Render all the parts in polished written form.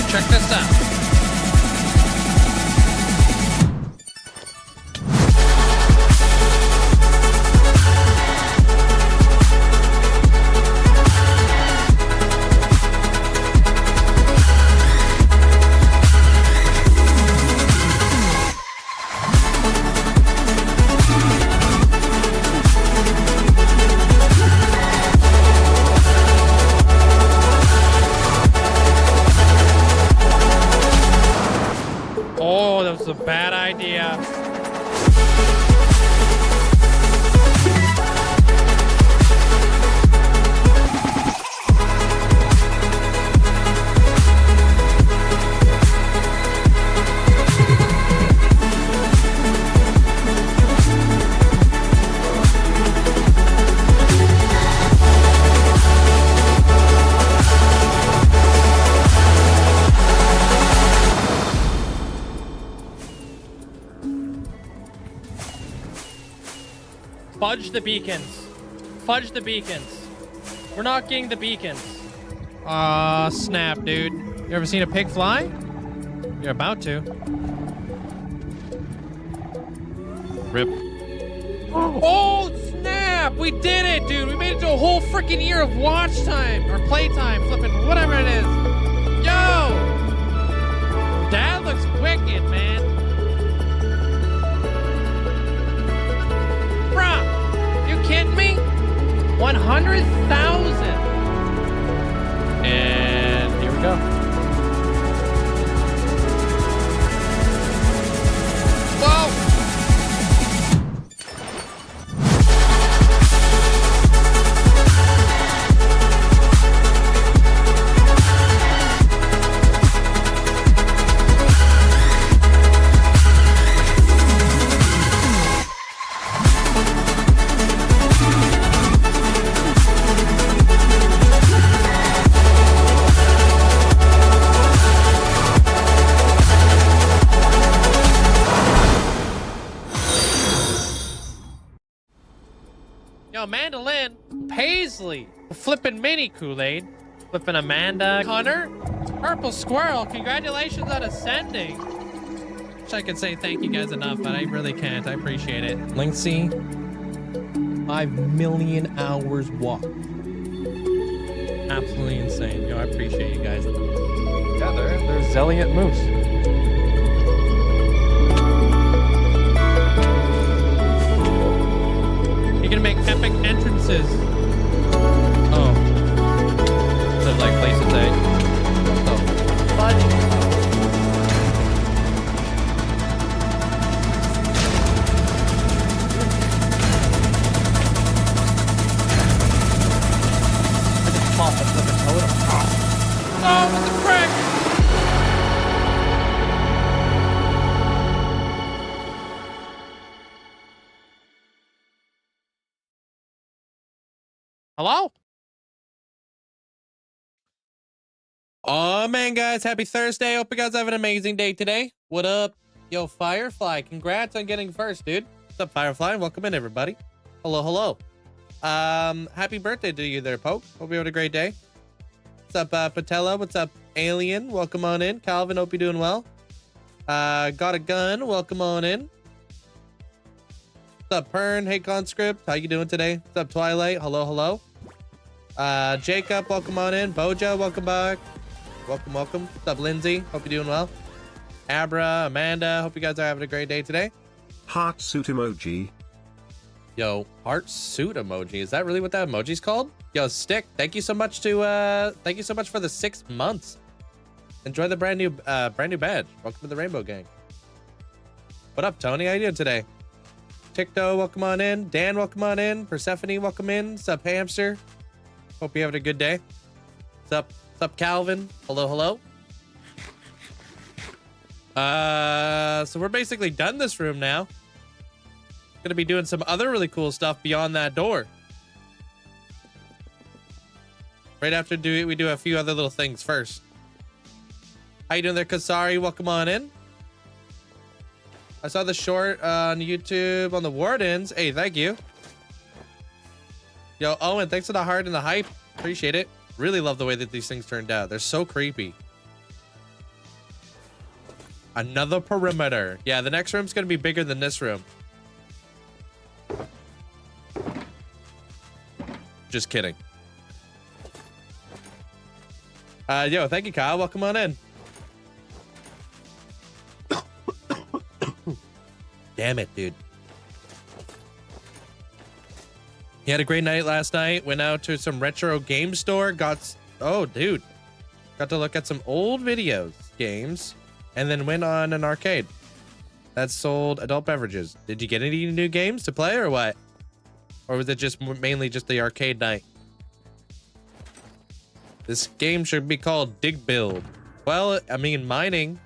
Check this out. Oh, that was a bad idea. Fudge the beacons. Fudge the beacons. We're not getting the beacons. Aw, snap, dude. You ever seen a pig fly? You're about to. Rip. Oh, snap! We did it, dude! We made it to a whole freaking year of watch time, or playtime, flipping, whatever it is. Yo! That looks wicked, man. Bruh, you kidding me? 100,000. And here we go. Whoa! Yo, Mandolin, Paisley, flipping mini Kool-Aid, flipping Amanda, Hunter, Purple Squirrel, congratulations on ascending. Wish I could say thank you guys enough, but I really can't. I appreciate it. Linkzzey, 5 million hours walked. Absolutely insane. Yo, I appreciate you guys. Yeah, there's Zelliot Moose. You're gonna make epic entrances. Oh. So like places A. Oh. Fudge. I just popped a flipping totem. Oh, what the frick? Hello? Oh man, guys, happy Thursday. Hope you guys have an amazing day today. What up? Yo, Firefly, congrats on getting first, dude. What's up, Firefly? Welcome in, everybody. Hello, hello. Happy birthday to you there, Poke. Hope you had a great day. What's up, Patella? What's up, Alien? Welcome on in. Calvin, hope you're doing well. Got a gun. Welcome on in. What's up, Pern? Hey, Conscript. How you doing today? What's up, Twilight? Hello, hello. Jacob, welcome on in. Bojo, welcome back. Welcome, welcome. What's up, Linkzzey? Hope you're doing well. Abra, Amanda, hope you guys are having a great day today. Heart suit emoji. Yo, heart suit emoji. Is that really what that emoji's called? Yo, Stick, thank you so much to thank you so much for the 6 months. Enjoy the brand new badge. Welcome to the Rainbow Gang. What up, Tony? How you doing today? Ticto, welcome on in. Dan, welcome on in. Persephone, welcome in. What's up, Hamster? Hope you're having a good day. What's up, Calvin? Hello, hello. So we're basically done this room now. Gonna be doing some other really cool stuff beyond that door. Right after we do a few other little things first. How you doing there, Kasari? Welcome on in. I saw the short on YouTube on the Wardens. Hey, thank you. Yo, Owen, thanks for the heart and the hype. Appreciate it. Really love the way that these things turned out. They're so creepy. Another perimeter. Yeah, the next room's gonna be bigger than this room. Just kidding. Yo, thank you, Kyle. Welcome on in. Damn it, dude. He had a great night last night. Went out to some retro game store. Oh, dude. Got to look at some old games, and then went on an arcade that sold adult beverages. Did you get any new games to play or what? Or was it just mainly just the arcade night? This game should be called Dig Build. Well, I mean, mining's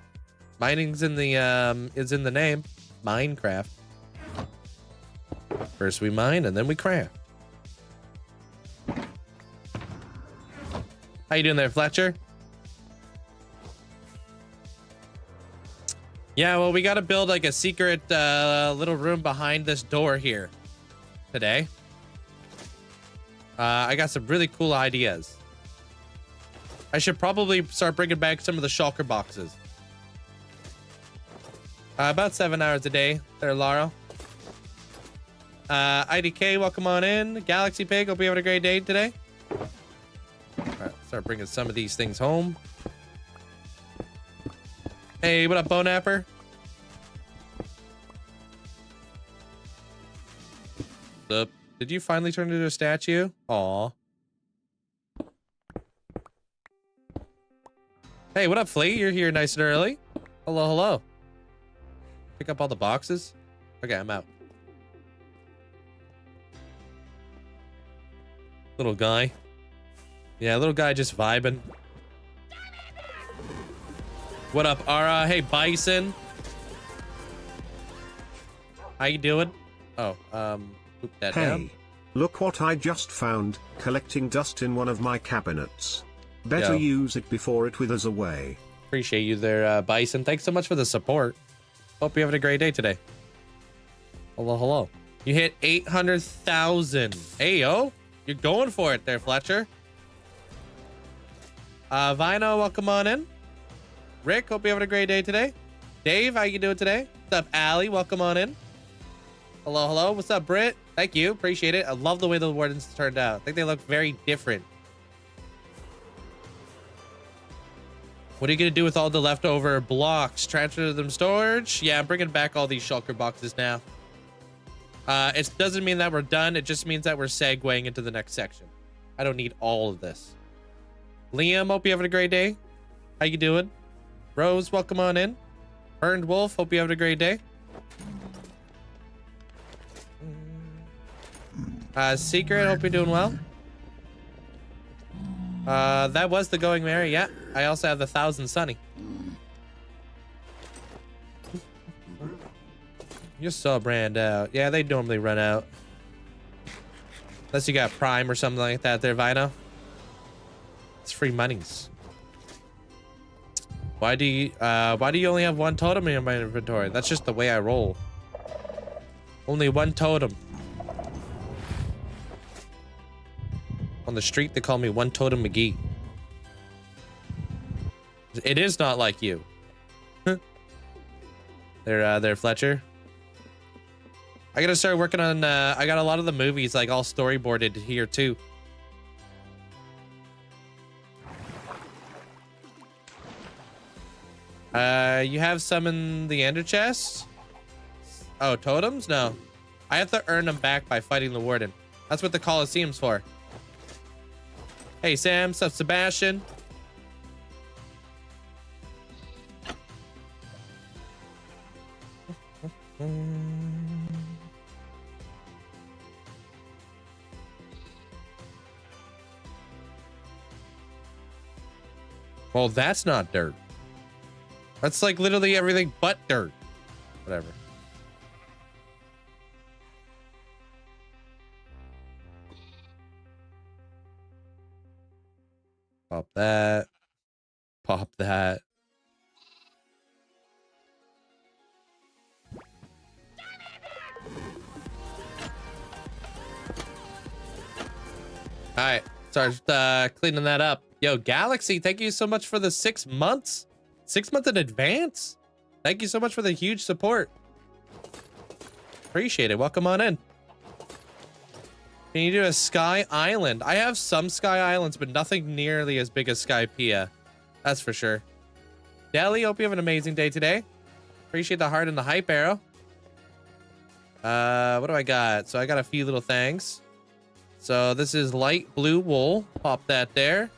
in the is in the name. Minecraft. First we mine and then we craft. How you doing there, Fletcher? Yeah, well, we got to build like a secret little room behind this door here today. I got some really cool ideas. I should probably start bringing back some of the shulker boxes. About 7 hours a day there, Laura. IDK, welcome on in. Galaxy Pig, hope you having a great day today. All right, start bringing some of these things home. Hey, what up, Bonapper? What's up? Did you finally turn into a statue? Aw. Hey, what up, Flea? You're here nice and early. Hello, hello. Pick up all the boxes. Okay, I'm out. Little guy. Yeah, little guy just vibing. What up, Ara? Hey, Bison. How you doing? Oh, poop that down. Hey, look what I just found, collecting dust in one of my cabinets. Better use it before it withers away. Appreciate you there, Bison. Thanks so much for the support. Hope you're having a great day today. Hello, hello. You hit 800,000. Hey, yo. You're going for it there, Fletcher. Vino, welcome on in. Rick, hope you're having a great day today. Dave, how you doing today? What's up, Allie? Welcome on in. Hello, hello. What's up, Britt? Thank you. Appreciate it. I love the way the wardens turned out. I think they look very different. What are you going to do with all the leftover blocks? Transfer them storage? Yeah, I'm bringing back all these shulker boxes now. It doesn't mean that we're done. It just means that we're segueing into the next section. I don't need all of this. Liam, hope you're having a great day. How you doing? Rose, welcome on in. Earned Wolf, hope you're having a great day. Secret, hope you're doing well. That was the Going Merry. Yeah, I also have the 1000 Sunny. You saw brand out. Yeah, they normally run out. Unless you got Prime or something like that there, Vino. It's free monies. Why do you only have one totem in my inventory? That's just the way I roll. Only one totem. On the street, they call me One Totem McGee. It is not like you. There, Fletcher. I gotta start working on, I got a lot of the movies, like, all storyboarded here, too. You have some in the ender chest? Oh, totems? No. I have to earn them back by fighting the Warden. That's what the Coliseum's for. Hey, Sam. What's up, Sebastian? Well, that's not dirt. That's like literally everything but dirt. Whatever. Pop that. Pop that. All right, start cleaning that up. Yo, Galaxy, thank you so much for the 6 months. 6 months in advance. Thank you so much for the huge support. Appreciate it. Welcome on in. Can you do a Sky Island? I have some Sky Islands, but nothing nearly as big as Skypea. That's for sure. Deli, hope you have an amazing day today. Appreciate the heart and the hype arrow. What do I got? So I got a few little things. So this is light blue wool. Pop that there.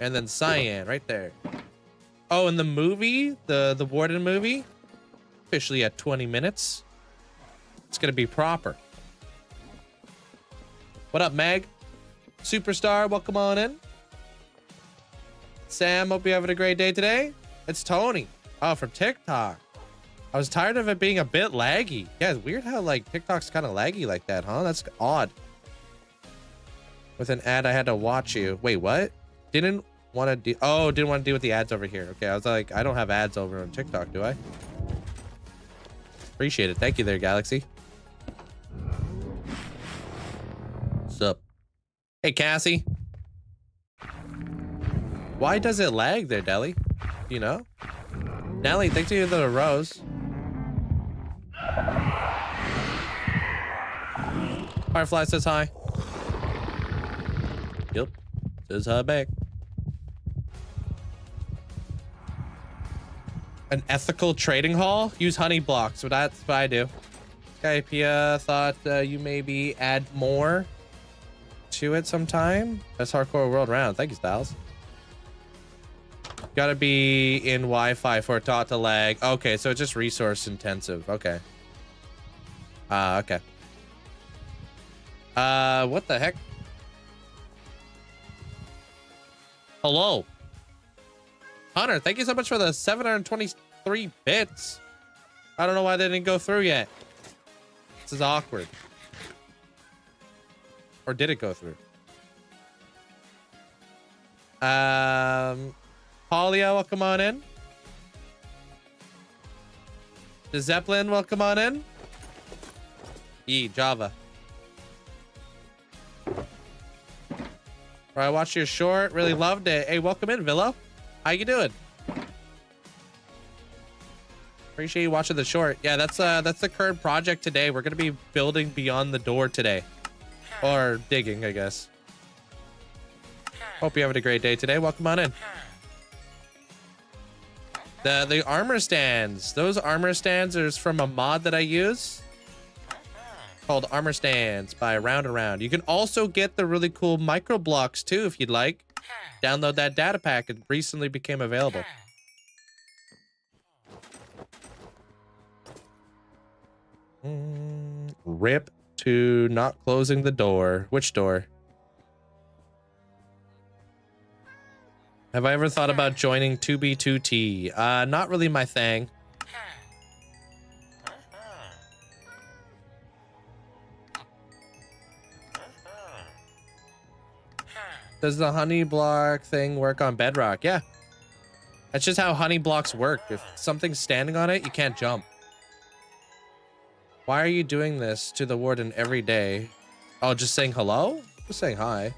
And then cyan right there. Oh, and the movie, the Warden movie, officially at 20 minutes. It's gonna be proper. What up, Meg? Superstar, welcome on in. Sam, hope you're having a great day today. It's Tony. Oh, from TikTok. I was tired of it being a bit laggy. Yeah, it's weird how like TikTok's kind of laggy like that, huh? That's odd. With an ad, I had to watch you. Wait, what? Didn't want to do. Oh, didn't want to deal with the ads over here. Okay, I was like, I don't have ads over on TikTok, do I? Appreciate it. Thank you there, Galaxy. What's up? Hey, Cassie. Why does it lag there, Deli? Do you know? Nelly, thanks to you for the rose. Firefly says hi. Yep. Says hi back. An ethical trading hall? Use honey blocks. So that's what I do. Skypea thought you maybe add more to it sometime. That's hardcore world round. Thank you, Styles. Gotta be in Wi-Fi for it to lag. Okay, so it's just resource intensive. Okay. Okay. What the heck? Hello. Hunter, thank you so much for the 723 bits. I don't know why they didn't go through yet. This is awkward. Or did it go through? Paulia, welcome on in. The Zeppelin, welcome on in. Java. I watched your short, really loved it. Hey, welcome in, Villo. How you doing? Appreciate you watching the short. Yeah, that's the current project today. We're gonna be building beyond the door today, or digging, I guess. Hope you're having a great day today. Welcome on in. The armor stands. Those armor stands are from a mod that I use called Armor Stands by Round and Round. You can also get the really cool micro blocks too if you'd like. Download that data pack. It recently became available. Rip to not closing the door. Which door? Have I ever thought about joining 2B2T? Not really my thing. Does the honey block thing work on bedrock? Yeah. That's just how honey blocks work. If something's standing on it, you can't jump. Why are you doing this to the warden every day? Oh, just saying hello? Just saying hi.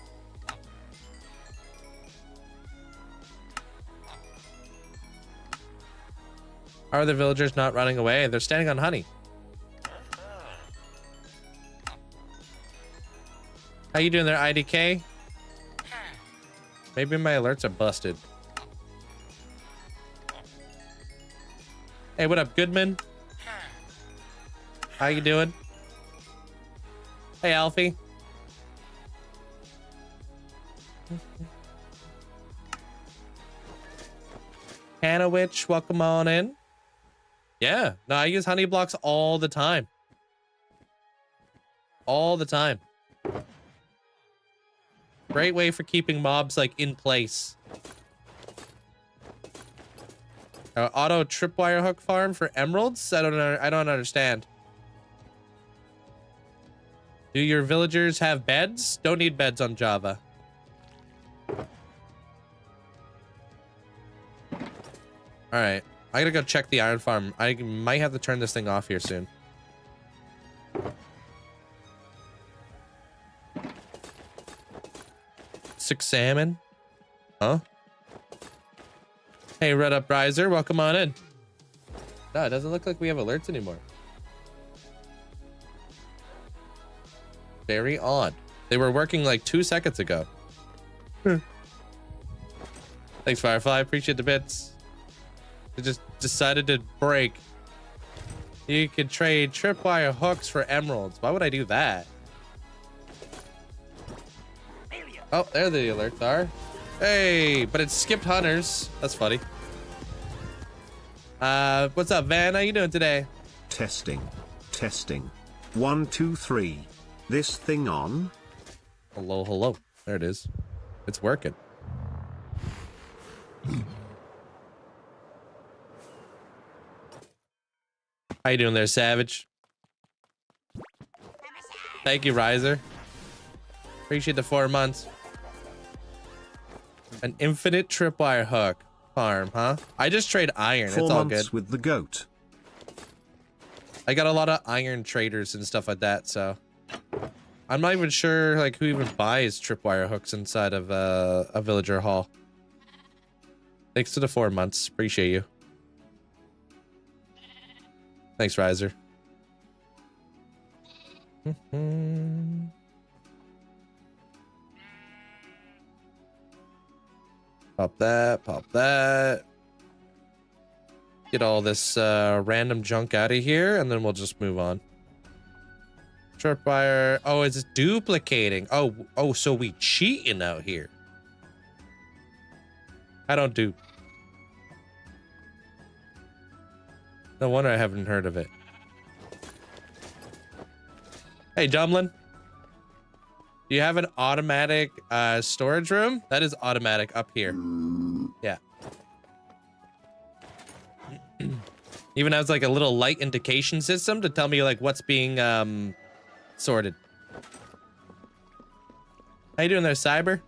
How are the villagers not running away? They're standing on honey. How you doing there, IDK? Maybe my alerts are busted. Hey, what up, Goodman? How you doing? Hey, Alfie. Hanowich, welcome on in. Yeah, no, I use honey blocks all the time. All the time. Great way for keeping mobs like in place. Auto tripwire hook farm for emeralds? I don't understand. Do your villagers have beds? Don't need beds on Java. All right, I gotta go check the iron farm. I might have to turn this thing off here soon. Six salmon? Huh? Hey, Red Upriser, welcome on in. No, it doesn't look like we have alerts anymore. Very odd. They were working like 2 seconds ago. Thanks, Firefly. Appreciate the bits. They just decided to break. You could trade tripwire hooks for emeralds. Why would I do that? Oh, there the alerts are. Hey, but it skipped hunters. That's funny. What's up, Van? How you doing today? Testing. Testing. 1, 2, 3. This thing on? Hello, hello. There it is. It's working. How you doing there, Savage? Thank you, Riser. Appreciate the 4 months. An infinite tripwire hook farm, huh? I just trade iron. 4 it's all months good. with the goat. I got a lot of iron traders and stuff like that, so I'm not even sure like who even buys tripwire hooks inside of a villager hall. Thanks to the 4 months. Appreciate you. Thanks, Riser. Pop that, pop that. Get all this random junk out of here, and then we'll just move on. Tripwire. Oh, it's duplicating. Oh, so we cheating out here. I don't dupe. No wonder I haven't heard of it. Hey, Dumlin. Do you have an automatic storage room? That is automatic up here. Yeah. Even has like a little light indication system to tell me like what's being sorted. How you doing there, Cyber?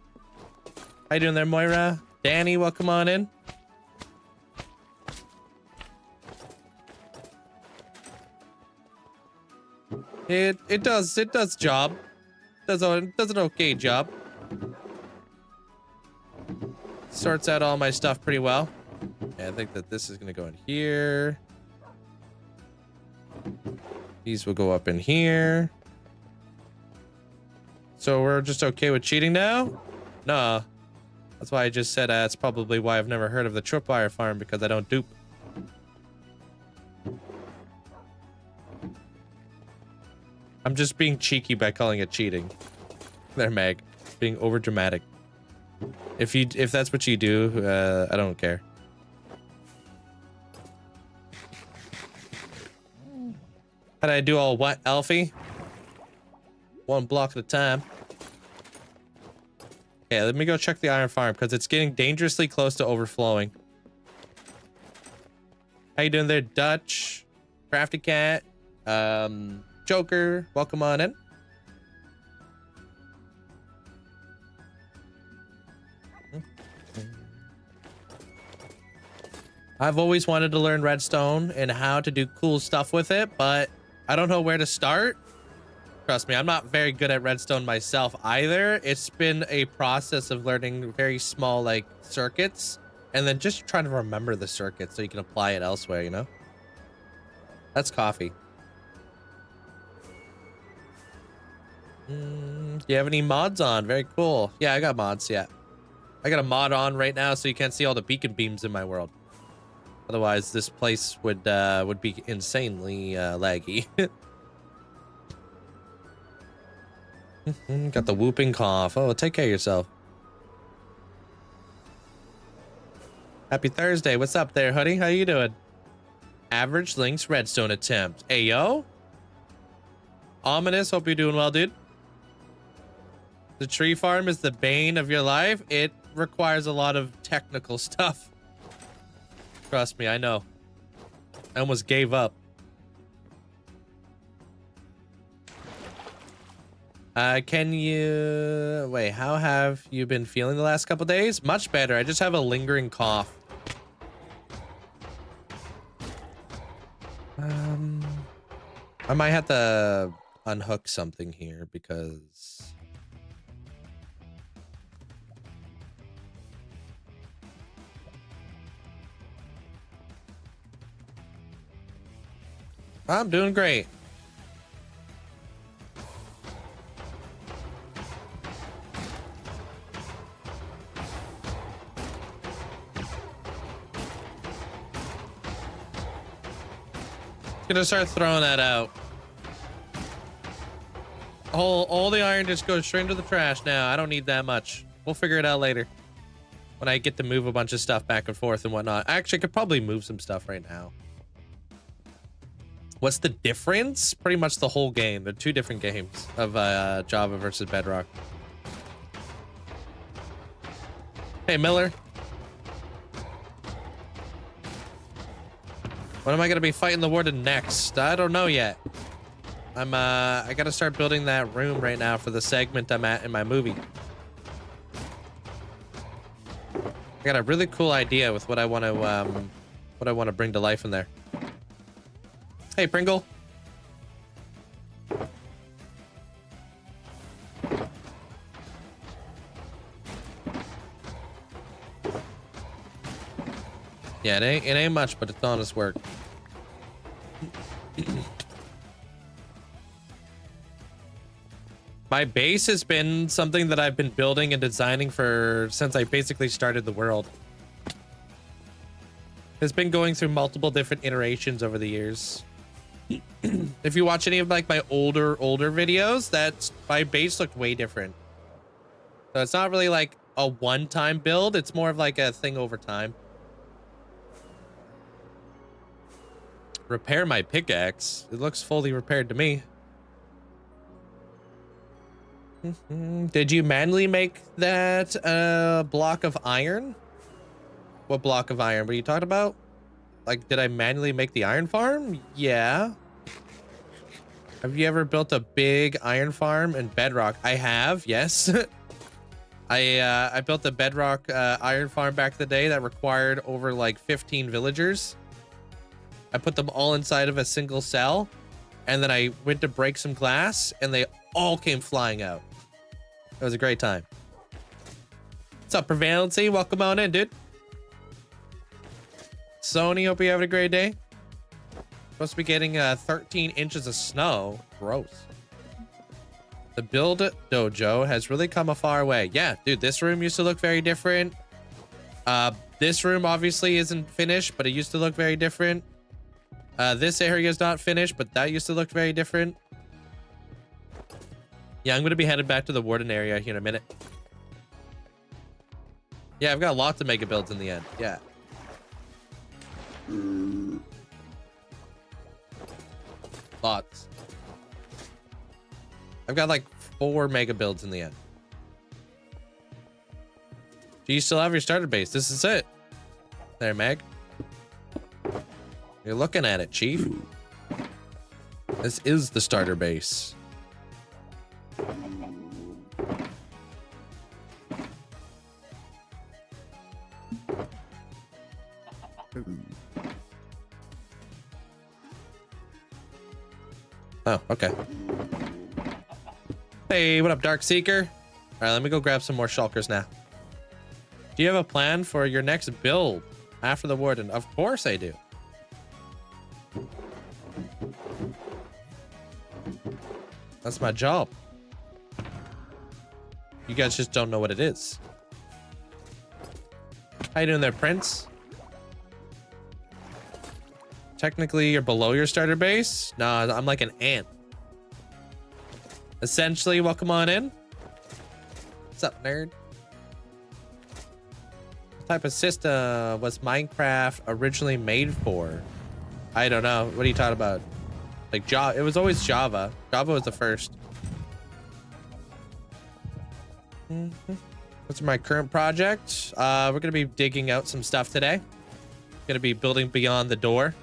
How you doing there, Moira? Danny, welcome on in. It does job. Does an okay job. Sorts out all my stuff pretty well. Yeah, I think that this is gonna go in here. These will go up in here. So we're just okay with cheating now? Nah. That's why I just said that's probably why I've never heard of the tripwire farm, because I don't dupe. I'm just being cheeky by calling it cheating. There, Meg. Being over dramatic. If that's what you do, I don't care. How did I do all what, Alfie? 1 block at a time. Okay, let me go check the iron farm because it's getting dangerously close to overflowing. How you doing there, Dutch? Crafty Cat? Joker, welcome on in. I've always wanted to learn redstone and how to do cool stuff with it, but I don't know where to start. Trust me, I'm not very good at redstone myself either. It's been a process of learning very small like circuits and then just trying to remember the circuit so you can apply it elsewhere, you know? That's coffee. Do you have any mods on? Very cool. Yeah, I got mods. Yeah, I got a mod on right now, so you can't see all the beacon beams in my world. Otherwise, this place would be insanely laggy. Got the whooping cough. Oh, take care of yourself. Happy Thursday. What's up there, Hoodie? How you doing? Average Link's redstone attempt. Hey, yo. Ominous. Hope you're doing well, dude. The tree farm is the bane of your life. It requires a lot of technical stuff. Trust me, I know. I almost gave up. Can you... Wait, how have you been feeling the last couple days? Much better. I just have a lingering cough. I might have to unhook something here because... I'm doing great. Gonna start throwing that out. All the iron just goes straight into the trash now. I don't need that much. We'll figure it out later when I get to move a bunch of stuff back and forth and whatnot. Actually, I could probably move some stuff right now. What's the difference? Pretty much the whole game. They're two different games of Java versus Bedrock. Hey, Miller. When am I gonna be fighting the Warden next? I don't know yet. I gotta start building that room right now for the segment I'm at in my movie. I got a really cool idea with what I want to bring to life in there. Hey, Pringle. Yeah, it ain't much, but it's honest work. My base has been something that I've been building and designing since I basically started the world. It's been going through multiple different iterations over the years. If you watch any of like my older videos, my base looked way different. So it's not really like a one-time build. It's more of like a thing over time. Repair my pickaxe. It looks fully repaired to me. Did you manually make that block of iron? What block of iron? What are you talking about? Like, did I manually make the iron farm? Yeah. Have you ever built a big iron farm in Bedrock? I have, yes. I built a Bedrock iron farm back in the day that required over like 15 villagers. I put them all inside of a single cell, and then I went to break some glass, and they all came flying out. It was a great time. What's up, Prevalency? Welcome on in, dude. Sony, hope you're having a great day. Supposed to be getting 13 inches of snow. Gross. The build dojo has really come a far way. Yeah, dude, this room used to look very different. This room obviously isn't finished, but it used to look very different. This area is not finished, but that used to look very different. Yeah, I'm going to be headed back to the Warden area here in a minute. Yeah, I've got lots of mega builds in the end. Yeah. Lots. I've got like 4 mega builds in the end. Do you still have your starter base? This is it. There, Meg. You're looking at it, Chief. This is the starter base. Oh, okay. Hey, what up, Dark Seeker? All right, let me go grab some more shulkers now. Do you have a plan for your next build after the Warden? Of course I do. That's my job. You guys just don't know what it is. How you doing there, Prince? Technically, you're below your starter base. Nah, I'm like an ant. Essentially, welcome on in. What's up, nerd? What type of system was Minecraft originally made for? I don't know. What are you talking about? Like Java? It was always Java. Java was the first. What's my current project? We're gonna be digging out some stuff today. Gonna be building beyond the door.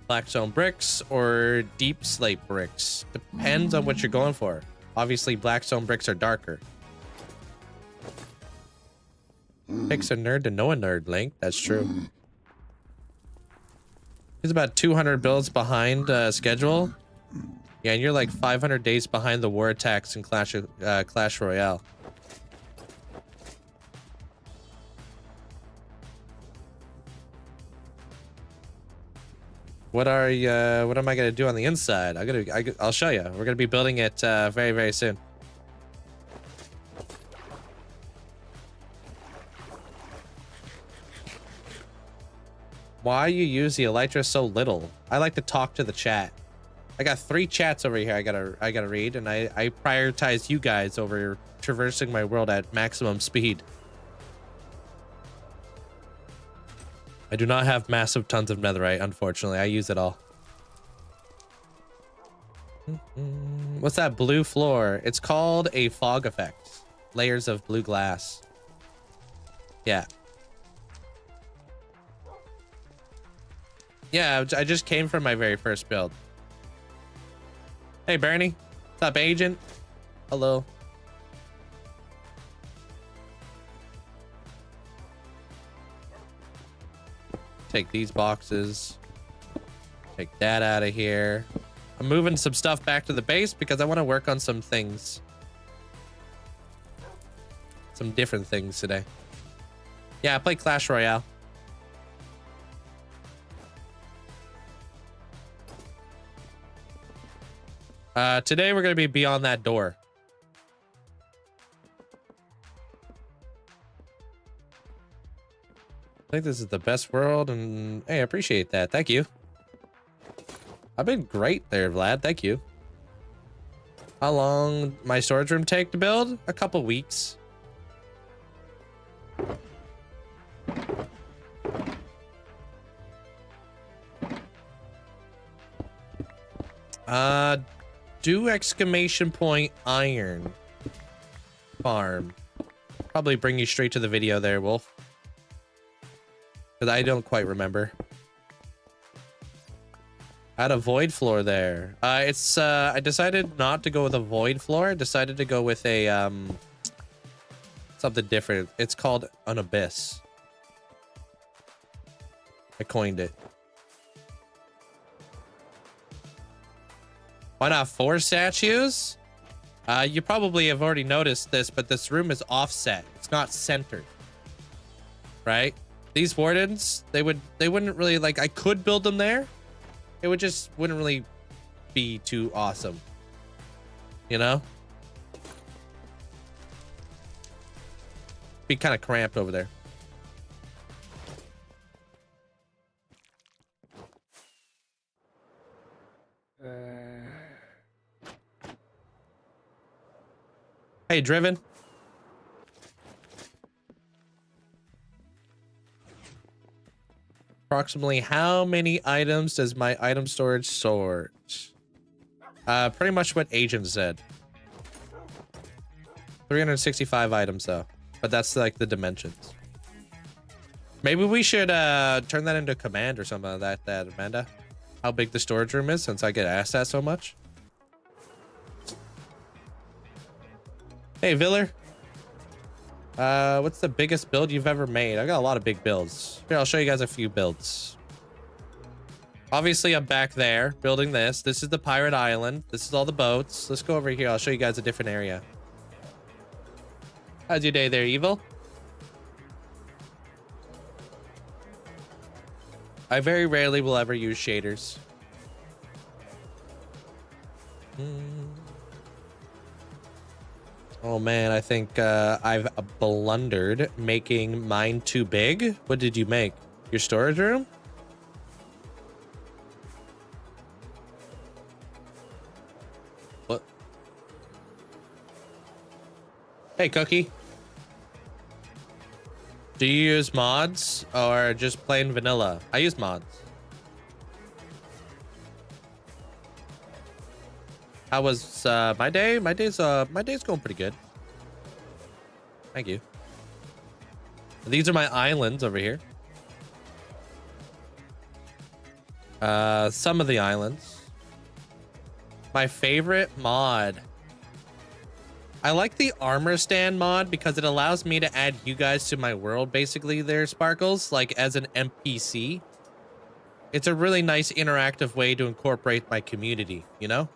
Blackstone bricks or deep slate bricks. Depends on what you're going for. Obviously, Blackstone bricks are darker. Picks a nerd to know a nerd, Link. That's true. He's about 200 builds behind schedule. Yeah, and you're like 500 days behind the war attacks in Clash Royale. What are you? What am I gonna do on the inside? I'll show you. We're gonna be building it very, very soon. Why you use the elytra so little? I like to talk to the chat. I got 3 chats over here I gotta read, and I prioritize you guys over traversing my world at maximum speed. I do not have massive tons of netherite, unfortunately. I use it all. What's that blue floor? It's called a fog effect. Layers of blue glass. Yeah. Yeah, I just came from my very first build. Hey, Bernie. What's up, agent? Hello. Take these boxes. Take that out of here. I'm moving some stuff back to the base because I want to work on some things. Some different things today. Yeah, I play Clash Royale. Today we're going to be beyond that door. I think this is the best world, and hey, I appreciate that. Thank you. I've been great there, Vlad. Thank you. How long my storage room take to build? A couple weeks. Do exclamation point iron farm. Probably bring you straight to the video there, Wolf. Because I don't quite remember. I had a void floor there. I decided not to go with a void floor. I decided to go with a something different. It's called an abyss. I coined it. Why not 4 statues? You probably have already noticed this, but this room is offset. It's not centered. Right? These wardens, they wouldn't really, like, I could build them there. It wouldn't really be too awesome. You know? Be kind of cramped over there. Hey, Driven. Approximately how many items does my item storage sort? Pretty much what Agent said. 365 items though, but that's like the dimensions. Maybe we should turn that into a command or something like that, Amanda. How big the storage room is, since I get asked that so much. Hey, Viller. What's the biggest build you've ever made? I got a lot of big builds. Here, I'll show you guys a few builds. Obviously, I'm back there building this. This is the pirate island. This is all the boats. Let's go over here. I'll show you guys a different area. How's your day there, Evil? I very rarely will ever use shaders. Oh man, I think I've blundered making mine too big. What did you make? Your storage room? What? Hey, Cookie. Do you use mods or just plain vanilla? I use mods. How was my day? My day's going pretty good. Thank you. These are my islands over here. Some of the islands. My favorite mod. I like the armor stand mod because it allows me to add you guys to my world, basically, there, Sparkles, like as an NPC. It's a really nice interactive way to incorporate my community, you know?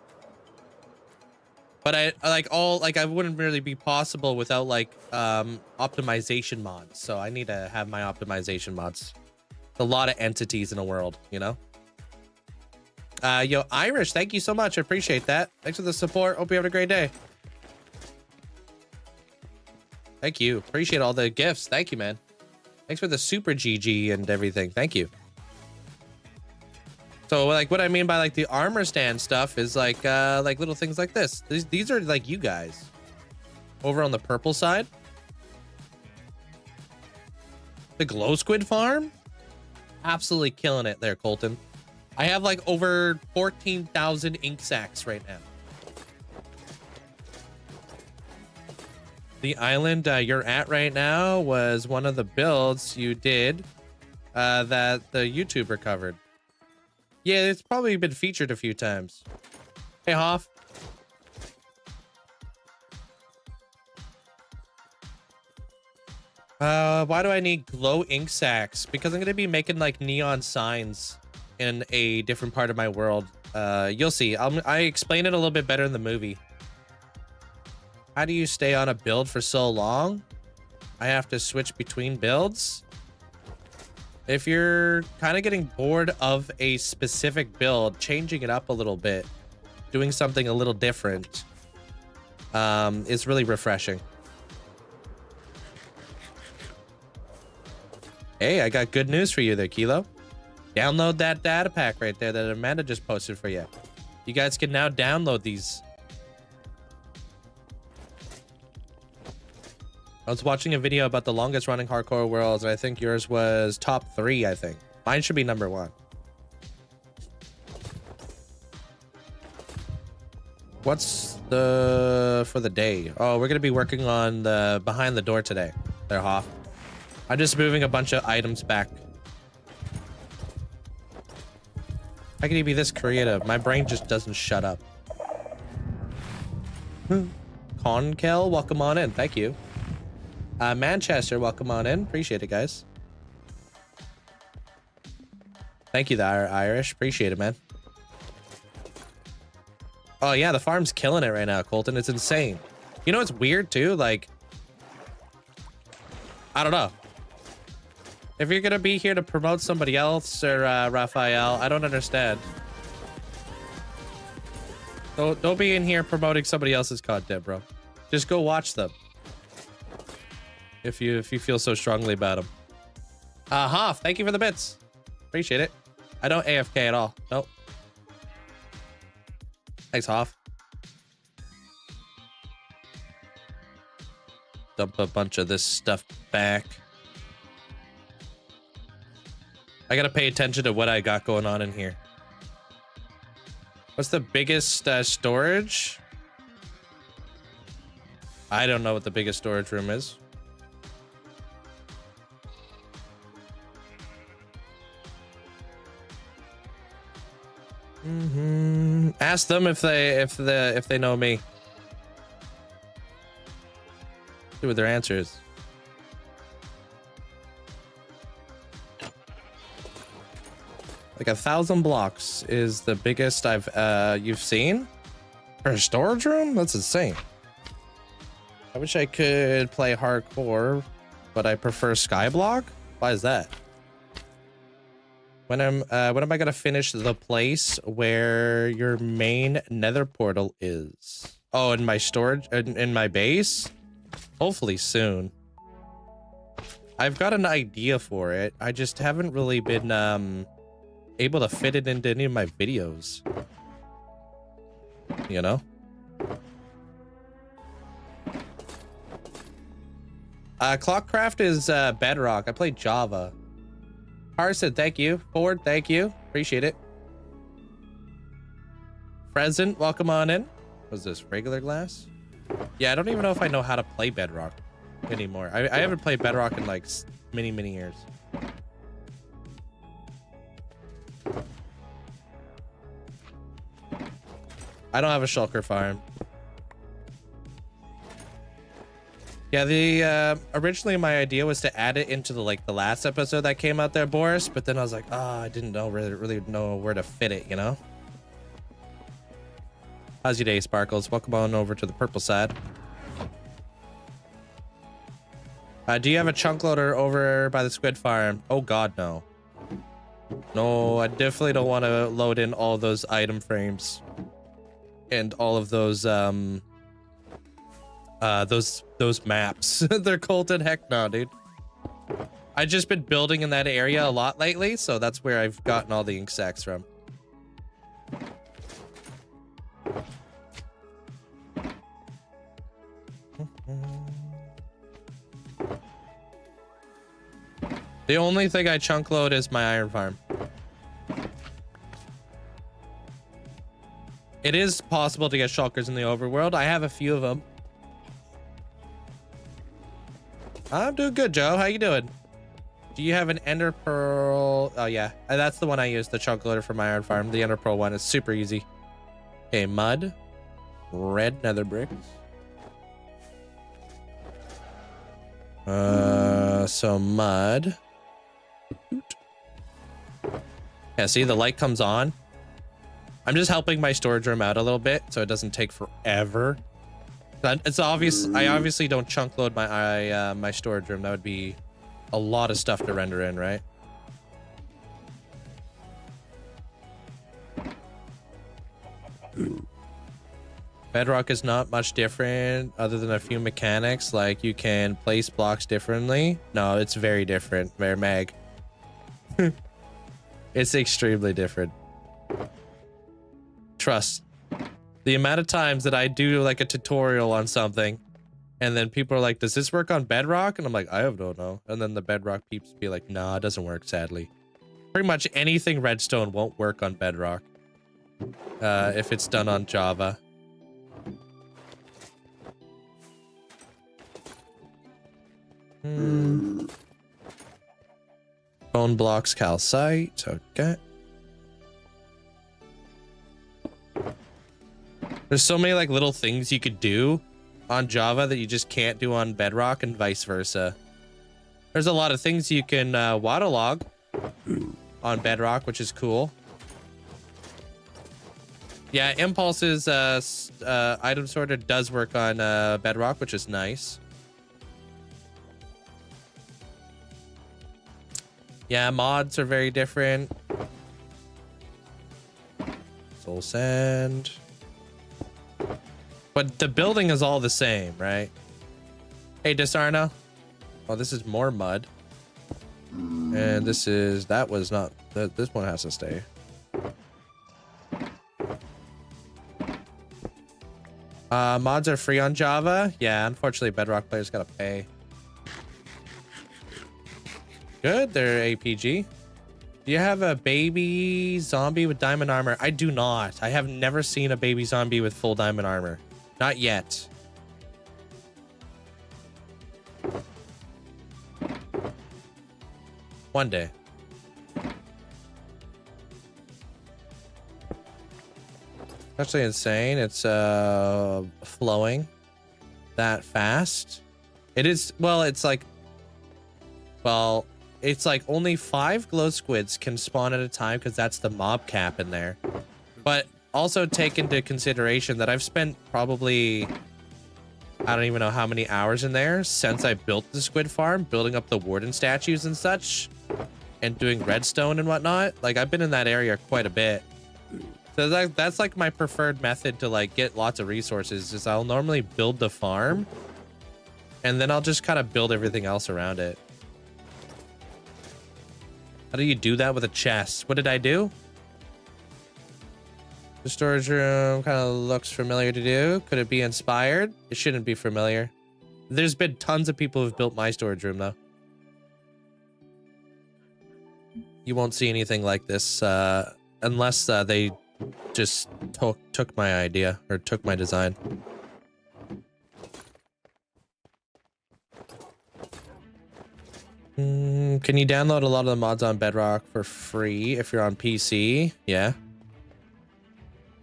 But I wouldn't really be possible without like optimization mods. So I need to have my optimization mods. It's a lot of entities in a world, you know? Yo, Irish, thank you so much. I appreciate that. Thanks for the support. Hope you have a great day. Thank you. Appreciate all the gifts. Thank you, man. Thanks for the super GG and everything. Thank you. So, like, what I mean by, like, the armor stand stuff is, like little things like this. These are, like, you guys. Over on the purple side. The glow squid farm? Absolutely killing it there, Colton. I have, like, over 14,000 ink sacs right now. The island you're at right now was one of the builds you did that the YouTuber covered. Yeah, it's probably been featured a few times. Hey, Hoff. Why do I need glow ink sacs? Because I'm going to be making like neon signs in a different part of my world. You'll see. I explain it a little bit better in the movie. How do you stay on a build for so long? I have to switch between builds. If you're kind of getting bored of a specific build, changing it up a little bit, doing something a little different, is really refreshing. Hey, I got good news for you there, Kilo. Download that data pack right there that Amanda just posted for you. You guys can now download these. I was watching a video about the longest running hardcore worlds, and I think yours was top 3, I think. Mine should be number 1. What's for the day? Oh, we're going to be working on the behind the door today. There, Hoff. I'm just moving a bunch of items back. How can you be this creative? My brain just doesn't shut up. Conkel, welcome on in. Thank you. Manchester, welcome on in. Appreciate it, guys. Thank you, the Irish. Appreciate it, man. Oh, yeah, the farm's killing it right now, Colton. It's insane. You know what's weird, too? Like, I don't know. If you're going to be here to promote somebody else or Raphael, I don't understand. Don't be in here promoting somebody else's content, bro. Just go watch them. If you feel so strongly about them. Hoff, thank you for the bits. Appreciate it. I don't AFK at all. Nope. Thanks, Hoff. Dump a bunch of this stuff back. I gotta pay attention to what I got going on in here. What's the biggest storage? I don't know what the biggest storage room is. Ask them if they know me. See what their answer is. Like 1,000 blocks is the biggest you've seen for a storage room. That's insane. I wish I could play hardcore, but I prefer Skyblock. Why is that? When am I gonna finish the place where your main nether portal is? Oh, in my storage, in my base? Hopefully soon. I've got an idea for it. I just haven't really been able to fit it into any of my videos. You know? Clockcraft is Bedrock. I play Java. Harson, thank you. Ford, thank you. Appreciate it. Present, welcome on in. What's this, regular glass? Yeah, I don't even know if I know how to play Bedrock anymore. I haven't played Bedrock in like many years. I don't have a shulker farm. Yeah, the originally my idea was to add it into the last episode that came out there, Boris, but then I was like, oh, I didn't know really know where to fit it, you know? How's your day, Sparkles? Welcome on over to the purple side. Do you have a chunk loader over by the squid farm? Oh god, no. No, I definitely don't want to load in all those item frames and all of those maps. They're cold and heck no, dude. I've just been building in that area a lot lately, so that's where I've gotten all the ink sacks from. The only thing I chunk load is my iron farm. It is possible to get shulkers in the overworld. I have a few of them. I'm doing good, Joe. How you doing? Do you have an ender pearl? Oh yeah, that's the one I use, the chunk loader for my iron farm. The ender pearl one is super easy. Okay, mud, red nether bricks. So mud. Yeah, see, the light comes on. I'm just helping my storage room out a little bit so it doesn't take forever. It's obvious. I obviously don't chunk load my my storage room. That would be a lot of stuff to render in, right? Bedrock is not much different other than a few mechanics, like you can place blocks differently. No, it's very different. Very mag. It's extremely different. Trust. The amount of times that I do like a tutorial on something and then people are like, does this work on Bedrock? And I'm like, I don't know. And then the Bedrock peeps be like, nah, it doesn't work, sadly. Pretty much anything redstone won't work on Bedrock if it's done on Java. Bone blocks, calcite. Okay. There's so many like little things you could do on Java that you just can't do on Bedrock and vice versa. There's a lot of things you can waterlog on Bedrock, which is cool. Yeah, Impulse's item sorter does work on Bedrock, which is nice. Yeah, mods are very different. Soul sand. But the building is all the same, right? Hey, Disarna. Oh, this is more mud. And this is... That was not... This one has to stay. Mods are free on Java. Yeah, unfortunately, Bedrock players gotta pay. Good, they're APG. Do you have a baby zombie with diamond armor? I do not. I have never seen a baby zombie with full diamond armor. Not yet. One day. Actually insane. It's flowing that fast. It is, well, it's like, well, it's like only 5 glow squids can spawn at a time because that's the mob cap in there. But also take into consideration that I've spent probably, I don't even know how many hours in there since I built the squid farm, building up the warden statues and such, and doing redstone and whatnot. Like, I've been in that area quite a bit. So that's like my preferred method to like get lots of resources, is I'll normally build the farm and then I'll just kind of build everything else around it. How do you do that with a chest? What did I do? The storage room kind of looks familiar to do. Could it be inspired? It shouldn't be familiar. There's been tons of people who've built my storage room though. You won't see anything like this unless they just took my idea or took my design. Can you download a lot of the mods on Bedrock for free if you're on PC? Yeah.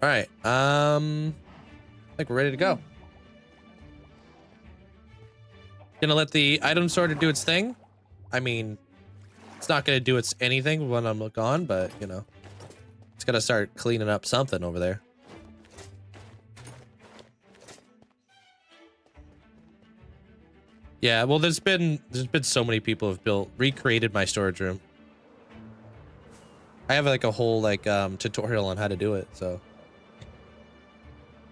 All right. I think we're ready to go. Gonna let the item sorter do its thing. I mean, it's not gonna do its anything when I'm gone, but you know, it's gotta start cleaning up something over there. Yeah, well, there's been so many people who've recreated my storage room. I have like a whole like tutorial on how to do it. So,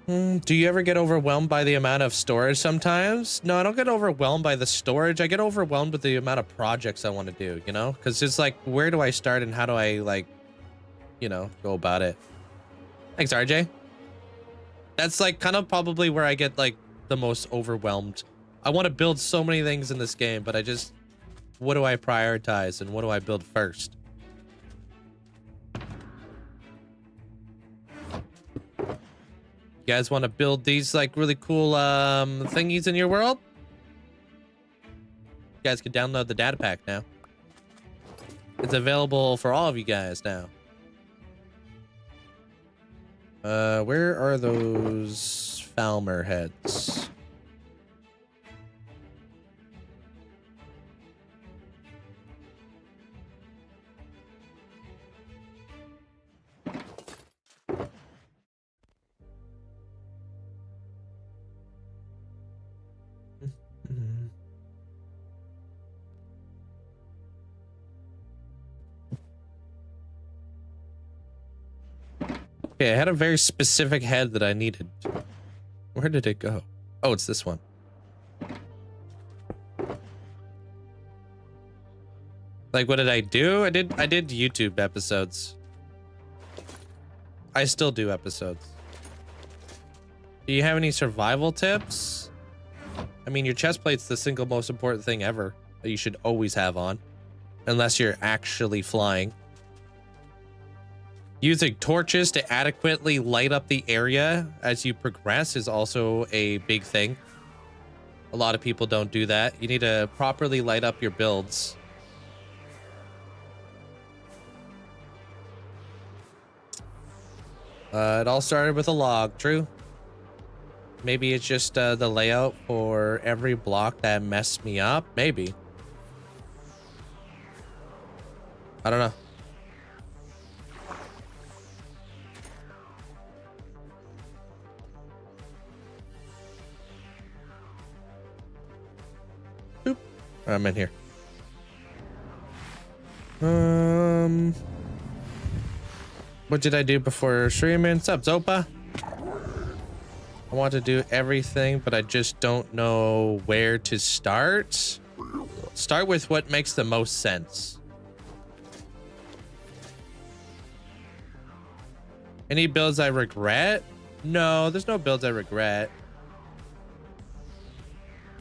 do you ever get overwhelmed by the amount of storage sometimes? No, I don't get overwhelmed by the storage. I get overwhelmed with the amount of projects I want to do, you know, because it's like, where do I start and how do I like, you know, go about it? Thanks, RJ. That's like kind of probably where I get like the most overwhelmed. I want to build so many things in this game, but I just, what do I prioritize and what do I build first? You guys want to build these like really cool thingies in your world? You guys can download the data pack now. It's available for all of you guys now. Where are those Falmer heads? Okay, I had a very specific head that I needed. Where did it go? Oh, it's this one. Like, what did I do? I did YouTube episodes. I still do episodes. Do you have any survival tips? I mean, your chest plate's the single most important thing ever that you should always have on, unless you're actually flying. Using torches to adequately light up the area as you progress is also a big thing. A lot of people don't do that. You need to properly light up your builds. It all started with a log, true? Maybe it's just the layout for every block that messed me up. Maybe. I don't know. Boop. I'm in here. What did I do before streaming? What's up, Zopa? I want to do everything, but I just don't know where to start. Start with what makes the most sense. Any builds I regret? No, there's no builds I regret.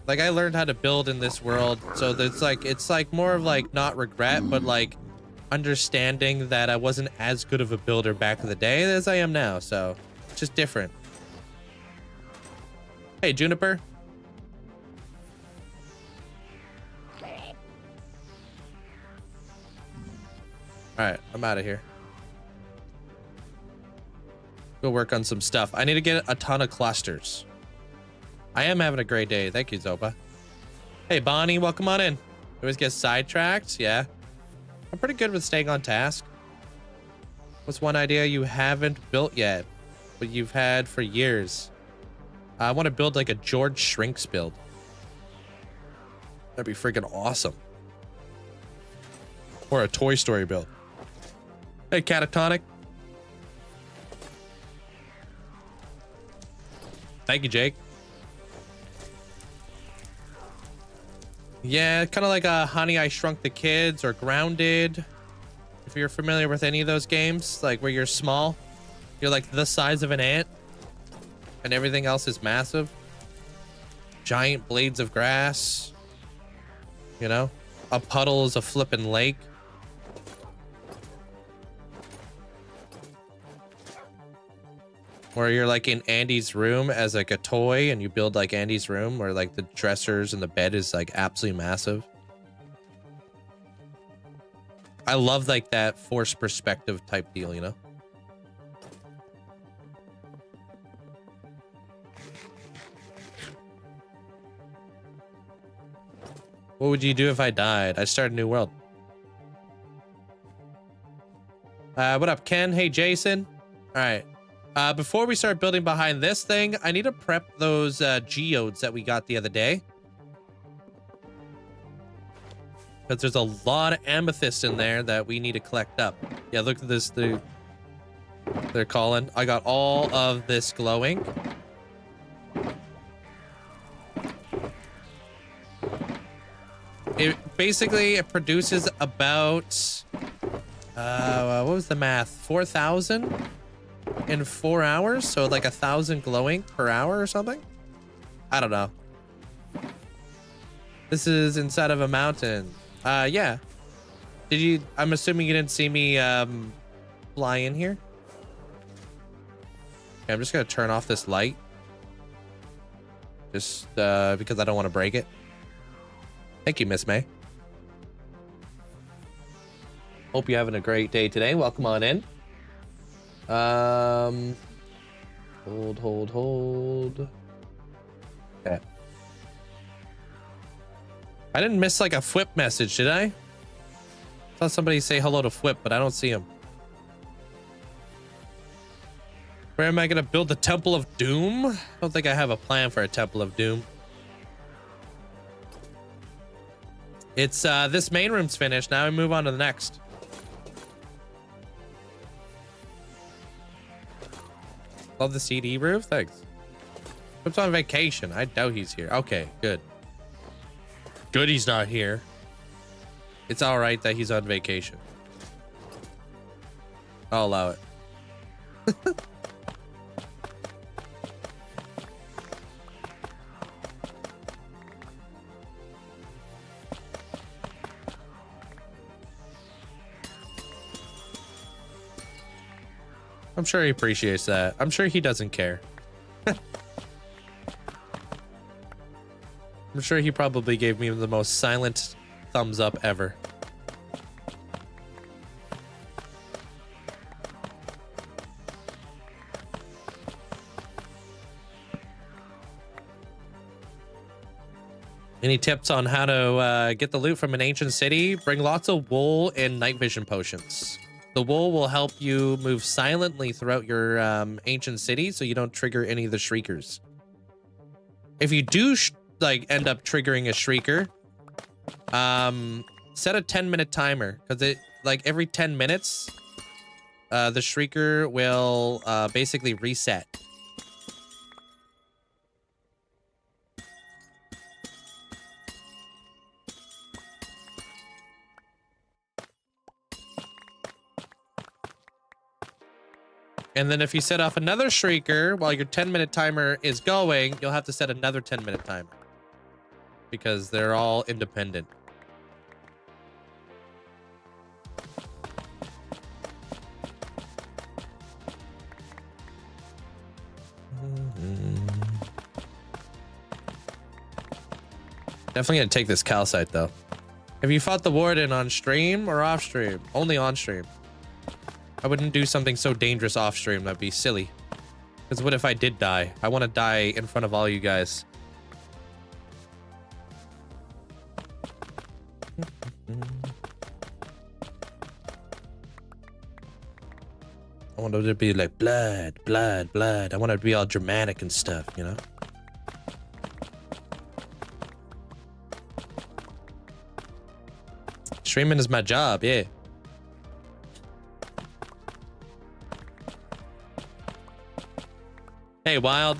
Like, I learned how to build in this world, so it's like more of like not regret, but like understanding that I wasn't as good of a builder back in the day as I am now, so it's just different. Hey, Juniper. All right, I'm out of here. Go work on some stuff. I need to get a ton of clusters. I am having a great day. Thank you, Zopa. Hey, Bonnie, welcome on in. You always get sidetracked? Yeah. I'm pretty good with staying on task. What's one idea you haven't built yet, but you've had for years? I want to build like a George Shrinks build. That'd be freaking awesome. Or a Toy Story build. Hey, Catatonic. Thank you, Jake. Yeah, kind of like a Honey, I Shrunk the Kids or Grounded. If you're familiar with any of those games, like where you're small, you're like the size of an ant and everything else is massive. Giant blades of grass, you know, a puddle is a flippin' lake. Or you're like in Andy's room as like a toy and you build like Andy's room where like the dressers and the bed is like absolutely massive. I love like that forced perspective type deal, you know? What would you do if I died? I start a new world. What up, Ken? Hey, Jason. All right. Before we start building behind this thing, I need to prep those geodes that we got the other day. Because there's a lot of amethyst in there that we need to collect up. Yeah, look at this. They're calling. I got all of this glowing. It basically it produces about what was the math? 4,000 in 4 hours, so like 1,000 glowing per hour or something. I don't know. This is inside of a mountain. Yeah. Did you? I'm assuming you didn't see me fly in here. Okay, I'm just gonna turn off this light, just because I don't want to break it. Thank you, Miss May. Hope you're having a great day today. Welcome on in. Hold. Okay. I didn't miss like a Fwip message, did I? Saw somebody say hello to Fwip, but I don't see him. Where am I gonna build the Temple of Doom? I don't think I have a plan for a Temple of Doom. It's this main room's finished. Now we move on to the next. Love the CD roof. Thanks. Fwip's on vacation. I doubt he's here. Okay, good. Good he's not here. It's all right that he's on vacation. I'll allow it. I'm sure he appreciates that. I'm sure he doesn't care. I'm sure he probably gave me the most silent thumbs up ever. Any tips on how to get the loot from an ancient city? Bring lots of wool and night vision potions. The wool will help you move silently throughout your ancient city so you don't trigger any of the shriekers. If you do like end up triggering a shrieker, set a 10-minute timer, because it like every 10 minutes the shrieker will basically reset. And then if you set off another shrieker while your 10-minute timer is going, you'll have to set another 10-minute timer. Because they're all independent. Definitely gonna take this calcite though. Have you fought the Warden on stream or off stream? Only on stream. I wouldn't do something so dangerous off stream. That'd be silly. Because what if I did die? I want to die in front of all you guys. I want it to be like blood, blood, blood. I want it to be all dramatic and stuff, you know? Streaming is my job, yeah. Hey, Wild.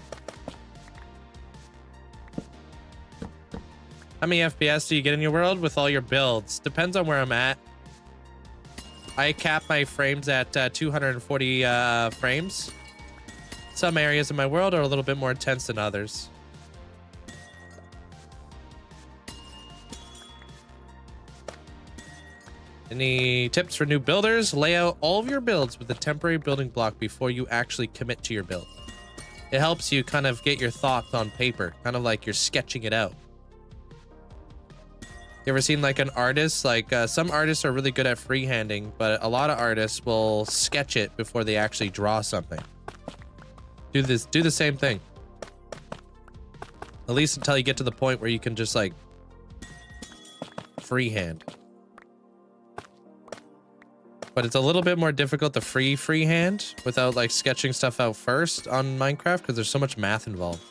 How many FPS do you get in your world with all your builds? Depends on where I'm at. I cap my frames at 240 frames. Some areas of my world are a little bit more intense than others. Any tips for new builders? Lay out all of your builds with a temporary building block before you actually commit to your build. It helps you kind of get your thoughts on paper, kind of like you're sketching it out. You ever seen like an artist? Like some artists are really good at freehanding, but a lot of artists will sketch it before they actually draw something. Do the same thing. At least until you get to the point where you can just like freehand. But it's a little bit more difficult to freehand without like sketching stuff out first on Minecraft because there's so much math involved.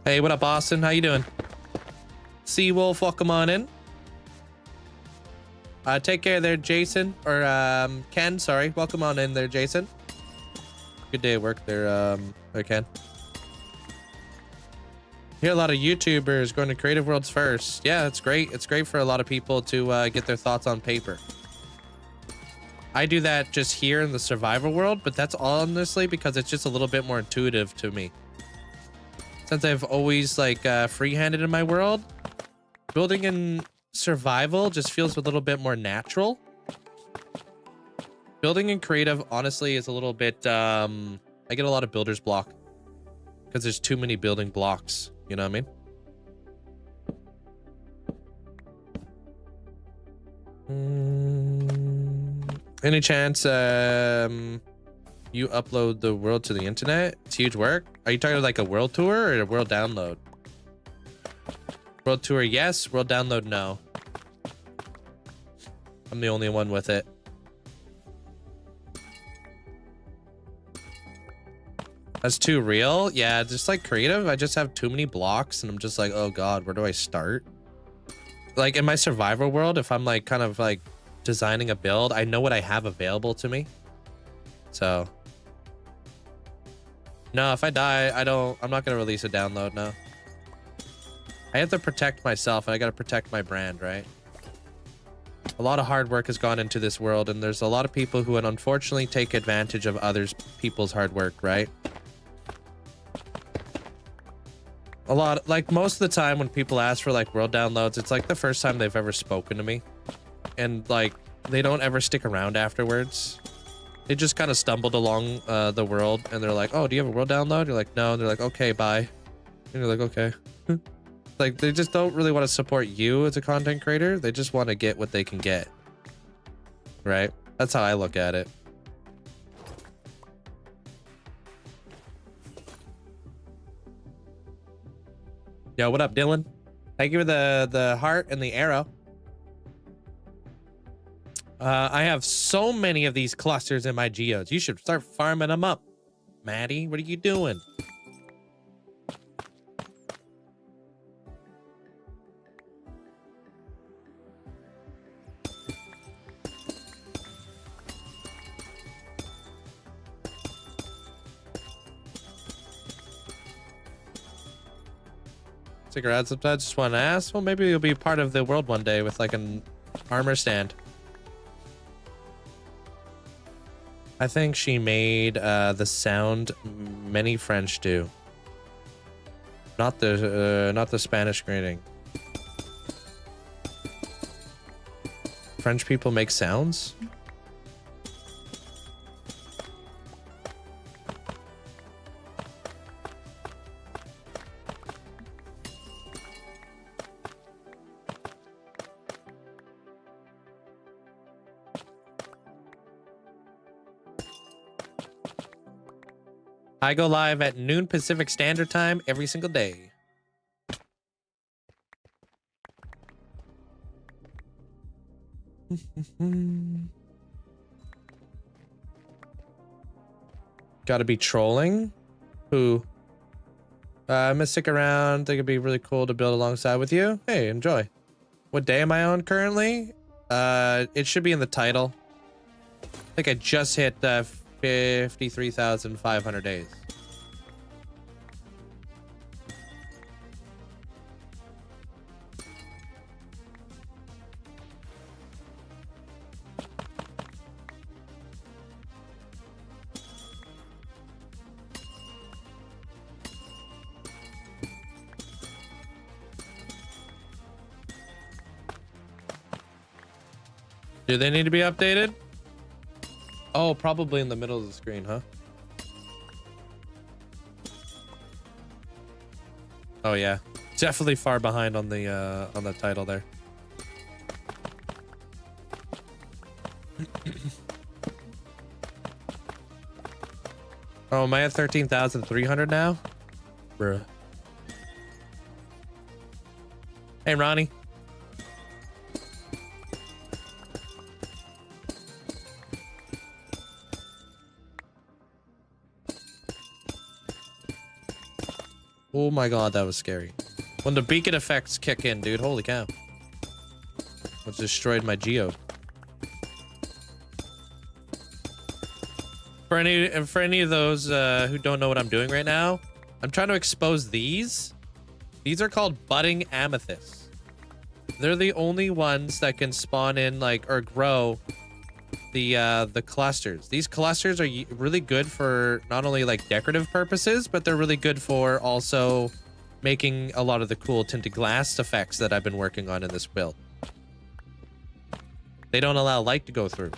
Hey, what up, Austin? How you doing? Seawolf, welcome on in. Take care there, Jason. Or, Ken, sorry. Welcome on in there, Jason. Good day at work there, Ken. Hear a lot of YouTubers going to creative worlds first. Yeah, it's great. It's great for a lot of people to get their thoughts on paper. I do that just here in the survival world, but that's honestly because it's just a little bit more intuitive to me. Since I've always like free-handed in my world, building in survival just feels a little bit more natural. Building in creative honestly is a little bit I get a lot of builder's block because there's too many building blocks, you know what I mean? Any chance you upload the world to the internet? It's huge work. Are you talking like a world tour or a world download? World tour, yes. World download, no. I'm the only one with it. That's too real. Yeah, just like creative, I just have too many blocks and I'm just like, oh god, where do I start? Like in my survivor world, if I'm like kind of like designing a build, I know what I have available to me. So no, if I die, I'm not gonna release a download now. I have to protect myself and I gotta protect my brand, right? A lot of hard work has gone into this world and there's a lot of people who would unfortunately take advantage of others people's hard work, right? A lot, like most of the time when people ask for like world downloads, it's like the first time they've ever spoken to me. And like, they don't ever stick around afterwards. They just kind of stumbled along the world and they're like, oh, do you have a world download? You're like, no. And they're like, okay, bye. And you're like, okay. Like, they just don't really want to support you as a content creator. They just want to get what they can get. Right? That's how I look at it. Yo, what up, Dylan? Thank you for the heart and the arrow. I have so many of these clusters in my geodes. You should start farming them up. Maddie, what are you doing? Stick around sometimes, just want to ask. Well, maybe you'll be part of the world one day with like an armor stand. I think she made the sound many French do. Not the Spanish greeting. French people make sounds? I go live at noon Pacific Standard Time every single day. Gotta be trolling? Who? I'm gonna stick around. Think it'd be really cool to build alongside with you. Hey, enjoy. What day am I on currently? It should be in the title. I think I just hit 53,500 days. Do they need to be updated? Oh, probably in the middle of the screen, huh? Oh yeah, definitely far behind on the title there. Oh, am I at 13,300 now? Bruh. Hey, Ronnie. Oh my god, that was scary. When the beacon effects kick in, dude. Holy cow. It's destroyed my geode. For any of those who don't know what I'm doing right now, I'm trying to expose these. These are called budding amethysts. They're the only ones that can spawn in like or grow the clusters. These clusters are really good for not only like decorative purposes, but they're really good for also making a lot of the cool tinted glass effects that I've been working on in this build. They don't allow light to go through.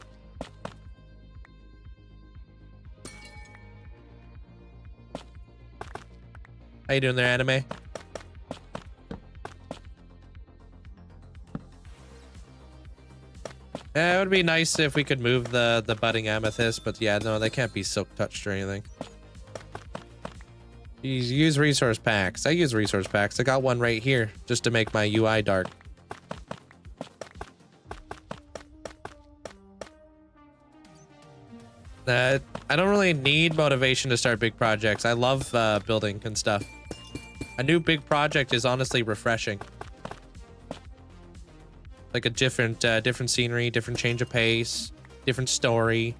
How you doing there, anime? Yeah, it would be nice if we could move the budding amethyst, but yeah, no, they can't be silk touched or anything. You use resource packs. I use resource packs. I got one right here just to make my UI dark. I don't really need motivation to start big projects. I love building and stuff. A new big project is honestly refreshing. Like a different scenery, different change of pace, different story.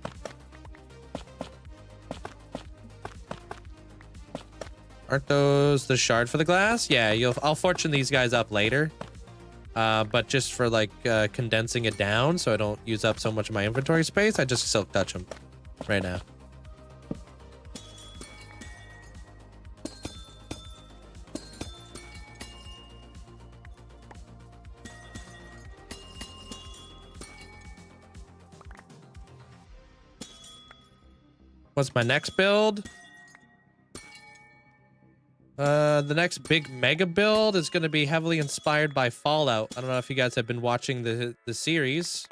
Aren't those the shard for the glass? Yeah, I'll fortune these guys up later. But just for like condensing it down so I don't use up so much of my inventory space, I just silk touch them right now. What's my next build? The next big mega build is going to be heavily inspired by Fallout. I don't know if you guys have been watching the series.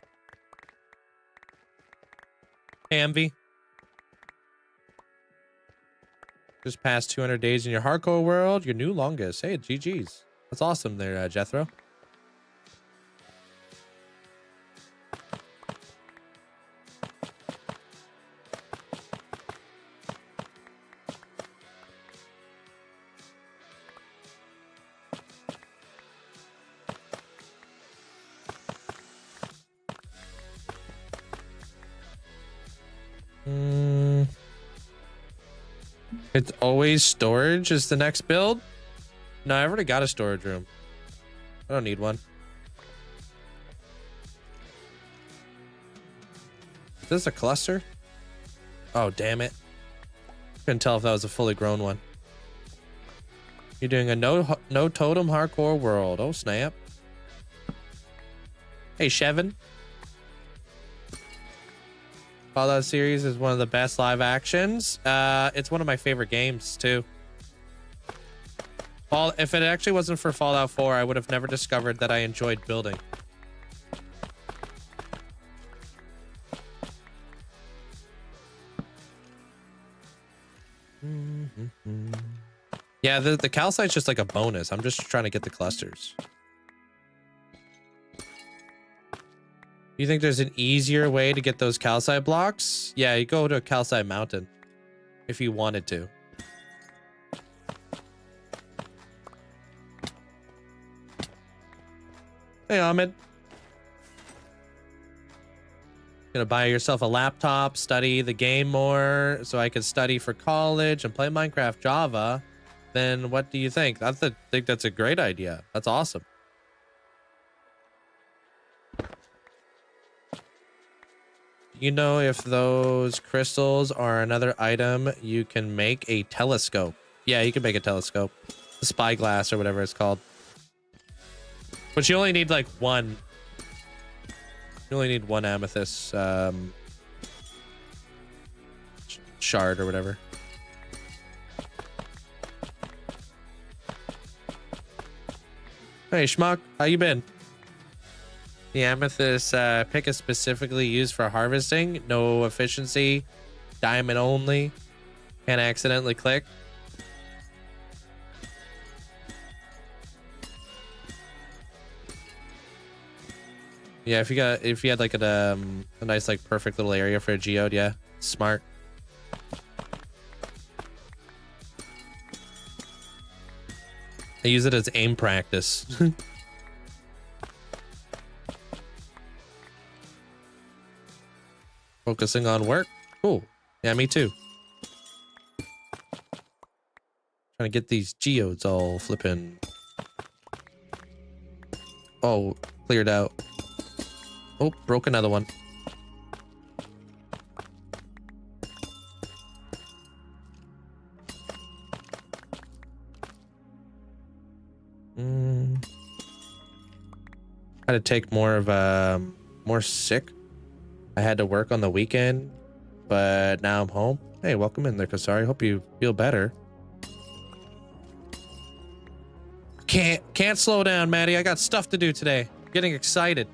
Hey, Envy. Just past 200 days in your hardcore world, your new longest. Hey, GG's. That's awesome there, Jethro. It's always storage is the next build. No, I've already got a storage room. I don't need one. Is this a cluster? Oh, damn it. Couldn't tell if that was a fully grown one. You're doing a no totem hardcore world. Oh, snap. Hey, Shevin. Fallout series is one of the best live actions. It's one of my favorite games too. If it actually wasn't for Fallout 4, I would have never discovered that I enjoyed building. Yeah, the calcite's just like a bonus. I'm just trying to get the clusters. You think there's an easier way to get those calcite blocks? Yeah, you go to a calcite mountain if you wanted to. Hey, Ahmed. Gonna buy yourself a laptop, study the game more so I can study for college and play Minecraft Java. Then what do you think? I think that's a great idea. That's awesome. You know, if those crystals are another item, you can make a telescope. Yeah, you can make a telescope. A spyglass or whatever it's called. But you only need like one. You only need one amethyst shard or whatever. Hey, Schmuck, how you been? The amethyst pick is specifically used for harvesting. No efficiency. Diamond only. Can't accidentally click. Yeah, if you had like a nice like perfect little area for a geode, yeah, smart. I use it as aim practice. Focusing on work. Cool. Yeah, me too. Trying to get these geodes all flipping. Oh, cleared out. Oh, broke another one. Had to take more of more sick. I had to work on the weekend, but now I'm home. Hey, welcome in there, Kasari. Hope you feel better. Can't slow down, Maddie. I got stuff to do today. I'm getting excited.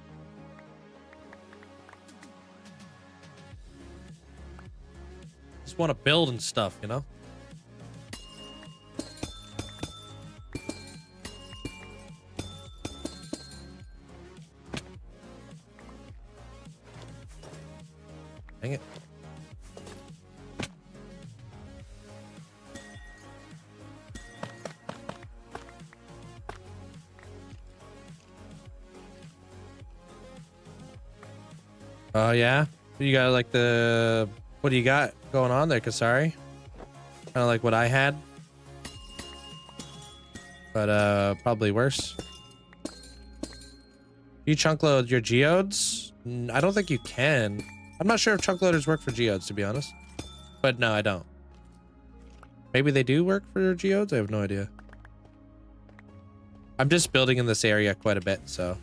Just want to build and stuff, you know? Dang it. Oh, yeah? You got like the... What do you got going on there, Kasari? Kind of like what I had. But, probably worse. You chunk load your geodes? I don't think you can. I'm not sure if chunk loaders work for geodes, to be honest. But no, I don't. Maybe they do work for geodes? I have no idea. I'm just building in this area quite a bit, so...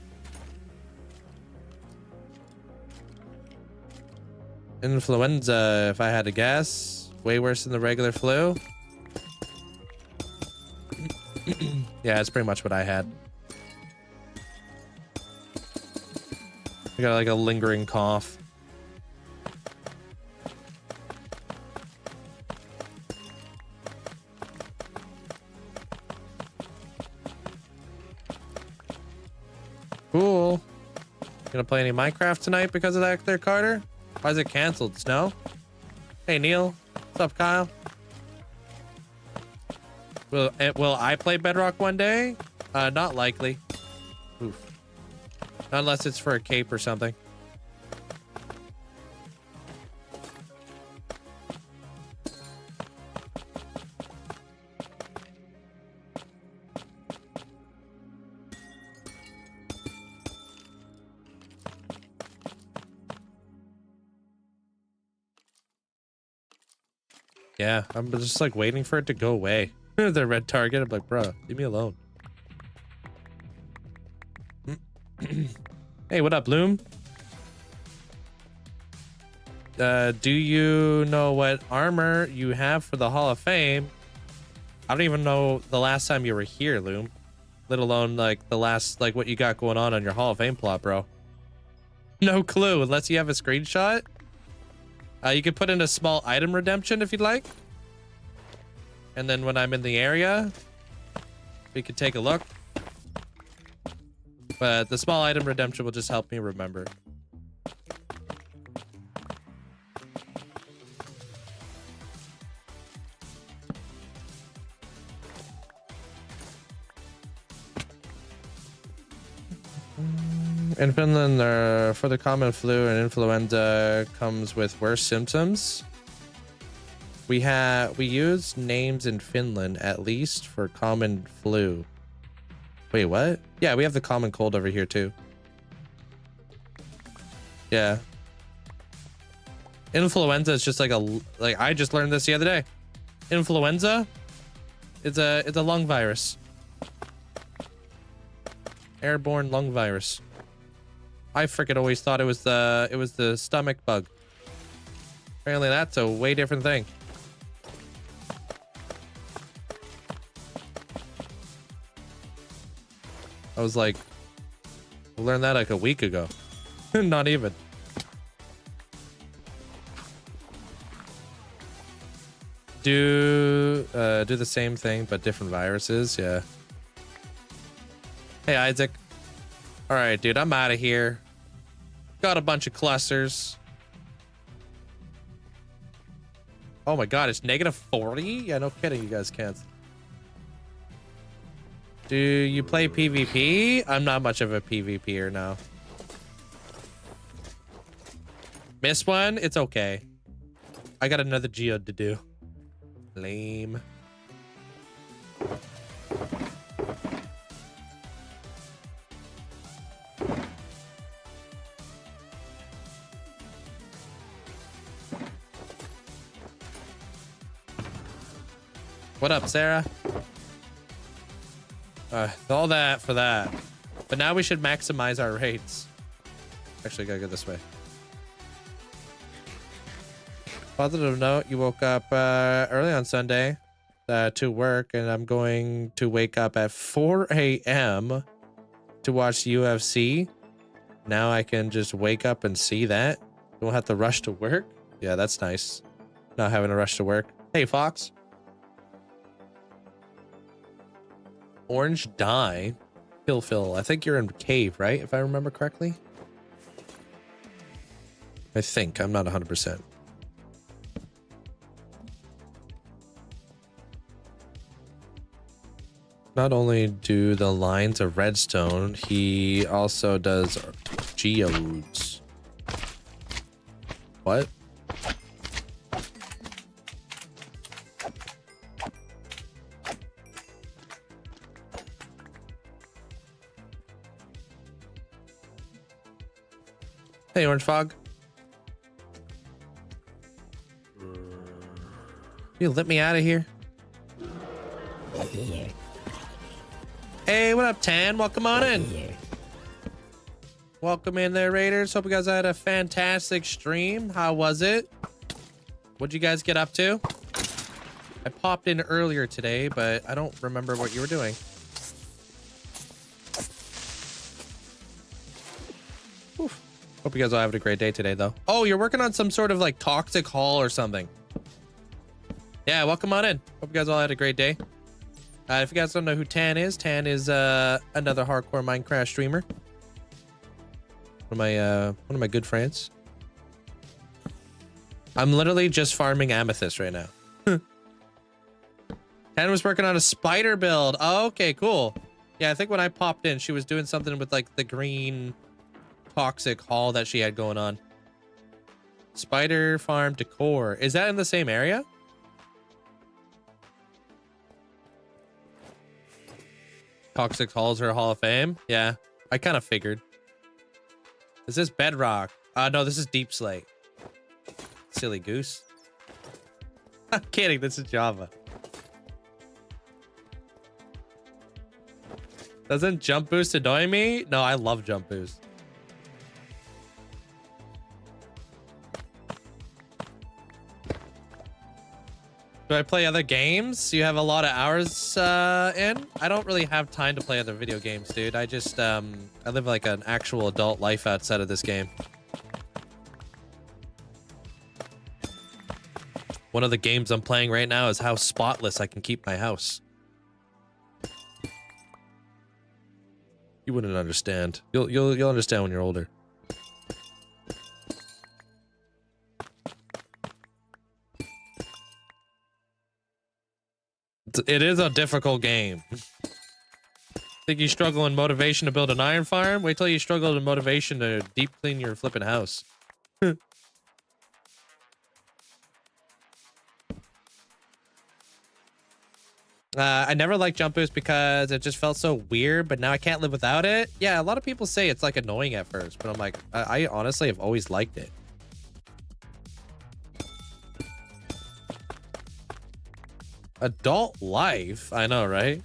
Influenza, if I had to guess. Way worse than the regular flu. Yeah, it's pretty much what I had. I got like a lingering cough. Cool. Gonna play any Minecraft tonight because of that there, Carter? Why is it canceled? Snow? Hey, Neil. What's up, Kyle? Will I play Bedrock one day? Not likely. Oof. Unless it's for a cape or something. Yeah, I'm just like waiting for it to go away. The red target. I'm like, bro, leave me alone. Hey, what up, Bloom? Do you know what armor you have for the Hall of Fame? I don't even know the last time you were here, Loom. Let alone like the last, like what you got going on your Hall of Fame plot, bro. No clue, unless you have a screenshot. You could put in a small item redemption if you'd like. And then when I'm in the area, we could take a look. But the small item redemption will just help me remember. In Finland, for the common flu and influenza comes with worse symptoms. We use names in Finland at least for common flu. Wait, what? Yeah, we have the common cold over here too. Yeah. Influenza is just like I just learned this the other day. Influenza, it's a lung virus. Airborne lung virus. I freaking always thought it was the stomach bug. Apparently that's a way different thing. I was like, I learned that like a week ago. Not even. Do the same thing but different viruses, yeah. Hey Isaac. All right, dude, I'm out of here. Got a bunch of clusters. Oh my god, it's -40? Yeah, no kidding, you guys can't. Do you play PvP? I'm not much of a PvPer now. Missed one? It's okay. I got another geode to do. Lame. What up, Sarah? All that for that. But now we should maximize our rates. Actually, gotta go this way. Positive note, you woke up early on Sunday to work, and I'm going to wake up at 4 a.m. to watch UFC. Now I can just wake up and see that. Don't have to rush to work. Yeah, that's nice. Not having to rush to work. Hey, Fox. Orange dye. Phil. I think you're in cave, right? If I remember correctly. I think. I'm not 100%. Not only do the lines of redstone, he also does geodes. What? Hey, Orange Fog. You let me out of here. Hey, what up, Tan? Welcome on in. Welcome in there, Raiders. Hope you guys had a fantastic stream. How was it? What'd you guys get up to? I popped in earlier today, but I don't remember what you were doing. Oof. Hope you guys all having a great day today, though. Oh, you're working on some sort of like toxic haul or something. Yeah, welcome on in. Hope you guys all had a great day. If you guys don't know who Tan is another hardcore Minecraft streamer. One of my good friends. I'm literally just farming amethyst right now. Tan was working on a spider build. Oh, okay, cool. Yeah, I think when I popped in, she was doing something with like the green toxic haul that she had going on. Spider farm decor. Is that in the same area? Toxic Hall's her Hall of Fame. Yeah, I kind of figured. Is this Bedrock? No, this is Deep Slate. Silly goose. I'm kidding. This is Java. Doesn't jump boost annoy me? No, I love jump boost. Do I play other games? You have a lot of hours in? I don't really have time to play other video games, dude. I just, I live like an actual adult life outside of this game. One of the games I'm playing right now is how spotless I can keep my house. You wouldn't understand. You'll understand when you're older. It is a difficult game. Think you struggle in motivation to build an iron farm? Wait till you struggle in motivation to deep clean your flipping house. I never liked jump boost because it just felt so weird, but now I can't live without it. Yeah, a lot of people say it's like annoying at first, but I'm like, I honestly have always liked it. Adult life? I know, right?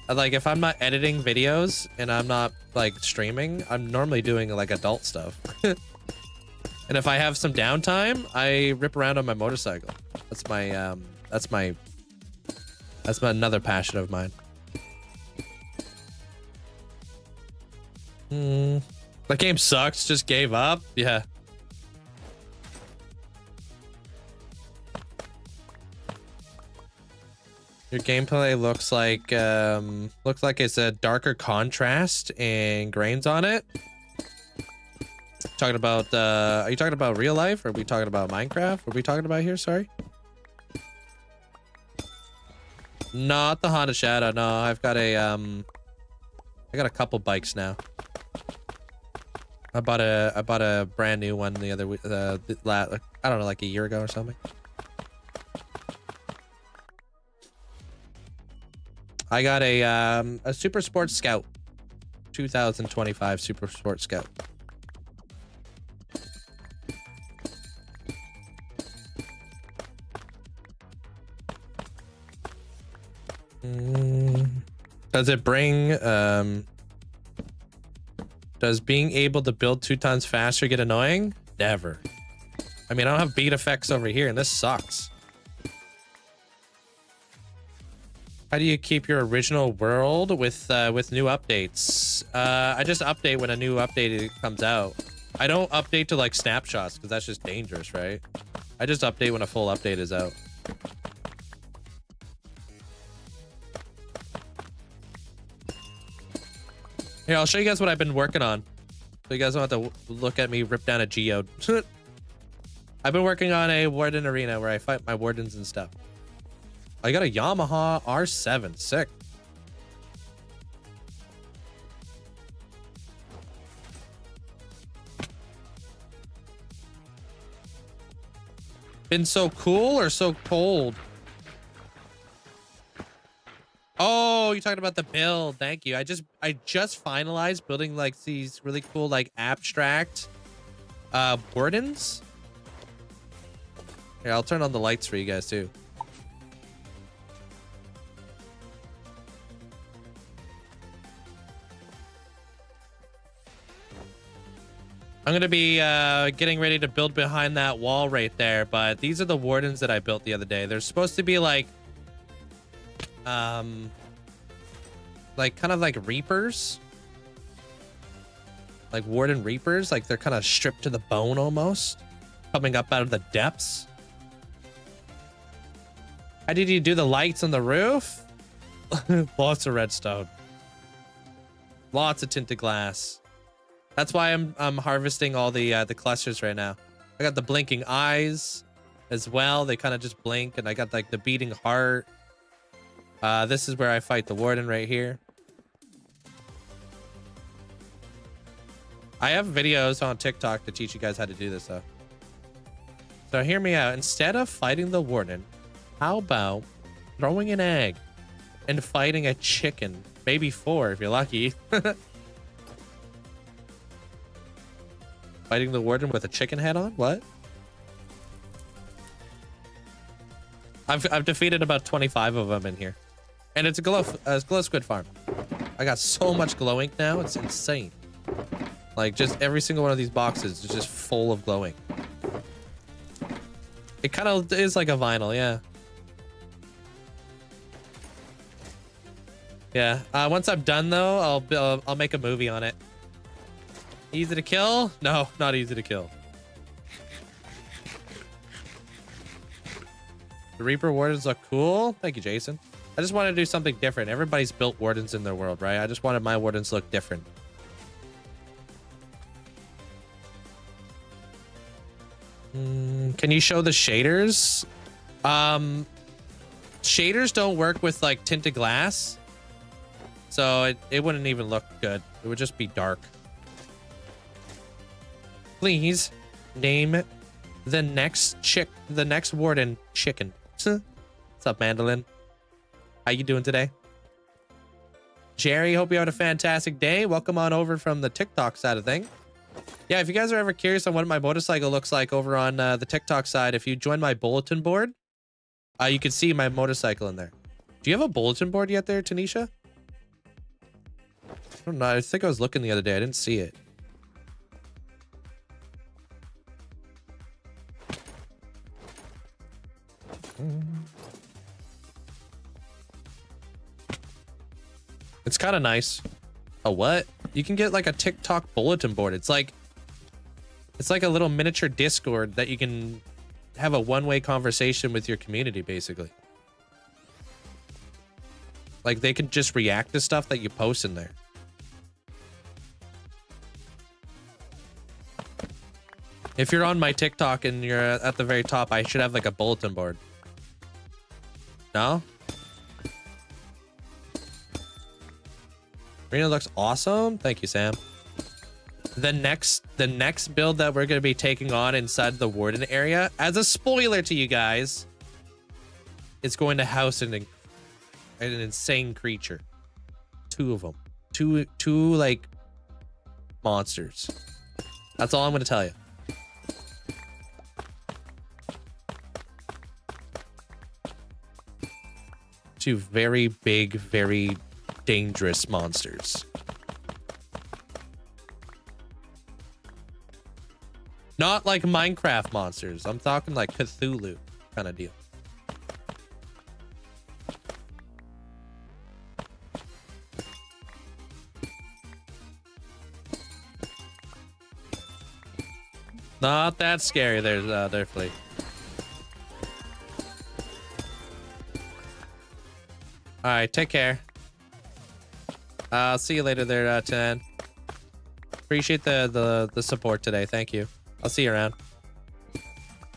Like, if I'm not editing videos and I'm not like streaming, I'm normally doing like adult stuff. And if I have some downtime, I rip around on my motorcycle. That's another passion of mine. That game sucks. Just gave up. Yeah. Your gameplay looks like it's a darker contrast and grains on it. Talking about are you talking about real life, or are we talking about Minecraft? What are we talking about here? Sorry. Not the Honda Shadow. No, I've got a I got a couple bikes now. I bought a brand new one the other week. I don't know, like a year ago or something. I got a Super Sport Scout, 2025 Super Sport Scout. Does it bring does being able to build 2 times faster get annoying? Never. I mean, I don't have beat effects over here and this sucks. How do you keep your original world with new updates? I just update when a new update comes out. I don't update to like snapshots because that's just dangerous, right? I just update when a full update is out. Here, I'll show you guys what I've been working on. So you guys don't have to look at me rip down a geode. I've been working on a Warden arena where I fight my wardens and stuff. I got a Yamaha R7. Sick. Been so cool or so cold? Oh, you're talking about the build. Thank you. I just finalized building like these really cool like abstract wardens. Here, I'll turn on the lights for you guys too. I'm gonna be getting ready to build behind that wall right there, but these are the wardens that I built the other day. They're supposed to be like kind of like reapers, like warden reapers, like they're kind of stripped to the bone almost, coming up out of the depths. How did you do the lights on the roof? Lots of redstone, lots of tinted glass. That's why I'm harvesting all the clusters right now. I got the blinking eyes as well. They kind of just blink, and I got like the beating heart. This is where I fight the warden right here. I have videos on TikTok to teach you guys how to do this though. So hear me out. Instead of fighting the warden, how about throwing an egg and fighting a chicken? Maybe 4 if you're lucky. Fighting the warden with a chicken head on? What? I've defeated about 25 of them in here. And it's a glow squid farm. I got so much glow ink now, it's insane. Like, just every single one of these boxes is just full of glow ink. It kind of is like a vinyl, yeah. Yeah, once I'm done though, I'll make a movie on it. Easy to kill? No, not easy to kill. The Reaper wardens look cool. Thank you, Jason. I just wanted to do something different. Everybody's built wardens in their world, right? I just wanted my wardens to look different. Can you show the shaders? Shaders don't work with like tinted glass. So it wouldn't even look good. It would just be dark. Please name the next warden chicken. What's up, Mandolin? How you doing today? Jerry, hope you had a fantastic day. Welcome on over from the TikTok side of thing. Yeah, if you guys are ever curious on what my motorcycle looks like over on the TikTok side, if you join my bulletin board, you can see my motorcycle in there. Do you have a bulletin board yet there, Tanisha? I don't know. I think I was looking the other day. I didn't see it. It's kind of nice. A what? You can get like a TikTok bulletin board. It's like a little miniature Discord that you can have a one-way conversation with your community, basically. Like they can just react to stuff that you post in there. If you're on my TikTok and you're at the very top, I should have like a bulletin board. No? Arena looks awesome. Thank you, Sam. The next build that we're going to be taking on inside the Warden area, as a spoiler to you guys, is going to house an insane creature. 2 of them. Two like monsters. That's all I'm going to tell you. 2 very big, very dangerous monsters. Not like Minecraft monsters. I'm talking like Cthulhu kind of deal. Not that scary. There's their fleet. All right, take care. I'll see you later there, 10. Appreciate the support today. Thank you. I'll see you around.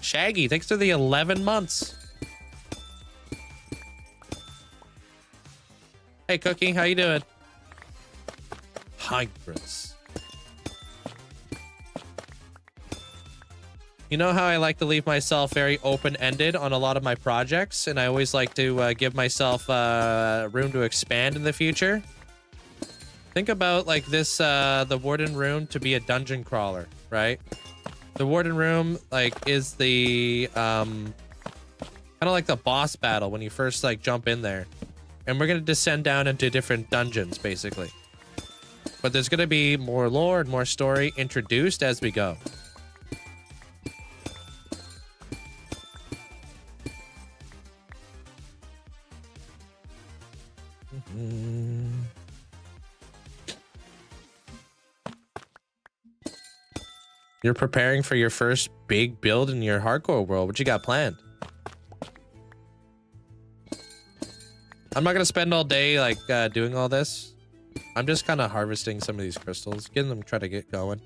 Shaggy, thanks for the 11 months. Hey, Cookie, how you doing? Hybrids. You know how I like to leave myself very open-ended on a lot of my projects, and I always like to give myself room to expand in the future? Think about like this, the Warden room to be a dungeon crawler, right? The Warden room like is the kind of like the boss battle when you first like jump in there, and we're gonna descend down into different dungeons basically. But there's gonna be more lore and more story introduced as we go. You're preparing for your first big build in your hardcore world. What you got planned? I'm not gonna spend all day like doing all this. I'm just kind of harvesting some of these crystals, getting them, try to get going.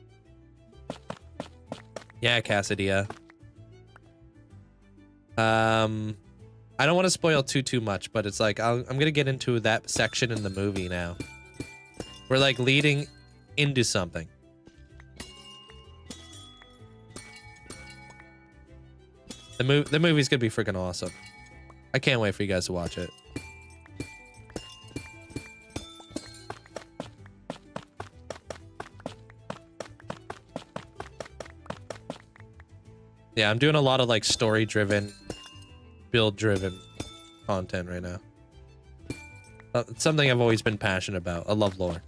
Yeah, Cassidia. I don't want to spoil too much, but it's like I'm gonna get into that section in the movie now. We're like leading into something. The movie's gonna be freaking awesome. I can't wait for you guys to watch it. Yeah, I'm doing a lot of like story-driven, build-driven content right now. It's something I've always been passionate about. I love lore.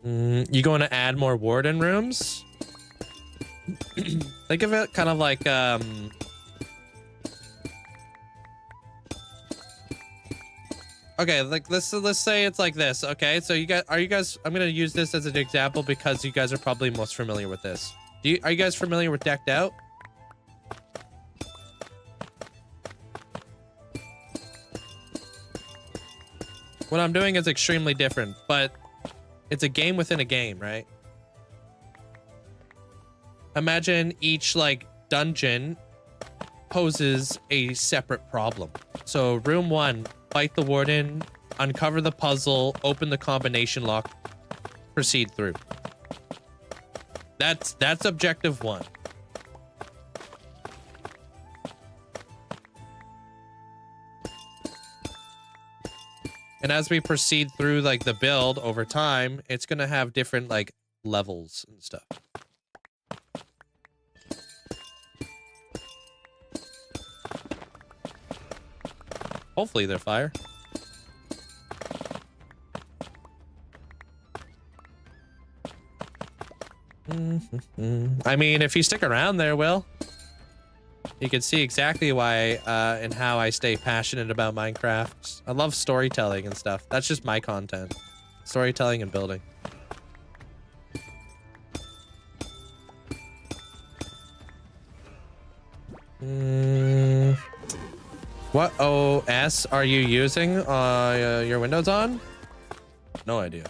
You going to add more Warden rooms? Think of it kind of like okay, like let's say it's like this. Okay, so you guys I'm gonna use this as an example because you guys are probably most familiar with this. Are you guys familiar with Decked Out? What I'm doing is extremely different, but it's a game within a game, right? Imagine each like dungeon poses a separate problem. So room 1, fight the Warden, uncover the puzzle, open the combination lock, proceed through. That's objective 1. And as we proceed through like the build over time, it's gonna have different like levels and stuff. Hopefully they're fire. I mean, if you stick around there, Will, you can see exactly why and how I stay passionate about Minecraft. I love storytelling and stuff. That's just my content. Storytelling and building. What OS are you using your Windows on? No idea.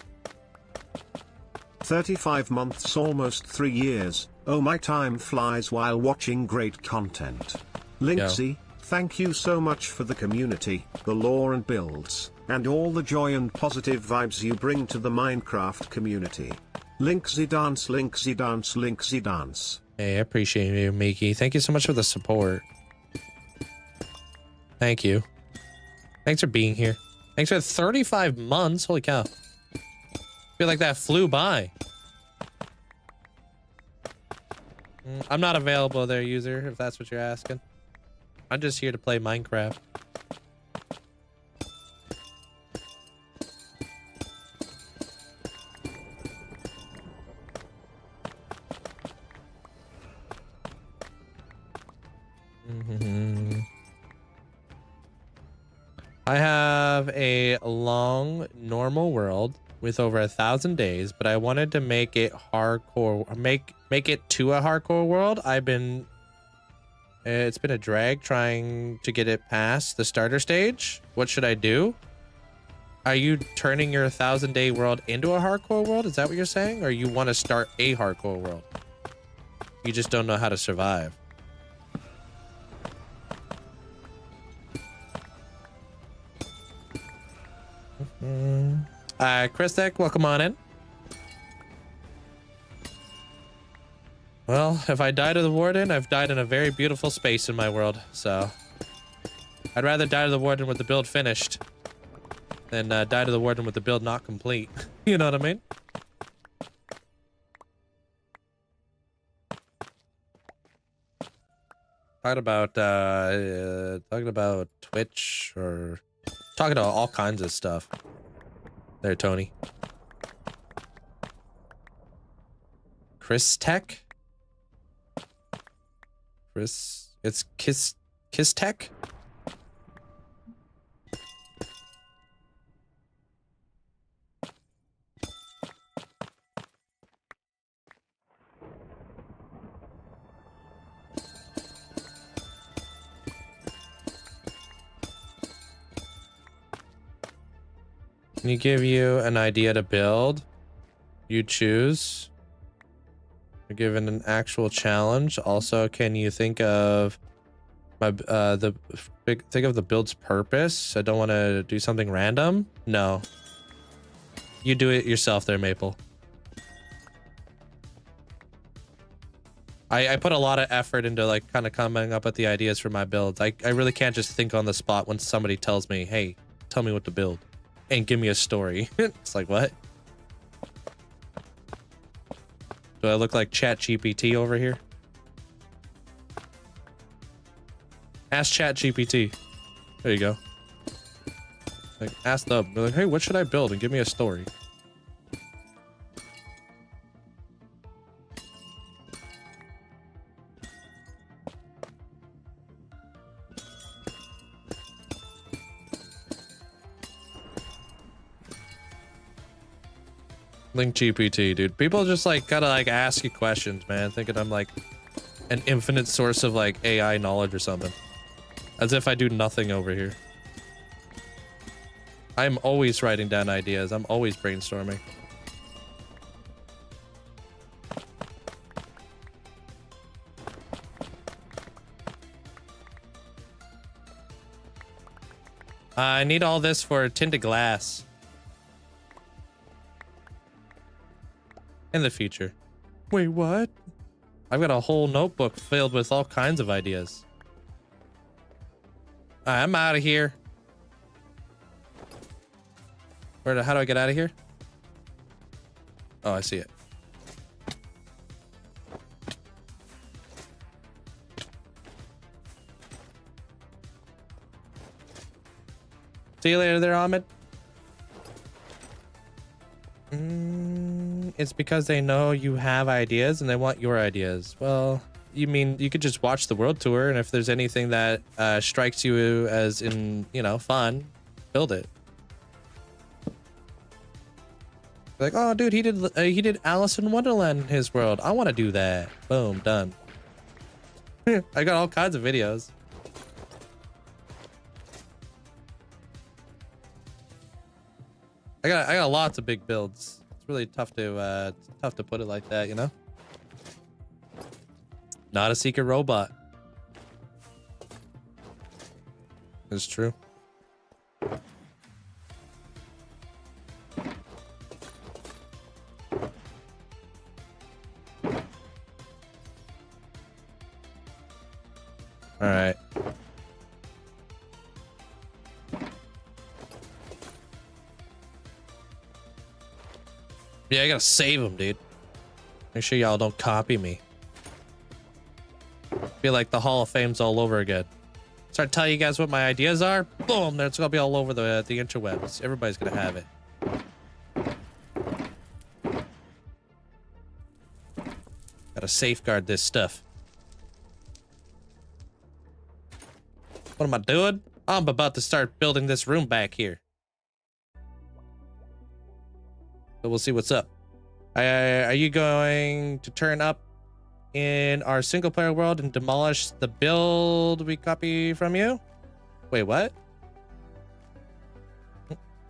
35 months, almost 3 years. Oh, my time flies while watching great content. Linkzzey, Thank you so much for the community, the lore and builds, and all the joy and positive vibes you bring to the Minecraft community. Linkzzey dance, Linkzzey dance, Linkzzey dance. Hey, I appreciate you, Miki. Thank you so much for the support. Thank you. Thanks for being here. Thanks for 35 months. Holy cow. Feel like that flew by. I'm not available there, user, if that's what you're asking. I'm just here to play Minecraft. I have a long normal world with over 1,000 days, but I wanted to make it hardcore, make it to a hardcore world. It's been a drag trying to get it past the starter stage. What should I do? Are you turning your 1,000-day world into a hardcore world? Is that what you're saying? Or you want to start a hardcore world? You just don't know how to survive. Christek, welcome on in. Well, if I die to the Warden, I've died in a very beautiful space in my world, so I'd rather die to the Warden with the build finished than die to the Warden with the build not complete. You know what I mean? Talking about Twitch or talking about all kinds of stuff. There, Tony. Chris Tech? Chris, it's Kiss Tech? Can you give you an idea to build? You choose. You're given an actual challenge. Also, can you think of think of the build's purpose? I don't want to do something random. No. You do it yourself there, Maple. I put a lot of effort into like kind of coming up with the ideas for my builds. I really can't just think on the spot when somebody tells me, hey, tell me what to build. And give me a story. It's like, what? Do I look like ChatGPT over here? Ask ChatGPT. There you go. Like, ask them. Be like, hey, what should I build? And give me a story. Linkgpt, dude. People just like gotta like ask you questions, man, thinking I'm like an infinite source of like AI knowledge or something. As if I do nothing over here. I'm always writing down ideas. I'm always brainstorming. I need all this for tinted glass. In the future. Wait, what? I've got a whole notebook filled with all kinds of ideas. I'm out of here. How do I get out of here? Oh, I see it. See you later there, Ahmed. It's because they know you have ideas and they want your ideas. Well, you mean you could just watch the world tour, and if there's anything that strikes you as in, you know, fun, build it. Like, oh, dude, he did Alice in Wonderland in his world. I want to do that. Boom, done. I got all kinds of videos. I got lots of big builds. It's really tough to put it like that, you know? Not a secret robot. It's true. All right. Yeah, I gotta save him, dude. Make sure y'all don't copy me. Feel like the Hall of Fame's all over again. Start telling you guys what my ideas are. Boom! That's gonna be all over the interwebs. Everybody's gonna have it. Gotta safeguard this stuff. What am I doing? I'm about to start building this room back here. So we'll see what's up. Are you going to turn up in our single player world and demolish the build we copy from you? Wait, what?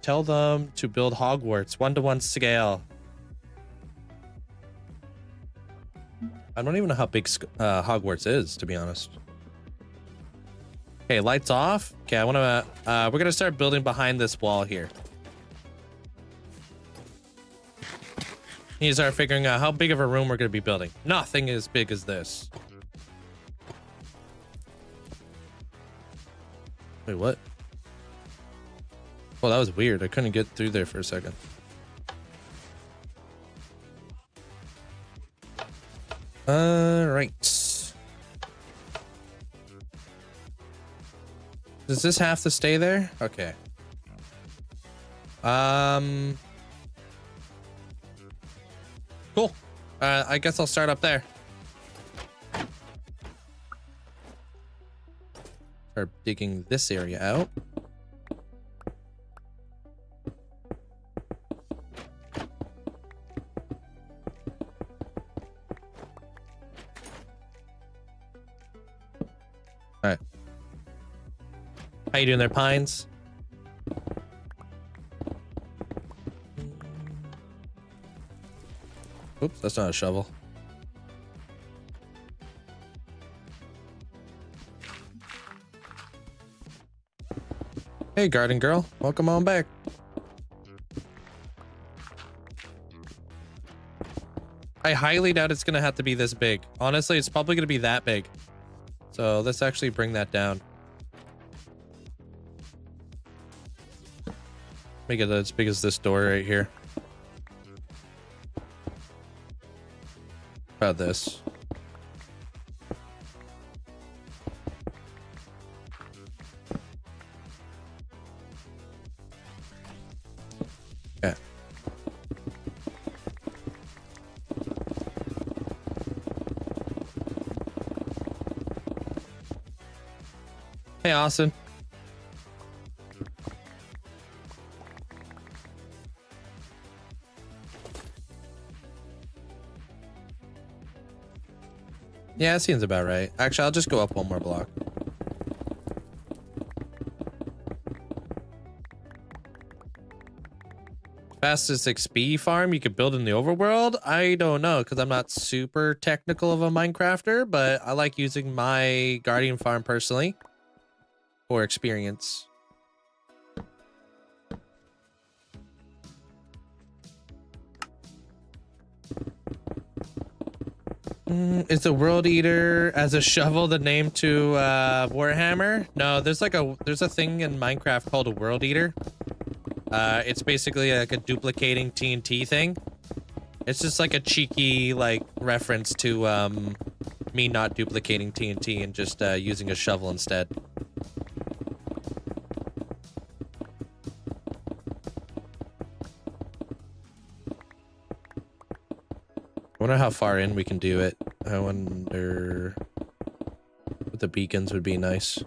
Tell them to build Hogwarts 1-to-1 scale. I don't even know how big Hogwarts is, to be honest. Okay, lights off. Okay, I want to. We're gonna start building behind this wall here. These are figuring out how big of a room we're gonna be building. Nothing as big as this. Wait, what? Oh, that was weird. I couldn't get through there for a second. Right. Does this have to stay there? Okay. Cool. I guess I'll start up there. Start digging this area out. All right. How you doing there, Pines? Oops, that's not a shovel. Hey, garden girl. Welcome on back. I highly doubt it's going to have to be this big. Honestly, it's probably going to be that big. So let's actually bring that down. Make it as big as this door right here. About this. Yeah. Hey, Austin. Yeah, it seems about right. Actually, I'll just go up one more block. Fastest XP farm you could build in the overworld? I don't know, because I'm not super technical of a Minecrafter, but I like using my Guardian farm personally for experience. Is the World Eater as a shovel the name to Warhammer? No, there's a thing in Minecraft called a World Eater. It's basically like a duplicating TNT thing. It's just like a cheeky like reference to me not duplicating TNT and just using a shovel instead. I wonder how far in we can do it. I wonder what the beacons would be nice.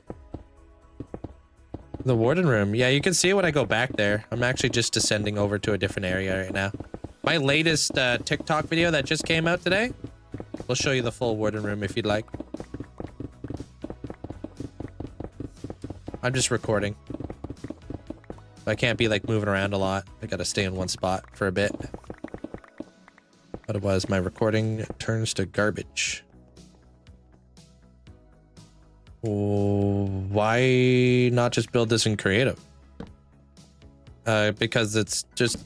The Warden room. Yeah, you can see it when I go back there. I'm actually just descending over to a different area right now. My latest TikTok video that just came out today. We'll show you the full Warden room if you'd like. I'm just recording. I can't be like moving around a lot. I gotta stay in one spot for a bit. Otherwise, my recording turns to garbage. Why not just build this in creative? Because it's just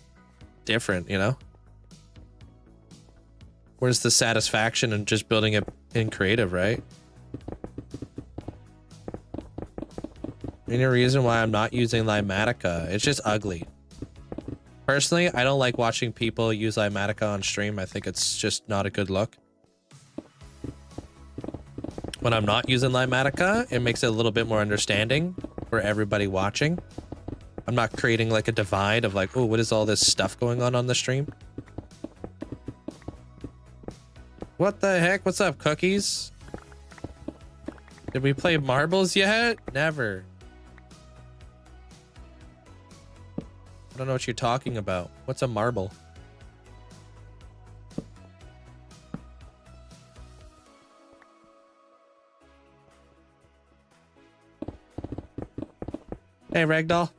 different, you know? Where's the satisfaction in just building it in creative, right? Any reason why I'm not using Limatica? It's just ugly. Personally, I don't like watching people use Limatica on stream. I think it's just not a good look. When I'm not using Limatica, it makes it a little bit more understanding for everybody watching. I'm not creating like a divide of like, oh, what is all this stuff going on the stream? What the heck? What's up, cookies? Did we play marbles yet? Never. I don't know what you're talking about. What's a marble? Hey, Ragdoll.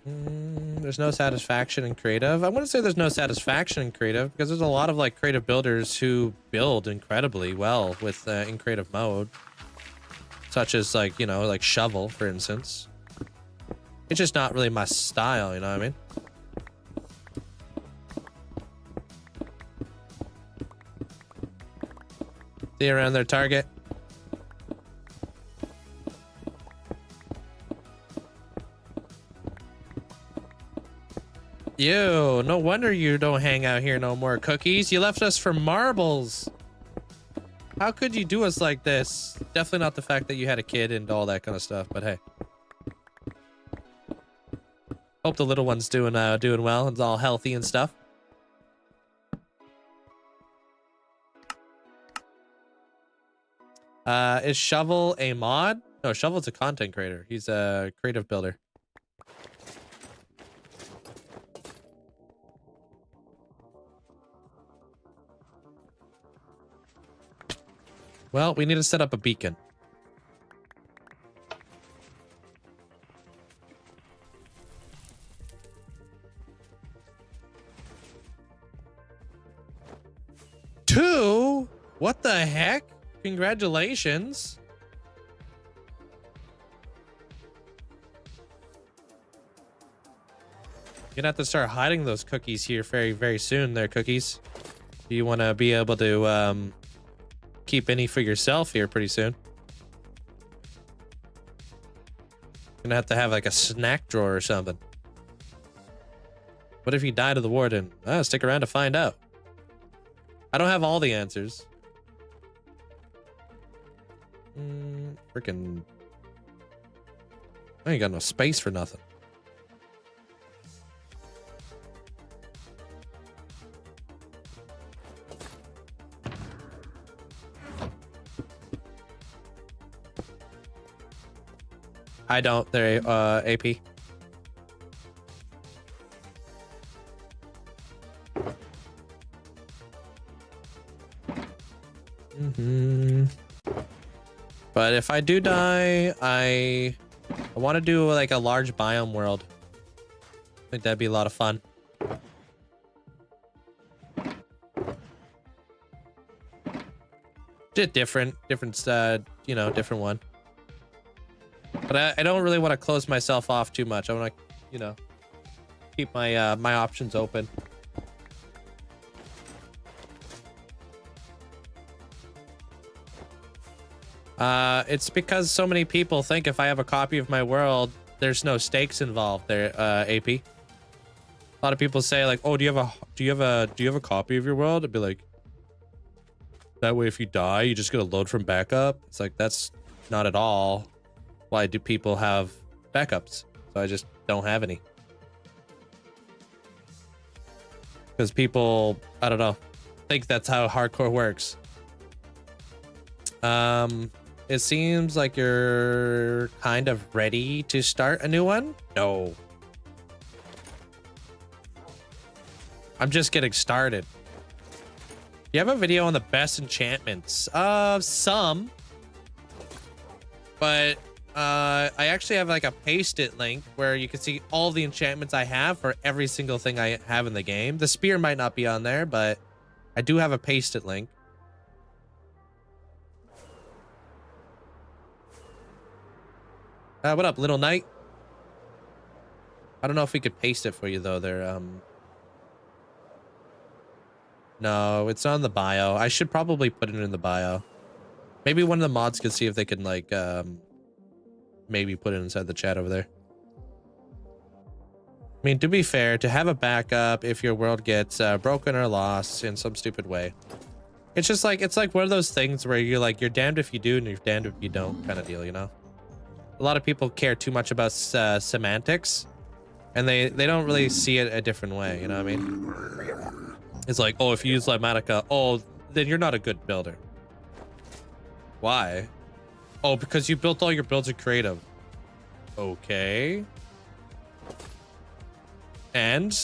There's no satisfaction in creative. I wouldn't say there's no satisfaction in creative because there's a lot of like creative builders who build incredibly well with in creative mode, such as like, you know, like Shovel, for instance. It's just not really my style, you know what I mean? See you around there, Target. Ew, no wonder you don't hang out here no more, cookies. You left us for marbles. How could you do us like this? Definitely not the fact that you had a kid and all that kind of stuff, but hey. Hope the little one's doing well and all healthy and stuff. Is Shovel a mod? No, Shovel's a content creator. He's a creative builder. Well, we need to set up a beacon. Two? What the heck? Congratulations. You're gonna have to start hiding those cookies here very, very soon there, cookies. Do you want to be able to, keep any for yourself here pretty soon? Gonna have to have like a snack drawer or something. What if you die to the Warden? Stick around to find out. I don't have all the answers. Freaking... I ain't got no space for nothing. I don't. They're AP. But if I do die, I want to do like a large biome world. I think that'd be a lot of fun. Just different, you know, different one. But I don't really want to close myself off too much. I want to, you know, keep my my options open. It's because so many people think if I have a copy of my world, there's no stakes involved there, AP. A lot of people say like, "Oh, do you have a copy of your world?" I'd be like, that way if you die, you just get a load from backup. It's like, that's not at all why do people have backups. So I just don't have any. Because people, I don't know, think that's how hardcore works. It seems like you're kind of ready to start a new one. No. I'm just getting started. You have a video on the best enchantments. Some. But I actually have like a paste-it link where you can see all the enchantments I have for every single thing I have in the game. The spear might not be on there, but I do have a paste-it link. What up, Little Knight? I don't know if we could paste it for you though. There, no, it's not in the bio. I should probably put it in the bio. Maybe one of the mods could see if they can like, maybe put it inside the chat over there. I mean, to be fair, to have a backup if your world gets broken or lost in some stupid way. It's just like, it's like one of those things where you're like, you're damned if you do and you're damned if you don't kind of deal, you know? A lot of people care too much about semantics and they don't really see it a different way, you know what I mean? It's like, oh, if you use Limatica, oh, then you're not a good builder. Why? Oh, because you built all your builds in creative. Okay. And?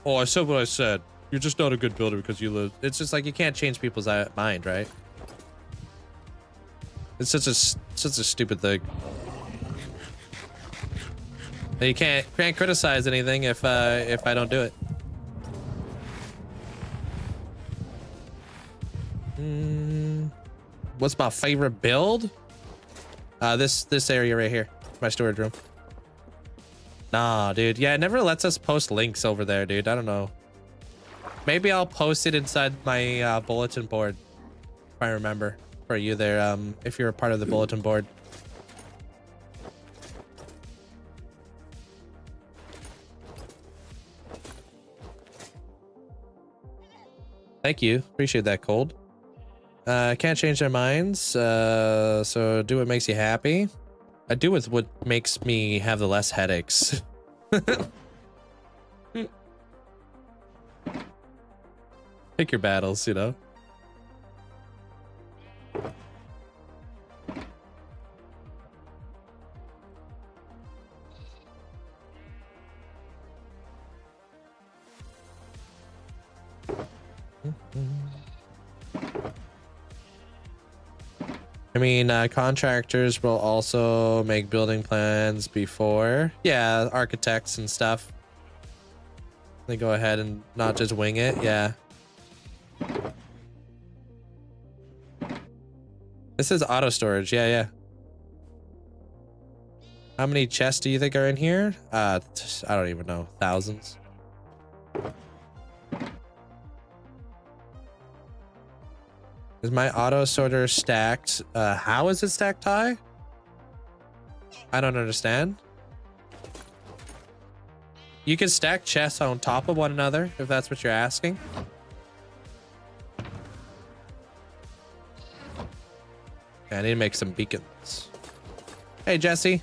Oh, I said what I said. You're just not a good builder because you live. It's just like you can't change people's mind, right? It's such a stupid thing. You can't criticize anything if I don't do it. What's my favorite build? This area right here, my storage room. Nah, dude. Yeah, it never lets us post links over there, dude. I don't know. Maybe I'll post it inside my bulletin board if I remember for you there. If you're a part of the bulletin board. Thank you. Appreciate that, Cold. Can't change their minds. So do what makes you happy. I do with what makes me have the less headaches. Pick your battles, you know. I mean, contractors will also make building plans before. Yeah, architects and stuff. They go ahead and not just wing it. Yeah. This is auto storage. Yeah, yeah. How many chests do you think are in here? I don't even know. Thousands. Is my auto sorter stacked? How is it stacked high? I don't understand. You can stack chests on top of one another if that's what you're asking. Okay, I need to make some beacons. Hey, Jesse.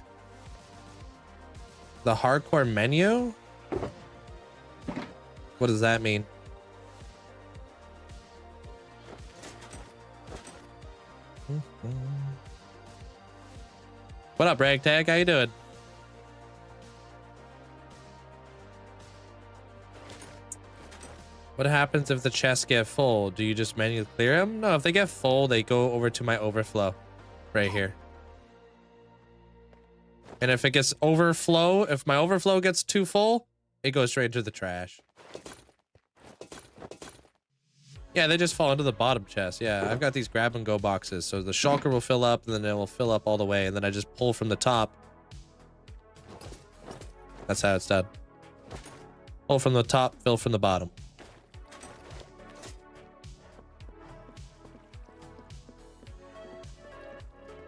The hardcore menu? What does that mean? What up, Ragtag? How you doing? What happens if the chests get full? Do you just manually clear them? No, if they get full, they go over to my overflow right here. And if it gets overflow, if my overflow gets too full, it goes straight into the trash. Yeah, they just fall into the bottom chest. Yeah, I've got these grab and go boxes. So the shulker will fill up and then it will fill up all the way. And then I just pull from the top. That's how it's done. Pull from the top, fill from the bottom.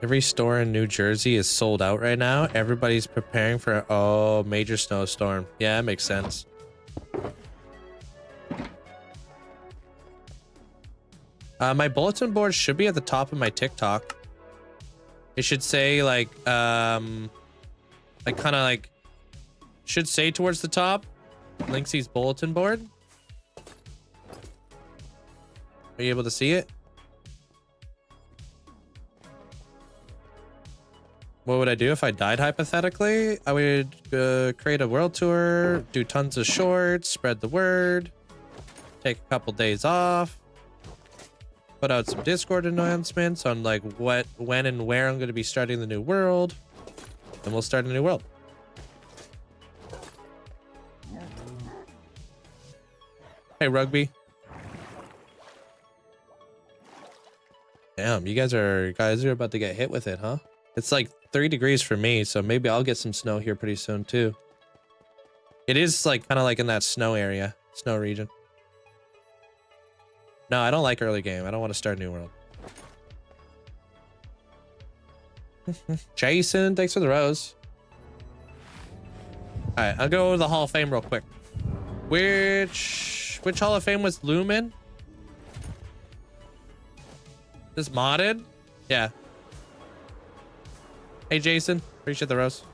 Every store in New Jersey is sold out right now. Everybody's preparing for a major snowstorm. Yeah, that makes sense. My bulletin board should be at the top of my TikTok. It should say like kind of like should say towards the top. Linkzzey's bulletin board. Are you able to see it? What would I do if I died hypothetically? I would create a world tour, do tons of shorts, spread the word, take a couple days off, put out some Discord announcements on like what, when, and where I'm going to be starting the new world, and we'll start a new world. Hey, Rugby. Damn, you guys are about to get hit with it, huh? It's like 3 degrees for me, so maybe I'll get some snow here pretty soon too. It is like kind of like in that snow area, snow region. No, I don't like early game. I don't want to start New World. Jason, thanks for the rose. All right, I'll go over the Hall of Fame real quick. Which Hall of Fame was Lumen? This modded? Yeah. Hey, Jason, appreciate the rose.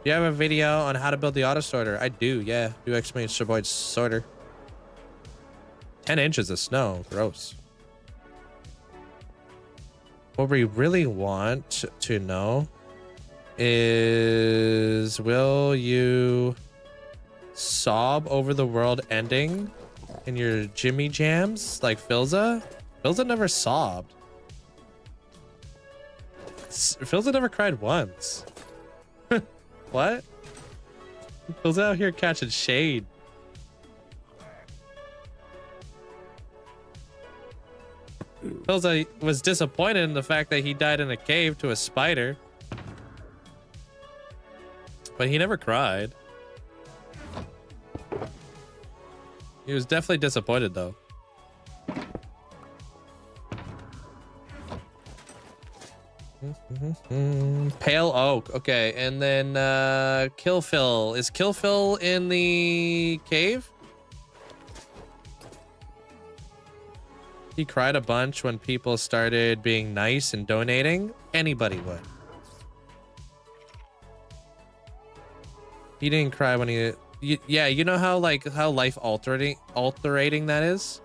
Do you have a video on how to build the auto sorter? I do, yeah. Do explain Sherboy's sorter. 10 inches of snow, gross. What we really want to know is, will you sob over the world ending in your Jimmy Jams like Philza? Philza never sobbed. Philza never cried once. What? Philza out here catching shade. Philza was disappointed in the fact that he died in a cave to a spider. But he never cried. He was definitely disappointed though. Pale Oak. Okay, and then Kill Phil. Is Kill Phil in the cave? He cried a bunch when people started being nice and donating. Anybody would. He didn't cry when yeah, you know how like how life altering that is?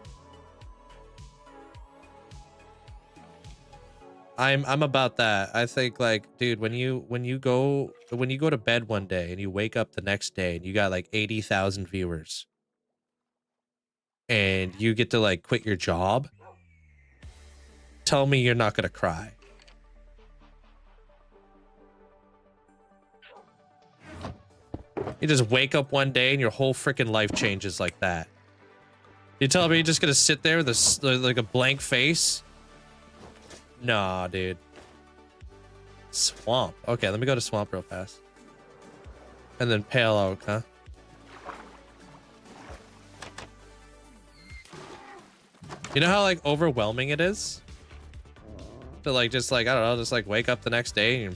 I'm about that. I think like, dude, when you go to bed one day and you wake up the next day and you got like 80,000 viewers and you get to like quit your job, tell me you're not gonna cry. You just wake up one day and your whole freaking life changes like that. You tell me you're just gonna sit there with like a blank face? Nah, dude. Swamp. Okay, let me go to Swamp real fast. And then Pale Oak, huh? You know how like overwhelming it is? To like just like, I don't know, just like wake up the next day and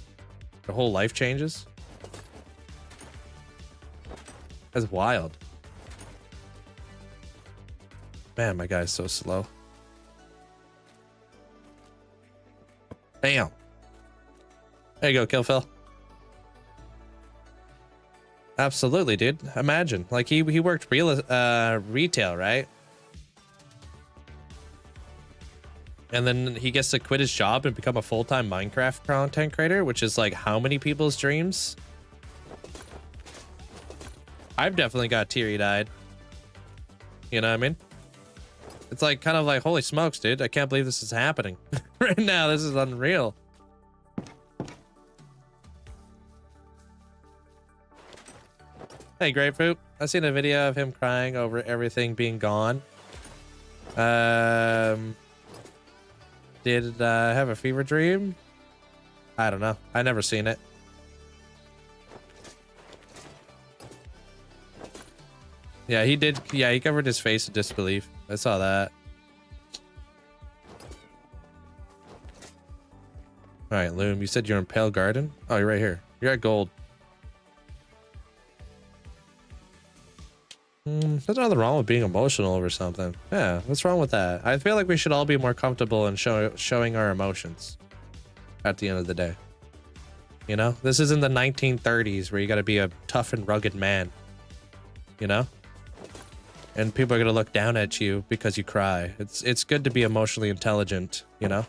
your whole life changes? That's wild. Man, my guy's so slow. Bam. There you go, Kill Phil. Absolutely, dude. Imagine. Like he worked retail, right? And then he gets to quit his job and become a full-time Minecraft content creator, which is like how many people's dreams? I've definitely got teary-eyed. You know what I mean? It's like kind of like, holy smokes, dude. I can't believe this is happening right now. This is unreal. Hey, Grapefruit. I seen a video of him crying over everything being gone. Did have a fever dream? I don't know. I never seen it. Yeah, he did. Yeah, he covered his face in disbelief. I saw that. All right, Loom, you said you're in Pale Garden? Oh, you're right here. You're at Gold. There's nothing wrong with being emotional over something. Yeah, what's wrong with that? I feel like we should all be more comfortable in showing our emotions at the end of the day. You know, this isn't the 1930s where you got to be a tough and rugged man. You know? And people are going to look down at you because you cry. It's good to be emotionally intelligent, you know?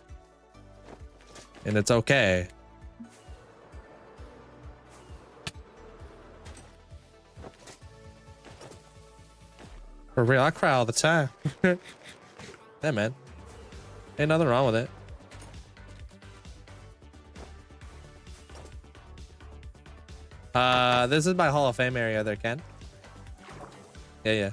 And it's okay. For real, I cry all the time. Yeah, man. Ain't nothing wrong with it. This is my Hall of Fame area there, Ken. Yeah.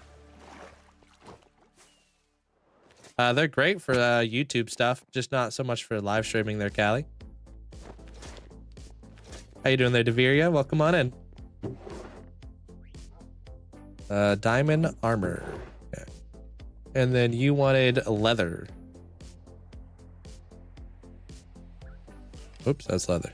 They're great for YouTube stuff, just not so much for live streaming there, Callie. How you doing there, Deviria? Welcome on in. Diamond armor. Okay. And then you wanted leather. Oops, that's leather.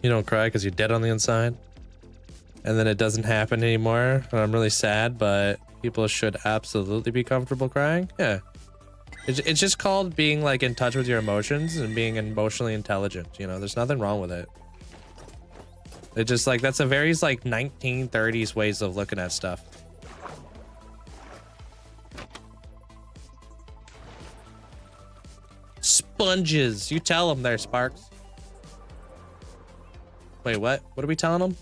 You don't cry because you're dead on the inside. And then it doesn't happen anymore. And I'm really sad, but people should absolutely be comfortable crying. Yeah. It's just called being like in touch with your emotions and being emotionally intelligent. You know, there's nothing wrong with it. It just like, that's a very like 1930s ways of looking at stuff. Sponges. You tell them there, Sparks. Wait, what? What are we telling them?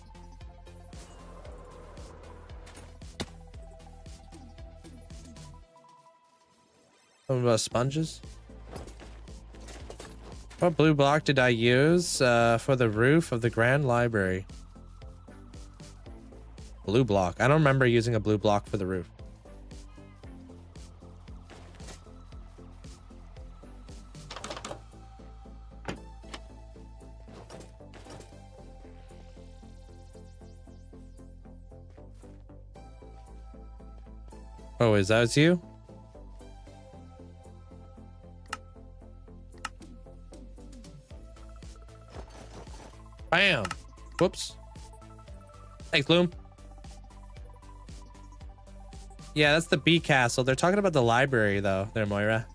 Something about sponges? What blue block did I use for the roof of the Grand Library? Blue block. I don't remember using a blue block for the roof. Oh, is that you? Bam. Whoops. Thanks, Loom. Yeah, that's the bee castle. They're talking about the library, though, there, Moira.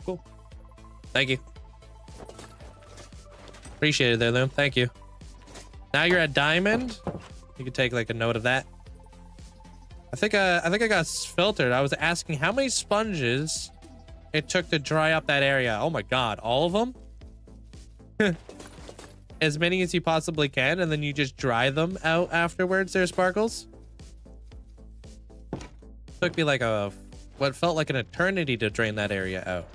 Cool. Thank you. Appreciate it there, Loom. Thank you. Now you're at diamond. You can take like a note of that. I think I got filtered. I was asking how many sponges it took to dry up that area. Oh my god, all of them? As many as you possibly can, and then you just dry them out afterwards there, Sparkles? Took me like what felt like an eternity to drain that area out.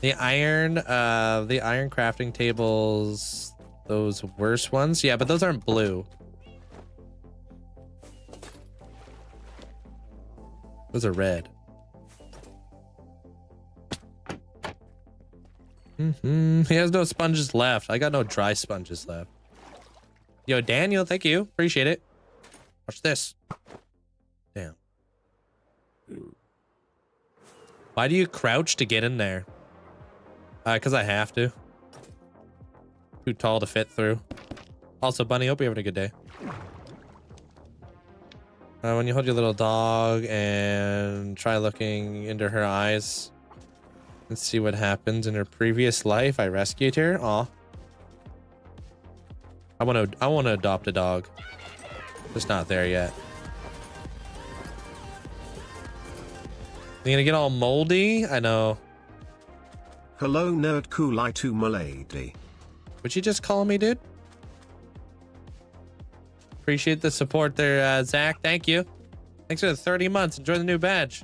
The iron crafting tables, those worse ones. Yeah, but those aren't blue. Those are red. He has no sponges left. I got no dry sponges left. Yo, Daniel, thank you. Appreciate it. Watch this. Damn. Why do you crouch to get in there? Because I have to. Too tall to fit through. Also, Bunny, hope you're having a good day. When you hold your little dog and try looking into her eyes and see what happens in her previous life. I rescued her. Aw. I want to adopt a dog. Just not there yet. You gonna get all moldy? I know. Hello, nerd cool to milady. Would you just call me, dude? Appreciate the support there, Zach. Thank you. Thanks for the 30 months. Enjoy the new badge.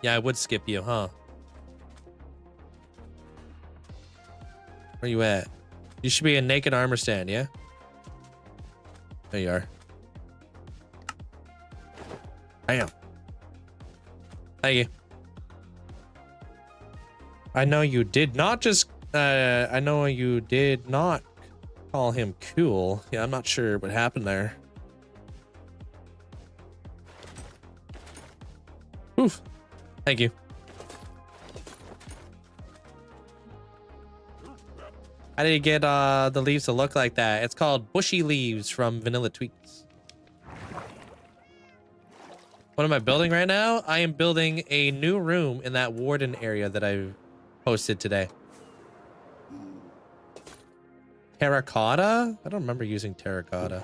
Yeah, I would skip you, huh? Where you at? You should be a naked armor stand, yeah? There you are. Bam. Thank you. I know you did not just I know you did not call him cool. Yeah, I'm not sure what happened there. Oof. Thank you. How do you get the leaves to look like that? It's called bushy leaves from Vanilla Tweaks. What am I building right now? I am building a new room in that Warden area that I've posted today. Terracotta? I don't remember using terracotta.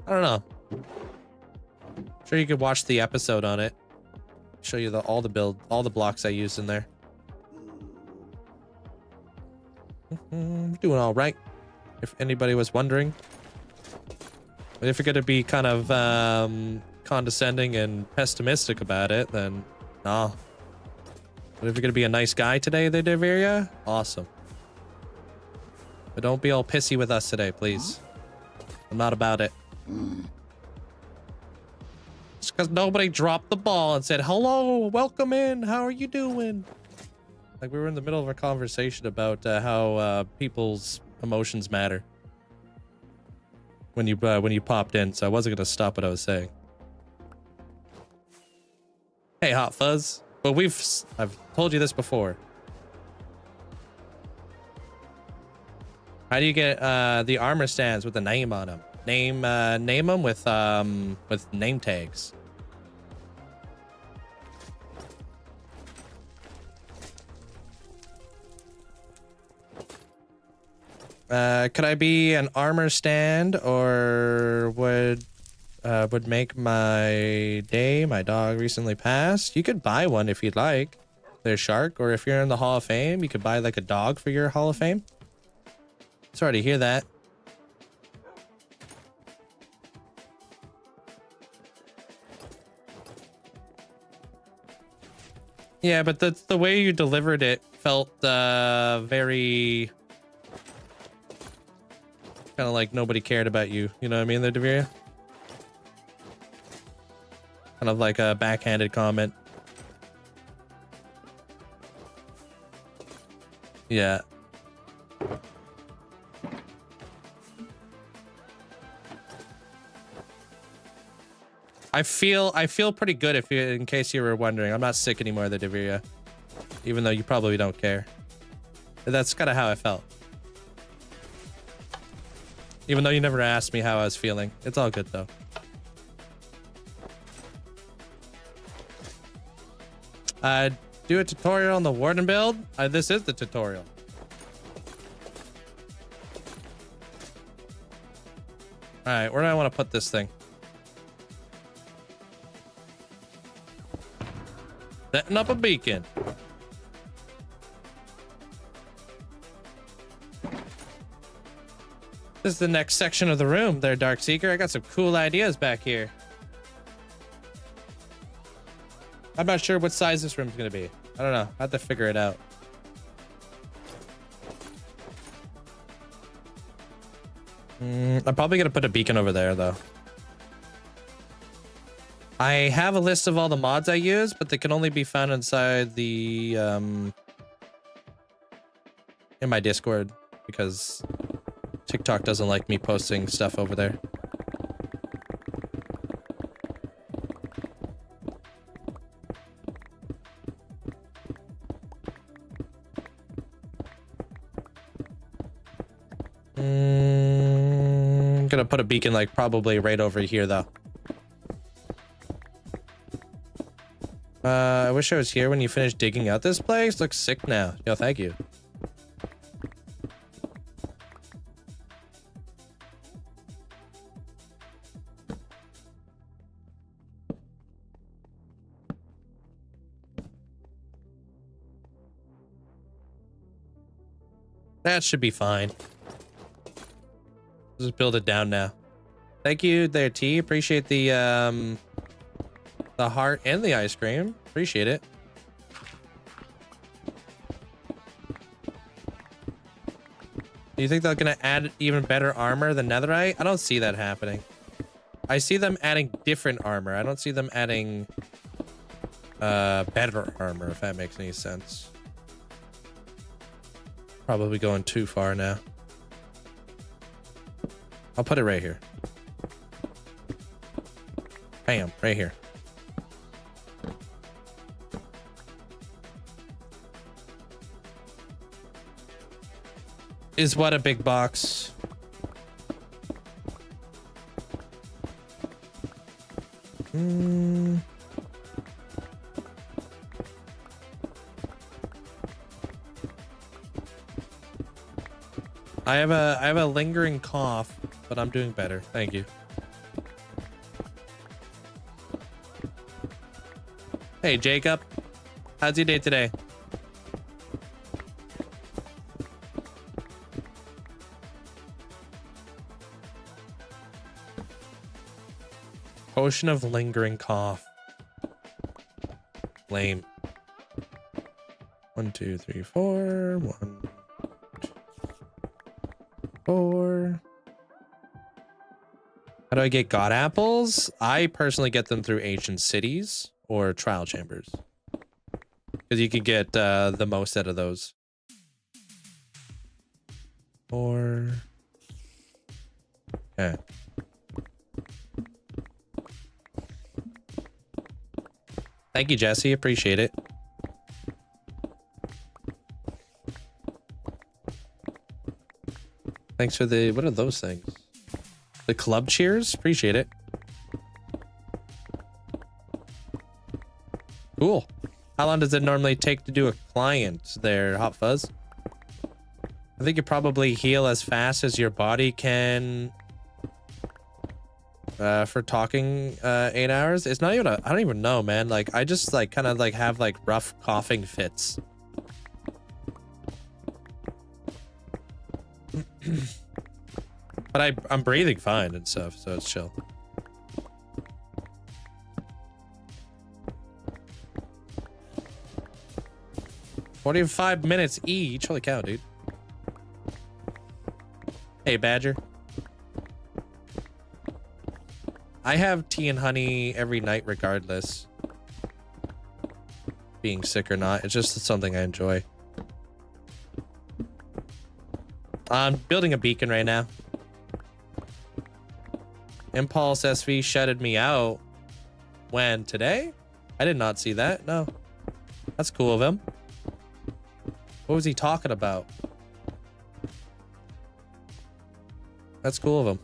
I don't know. I'm sure you could watch the episode on it. Show you all the blocks I used in there. Doing all right, if anybody was wondering. But if you're gonna be kind of condescending and pessimistic about it, then nah. But if you're gonna be a nice guy today, there, Deveria, awesome. But don't be all pissy with us today, please. I'm not about it. It's because nobody dropped the ball and said, hello, welcome in, how are you doing? Like we were in the middle of a conversation about how people's emotions matter when you popped in, so I wasn't gonna stop what I was saying. Hey, Hot Fuzz. But I've told you this before. How do you get the armor stands with a name on them? Name them with name tags. Could I be an armor stand, or would make my day? My dog recently passed. You could buy one if you'd like. There's Shark, or if you're in the Hall of Fame, you could buy like a dog for your Hall of Fame. Sorry to hear that. Yeah, but the way you delivered it felt very kind of like nobody cared about you. You know what I mean there, Deveria? Kind of like a backhanded comment. Yeah. I feel pretty good if you, in case you were wondering. I'm not sick anymore, the Deveria. Even though you probably don't care. But that's kind of how I felt. Even though you never asked me how I was feeling. It's all good though. Do a tutorial on the Warden build. This is the tutorial. All right, where do I want to put this thing? Setting up a beacon. This is the next section of the room there, Darkseeker. I got some cool ideas back here. I'm not sure what size this room's gonna be. I don't know. I have to figure it out. I'm probably gonna put a beacon over there, though. I have a list of all the mods I use, but they can only be found inside the in my Discord, because TikTok doesn't like me posting stuff over there. I'm gonna put a beacon like probably right over here though. I wish I was here when you finished digging out this place. Looks sick now. Yo, thank you. That should be fine. Just build it down now. Thank you there, T. Appreciate the heart and the ice cream. Appreciate it. Do you think they're gonna add even better armor than netherite? I don't see that happening. I see them adding different armor. I don't see them adding better armor, if that makes any sense. Probably going too far now. I'll put it right here. Bam, right here. Is what a big box. I have a lingering cough, but I'm doing better. Thank you. Hey, Jacob. How's your day today? Potion of lingering cough. Lame. 1, 2, 3, 4. 1, 2, 4. How do I get god apples? I personally get them through ancient cities or trial chambers. Because you can get the most out of those. 4. Okay. Thank you, Jesse. Appreciate it. Thanks for the... What are those things? The club cheers? Appreciate it. Cool. How long does it normally take to do a client there, Hot Fuzz? I think you probably heal as fast as your body can for talking 8 hours. It's not even I don't even know, man. Like, I just like kind of like have like rough coughing fits. But I'm breathing fine and stuff, so it's chill. "45 minutes each." Holy cow, dude. Hey, Badger. I have tea and honey every night regardless. Being sick or not. It's just something I enjoy. I'm building a beacon right now. Impulse SV shutted me out. When? Today? I did not see that. No. That's cool of him. What was he talking about? That's cool of him.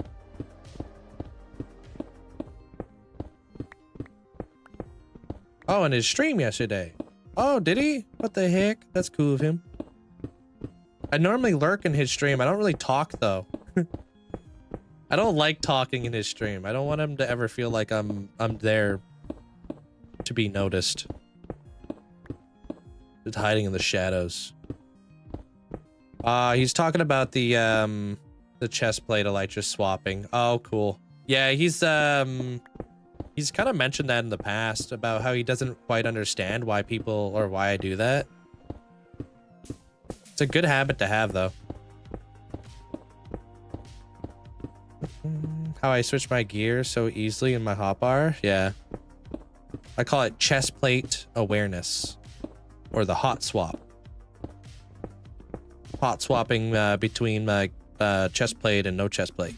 Oh, in his stream yesterday. Oh, did he? What the heck? That's cool of him. I normally lurk in his stream. I don't really talk though. I don't like talking in his stream. I don't want him to ever feel like I'm there to be noticed. Just hiding in the shadows. He's talking about the chest plate elytra swapping. Oh, cool. Yeah, he's kind of mentioned that in the past about how he doesn't quite understand why people or why I do that. It's a good habit to have though. How I switch my gear so easily in my hotbar? Yeah. I call it chest plate awareness, or the hot swap. Hot swapping between my chest plate and no chest plate.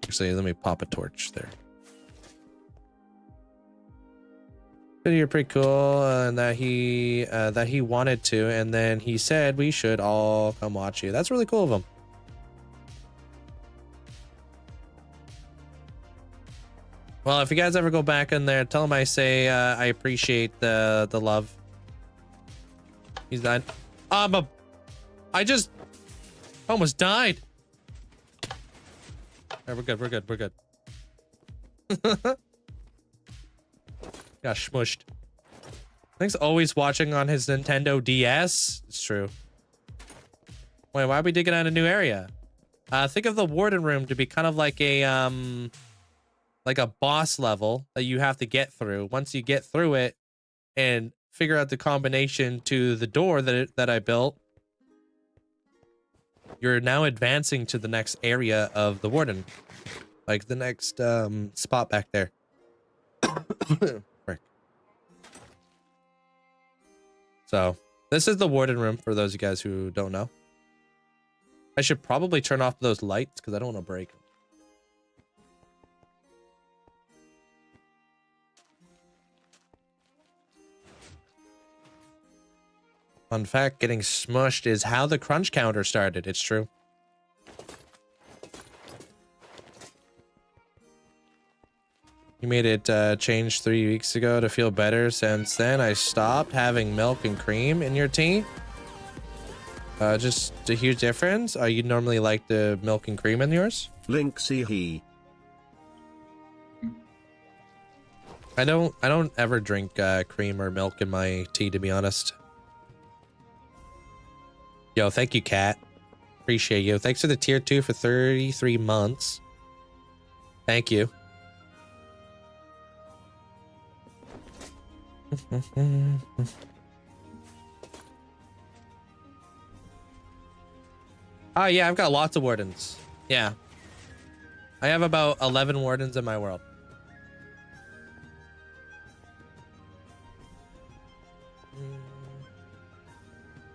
Actually, let me pop a torch there. You're pretty cool, and that he wanted to, and then he said we should all come watch you. That's really cool of him. Well, if you guys ever go back in there, tell him I say I appreciate the love. He's died. I just almost died. Right, we're good. We're good. We're good. Got smushed. Thanks. Always watching on his Nintendo DS. It's true. Wait, why are we digging out a new area? Think of the Warden room to be kind of like a boss level that you have to get through. Once you get through it and figure out the combination to the door that I built, you're now advancing to the next area of the Warden. Like the next spot back there. Frick. So this is the Warden room for those of you guys who don't know. I should probably turn off those lights because I don't want to break them. Fun fact, getting smushed is how the crunch counter started. It's true. You made it change 3 weeks ago to feel better. Since then, I stopped having milk and cream in your tea. Just a huge difference. You normally like the milk and cream in yours? Linkzzey he. I don't ever drink cream or milk in my tea, to be honest. Yo, thank you, Kat. Appreciate you. Thanks for the tier 2 for 33 months. Thank you. Oh yeah, I've got lots of wardens. Yeah. I have about 11 wardens in my world.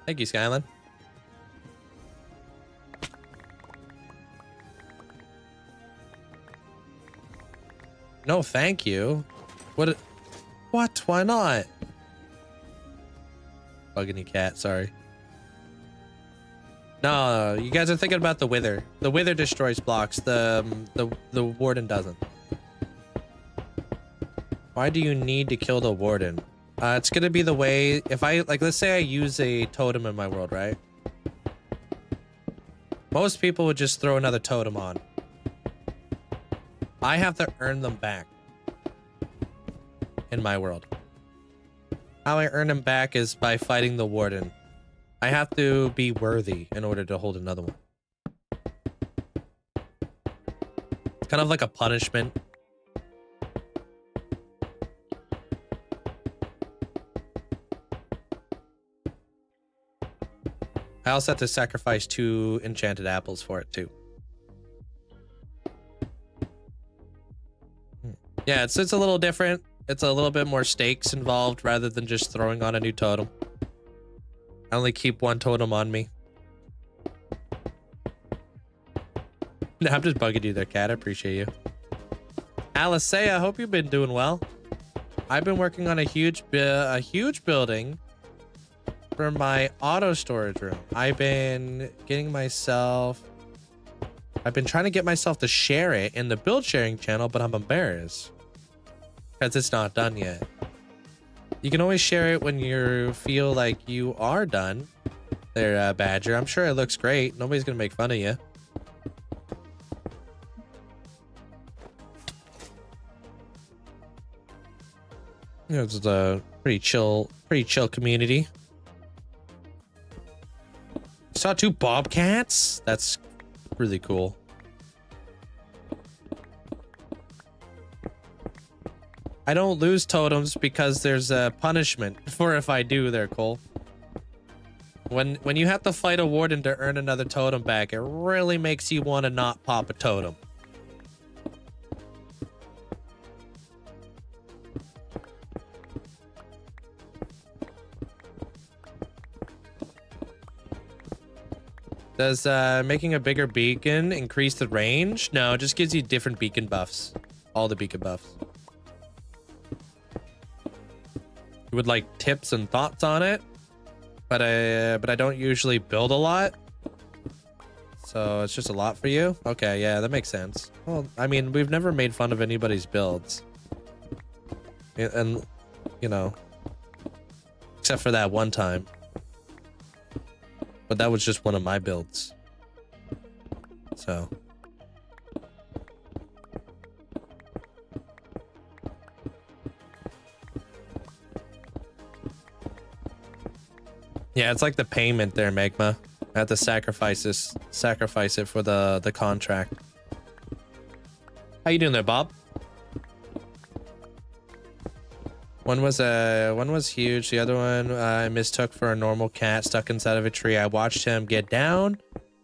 Thank you, Skyland. No, thank you. What? What? Why not? Bugging you, cat. Sorry. No, you guys are thinking about the wither. The wither destroys blocks. The warden doesn't. Why do you need to kill the warden? It's gonna be the way. If I like, let's say I use a totem in my world, right? Most people would just throw another totem on. I have to earn them back in my world. How I earn them back is by fighting the warden. I have to be worthy in order to hold another one. It's kind of like a punishment. I also have to sacrifice 2 enchanted apples for it too. Yeah, it's a little different. It's a little bit more stakes involved rather than just throwing on a new totem. I only keep 1 totem on me. No, I'm just bugging you there, cat. I appreciate you. Alisea, I hope you've been doing well. I've been working on a huge building for my auto storage room. I've been trying to get myself to share it in the build sharing channel, but I'm embarrassed because it's not done yet. You can always share it when you feel like you are done there, Badger. I'm sure it looks great. Nobody's gonna make fun of you. You know, it's a pretty chill community. Saw 2 bobcats. That's really cool. I don't lose totems because there's a punishment for if I do there, Cole. When you have to fight a warden to earn another totem back, it really makes you want to not pop a totem. Does making a bigger beacon increase the range? No, it just gives you different beacon buffs. All the beacon buffs. You would like tips and thoughts on it, but I don't usually build a lot, so it's just a lot for you. Okay, yeah, that makes sense. Well, I mean, we've never made fun of anybody's builds, and you know, except for that one time, but that was just one of my builds. So. Yeah, it's like the payment there, Magma. I have to sacrifice it for the contract. How you doing there, Bob? One was huge. The other one I mistook for a normal cat stuck inside of a tree. I watched him get down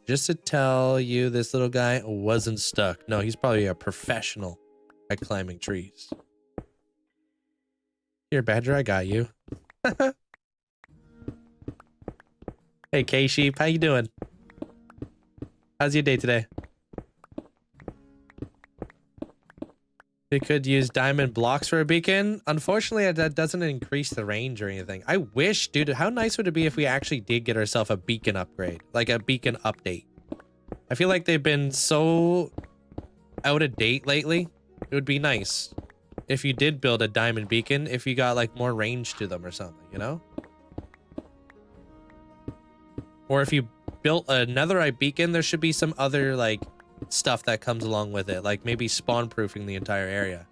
just to tell you this little guy wasn't stuck. No, he's probably a professional at climbing trees. Here, Badger, I got you. Hey, K-Sheep, how you doing? How's your day today? You could use diamond blocks for a beacon. Unfortunately, that doesn't increase the range or anything. I wish, dude, how nice would it be if we actually did get ourselves a beacon upgrade? Like a beacon update. I feel like they've been so out of date lately. It would be nice if you did build a diamond beacon, if you got like more range to them or something, you know? Or if you built a netherite beacon, there should be some other like stuff that comes along with it, like maybe spawn proofing the entire area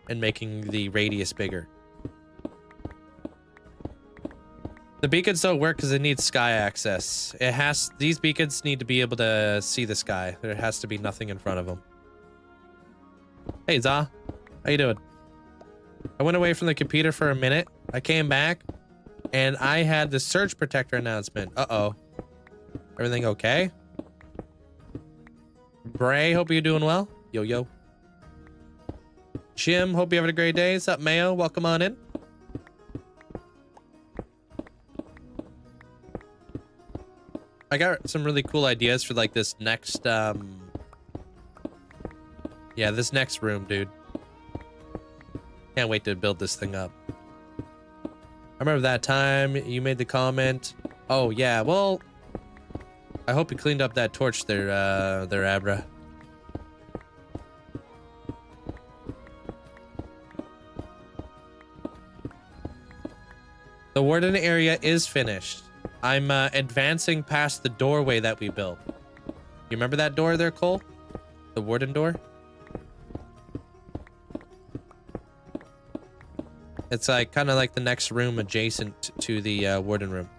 and making the radius bigger. The beacons don't work because it needs sky access. These beacons need to be able to see the sky. There has to be nothing in front of them. Hey, Za, how you doing? I went away from the computer for a minute I came back and I had the surge protector announcement. Uh-oh. Everything okay? Bray, hope you're doing well. Yo, yo. Jim, hope you having a great day. What's up, Mayo? Welcome on in. I got some really cool ideas for like this next, yeah, this next room, dude. Can't wait to build this thing up. I remember that time you made the comment. Oh, yeah, well, I hope you cleaned up that torch there, Abra. The Warden area is finished. I'm advancing past the doorway that we built. You remember that door there, Cole? The Warden door? It's like kind of like the next room adjacent to the Warden room.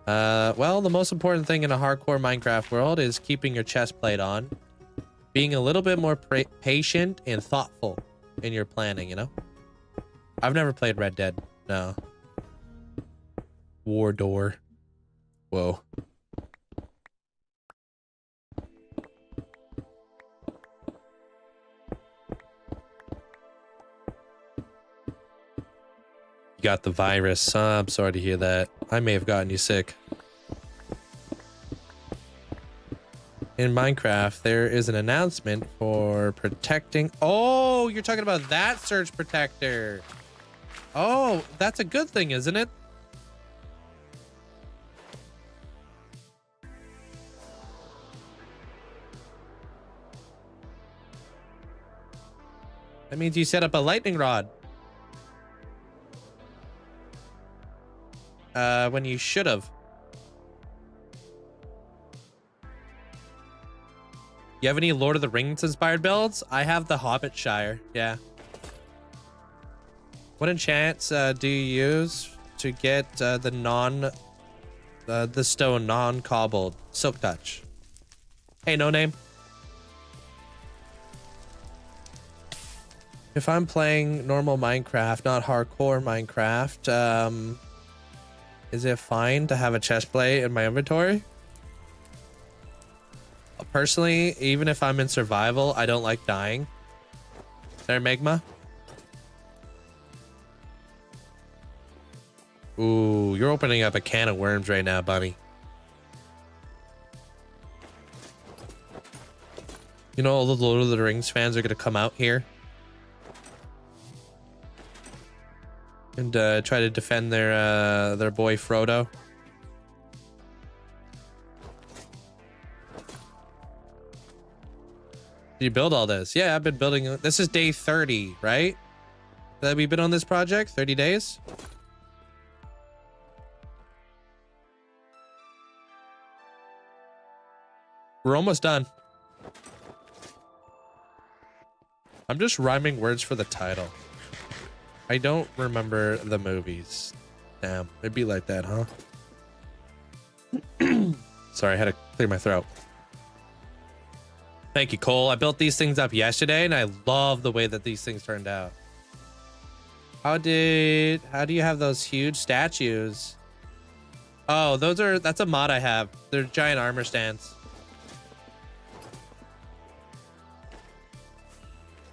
Well, the most important thing in a hardcore Minecraft world is keeping your chest plate on. Being a little bit more patient and thoughtful in your planning, you know? I've never played Red Dead. No. War door. Whoa. You got the virus. I'm sorry to hear that. I may have gotten you sick. In Minecraft, there is an announcement for protecting... Oh, you're talking about that surge protector. Oh, that's a good thing, isn't it? That means you set up a lightning rod. When you should have. You have any Lord of the Rings inspired builds? I have the Hobbit Shire, yeah. What enchants do you use to get the stone non-cobbled? Silk Touch. Hey, no name. If I'm playing normal Minecraft, not hardcore Minecraft, is it fine to have a chest plate in my inventory? Personally, even if I'm in survival, I don't like dying. There, Magma? Ooh, you're opening up a can of worms right now, buddy. You know, all the Lord of the Rings fans are going to come out here and try to defend their boy Frodo. Did you build all this? Yeah, I've been building. This is day 30, right? That we've been on this project? 30 days? We're almost done. I'm just rhyming words for the title. I don't remember the movies. Damn, it'd be like that, huh? Sorry, I had to clear my throat. Thank you, Cole. I built these things up yesterday, and I love the way that these things turned out. How do you have those huge statues? Oh, that's a mod I have. They're giant armor stands.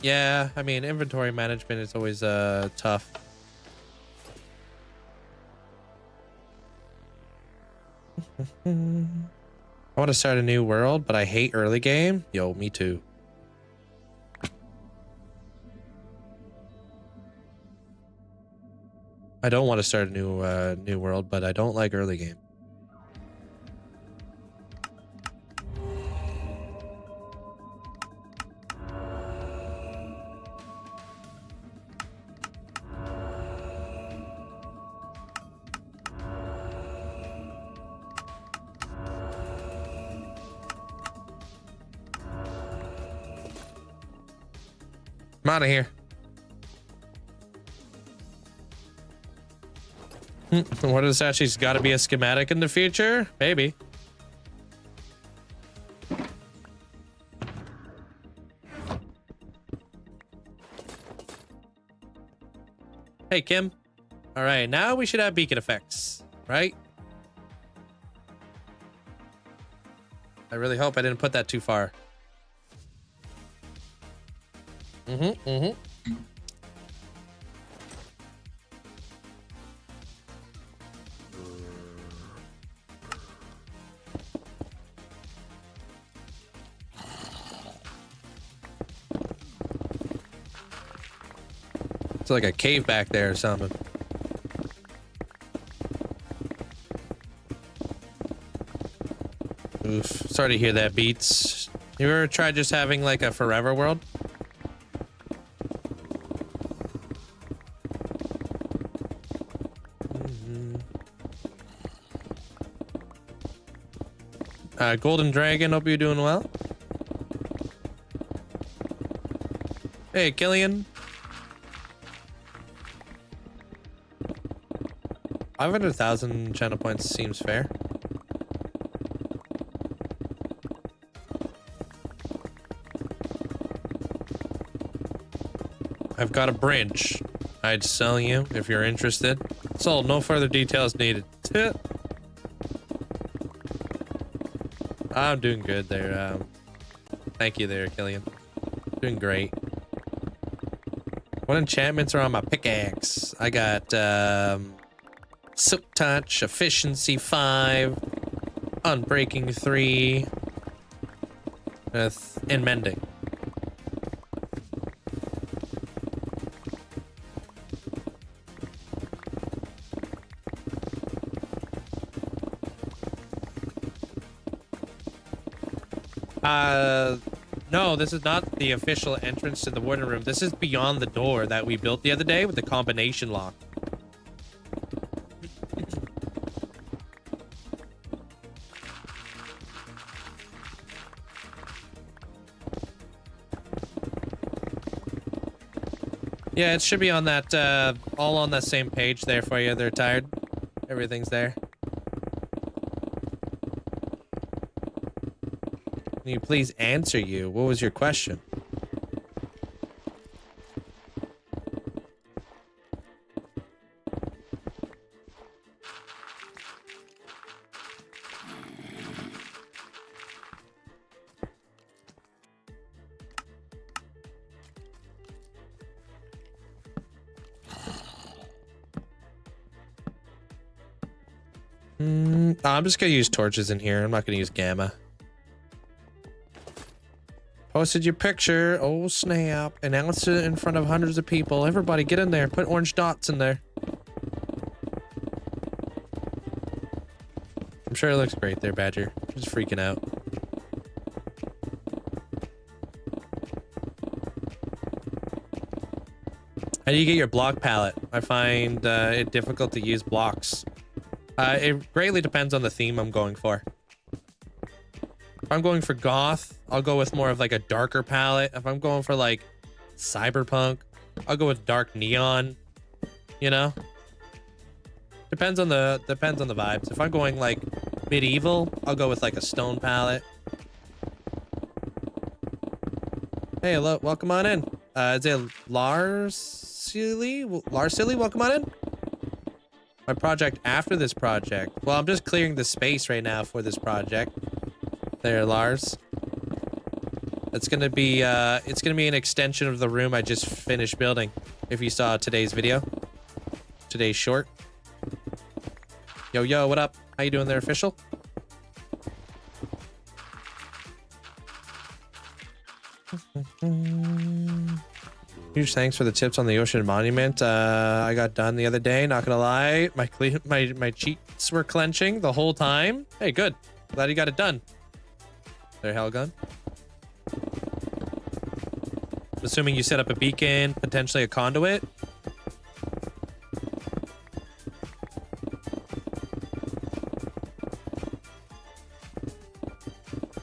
Yeah, I mean, inventory management is always tough. I want to start a new world, but I hate early game. Yo, me too. I don't want to start a new world, but I don't like early game. I'm out of here. What is that? She's got to be a schematic in the future? Maybe. Hey, Kim. All right, now we should have beacon effects, right? I really hope I didn't put that too far. It's like a cave back there or something. Oof. Sorry to hear that, Beats. You ever tried just having like a forever world? Golden Dragon, hope you're doing well. Hey, Killian. 500,000 channel points seems fair. I've got a bridge. I'd sell you if you're interested. Sold, no further details needed. I'm doing good there. Thank you there, Killian. Doing great. What enchantments are on my pickaxe? I got Silk Touch, Efficiency 5, Unbreaking 3, and Mending. No, this is not the official entrance to the Warden room. This is beyond the door that we built the other day with the combination lock. Yeah, it should be on that, all on that same page there for you. They're tired. Everything's there. Can you please answer you? What was your question? I'm just gonna use torches in here. I'm not gonna use gamma. Posted your picture. Oh, snap. Announced it in front of hundreds of people. Everybody get in there. Put orange dots in there. I'm sure it looks great there, Badger. Just freaking out. How do you get your block palette? I find it difficult to use blocks. It greatly depends on the theme I'm going for. If I'm going for goth, I'll go with more of like a darker palette. If I'm going for like cyberpunk, I'll go with dark neon. You know, depends on the vibes. If I'm going like medieval, I'll go with like a stone palette. Hey, hello, welcome on in. Is it Larsily? Larsily, welcome on in. My project after this project. Well, I'm just clearing the space right now for this project. There, Lars. It's gonna be an extension of the room I just finished building. If you saw today's video, today's short. Yo, what up? How you doing there, official? Huge thanks for the tips on the ocean monument. I got done the other day. Not gonna lie, my cheeks were clenching the whole time. Hey, good. Glad you got it done. There, Hellgun. I'm assuming you set up a beacon, potentially a conduit.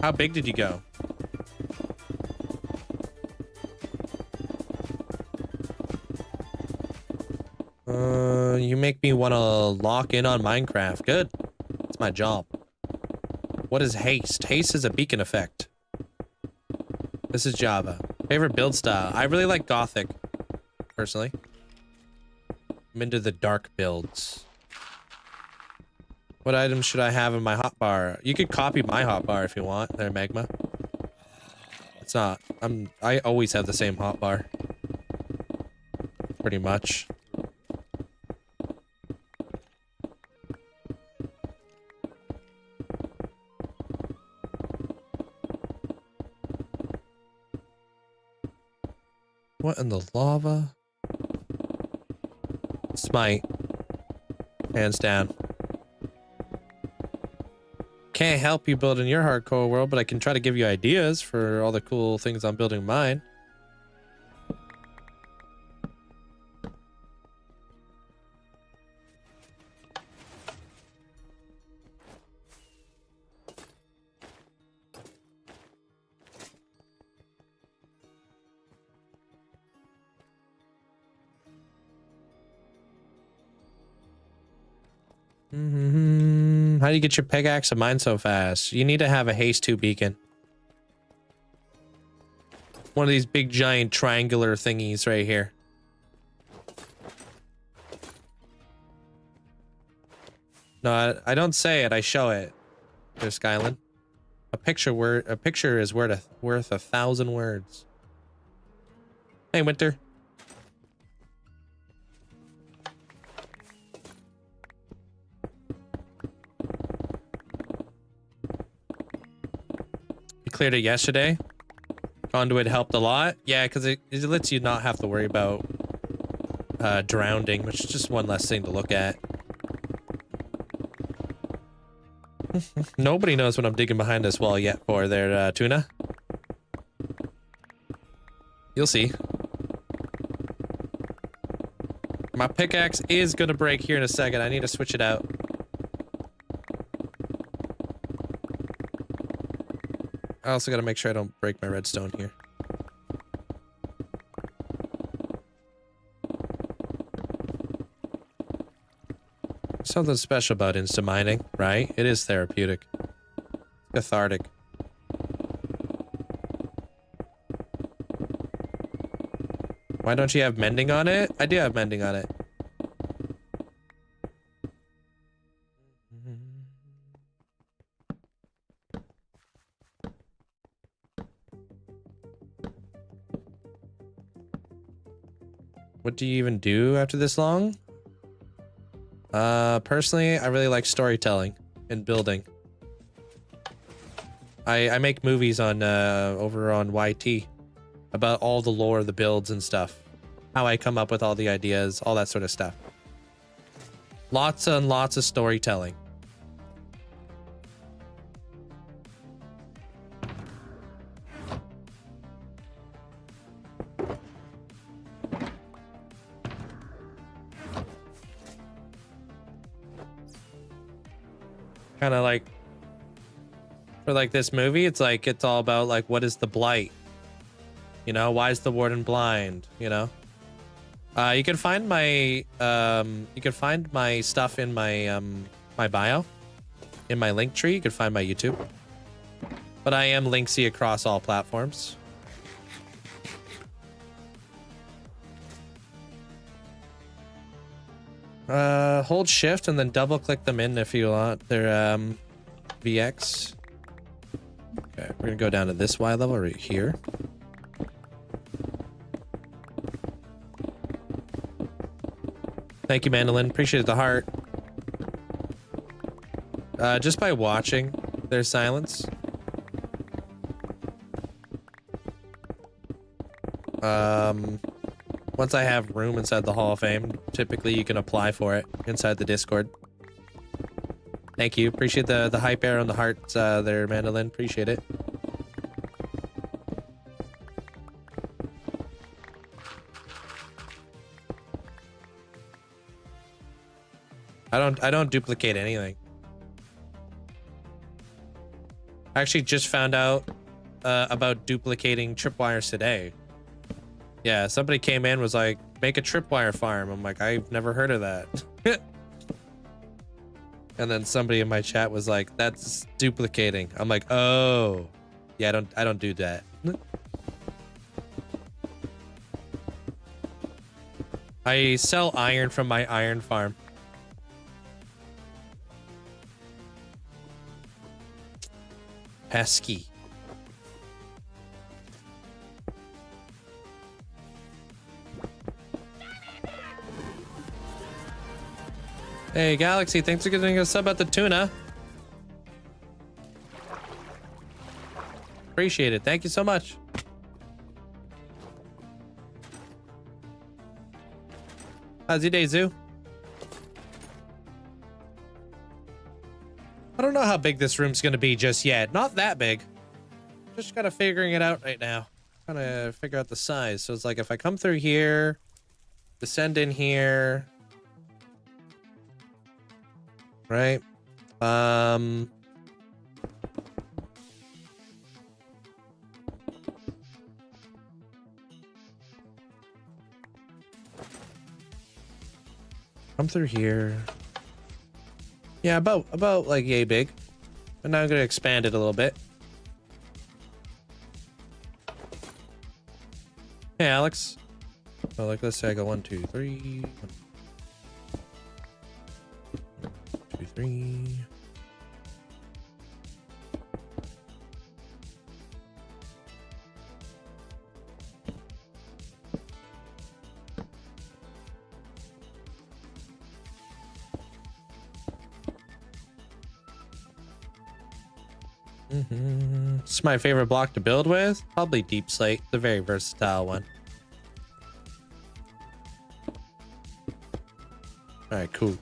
How big did you go? You make me want to lock in on Minecraft. Good. It's my job. What is haste? Haste is a beacon effect. This is Java. Favorite build style? I really like Gothic, personally. I'm into the dark builds. What items should I have in my hotbar? You could copy my hotbar if you want. There, Magma. It's not. I always have the same hotbar. Pretty much. What in the lava? Smite. Hands down. Can't help you build in your hardcore world, but I can try to give you ideas for all the cool things I'm building in mine. How do you get your pickaxe of mine so fast? You need to have a haste 2 beacon. One of these big giant triangular thingies right here. No, I don't say it, I show it. There's Skyland. A picture is worth 1,000 words. Hey, Winter. Cleared it yesterday. Conduit helped a lot. Yeah, because it lets you not have to worry about drowning, which is just one less thing to look at. Nobody knows what I'm digging behind this wall yet for their tuna. You'll see. My pickaxe is gonna break here in a second. I need to switch it out. I also gotta make sure I don't break my redstone here. Something special about instant mining, right? It is therapeutic. Cathartic. Why don't you have mending on it? I do have mending on it. What do you even do after this long? Personally, I really like storytelling and building. I make movies on over on YT about all the lore, the builds and stuff. How I come up with all the ideas, all that sort of stuff. Lots and lots of storytelling. Kind of like for like this movie, it's like it's all about like what is the blight, you know, why is the warden blind, you know. You can find my stuff in my my bio, in my link tree. You can find my YouTube, but I am Linkzzey across all platforms. Hold shift and then double click them in if you want. They're VX. Okay, we're gonna go down to this Y level right here. Thank you, Mandolin. Appreciate the heart. Just by watching their silence. Once I have room inside the Hall of Fame, typically you can apply for it inside the Discord. Thank you. Appreciate the hype arrow and the hearts there, Mandolin. Appreciate it. I don't duplicate anything. I actually just found out about duplicating tripwires today. Yeah, somebody came in, was like, make a tripwire farm. I'm like, I've never heard of that. And then somebody in my chat was like, that's duplicating. I'm like, oh, yeah, I don't do that. I sell iron from my iron farm. Pesky. Hey, Galaxy, thanks for getting a sub at the tuna. Appreciate it. Thank you so much. How's your day, Zoo? I don't know how big this room's gonna be just yet. Not that big. Just kind of figuring it out right now. Trying to figure out the size. So it's like if I come through here, descend in here, right? Come through here. Yeah, about like yay big. And now I'm gonna expand it a little bit. Hey, Alex. So like let's say I go 1, 2, 3. 1, 2, 3. It's my favorite block to build with. Probably Deep Slate, the very versatile one. All right, cool.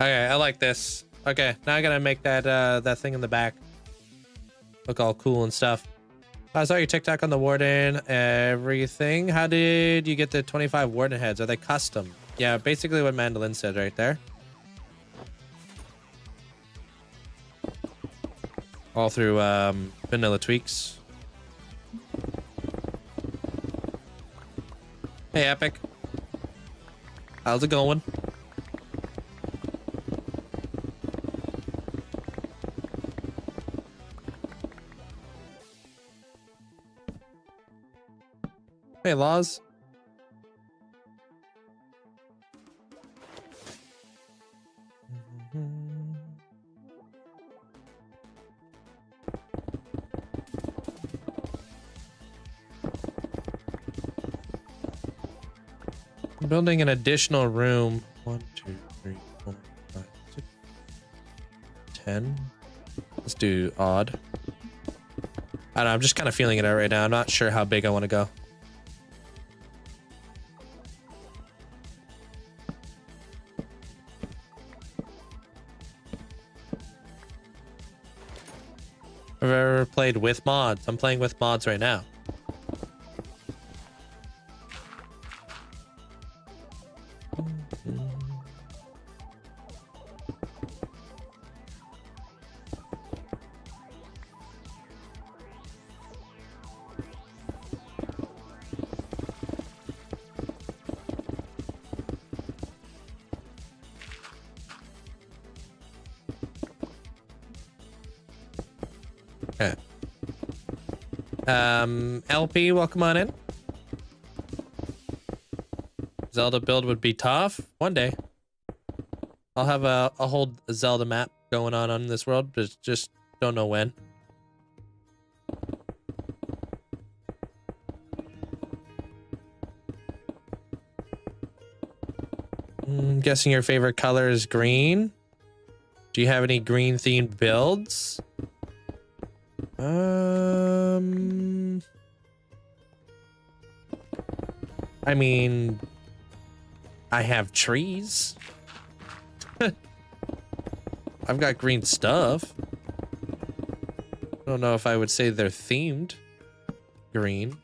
Okay, I like this. Okay, now I gotta make that that thing in the back look all cool and stuff. I saw your TikTok on the Warden, everything. How did you get the 25 Warden heads? Are they custom? Yeah, basically what Mandolin said right there. All through vanilla tweaks. Hey, Epic. How's it going? Hey, Laws. I'm building an additional room. 1, 2, 3, 4, 5, 6, 10. Let's do odd. I don't know, I'm just kind of feeling it out right now. I'm not sure how big I want to go. I've ever played with mods. I'm playing with mods right now. Okay. LP, welcome on in. Zelda build would be tough. One day. I'll have a whole Zelda map going on in this world, but just don't know when. I'm guessing your favorite color is green. Do you have any green themed builds? I mean, I have trees. I've got green stuff. I don't know if I would say they're themed green.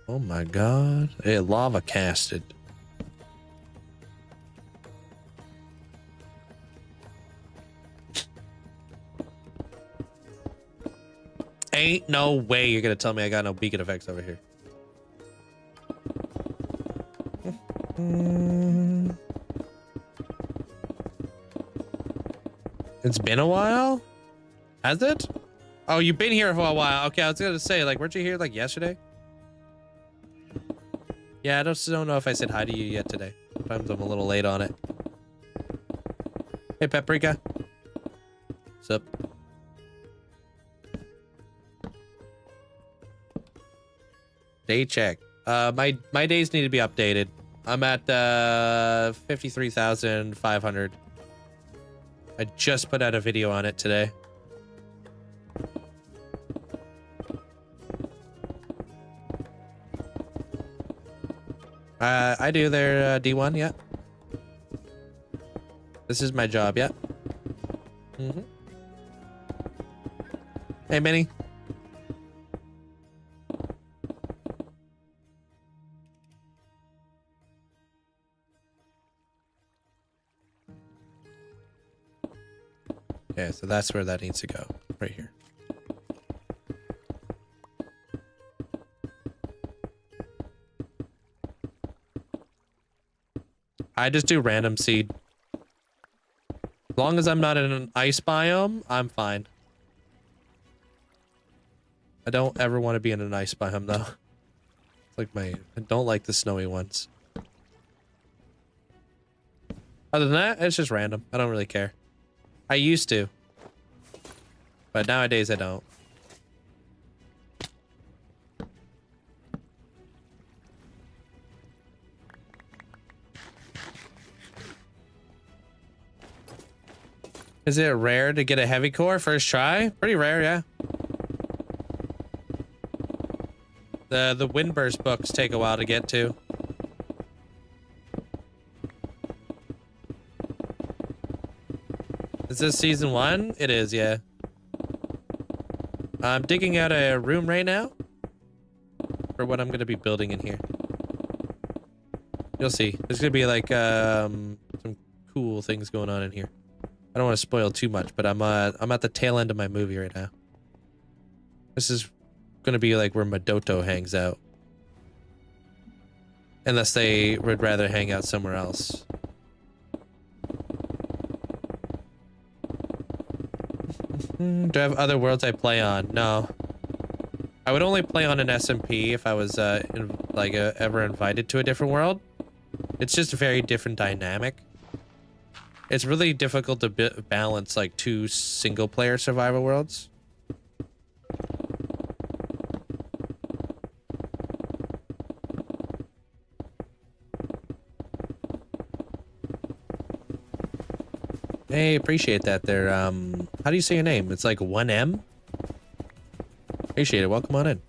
Oh my god. It lava casted. Ain't no way you're gonna tell me I got no beacon effects over here. It's been a while? Has it? Oh, you've been here for a while. Okay, I was gonna say, like, weren't you here like yesterday? Yeah, I just don't know if I said hi to you yet today. Sometimes I'm a little late on it. Hey, Paprika. What's up? Day check. My days need to be updated. I'm at 53,500. I just put out a video on it today. I do their D1, yeah. This is my job, yeah. Mm-hmm. Hey, Minnie. Okay, so that's where that needs to go, right here. I just do random seed. As long as I'm not in an ice biome, I'm fine. I don't ever want to be in an ice biome though. It's like I don't like the snowy ones. Other than that, it's just random. I don't really care. I used to, but nowadays I don't. Is it rare to get a heavy core first try? Pretty rare, yeah. The Windburst books take a while to get to. Is this season 1? It is, yeah. I'm digging out a room right now for what I'm going to be building in here. You'll see. There's going to be like some cool things going on in here. I don't want to spoil too much, but I'm at the tail end of my movie right now. This is going to be like where Madoto hangs out. Unless they would rather hang out somewhere else. Do I have other worlds I play on? No. I would only play on an SMP if I was ever invited to a different world. It's just a very different dynamic. It's really difficult to balance like 2 single-player survival worlds. Hey, appreciate that there. How do you say your name? It's like 1M? Appreciate it. Welcome on in.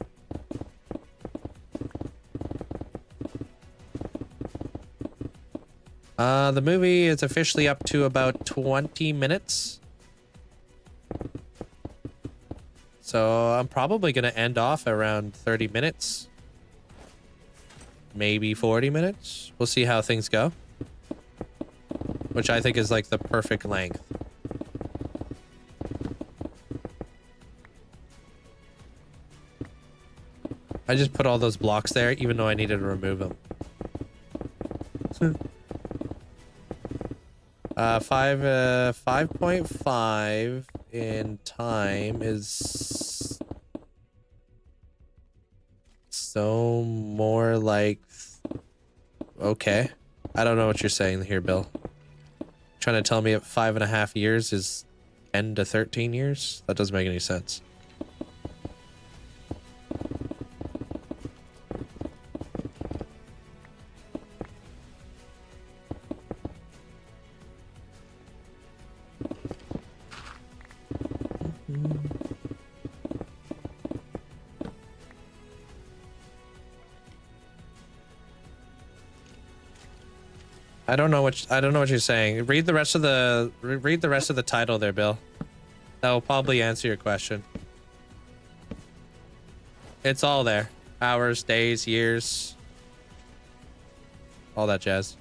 The movie is officially up to about 20 minutes. So I'm probably going to end off around 30 minutes. Maybe 40 minutes. We'll see how things go. Which I think is like the perfect length. I just put all those blocks there, even though I needed to remove them. 5.5 in time is so more like, okay. I don't know what you're saying here, Bill. Trying to tell me at 5.5 years is 10 to 13 years? That doesn't make any sense. I don't know what you're saying. Read the rest of the title there, Bill. That will probably answer your question. It's all there. Hours, days, years. All that jazz.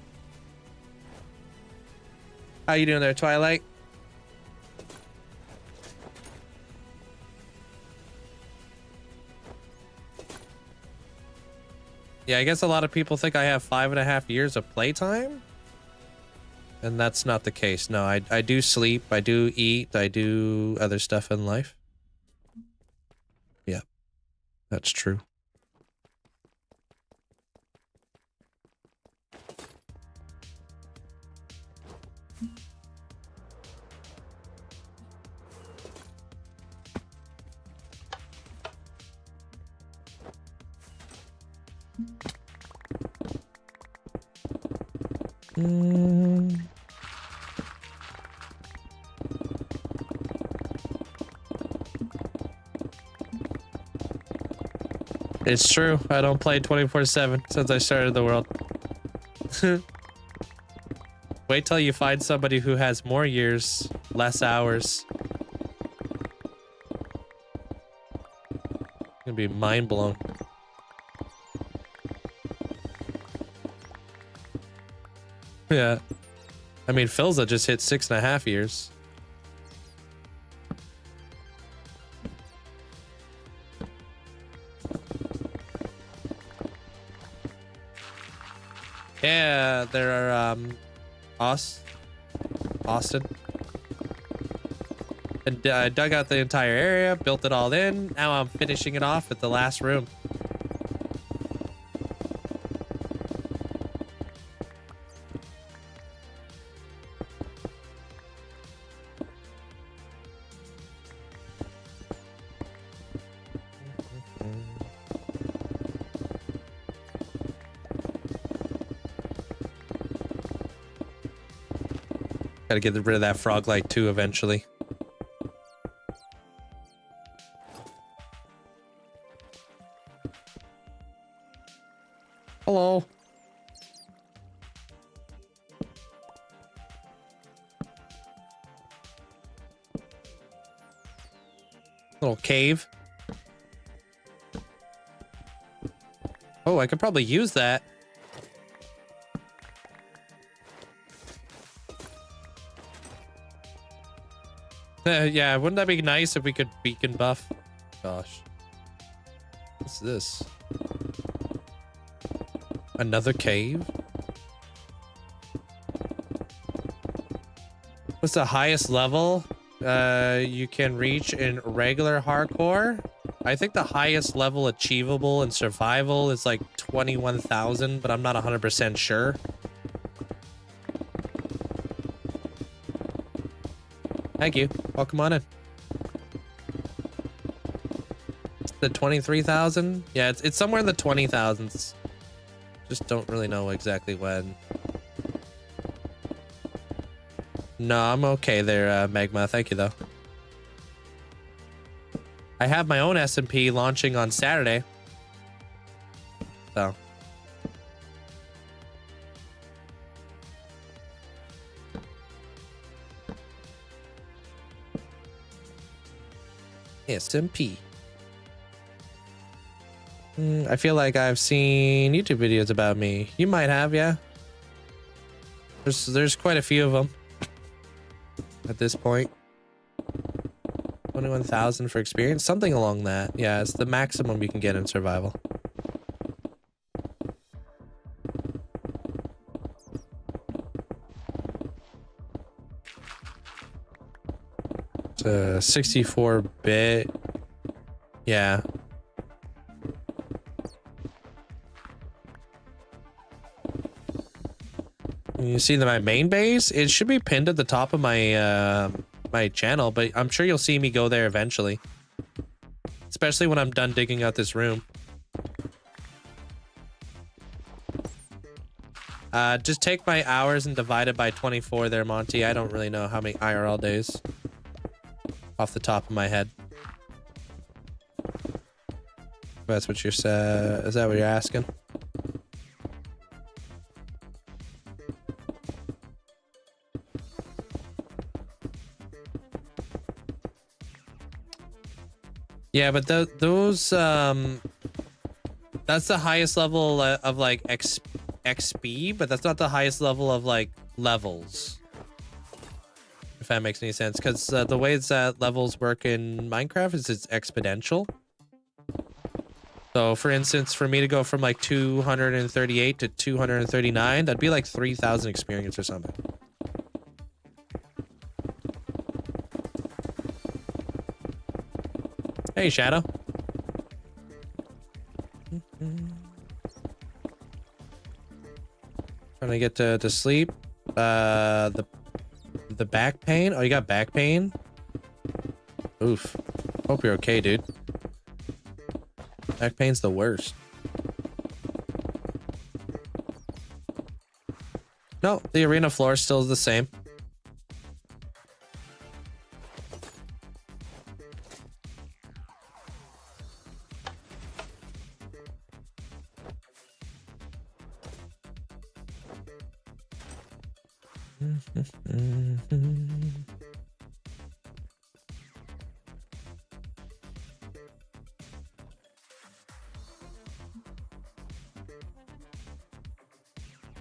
How you doing there, Twilight? Yeah, I guess a lot of people think I have 5.5 years of playtime. And that's not the case. No, I do sleep, I do eat, I do other stuff in life. Yeah, that's true. It's true. I don't play 24/7 since I started the world. Wait till you find somebody who has more years, less hours. Gonna be mind blown. Yeah. I mean, Philza just hit 6.5 years. Yeah, there are, Austin. And I dug out the entire area, built it all in. Now I'm finishing it off at the last room. Gotta get rid of that frog light too eventually. Hello. Little cave. Oh, I could probably use that. Yeah, wouldn't that be nice if we could beacon buff? Gosh. What's this? Another cave? What's the highest level you can reach in regular hardcore? I think the highest level achievable in survival is like 21,000, but I'm not 100% sure. Thank you. Welcome on in. The 23,000? Yeah, it's somewhere in the 20,000s. Just don't really know exactly when. No, I'm okay there, Magma. Thank you, though. I have my own SMP launching on Saturday. So. SMP. I feel like I've seen YouTube videos about me. You might have, yeah. There's quite a few of them at this point. 21,000 for experience, something along that. Yeah, it's the maximum you can get in survival. It's a 64-bit. Yeah. You see my main base? It should be pinned at the top of my my channel, but I'm sure you'll see me go there eventually. Especially when I'm done digging out this room. Just take my hours and divide it by 24 there, Monty. I don't really know how many IRL days off the top of my head. That's what you're saying. Is that what you're asking? Yeah, but those That's the highest level of like XP, but that's not the highest level of like levels. If that makes any sense, because the way that levels work in Minecraft is it's exponential. So for instance, for me to go from like 238 to 239, that'd be like 3,000 experience or something. Hey, Shadow. Trying to get to sleep. The back pain. Oh, you got back pain? Oof. Hope you're okay, dude. Back pain's the worst. No, the arena floor is still the same.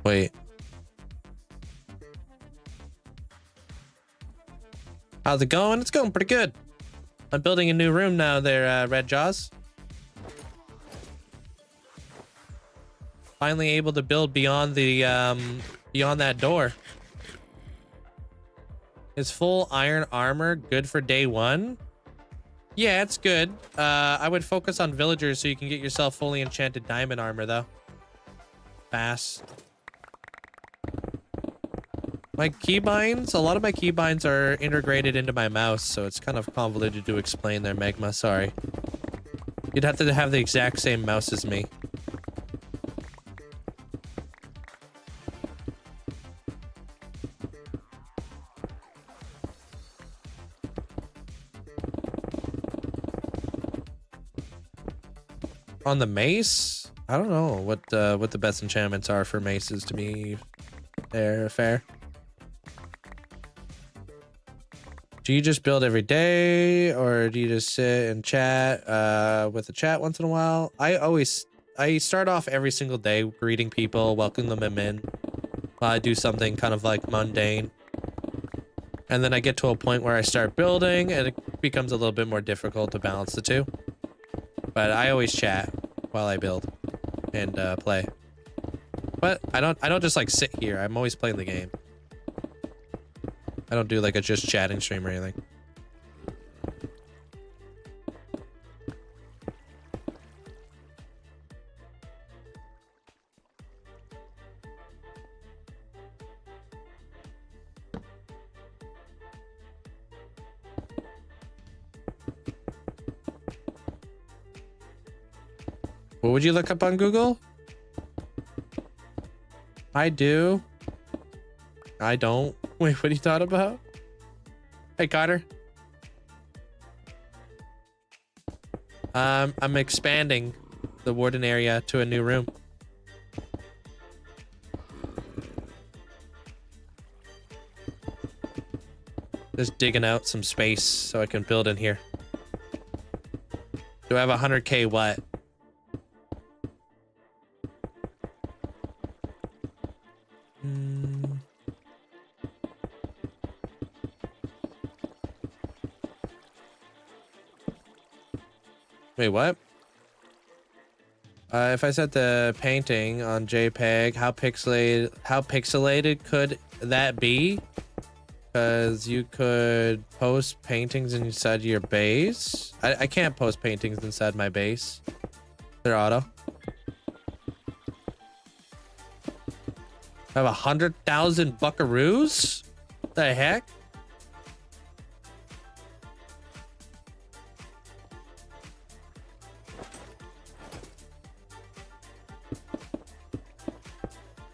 Wait. How's it going? It's going pretty good. I'm building a new room now there, Red Jaws. Finally able to build beyond the beyond that door. Is full iron armor good for day one? Yeah, it's good. I would focus on villagers so you can get yourself fully enchanted diamond armor though. Fast. My keybinds, a lot of my keybinds are integrated into my mouse, so it's kind of convoluted to explain there, Magma. Sorry. You'd have to have the exact same mouse as me. On the mace? I don't know what the best enchantments are for maces to be fair. Do you just build every day, or do you just sit and chat with the chat once in a while? I start off every single day greeting people, welcoming them in. I do something kind of like mundane. And then I get to a point where I start building and it becomes a little bit more difficult to balance the two. But I always chat while I build and play. But I don't just like sit here. I'm always playing the game. I don't do like a just chatting stream or anything. What would you look up on Google? I do. I don't. Wait, what are you thought about? Hey, Carter. I'm expanding the Warden area to a new room. Just digging out some space so I can build in here. Do I have 100K what? Wait, what? If I set the painting on JPEG, how pixelated could that be? Because you could post paintings inside your base. I can't post paintings inside my base. They're auto. I have 100,000 buckaroos? The heck?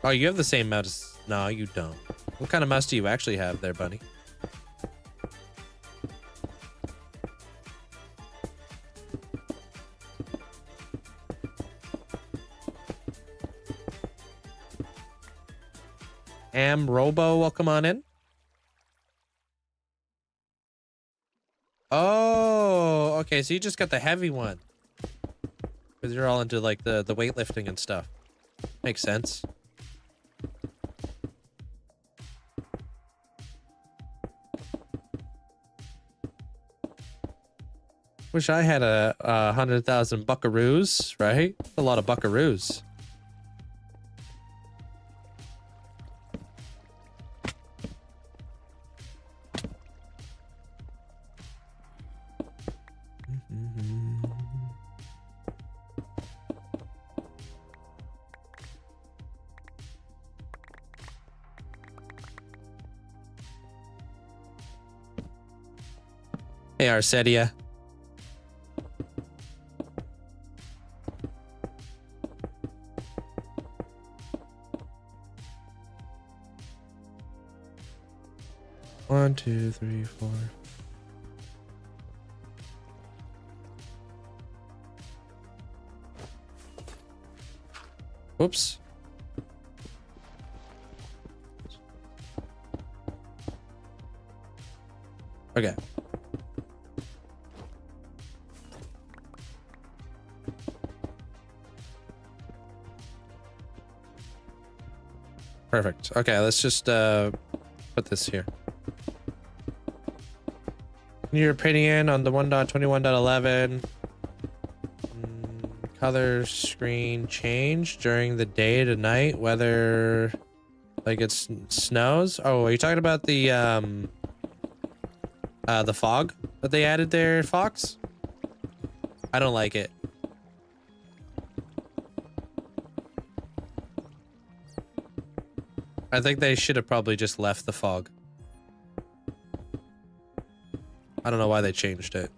Oh, you have the same mouse. No, you don't. What kind of mouse do you actually have there, buddy? Robo, welcome on in. Oh, okay. So you just got the heavy one. Because you're all into like the weightlifting and stuff. Makes sense. Wish I had a 100,000 buckaroos, right? A lot of buckaroos. Hey, Arcedia. One, two, three, four. Whoops. Okay. Perfect. Okay, let's just put this here. In your opinion on the 1.21.11, color screen change during the day to night, whether like it snows? Oh, are you talking about the fog that they added there, Fox? I don't like it. I think they should have probably just left the fog. I don't know why they changed it.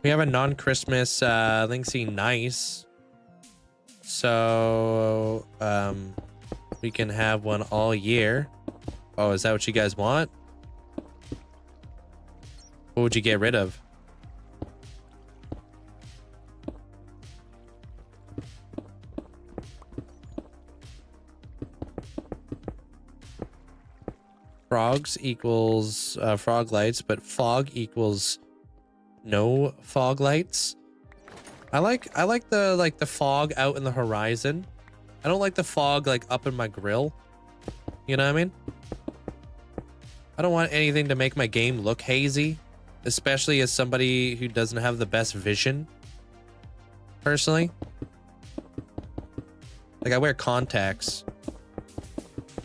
We have a non-Christmas Linkzzey nice. So we can have one all year. Oh, is that what you guys want? What would you get rid of? Frogs equals frog lights, but fog equals no fog lights. I like the fog out in the horizon. I don't like the fog like up in my grill. You know what I mean? I don't want anything to make my game look hazy, especially as somebody who doesn't have the best vision. Personally, like I wear contacts.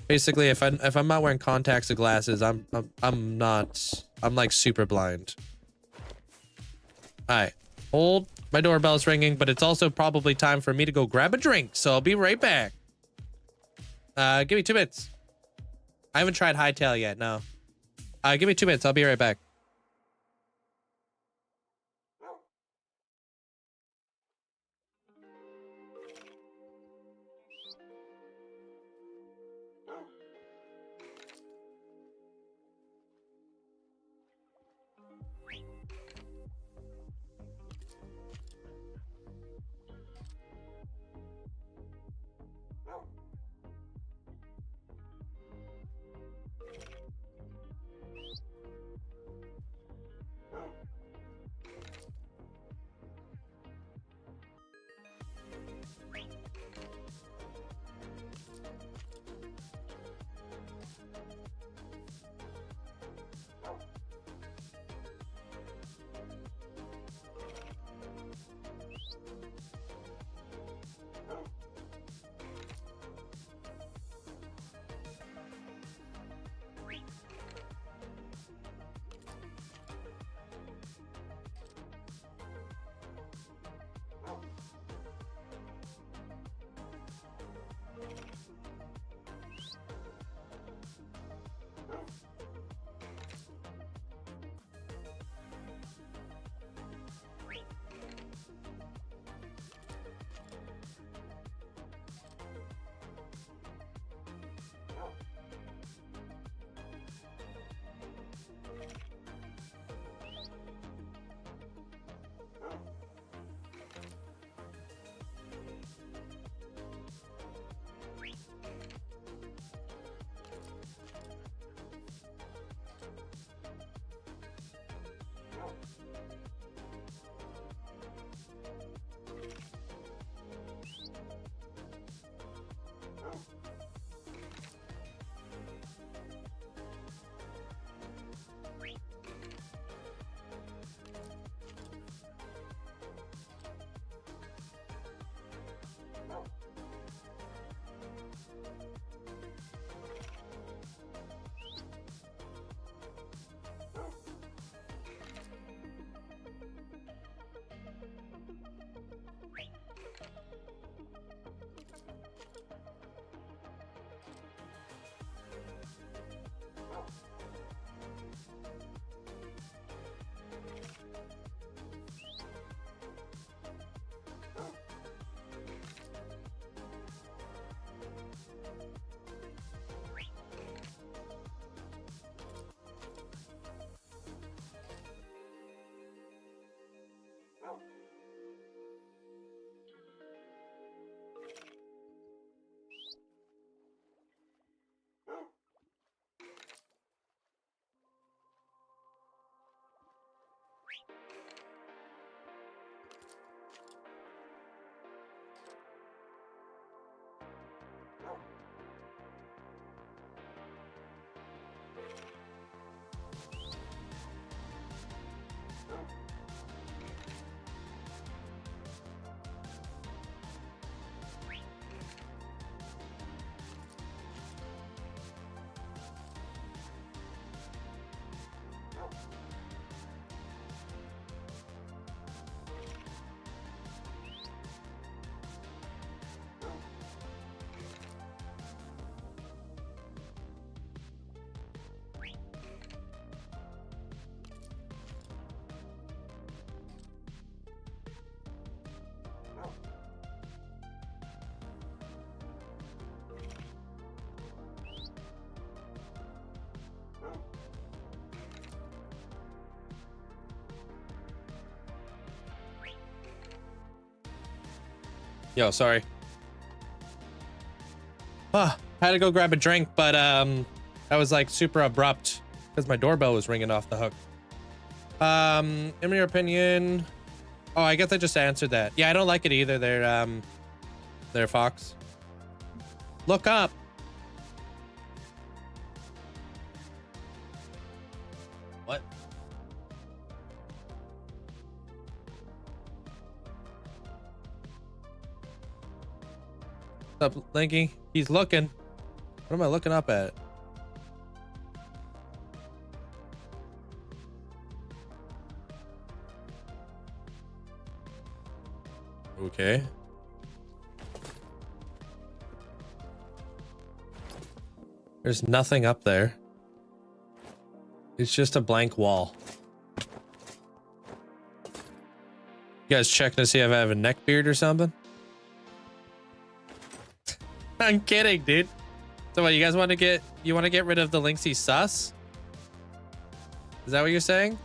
Basically, if I'm not wearing contacts or glasses, I'm like super blind. All right, hold. My doorbell's ringing, but it's also probably time for me to go grab a drink. So I'll be right back. Give me 2 minutes. I haven't tried hightail yet. No. Give me 2 minutes. I'll be right back. Yo, sorry. Had to go grab a drink, but that was like super abrupt because my doorbell was ringing off the hook. In your opinion, oh, I guess I just answered that. Yeah, I don't like it either. They're Fox. Look up. What? What's up, Linky? He's looking. What am I looking up at? Okay. There's nothing up there. It's just a blank wall. You guys checking to see if I have a neck beard or something? I'm kidding, dude. So what, you guys want to get rid of the Linkzzey sus? Is that what you're saying?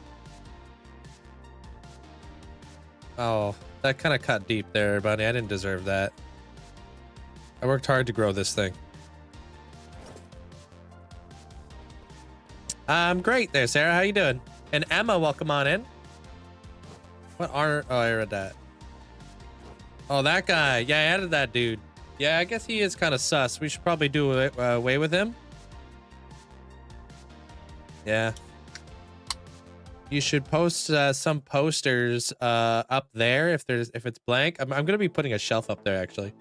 Oh, that kind of cut deep there, buddy. I didn't deserve that. I worked hard to grow this thing. Great there, Sarah. How you doing? And Emma, welcome on in. What are... Oh, I read that. Oh, that guy. Yeah, I added that dude. Yeah, I guess he is kind of sus. We should probably do away with him. Yeah. You should post some posters up there if it's blank. I'm gonna be putting a shelf up there actually.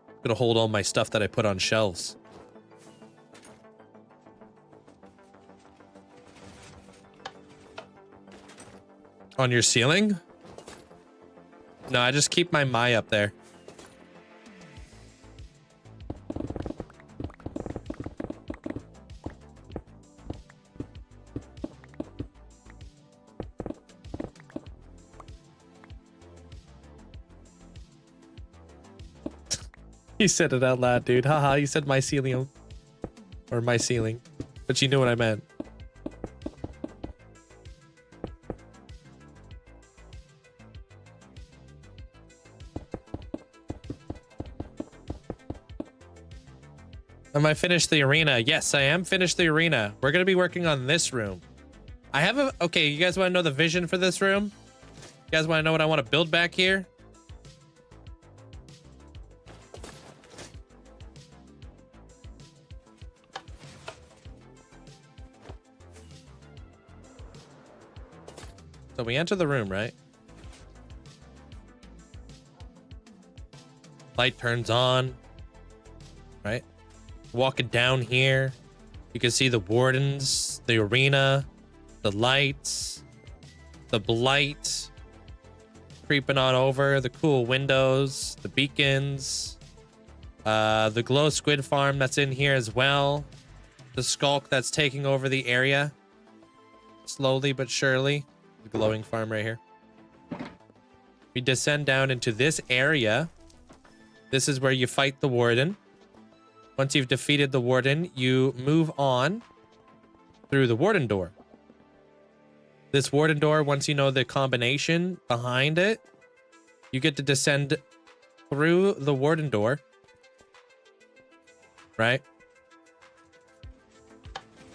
I'm gonna hold all my stuff that I put on shelves. On your ceiling? No, I just keep my up there. You said it out loud, dude. Haha, you said mycelium. Or my ceiling. But you knew what I meant. Am I finished the arena? Yes, I am finished the arena. We're going to be working on this room. I have a... Okay, you guys want to know the vision for this room? You guys want to know what I want to build back here? So we enter the room, right? Light turns on, right? Walking down here, you can see the wardens, the arena, the lights, the blight creeping on over, the cool windows, the beacons, the glow squid farm that's in here as well, the skulk that's taking over the area slowly but surely. The glowing farm right here. We descend down into this area. This is where you fight the warden. Once you've defeated the warden, you move on through the warden door. This warden door, once you know the combination behind it, you get to descend through the warden door. Right?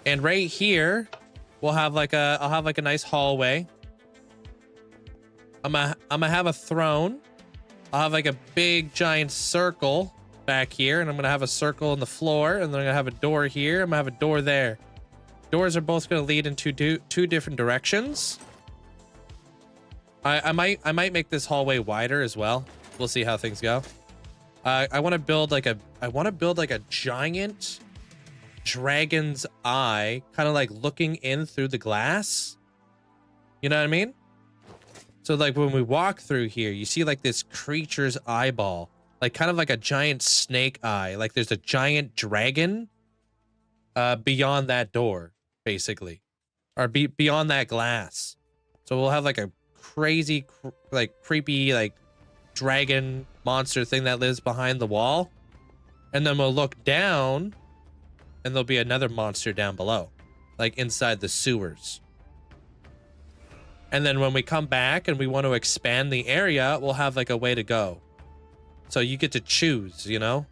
And right here, I'll have like a nice hallway. I'm gonna have a throne. I'll have like a big giant circle back here, and I'm gonna have a circle on the floor, and then I'm gonna have a door here. I'm gonna have a door there. Doors are both gonna lead into two different directions. I might make this hallway wider as well. We'll see how things go. I want to build like a giant dragon's eye, kind of like looking in through the glass. You know what I mean? So like when we walk through here, you see like this creature's eyeball, like kind of like a giant snake eye. Like there's a giant dragon beyond that door, basically, or beyond that glass. So we'll have like a crazy, like creepy, like dragon monster thing that lives behind the wall. And then we'll look down and there'll be another monster down below, like inside the sewers. And then when we come back and we want to expand the area, we'll have like a way to go. So you get to choose, you know?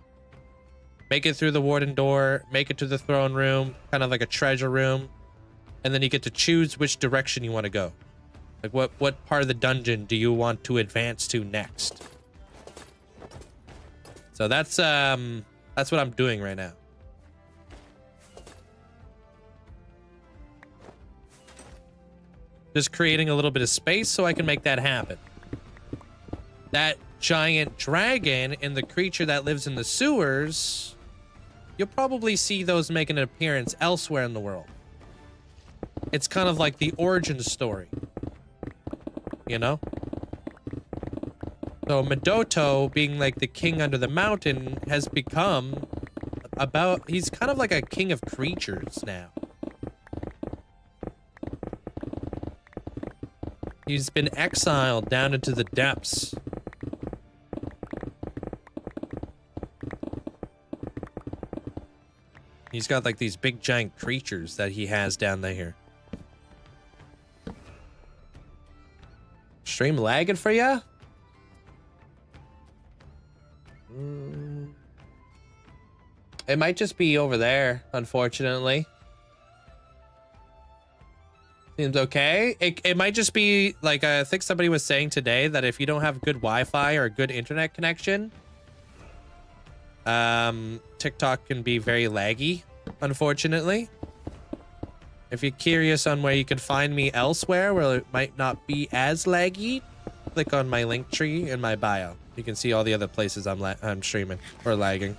Make it through the Warden door, make it to the throne room, kind of like a treasure room. And then you get to choose which direction you want to go. Like what part of the dungeon do you want to advance to next? So that's what I'm doing right now. Just creating a little bit of space so I can make that happen. That giant dragon and the creature that lives in the sewers, you'll probably see those make an appearance elsewhere in the world. It's kind of like the origin story, you know? So Madoto, being like the king under the mountain, has become he's kind of like a king of creatures now. He's been exiled down into the depths. He's got like these big giant creatures that he has down there. Stream lagging for ya? It might just be over there, unfortunately. Seems okay. It might just be like, I think somebody was saying today that if you don't have good Wi-Fi or a good internet connection, TikTok can be very laggy, unfortunately. If you're curious on where you can find me elsewhere where it might not be as laggy, click on my link tree in my bio. You can see all the other places I'm streaming or lagging.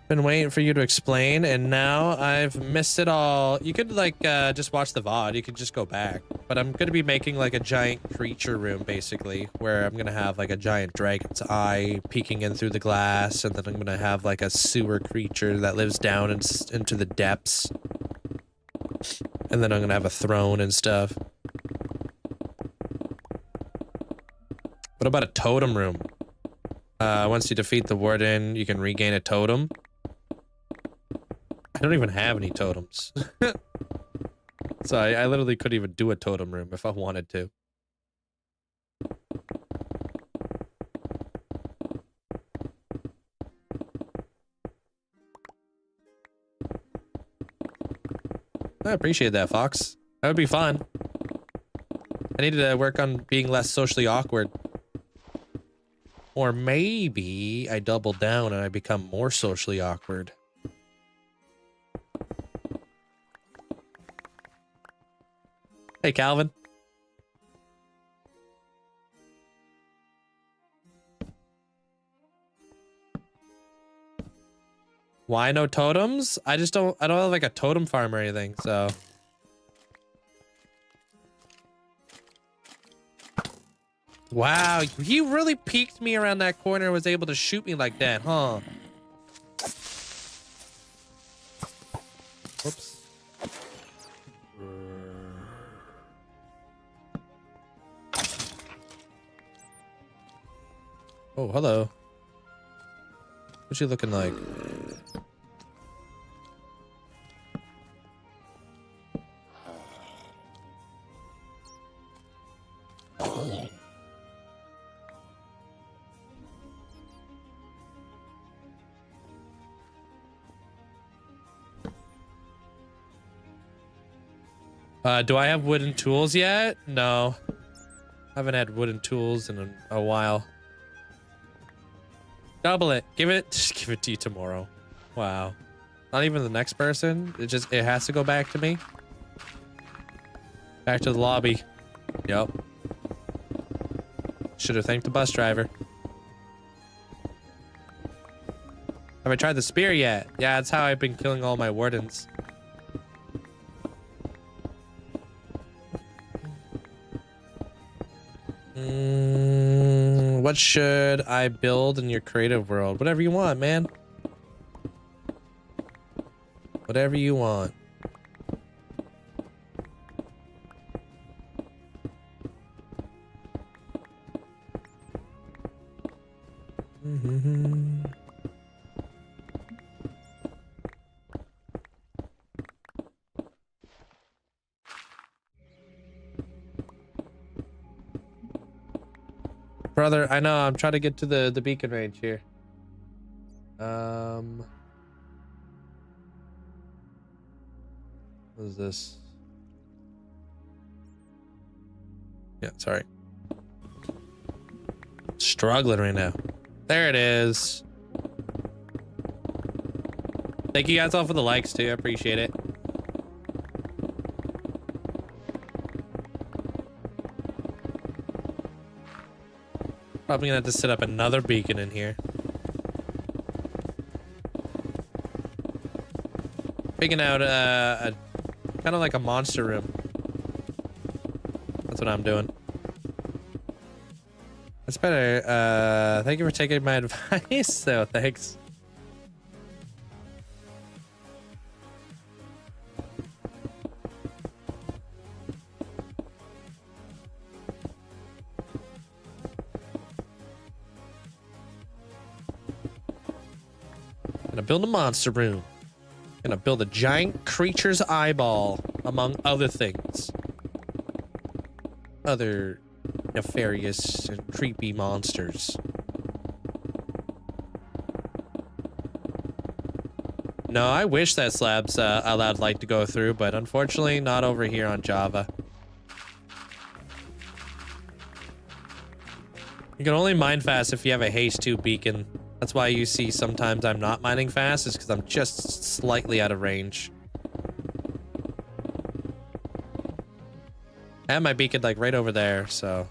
Been waiting for you to explain, and now I've missed it all. You could like just watch the VOD. You could just go back. But I'm gonna be making like a giant creature room, basically, where I'm gonna have like a giant dragon's eye peeking in through the glass, and then I'm gonna have like a sewer creature that lives down into the depths, and then I'm gonna have a throne and stuff. What about a totem room? Once you defeat the Warden, you can regain a totem. I don't even have any totems. So I literally couldn't even do a totem room if I wanted to. I appreciate that, Fox. That would be fun. I needed to work on being less socially awkward. Or maybe I double down and I become more socially awkward. Hey, Calvin. Why no totems? I don't have like a totem farm or anything, so. Wow, he really peeked me around that corner and was able to shoot me like that, huh? Whoops. Oh, hello. What's you looking like? Do I have wooden tools yet? No. Haven't had wooden tools in a while. Double it. Just give it to you tomorrow. Wow. Not even the next person. It has to go back to me. Back to the lobby. Yep. Should have thanked the bus driver. Have I tried the spear yet? Yeah, that's how I've been killing all my wardens. What should I build in your creative world? Whatever you want, man. Whatever you want. Brother, I know, I'm trying to get to the beacon range here. What is this? Yeah, sorry. Struggling right now. There it is. Thank you guys all for the likes too. I appreciate it. Probably gonna have to set up another beacon in here. Picking out a kind of like a monster room. That's what I'm doing. That's better. Thank you for taking my advice. So thanks. Gonna build a monster room. Gonna build a giant creature's eyeball, among other things. Other nefarious and creepy monsters. No, I wish that slabs allowed light to go through, but unfortunately not over here on Java. You can only mine fast if you have a haste 2 beacon. That's why you see sometimes I'm not mining fast, is because I'm just slightly out of range. I have my beacon like right over there, so.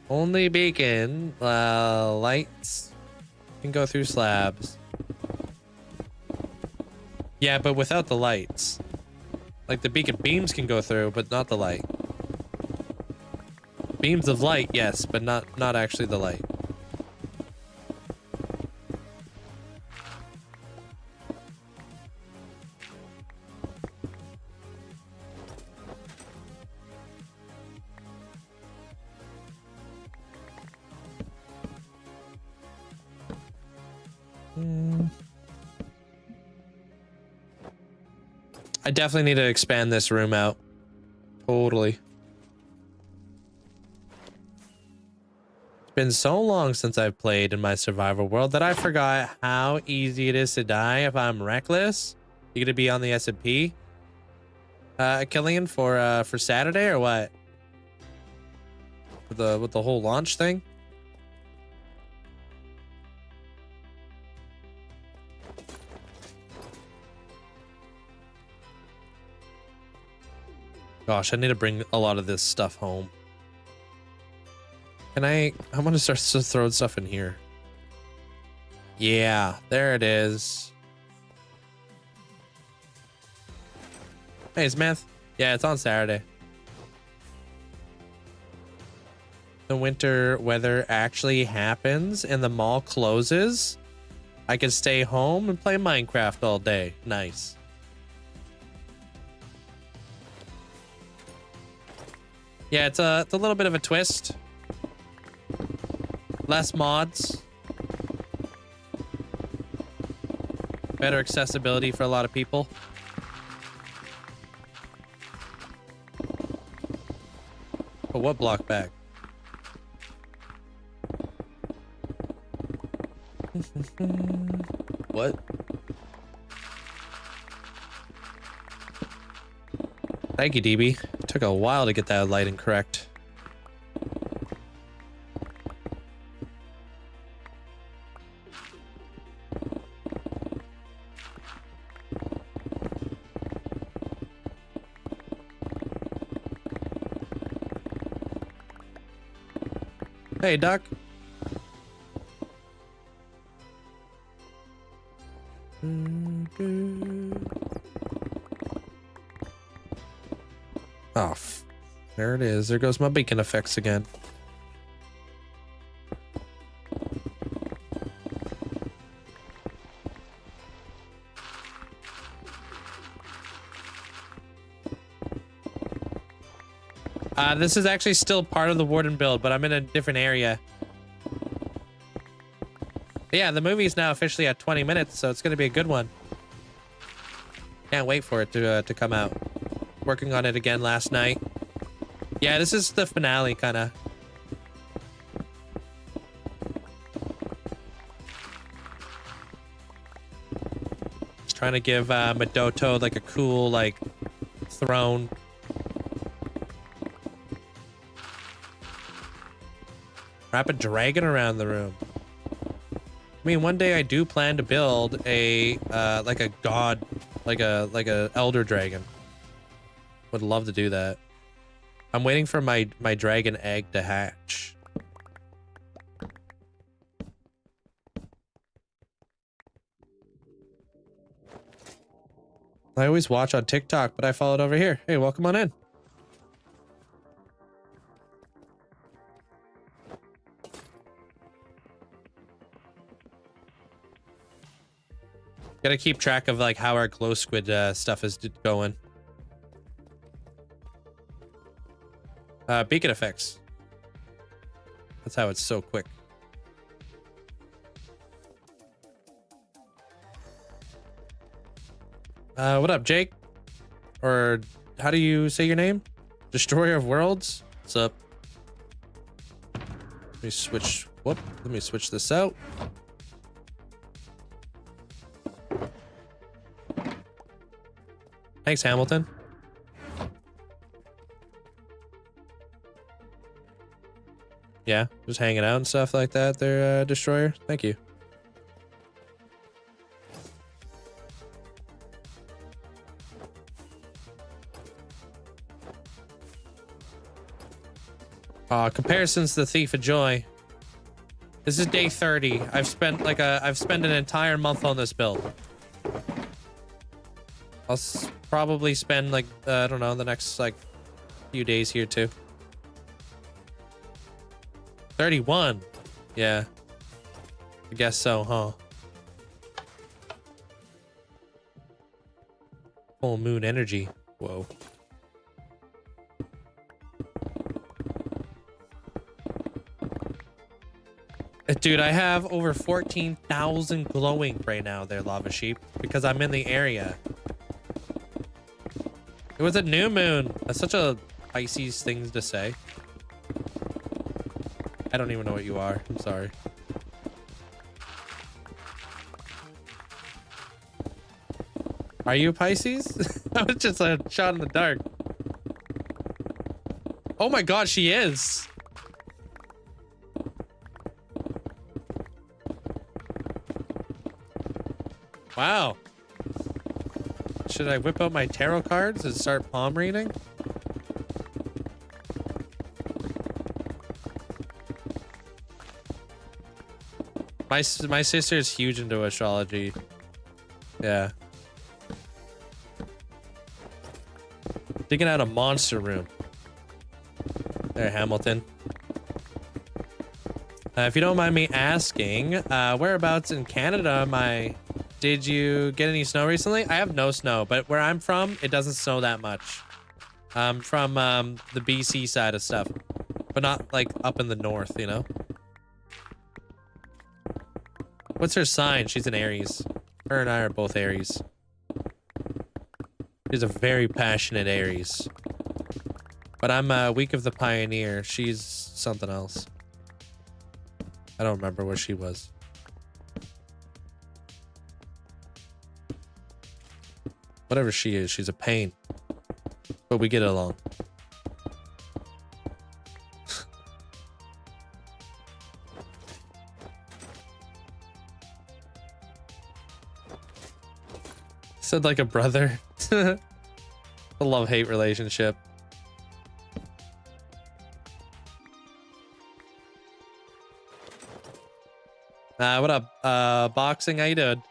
Only beacon, lights can go through slabs. Yeah, but without the lights. Like the beacon beams can go through, but not the light. Beams of light, yes, but not actually the light. I definitely need to expand this room out. Totally. It's been so long since I've played in my survival world that I forgot how easy it is to die if I'm reckless. You gonna be on the S&P? Killian for Saturday or what? With the whole launch thing? Gosh, I need to bring a lot of this stuff home. Can I want to start throwing stuff in here. Yeah, there it is. Hey, Smith. Yeah, it's on Saturday. The winter weather actually happens and the mall closes. I can stay home and play Minecraft all day. Nice. Yeah, it's a little bit of a twist. Less mods. Better accessibility for a lot of people. But what block back? What? Thank you, DB. It took a while to get that lighting correct. Hey, Duck. Oh, there it is. There goes my beacon effects again. This is actually still part of the Warden build, but I'm in a different area. But yeah, the movie is now officially at 20 minutes, so it's going to be a good one. Can't wait for it to come out. Working on it again last night. Yeah, this is the finale, kind of. Just trying to give Madoto like a cool like throne. Wrap a dragon around the room. I mean, one day I do plan to build a like a god, like a elder dragon. Would love to do that. I'm waiting for my dragon egg to hatch. I always watch on TikTok, but I followed over here. Hey, welcome on in. Gotta keep track of like how our glow squid stuff is going. Beacon effects. That's how it's so quick. What up, Jake? Or how do you say your name? Destroyer of Worlds? What's up? Let me switch. Whoop. Let me switch this out. Thanks, Hamilton. Yeah, just hanging out and stuff like that there, Destroyer. Thank you. Comparisons to the Thief of Joy. This is day 30. I've spent an entire month on this build. I'll probably spend like, I don't know, the next like few days here too. 31. Yeah. I guess so, huh? Full moon energy. Whoa. Dude, I have over 14,000 glowing right now there, Lava Sheep, because I'm in the area. It was a new moon. That's such a Pisces thing to say. I don't even know what you are. I'm sorry. Are you Pisces? I was just a shot in the dark. Oh my god, she is. Wow. Should I whip out my tarot cards and start palm reading? My sister is huge into astrology. Yeah. Digging out a monster room. There, Hamilton. If you don't mind me asking, whereabouts in Canada am I? Did you get any snow recently? I have no snow, but where I'm from, it doesn't snow that much. I'm from the BC side of stuff, but not like up in the north, you know? What's her sign? She's an Aries. Her and I are both Aries. She's a very passionate Aries. But I'm Week of the Pioneer. She's something else. I don't remember what she was. Whatever she is, she's a pain. But we get along. Said like a brother. A love-hate relationship. What up, boxing? How you doing?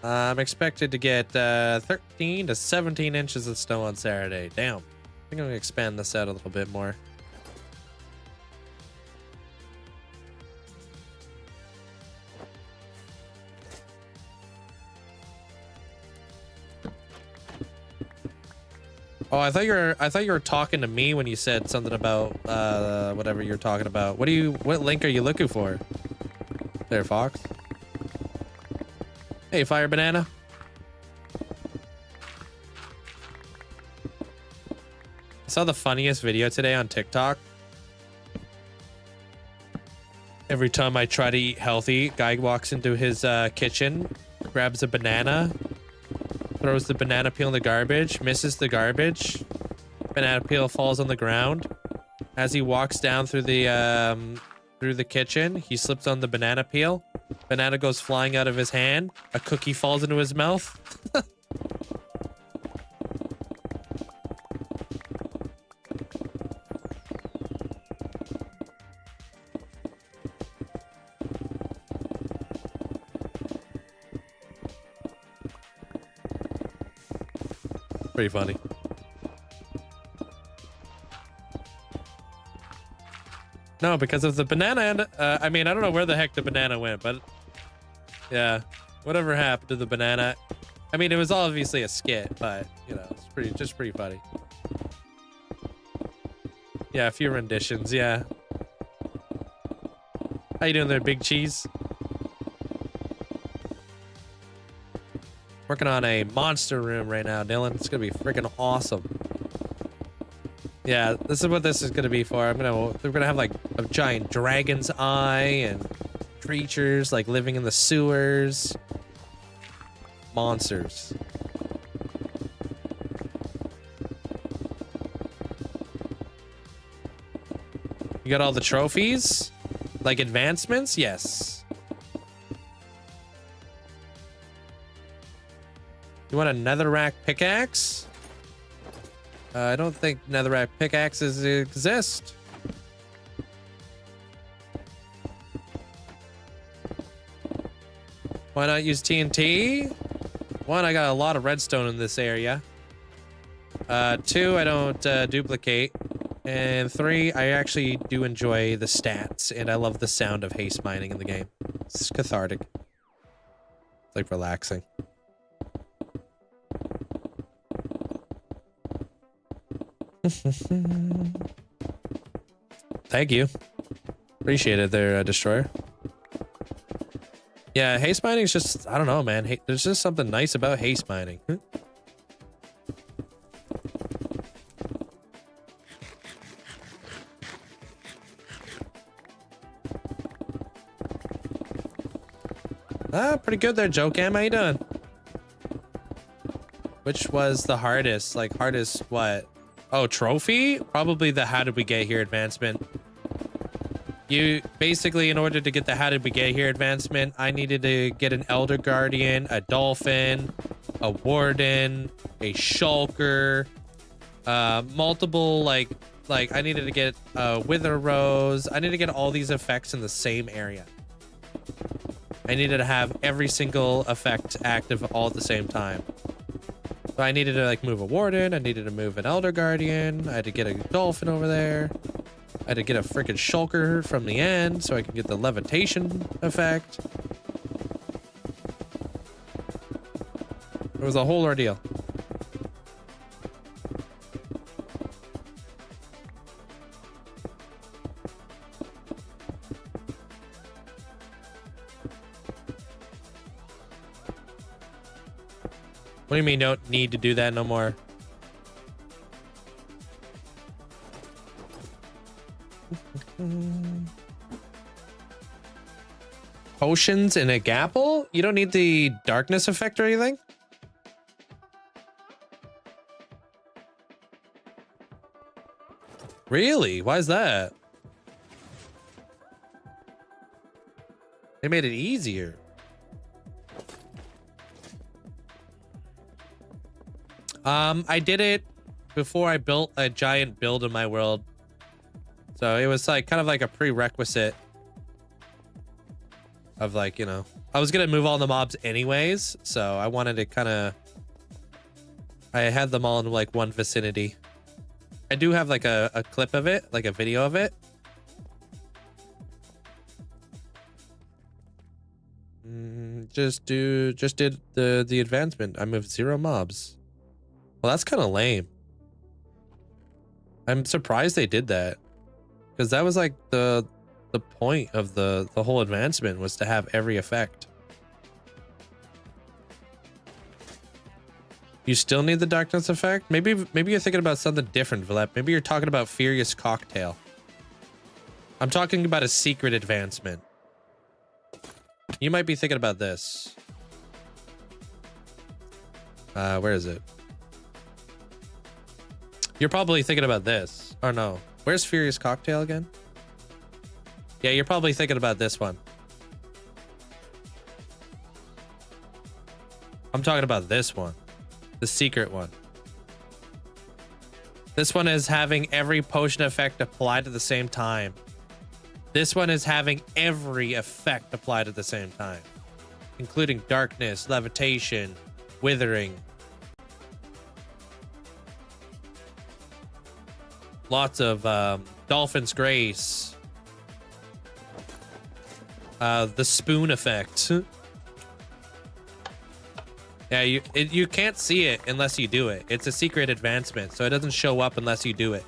I'm expected to get 13 to 17 inches of snow on Saturday. Damn. I think I'm gonna expand this out a little bit more. Oh, I thought you were talking to me when you said something about whatever you're talking about. What link are you looking for? There, Fox. Hey, Fire Banana. saw the funniest video today on TikTok. Every time I try to eat healthy, guy walks into his kitchen, grabs a banana, throws the banana peel in the garbage, misses the garbage. Banana peel falls on the ground. As he walks down through the kitchen, he slips on the banana peel. Banana goes flying out of his hand. A cookie falls into his mouth. Pretty funny. No, because of the banana and I mean, I don't know where the heck the banana went, but yeah, whatever happened to the banana. I mean, it was obviously a skit, but you know, it's pretty funny. Yeah, a few renditions, yeah. How you doing there, Big Cheese? Working on a monster room right now, Dylan. It's gonna be freaking awesome. Yeah, this is what this is gonna be for. We're gonna have like a giant dragon's eye and creatures like living in the sewers. Monsters. You got all the trophies? Like advancements? Yes. You want a netherrack pickaxe? I don't think netherrack pickaxes exist. Why not use TNT? One, I got a lot of redstone in this area. Two, I don't duplicate. And three, I actually do enjoy the stats, and I love the sound of haste mining in the game. It's cathartic. It's like relaxing. Thank you. Appreciate it there, Destroyer. Yeah, haste mining is just, I don't know, man. There's just something nice about haste mining. Pretty good there, Joe Cam. How you doing? Which was the hardest? Like, hardest what? Oh, trophy? Probably the how did we get here advancement. You basically, in order to get the how did we get here advancement, I needed to get an Elder Guardian, a Dolphin, a Warden, a Shulker, multiple like I needed to get Wither Rose. I needed to get all these effects in the same area. I needed to have every single effect active all at the same time. So I needed to like move a Warden, I needed to move an Elder Guardian, I had to get a Dolphin over there. I had to get a freaking Shulker from the end so I could get the levitation effect. It was a whole ordeal. What do you mean don't need to do that no more? Potions in a gapple? You don't need the darkness effect or anything? Really? Why is that? They made it easier. I did it before I built a giant build in my world. So it was like kind of like a prerequisite of like, you know, I was going to move all the mobs anyways. So I wanted to kind of, I had them all in like one vicinity. I do have like a clip of it, like a video of it. Just did the advancement. I moved 0 mobs. Well, that's kind of lame. I'm surprised they did that, because that was like the point of the whole advancement was to have every effect. You still need the darkness effect? Maybe you're thinking about something different, Villette. Maybe you're talking about Furious Cocktail. I'm talking about a secret advancement. You might be thinking about this. Where is it? You're probably thinking about this. Or no. Where's Furious Cocktail again? Yeah, you're probably thinking about this one. I'm talking about this one. The secret one. This one is having every potion effect applied at the same time. This one is having every effect applied at the same time, including darkness, levitation, withering. Lots of Dolphin's Grace. The spoon effect. Yeah, you can't see it unless you do it. It's a secret advancement, so it doesn't show up unless you do it.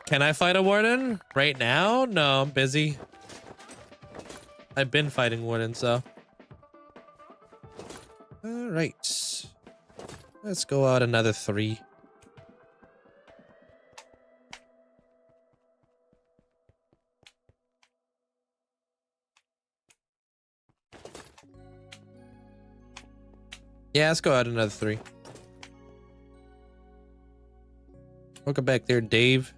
Can I fight a warden right now? No, I'm busy. I've been fighting wardens, so. All right. Let's go out another 3. Yeah, let's go out another 3. Welcome back there, Dave.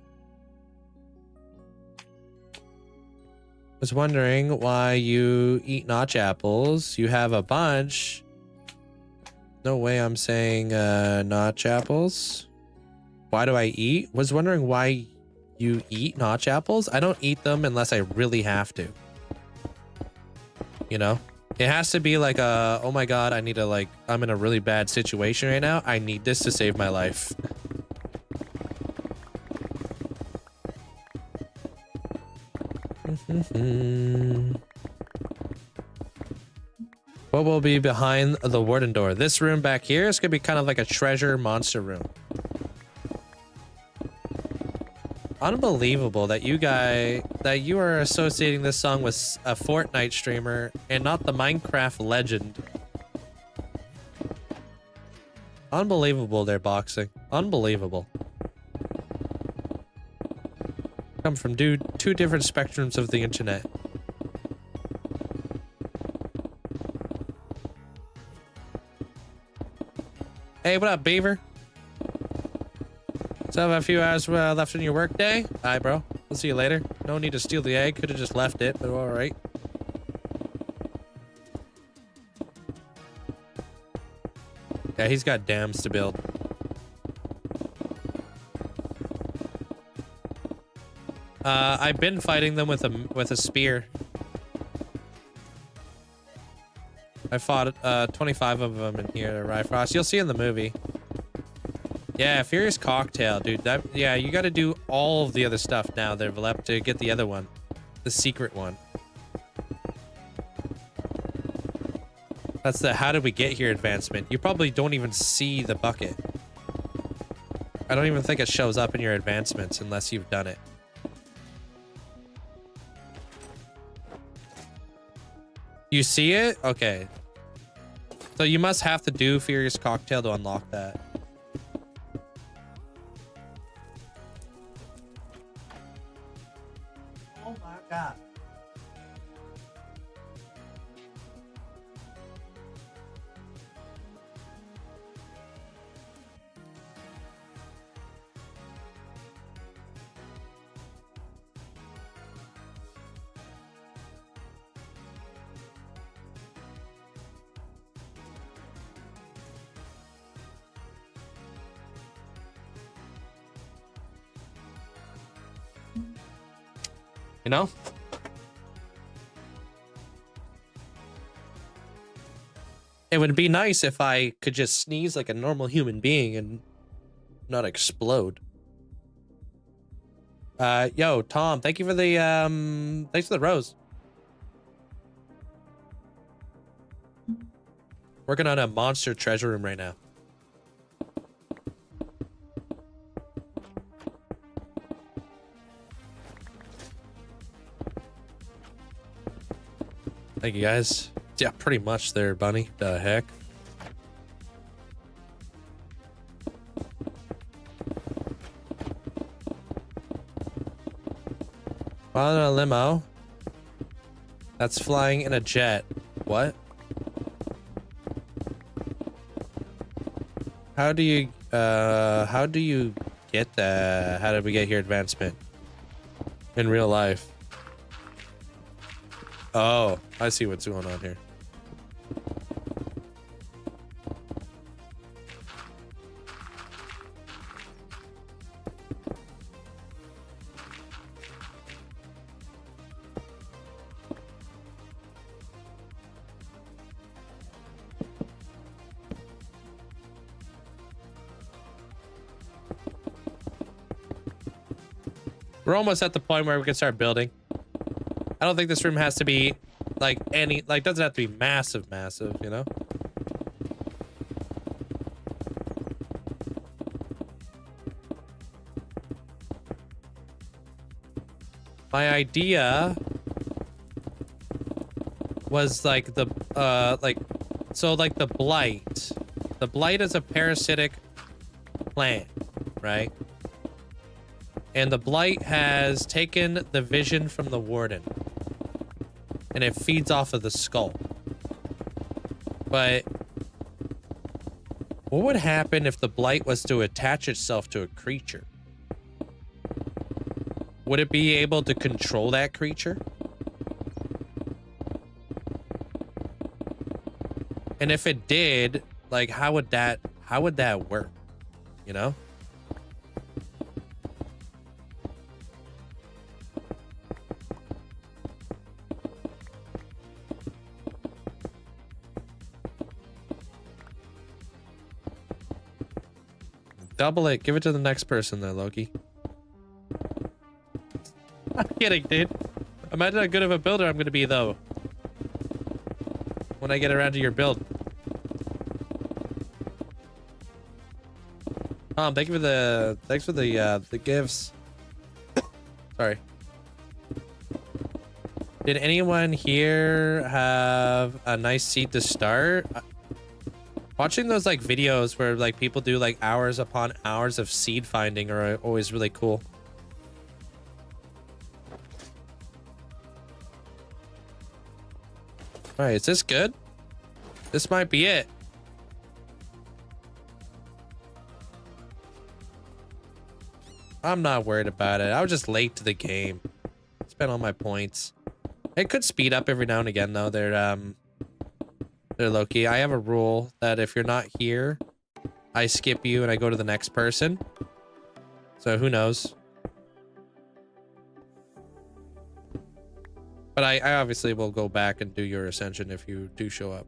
Was wondering why you eat notch apples. You have a bunch. No way I'm saying notch apples. Why do I eat? Was wondering why you eat notch apples. I don't eat them unless I really have to. You know? It has to be like a, oh my god, I need to like, I'm in a really bad situation right now. I need this to save my life. What will be behind the warden door? This room back here is gonna be kind of like a treasure monster room. Unbelievable that you are associating this song with a Fortnite streamer and not the Minecraft legend. Unbelievable they're boxing. Unbelievable. Come from two different spectrums of the internet. Hey, what up, Beaver? So have a few hours left in your work day? Alright, bro. We'll see you later. No need to steal the egg. Could have just left it, but alright. Yeah, he's got dams to build. I've been fighting them with a spear. I fought 25 of them in here, Rifrost. You'll see in the movie. Yeah, Furious Cocktail, dude. Yeah, you got to do all of the other stuff now there, Valep, to get the other one. The secret one. That's the how did we get here advancement. You probably don't even see the bucket. I don't even think it shows up in your advancements unless you've done it. You see it? Okay. So you must have to do Furious Cocktail to unlock that. Oh my god. You know? It would be nice if I could just sneeze like a normal human being and not explode. Yo, Tom, thank you for the thanks for the rose. Working on a monster treasure room right now. Thank you guys. Yeah, pretty much there, Bunny. The heck? On a limo. That's flying in a jet. What? How do you get that? How did we get here advancement? In real life. Oh, I see what's going on here. We're almost at the point where we can start building. I don't think this room has to be like doesn't have to be massive, you know? My idea was like the the blight. The blight is a parasitic plant, right? And the blight has taken the vision from the warden. And it feeds off of the skull. But what would happen if the blight was to attach itself to a creature? Would it be able to control that creature? And if it did, like how would that work? You know? Double it. Give it to the next person there, Loki. I'm kidding, dude. Imagine how good of a builder I'm going to be, though. When I get around to your build. Thank you for the... Thanks for the gifts. Sorry. Did anyone here have a nice seed to start? Watching those like videos where like people do like hours upon hours of seed finding are always really cool. All right, is this good? This might be it. I'm not worried about it. I was just late to the game. Spent all my points. It could speed up every now and again though. They're low-key. I have a rule that if you're not here, I skip you and I go to the next person. So who knows? But I obviously will go back and do your ascension if you do show up.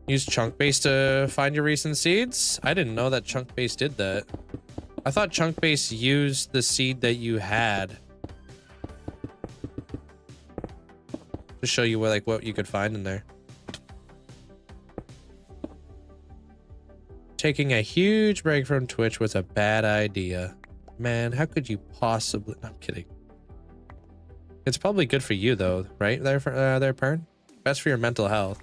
Use chunk base to find your recent seeds? I didn't know that chunk base did that. I thought chunk base used the seed that you had to show you what you could find in there. Taking a huge break from Twitch was a bad idea. Man, how could you possibly... I'm kidding. It's probably good for you though, right? There, Pern? Best for your mental health.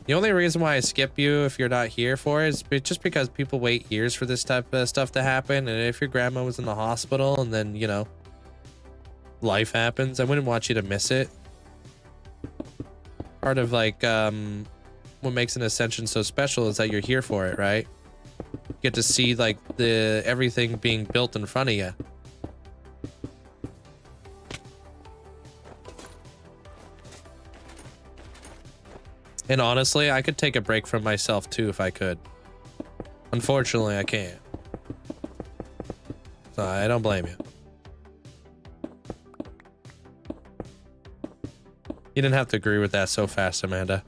The only reason why I skip you if you're not here for it is just because people wait years for this type of stuff to happen. And if your grandma was in the hospital and then, you know, life happens, I wouldn't want you to miss it. Part of like what makes an ascension so special is that you're here for it, right? You get to see like everything being built in front of you. And honestly, I could take a break from myself too if I could. Unfortunately, I can't. So I don't blame you. You didn't have to agree with that so fast, Amanda.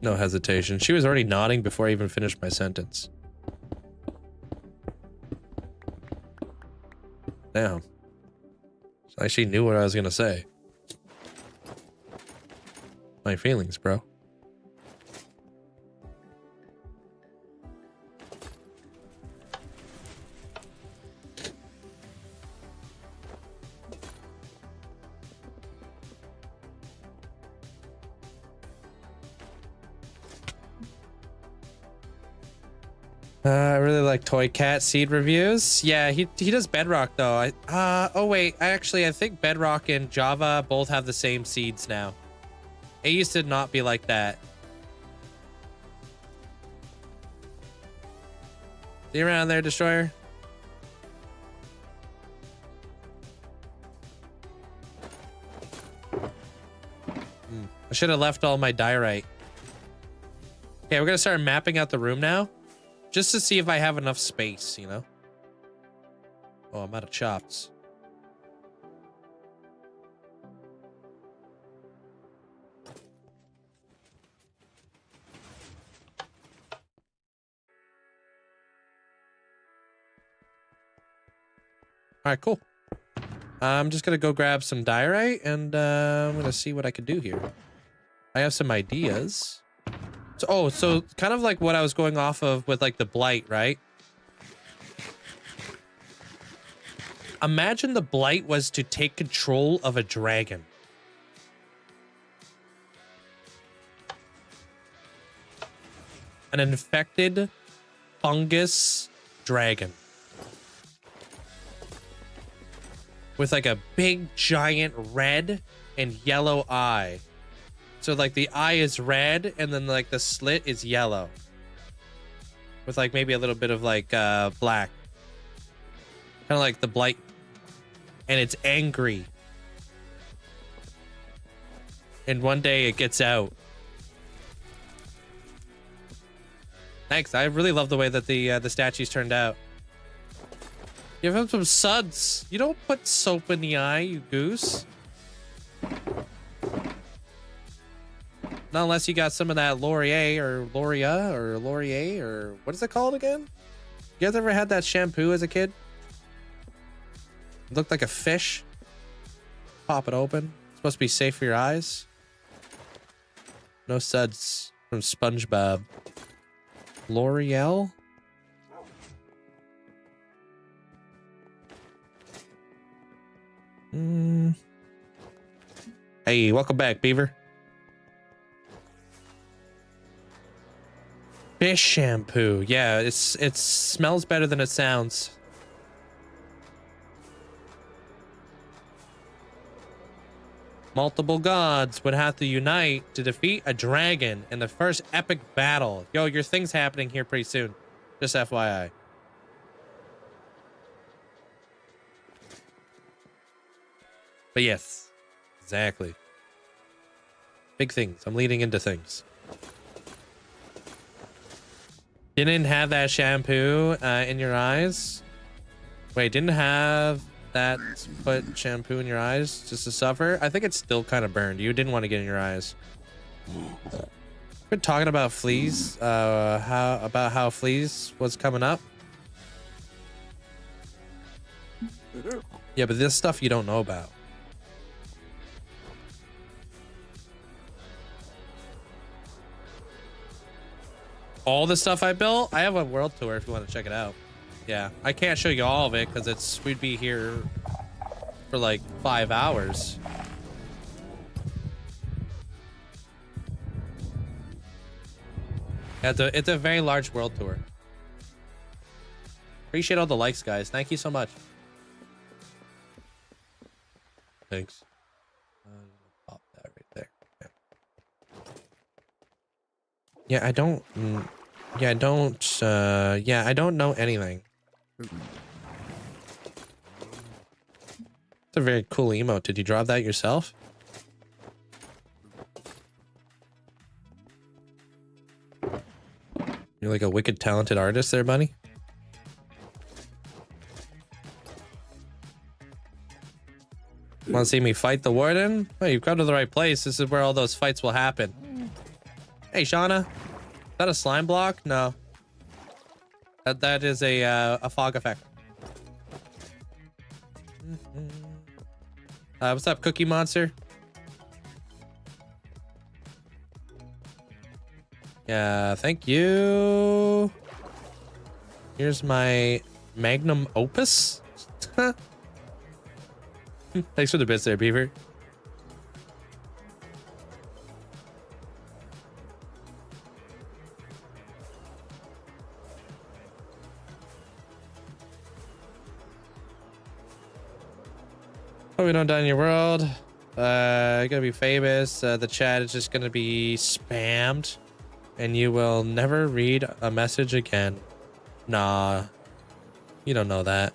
No hesitation. She was already nodding before I even finished my sentence. Damn. It's like she knew what I was gonna say. My feelings, bro. I really like Toy Cat seed reviews. Yeah, he does Bedrock though. Oh wait, I think Bedrock and Java both have the same seeds now. It used to not be like that. See you around there, Destroyer. I should have left all my diorite. Okay, we're gonna start mapping out the room now. Just to see if I have enough space, you know? Oh, I'm out of chops. All right, cool. I'm just gonna go grab some diorite and I'm gonna see what I can do here. I have some ideas. So kind of like what I was going off of with like the blight, right? Imagine the blight was to take control of a dragon. An infected fungus dragon. With like a big giant red and yellow eye. So like the eye is red and then like the slit is yellow. With like maybe a little bit of like black. Kind of like the blight. And it's angry. And one day it gets out. Thanks. I really love the way that the statues turned out. Give him some suds. You don't put soap in the eye, you goose. Not unless you got some of that Laurier or what is it called again? You guys ever had that shampoo as a kid? It looked like a fish. Pop it open. It's supposed to be safe for your eyes. No suds from SpongeBob. L'Oreal? Hey, welcome back, Beaver. Fish shampoo. Yeah, it smells better than it sounds. Multiple gods would have to unite to defeat a dragon in the first epic battle. Yo, your thing's happening here pretty soon. Just FYI. But yes, exactly. Big things. I'm leading into things. Didn't have that shampoo in your eyes? Wait, didn't have that put shampoo in your eyes just to suffer? I think it's still kind of burned. You didn't want to get in your eyes. Been talking about fleas, how fleas was coming up. Yeah, but this stuff you don't know about. All the stuff I built, I have a world tour if you want to check it out. Yeah, I can't show you all of it because we'd be here for like 5 hours. Yeah, it's a very large world tour. Appreciate all the likes, guys. Thank you so much. Thanks. Pop that right there. Okay. Yeah, I don't know anything. It's a very cool emote. Did you draw that yourself? You're like a wicked talented artist there, buddy. Want to see me fight the Warden? Oh, you've come to the right place. This is where all those fights will happen. Hey, Shauna. Is that a slime block? No. That is a fog effect. What's up, Cookie Monster? Yeah, thank you. Here's my magnum opus. Thanks for the bits there, Beaver. we don't die in your world. You're gonna be famous. The chat is just gonna be spammed, and you will never read a message again. Nah, you don't know that.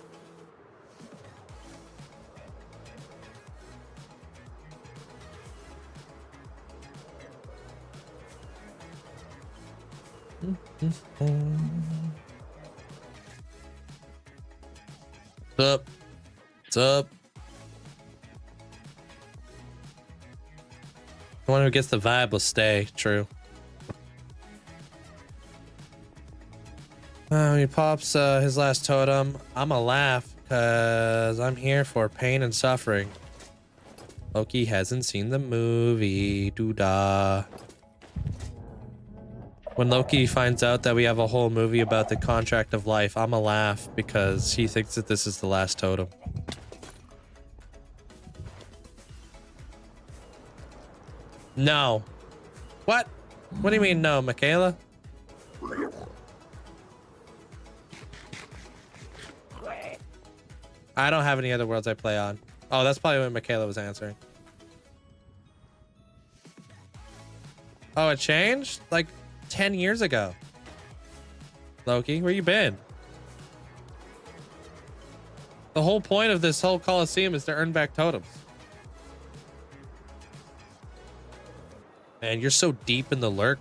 What's up? What's up? The one who gets the vibe will stay. True. When he pops his last totem, I'ma laugh because I'm here for pain and suffering. Loki hasn't seen the movie. Doo-dah. When Loki finds out that we have a whole movie about the contract of life, I'ma laugh because he thinks that this is the last totem. No. What? What do you mean no, Michaela? I don't have any other worlds I play on. Oh, that's probably what Michaela was answering. Oh, it changed? Like 10 years ago. Loki, where you been? The whole point of this whole Coliseum is to earn back totems. Man, you're so deep in the lurk.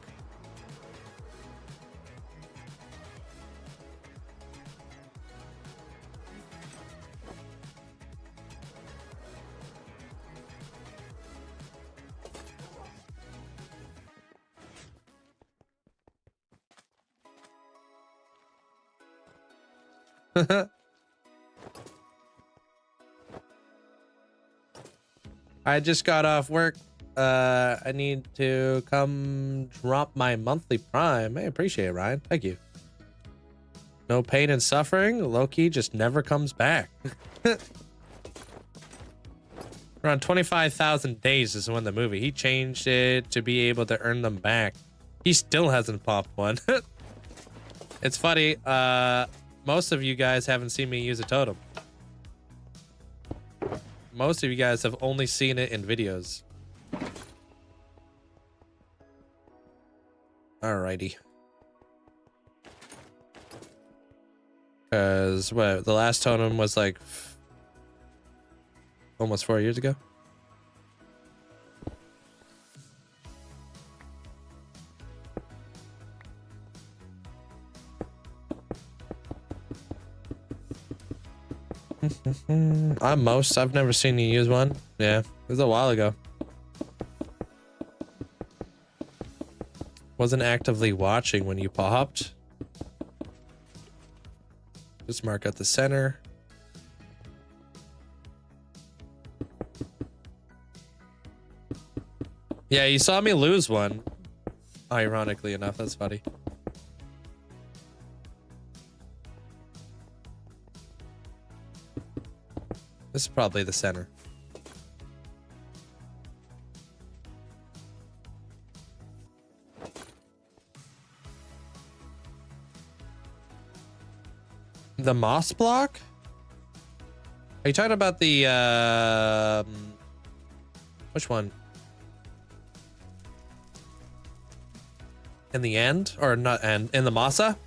I just got off work. I need to come drop my monthly prime. I appreciate it, Ryan. Thank you. No pain and suffering. Loki just never comes back. Around 25,000 days is when the movie. He changed it to be able to earn them back. He still hasn't popped one. It's funny. Most of you guys haven't seen me use a totem. Most of you guys have only seen it in videos. Alrighty. Because what, the last totem was like almost 4 years ago. I've never seen you use one. Yeah, it was a while ago. Wasn't actively watching when you popped. Just mark out the center. Yeah, you saw me lose one. Ironically enough, that's funny. This is probably the center. The moss block? Are you talking about the which one? In the end? Or not end? In the masa?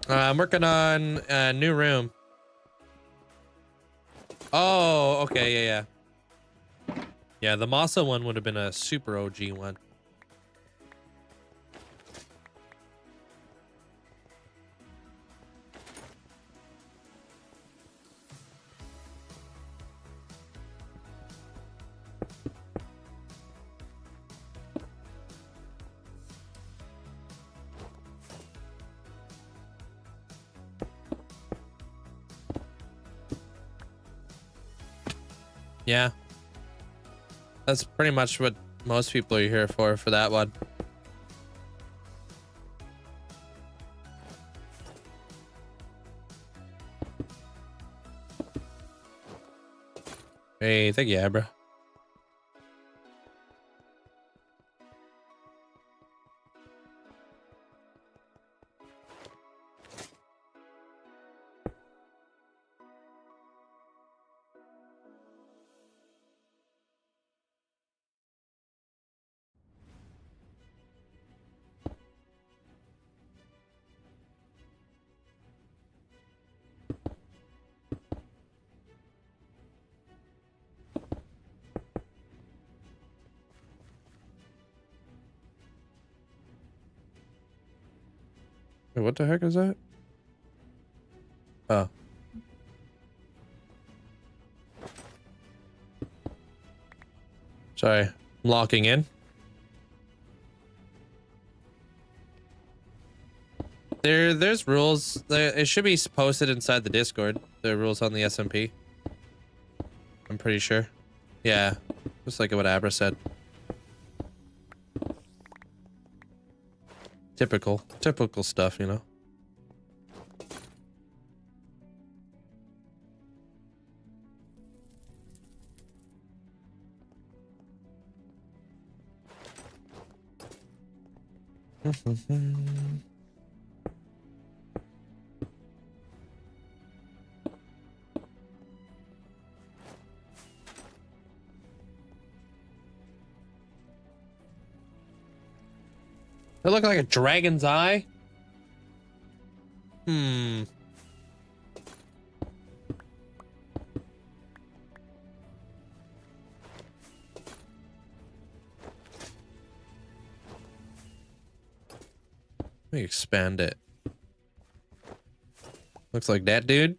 I'm working on a new room. Oh, okay, yeah. Yeah, the Masa one would have been a super OG one. Yeah. That's pretty much what most people are here for that one. Hey, thank you, Abra. Wait, what the heck is that? Oh. Sorry, I'm locking in. There's rules. It should be posted inside the Discord. The rules on the SMP. I'm pretty sure. Yeah, just like what Abra said. Typical stuff, you know. They look like a dragon's eye. Hmm. Let me expand it. Looks like that, dude.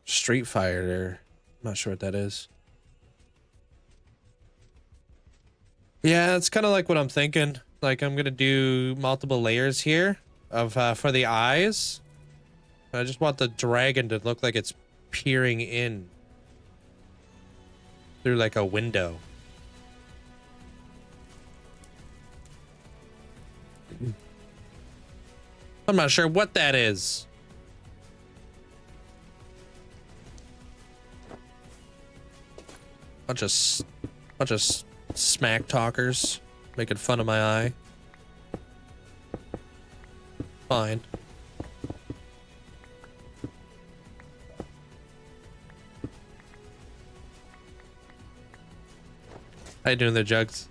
Street Fighter. I'm not sure what that is. Yeah, it's kind of like what I'm thinking. Like I'm gonna do multiple layers here of for the eyes. I just want the dragon to look like it's peering in through like a window. I'm not sure what that is. Bunch of smack talkers making fun of my eye. Fine. How you doing there, Jugs?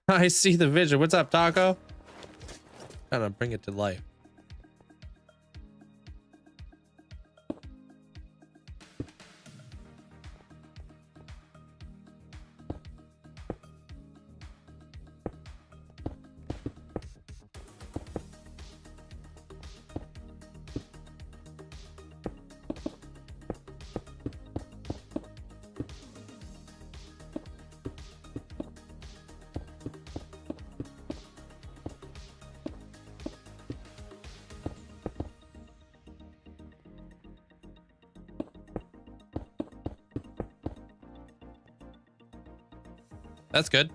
I see the vision. What's up, Taco? Trying to bring it to life. That's good.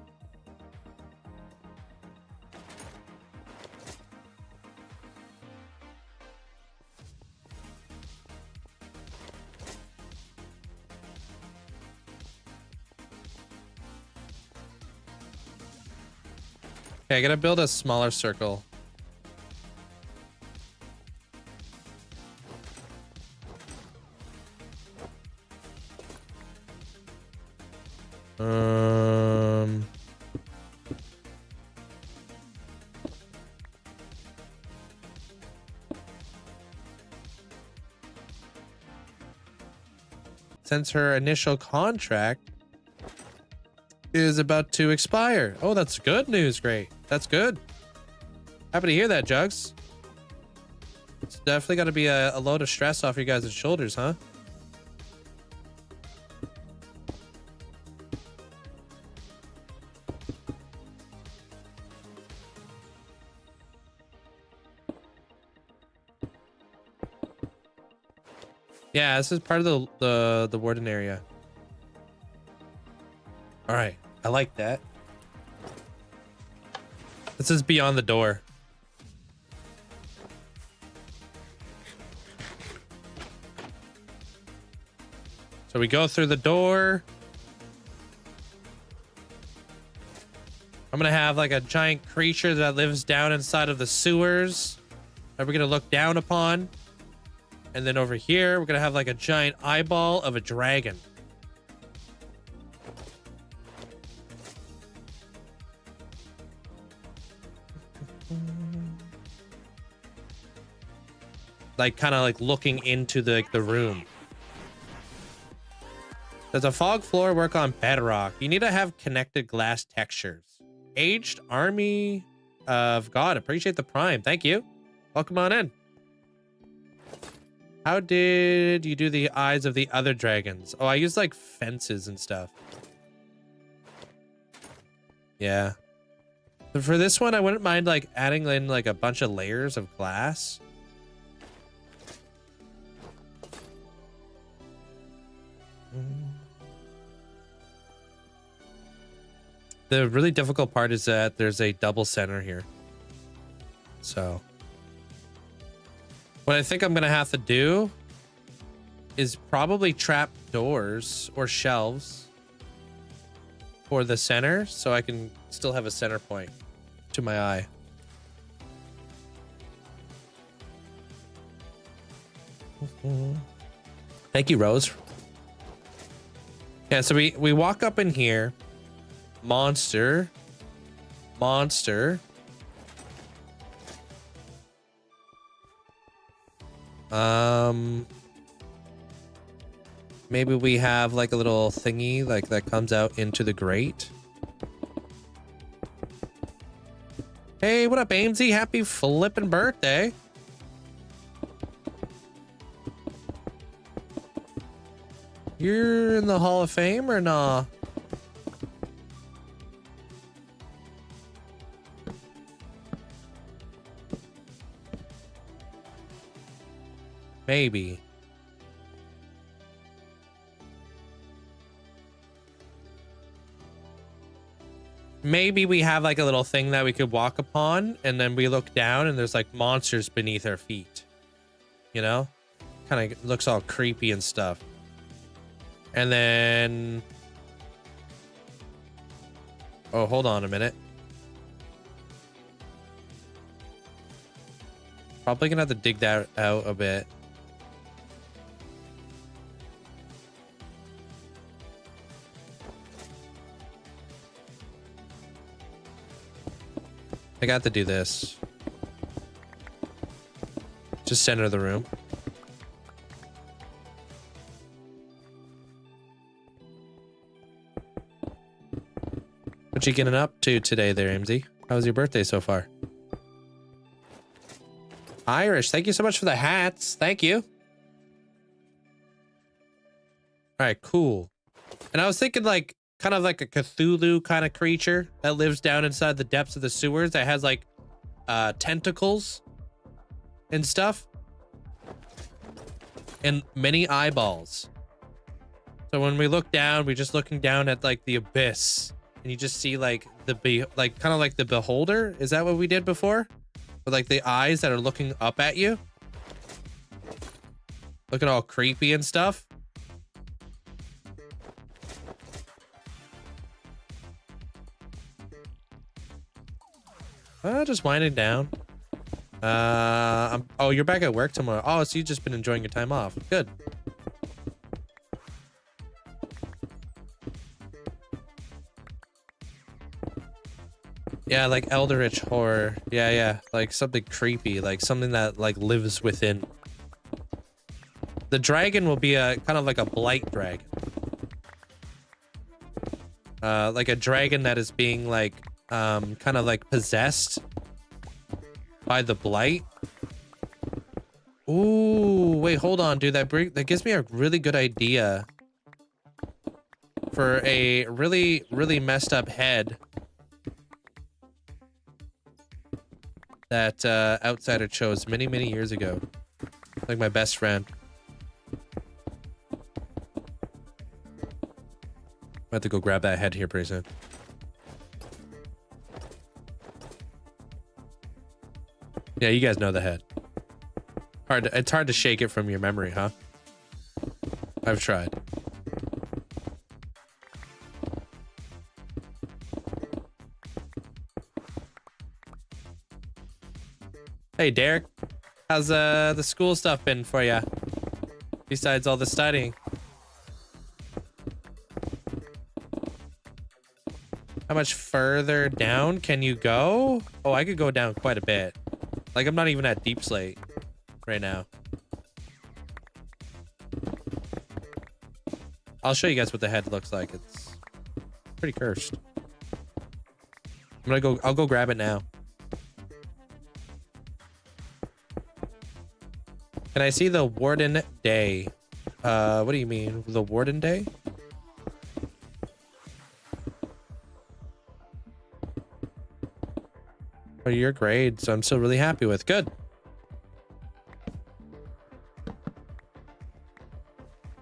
Okay, I gotta build a smaller circle. since her initial contract is about to expire. Oh, that's good news. Great. That's good. Happy to hear that, Jugs. It's definitely got to be a load of stress off your guys' shoulders, huh? Yeah, this is part of the Warden area. All right, I like that. This is beyond the door. So we go through the door. I'm gonna have like a giant creature that lives down inside of the sewers that we're gonna look down upon. And then over here, we're gonna have like a giant eyeball of a dragon. Like kind of like looking into the room. Does a fog floor work on bedrock? You need to have connected glass textures. Aged Army of God. Appreciate the prime. Thank you. Welcome on in. How did you do the eyes of the other dragons? Oh, I used like fences and stuff. Yeah. But for this one, I wouldn't mind like adding in like a bunch of layers of glass. The really difficult part is that there's a double center here. So what I think I'm gonna have to do is probably trap doors or shelves for the center so I can still have a center point to my eye. Thank you, Rose. Yeah, so we walk up in here. Monster. Maybe we have like a little thingy like that comes out into the grate. Hey, what up, Linkzzey? Happy flippin' birthday. You're in the Hall of Fame or nah? Maybe. Maybe we have like a little thing that we could walk upon and then we look down and there's like monsters beneath our feet. You know? Kind of looks all creepy and stuff. And then... Oh, hold on a minute. Probably gonna have to dig that out a bit. I got to do this. Just center the room. What you getting up to today there, Linkzzey? How was your birthday so far? Irish, thank you so much for the hats. Thank you. All right, cool. And I was thinking like kind of like a Cthulhu kind of creature that lives down inside the depths of the sewers that has like tentacles and stuff and many eyeballs. So when we look down, we're just looking down at like the abyss and you just see like kind of like the beholder. Is that what we did before? With like the eyes that are looking up at you, looking all creepy and stuff. Just winding down. Oh, you're back at work tomorrow. Oh, so you've just been enjoying your time off. Good. Yeah, like eldritch horror. Yeah. Like something creepy, like something that like lives within. The dragon will be a kind of like a blight dragon. Like a dragon that is being like kind of like possessed by the blight. Ooh, wait, hold on, dude. That gives me a really good idea for a really, really messed up head that Outsider chose many, many years ago. Like my best friend. I have to go grab that head here pretty soon. Yeah, you guys know the head. It's hard to shake it from your memory, huh? I've tried. Hey, Derek. How's the school stuff been for you? Besides all the studying. How much further down can you go? Oh, I could go down quite a bit. Like, I'm not even at Deep Slate right now. I'll show you guys what the head looks like. It's pretty cursed. I'll go grab it now. Can I see the Warden Day? What do you mean? The Warden Day? Oh, your grades, I'm still really happy with. Good.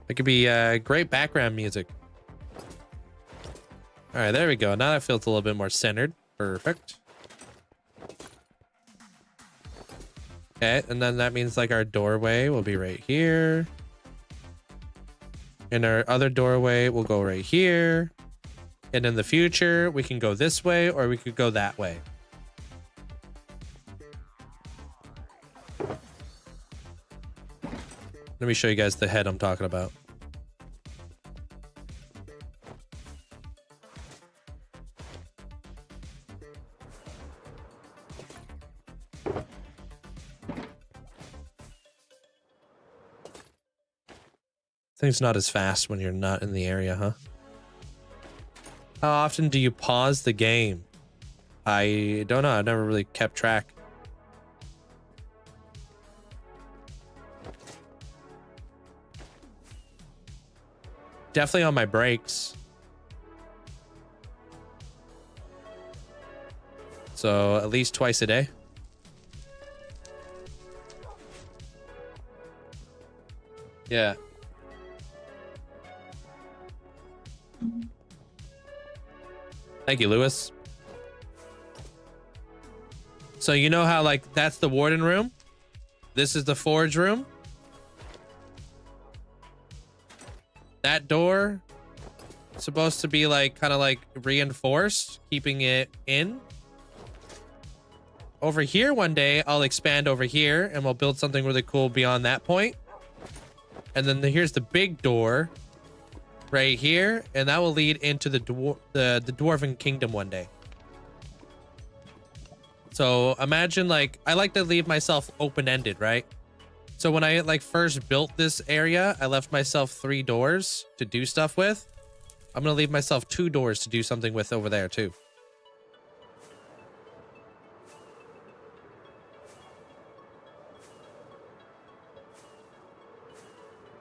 It could be great background music. All right, there we go. Now that feels a little bit more centered. Perfect. Okay, and then that means like our doorway will be right here. And our other doorway will go right here. And in the future, we can go this way or we could go that way. Let me show you guys the head I'm talking about. Things not as fast when you're not in the area, huh? How often do you pause the game? I don't know. I've never really kept track. Definitely on my breaks. So at least twice a day. Yeah. Thank you, Lewis. So you know how like that's the warden room? This is the forge room. That door is supposed to be like kind of like reinforced, keeping it in. Over here one day, I'll expand over here and we'll build something really cool beyond that point. And then here's the big door right here, and that will lead into the Dwarven Kingdom one day. So imagine like I like to leave myself open-ended, right? So when I like first built this area, I left myself 3 doors to do stuff with. I'm gonna leave myself 2 doors to do something with over there too.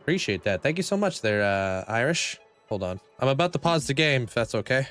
Appreciate that. Thank you so much there, Irish. Hold on. I'm about to pause the game, if that's okay.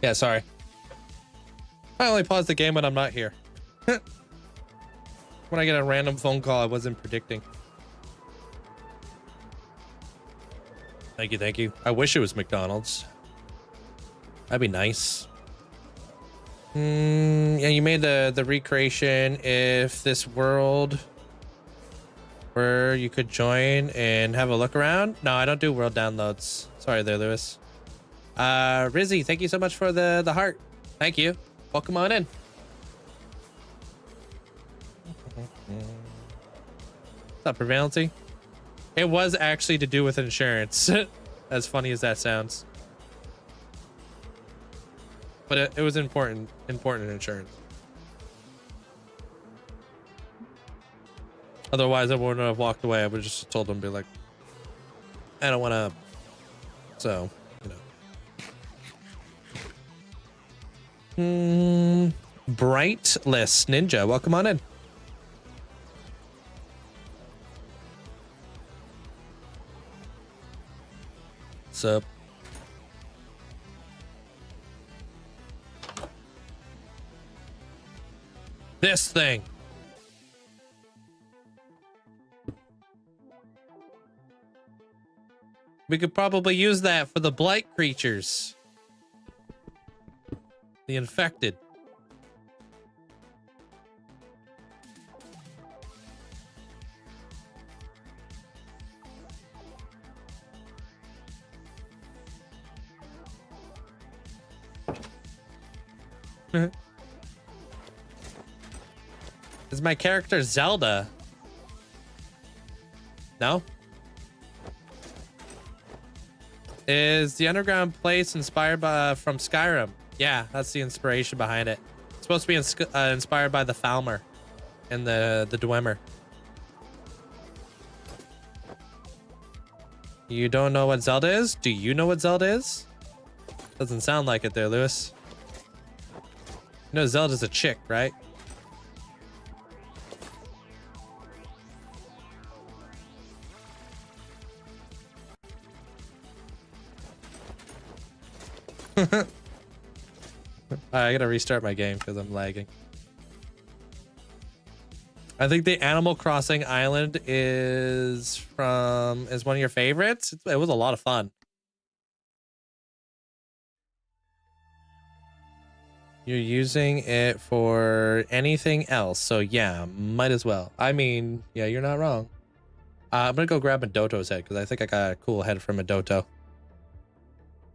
Yeah, sorry. I only pause the game when I'm not here. When I get a random phone call I wasn't predicting. Thank you, thank you. I wish it was McDonald's. That'd be nice. Yeah, you made the recreation. If this world where you could join and have a look around. No, I don't do world downloads. Sorry there, Lewis. Rizzy, thank you so much for the heart. Thank you. Welcome on in. What's up, Prevalency? It was actually to do with insurance. As funny as that sounds. But it was important insurance. Otherwise, I wouldn't have walked away. I would have just told them, be like, I don't want to. So, you know. Brightless Ninja, welcome on in. What's up? This thing. We could probably use that for the blight creatures. The infected. Is my character Zelda? No? Is the underground place inspired by from Skyrim? Yeah, that's the inspiration behind it. It's supposed to be inspired by the Falmer and the Dwemer. You don't know what Zelda is? Do you know what Zelda is? Doesn't sound like it there, Lewis. You know Zelda's a chick, right? I gotta restart my game because I'm lagging. I think the Animal Crossing Island is one of your favorites. It was a lot of fun. You're using it for anything else, so yeah, might as well. I mean, yeah, you're not wrong. I'm gonna go grab Madoto's head because I think I got a cool head from Madoto.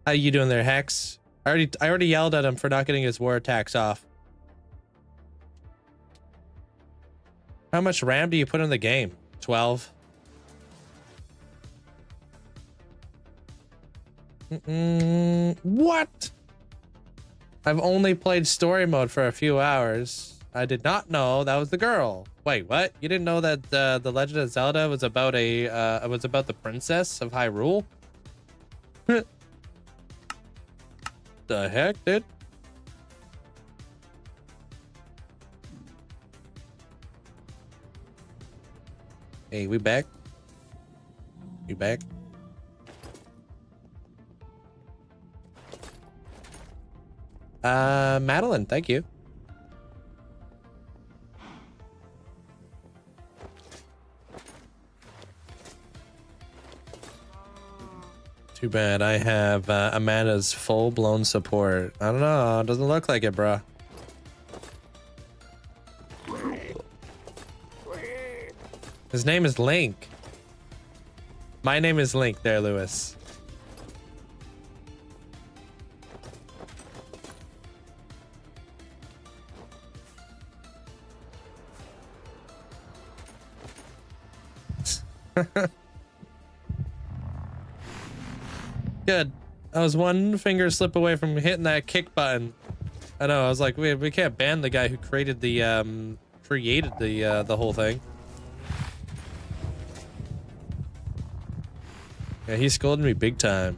How you doing there, Hex? I already yelled at him for not getting his war attacks off. How much RAM do you put in the game? 12. What? I've only played story mode for a few hours. I did not know that was the girl. Wait, what? You didn't know that the Legend of Zelda was about the princess of Hyrule? The heck, dude? Hey, we back? You back? Madeline, thank you. Too bad I have Amanda's full-blown support. I don't know. It doesn't look like it, bruh. His name is Link. My name is Link there, Lewis. Good. I was one finger slip away from hitting that kick button. I know. I was like, we can't ban the guy who created the whole thing. Yeah, he scolded me big time.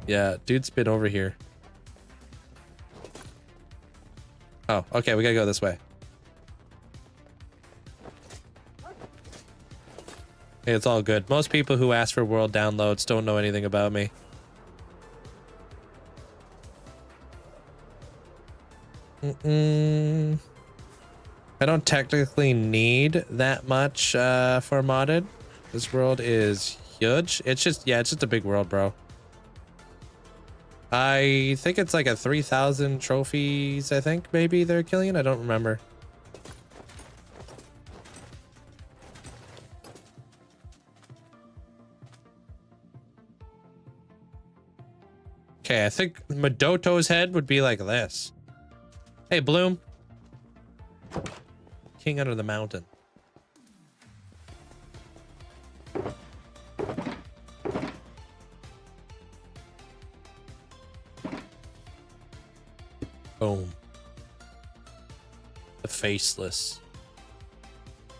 Yeah, dude's been over here. Oh, okay. We gotta go this way. Hey, it's all good. Most people who ask for world downloads don't know anything about me. I don't technically need that much for modded. This world is huge. It's just, yeah, it's just a big world, bro. I think it's like a 3,000 trophies, I think maybe they're killing. I don't remember. Okay, I think Madoto's head would be like this. Hey, Bloom. King under the mountain. Boom. The faceless.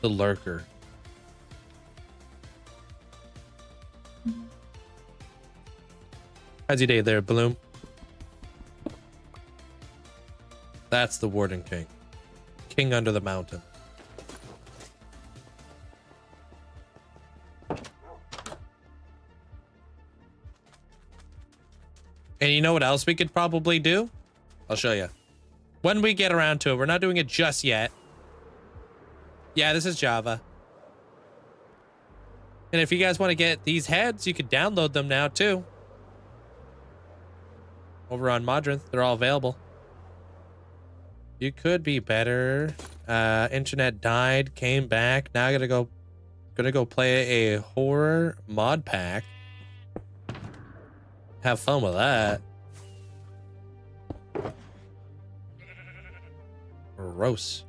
The lurker. How's your day there, Bloom? That's the Warden King. King under the mountain. And you know what else we could probably do? I'll show you. When we get around to it, we're not doing it just yet. Yeah, this is Java. And if you guys want to get these heads, you could download them now too. Over on Modrinth, they're all available. You could be better. Internet died, came back. Now I gonna go play a horror mod pack. Have fun with that. Gross.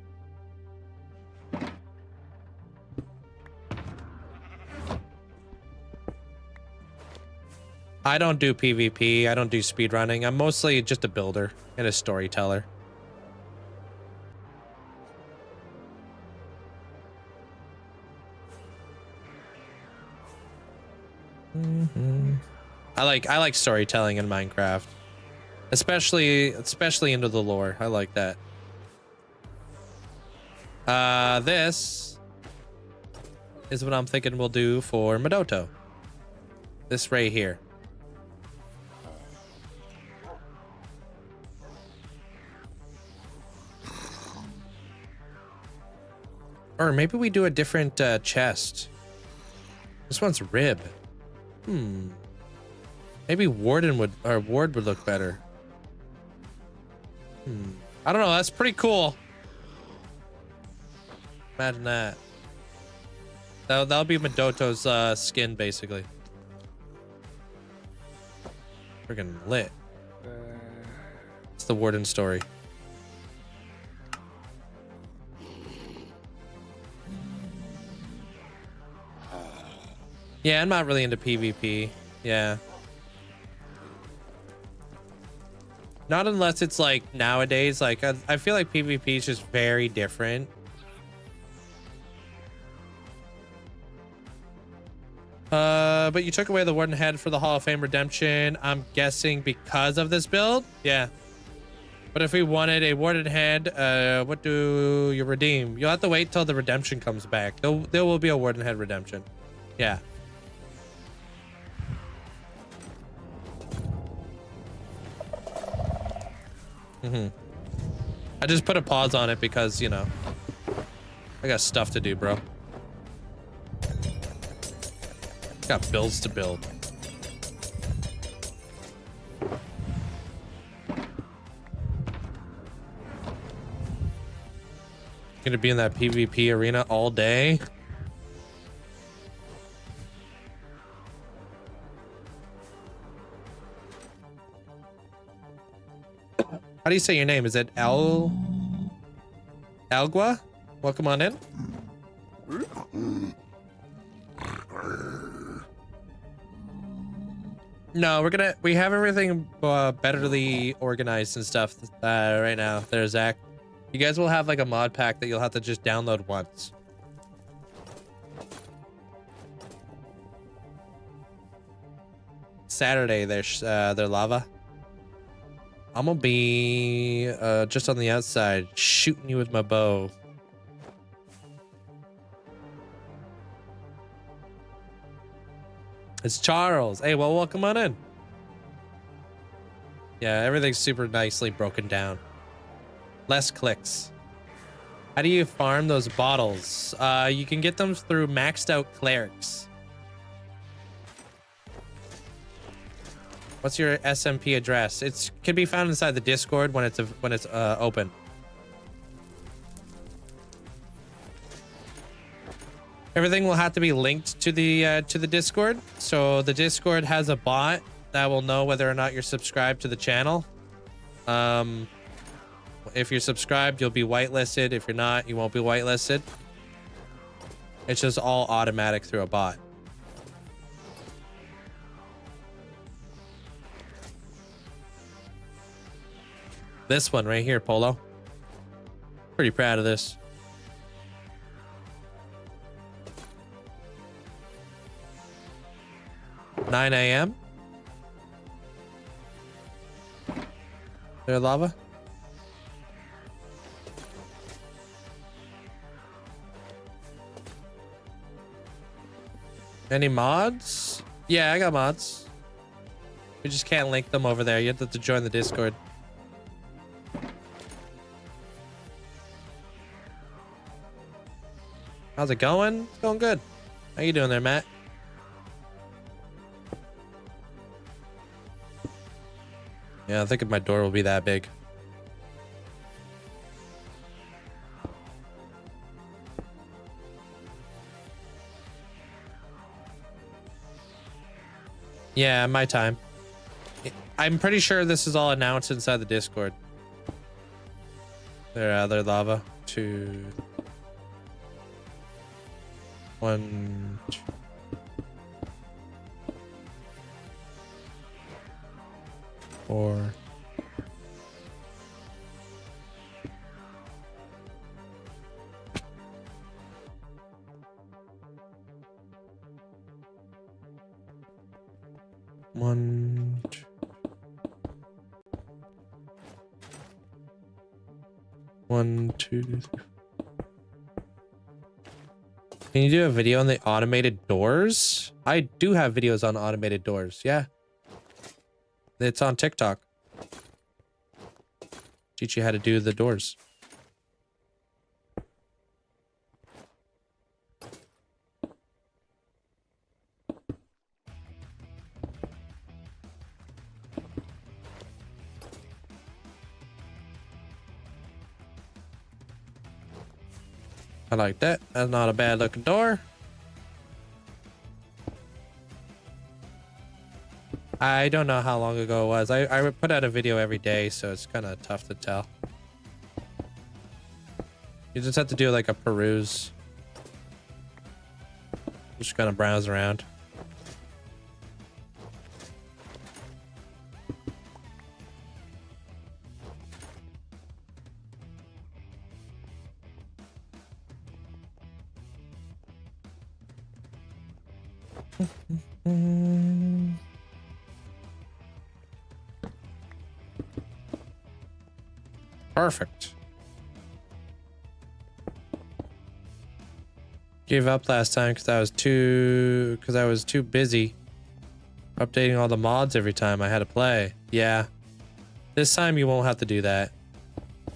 I don't do PvP. I don't do speedrunning. I'm mostly just a builder and a storyteller. I like storytelling in Minecraft, especially into the lore. I like that. This is what I'm thinking we'll do for Madoto. This right here. Or maybe we do a different chest. This one's rib. Maybe Warden would, or Ward would look better. I don't know. That's pretty cool. Imagine that. That'll be Madoto's skin, basically. Friggin' lit. It's the Warden story. Yeah, I'm not really into PvP. Yeah. Not unless it's like nowadays. Like I feel like PvP is just very different. But you took away the Warden head for the Hall of Fame redemption. I'm guessing because of this build. Yeah. But if we wanted a Warden head, what do you redeem? You'll have to wait till the redemption comes back. There will be a Warden head redemption. Yeah. I just put a pause on it because, you know, I got stuff to do, bro. Got builds to build. Gonna be in that PvP arena all day. How do you say your name? Is it Algua? Welcome on in. No, we have everything betterly organized and stuff right now. There's Zach. You guys will have like a mod pack that you'll have to just download once. Saturday, there's their lava. I'm gonna be just on the outside shooting you with my bow. It's Charles. Hey, well, welcome on in. Yeah, everything's super nicely broken down. Less clicks. How do you farm those bottles? You can get them through maxed out clerics. What's your SMP address? It can be found inside the Discord when it's open. Everything will have to be linked to the Discord. So the Discord has a bot that will know whether or not you're subscribed to the channel. If you're subscribed, you'll be whitelisted. If you're not, you won't be whitelisted. It's just all automatic through a bot. This one right here, Polo. Pretty proud of this. $9 a.m. There lava? Any mods? Yeah, I got mods. We just can't link them over there. You have to join the Discord. How's it going? It's going good. How you doing there, Matt? Yeah, I think my door will be that big. Yeah, my time. I'm pretty sure this is all announced inside the Discord. There, lava. 2, 1, 2. Four. One, two. 1, 2, 3. Can you do a video on the automated doors? I do have videos on automated doors. Yeah. It's on TikTok. Teach you how to do the doors. I like that. That's not a bad looking door. I don't know how long ago it was. I put out a video every day, so it's kind of tough to tell. You just have to do like a peruse. Just kind of browse around. Perfect. Gave up last time because I was too busy updating all the mods every time I had to play. Yeah. This time you won't have to do that.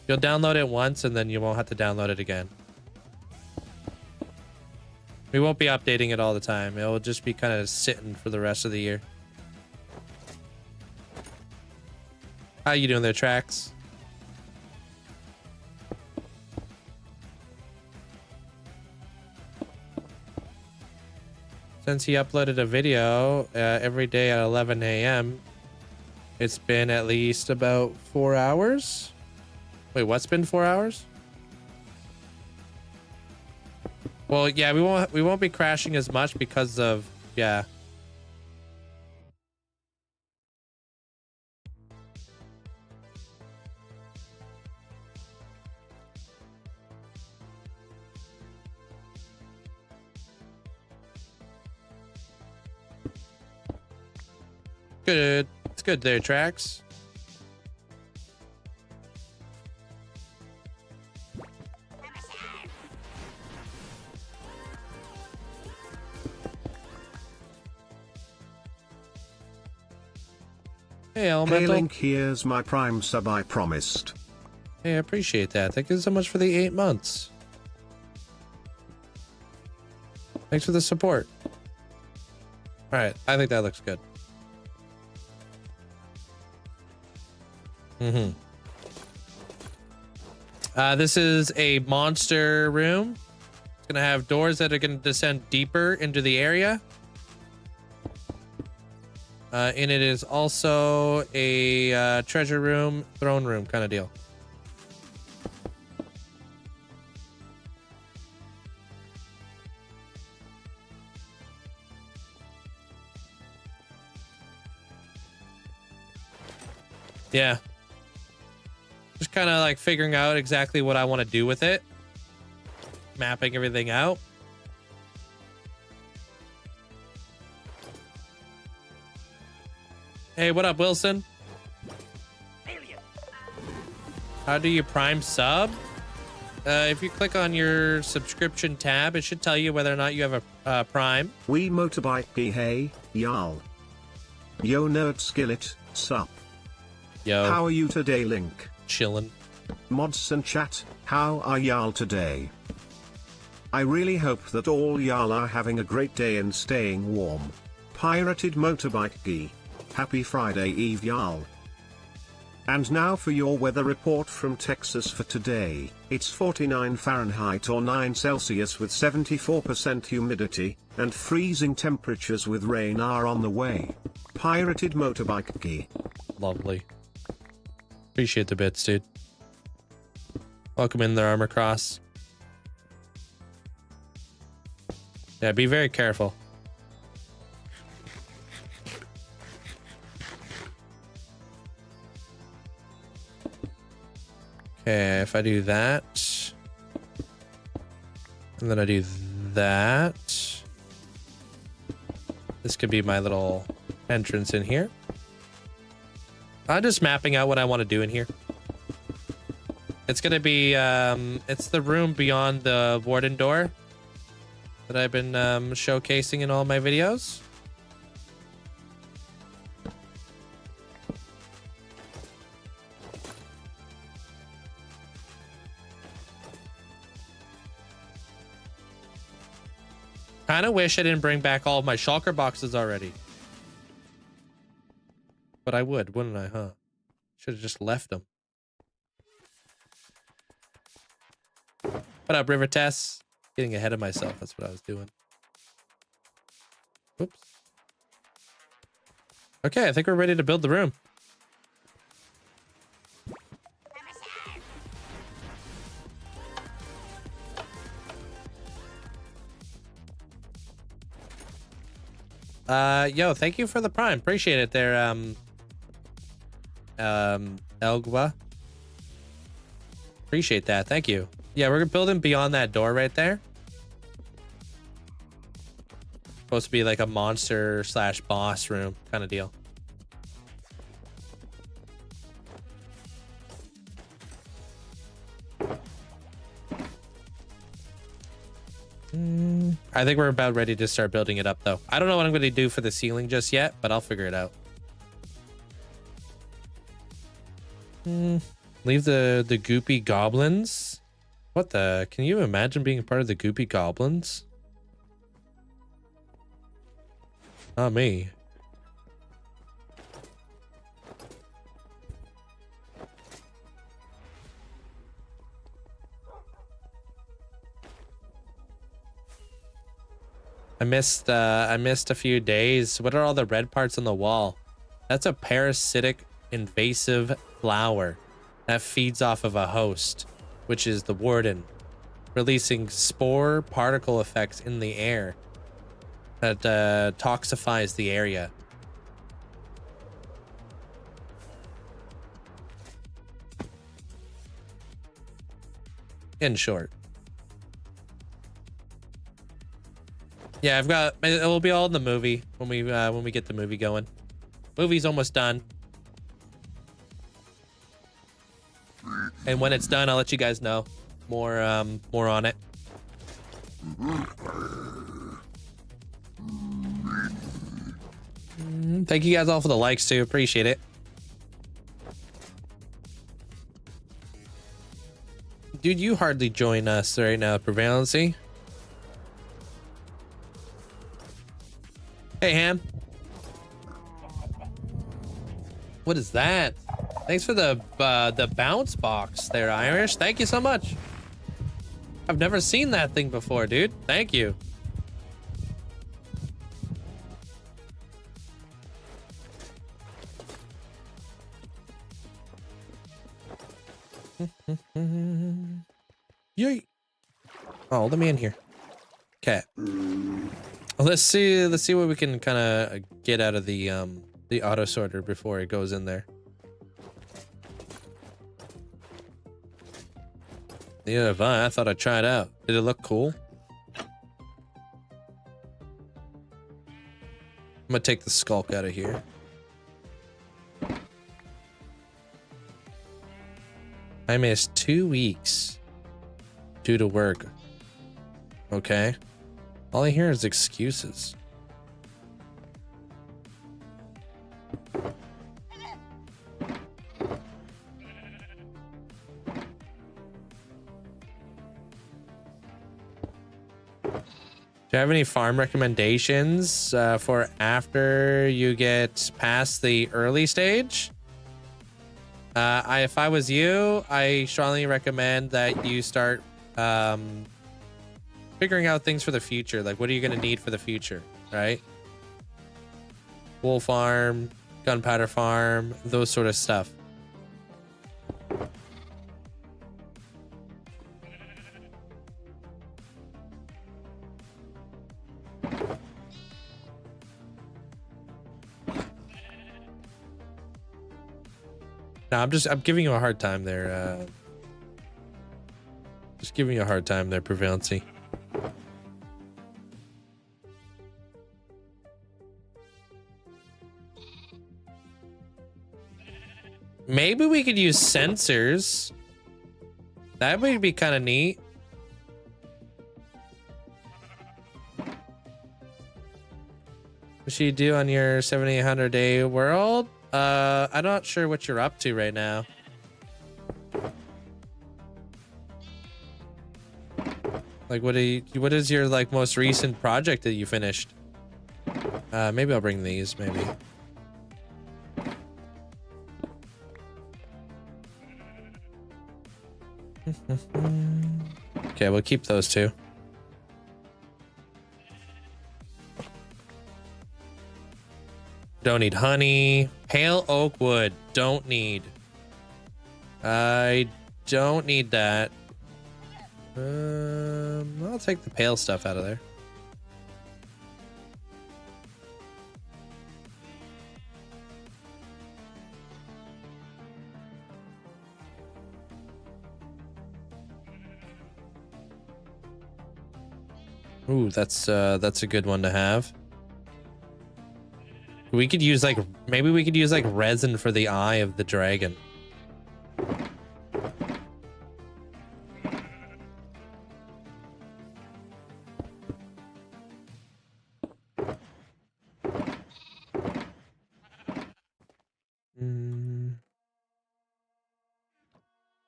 You'll download it once and then you won't have to download it again. We won't be updating it all the time. It will just be kind of sitting for the rest of the year. How you doing there, Trax? Since he uploaded a video every day at 11 a.m., it's been at least about 4 hours. Wait, what's been 4 hours? Well, yeah, we won't be crashing as much because of, yeah. Good. It's good there, Trax. Hey, Elemental. Hey, Link, here's my Prime sub I promised. Hey, I appreciate that. Thank you so much for the 8 months. Thanks for the support. All right, I think that looks good. This is a monster room. It's gonna have doors that are gonna descend deeper into the area. And it is also a treasure room, throne room kind of deal. Yeah. Just kind of like figuring out exactly what I want to do with it. Mapping everything out. Hey, what up, Wilson? How do you prime sub? If you click on your subscription tab, it should tell you whether or not you have a prime. We motorbike hey, y'all. Yo nerd skillet, sup. Yo. How are you today, Link? Chillin'. Mods and chat, how are y'all today? I really hope that all y'all are having a great day and staying warm. Pirated Motorbike Gee. Happy Friday Eve, y'all. And now for your weather report from Texas for today. It's 49 Fahrenheit or 9 Celsius with 74% humidity, and freezing temperatures with rain are on the way. Pirated Motorbike Gee. Lovely. Appreciate the bits, dude. Welcome in there, Armor Cross. Yeah, be very careful. Okay, if I do that, and then I do that, this could be my little entrance in here. I'm just mapping out what I want to do in here. It's gonna be, it's the room beyond the Warden door that I've been showcasing in all my videos. Kind of wish I didn't bring back all of my shulker boxes already. But I would, wouldn't I, huh? Should have just left them. What up, River Tess? Getting ahead of myself, that's what I was doing. Oops. Okay, I think we're ready to build the room. Yo, thank you for the prime. Appreciate it there, Elgwa. Appreciate that. Thank you. Yeah, we're building beyond that door right there. Supposed to be like a monster slash boss room kind of deal. I think we're about ready to start building it up, though. I don't know what I'm going to do for the ceiling just yet, but I'll figure it out. Leave the goopy goblins. What the? Can you imagine being a part of the goopy goblins? Not me. I missed a few days. What are all the red parts on the wall? That's a parasitic invasive flower that feeds off of a host, which is the Warden, releasing spore particle effects in the air that toxifies the area. In short. Yeah, it will be all in the movie when we get the movie going. Movie's almost done. And when it's done, I'll let you guys know more on it. Thank you guys all for the likes too. Appreciate it. Dude, you hardly join us right now, Prevalency. Hey, Ham. What is that? Thanks for the bounce box there, Irish. Thank you so much. I've never seen that thing before, dude. Thank you. Yay. Oh, let me in here. Okay. Let's see what we can kind of get out of the auto sorter before it goes in there. Yeah, I thought I'd try it out. Did it look cool? I'm gonna take the skulk out of here. I missed 2 weeks due to work. Okay. All I hear is excuses. Do you have any farm recommendations for after you get past the early stage? If I was you, I strongly recommend that you start figuring out things for the future. Like, what are you going to need for the future, right? Wool farm, gunpowder farm, those sort of stuff. No, I'm giving you a hard time there. Just giving you a hard time there, Prevalency. Maybe we could use sensors. That would be kind of neat. What should you do on your 7800 day world? I'm not sure what you're up to right now. Like, what is your like most recent project that you finished? Maybe I'll bring these, maybe. Okay, we'll keep those two. Don't need honey. Pale oak wood. Don't need. I don't need that. I'll take the pale stuff out of there. Ooh, that's a good one to have. We could use like, maybe we could use like resin for the eye of the dragon.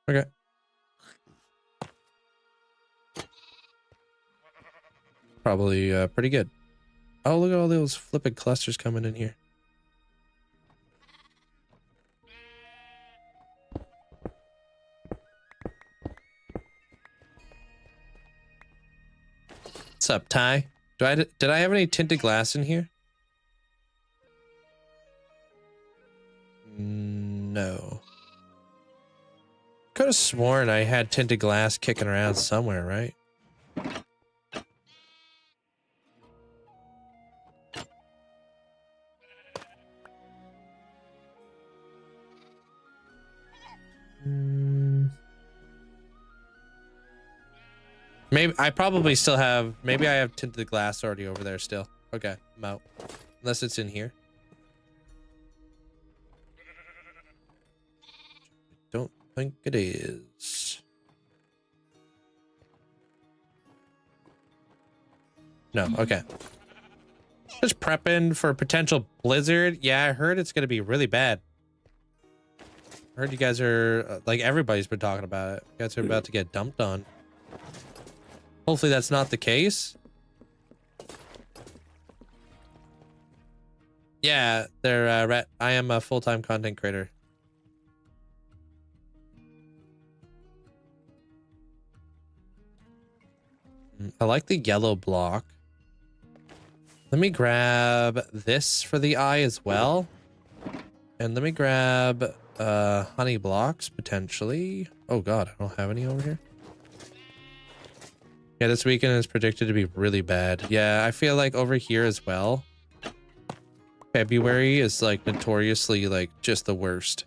Okay. Probably pretty good. Oh, look at all those flipping clusters coming in here. What's up, Ty? Did I have any tinted glass in here? No. Could have sworn I had tinted glass kicking around somewhere, right? Maybe I probably still have, maybe I have tinted glass already over there still. Okay, I'm out. Unless it's in here. Don't think it is. No, okay. Just prepping for a potential blizzard. Yeah, I heard it's gonna be really bad. heard you guys are like everybody's been talking about it. You guys are about to get dumped on. Hopefully that's not the case. Yeah, they're I am a full-time content creator. I like the yellow block. Let me grab this for the eye as well. And let me grab honey blocks potentially. Oh god, I don't have any over here. Yeah, this weekend is predicted to be really bad. Yeah, I feel like over here as well. February is like notoriously like just the worst.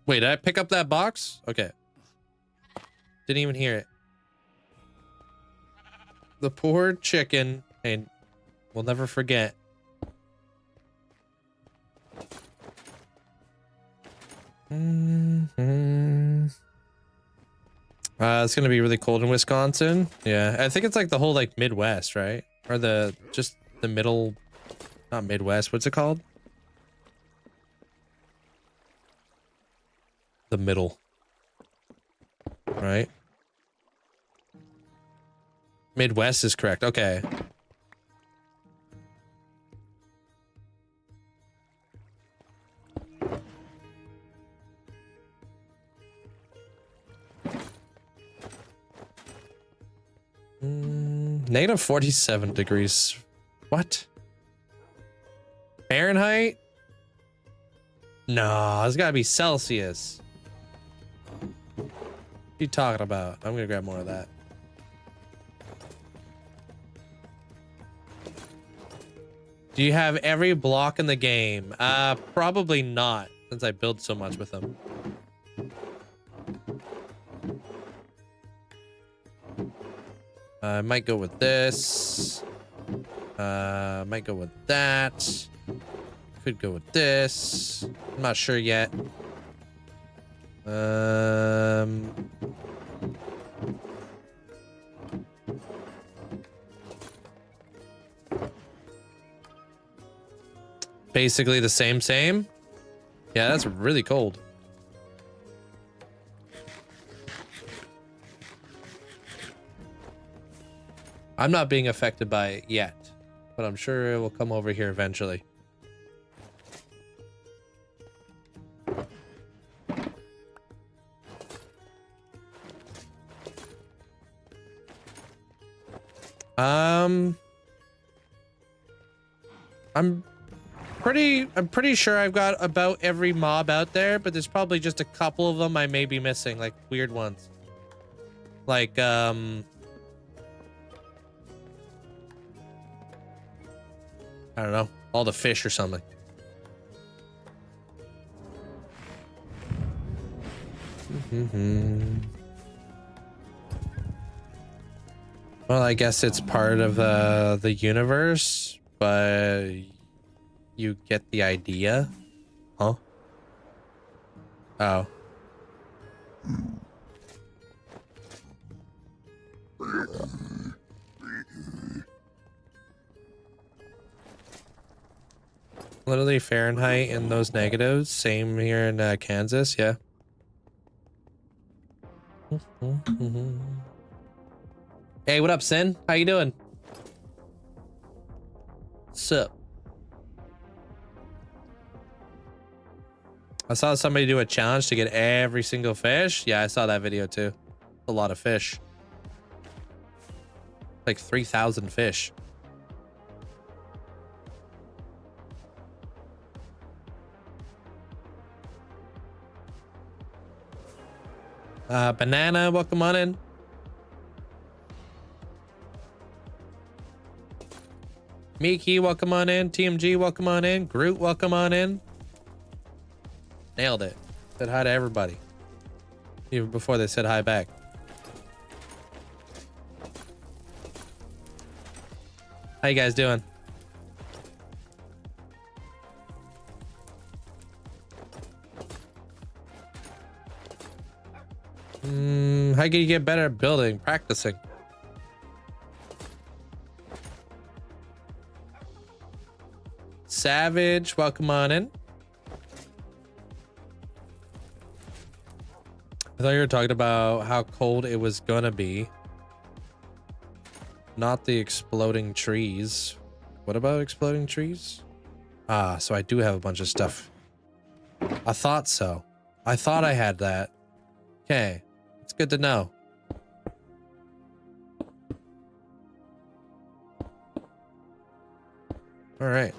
Wait, did I pick up that box? Okay. Didn't even hear it. The poor chicken, and we'll never forget. It's gonna be really cold in Wisconsin. Yeah, I think it's like the whole like Midwest, right? Or just the middle, not Midwest. What's it called? The middle, right? Midwest is correct. Okay. Negative 47 degrees. What? Fahrenheit? No, it's gotta be Celsius. What are you talking about? I'm gonna grab more of that. Do you have every block in the game? Probably not, since I build so much with them. I might go with this. Might go with that. Could go with this. I'm not sure yet. Basically the same. Yeah, that's really cold. I'm not being affected by it yet, but I'm sure it will come over here eventually. I'm pretty sure I've got about every mob out there, but there's probably just a couple of them I may be missing, like weird ones. Like, I don't know, all the fish or something. Well, I guess it's part of the universe, but you get the idea, huh? Oh. Literally Fahrenheit and those negatives. Same here in Kansas, yeah. Hey, what up, Sin? How you doing? What's up? I saw somebody do a challenge to get every single fish. Yeah, I saw that video too. A lot of fish. Like 3,000 fish. Banana, welcome on in. Miki, welcome on in. TMG, welcome on in. Groot, welcome on in. Nailed it. Said hi to everybody. Even before they said hi back. How you guys doing? How can you get better at building? Practicing. Savage, welcome on in. I thought you were talking about how cold it was gonna be. Not the exploding trees. What about exploding trees? Ah, so I do have a bunch of stuff. I thought so. I thought I had that. Okay, it's good to know. All right.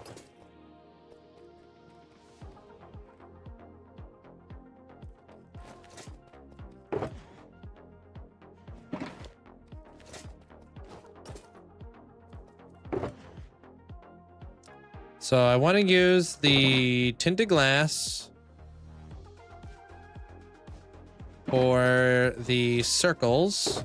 So I want to use the tinted glass for the circles.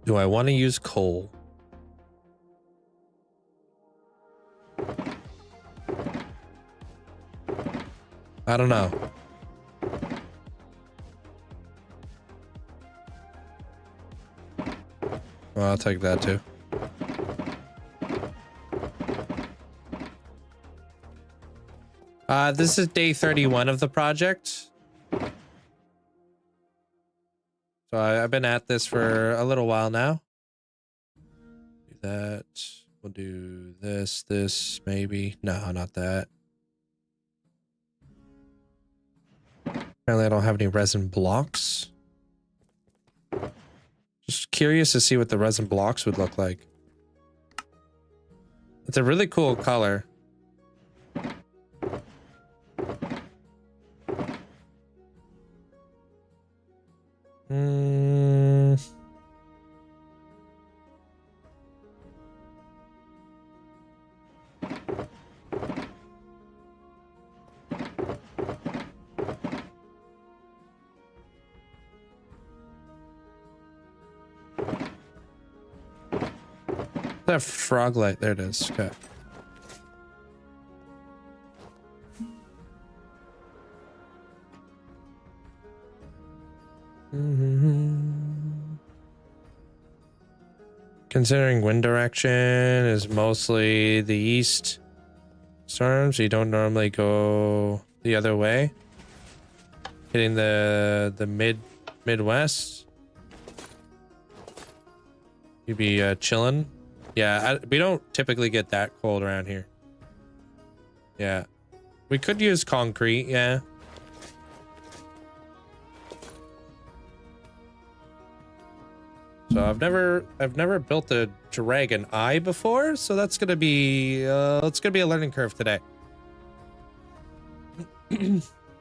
Do I want to use coal? I don't know. Well, I'll take that too. This is day 31 of the project. So I've been at this for a little while now. Do that. We'll do this maybe. No, not that. Apparently I don't have any resin blocks. Just curious to see what the resin blocks would look like. It's a really cool color. That frog light, there it is. Okay. Considering wind direction is mostly the east storm, so you don't normally go the other way. Hitting the Midwest. You'd be chilling. Yeah, we don't typically get that cold around here. Yeah. We could use concrete, yeah. So I've never built a dragon eye before, so that's gonna be it's gonna be a learning curve today.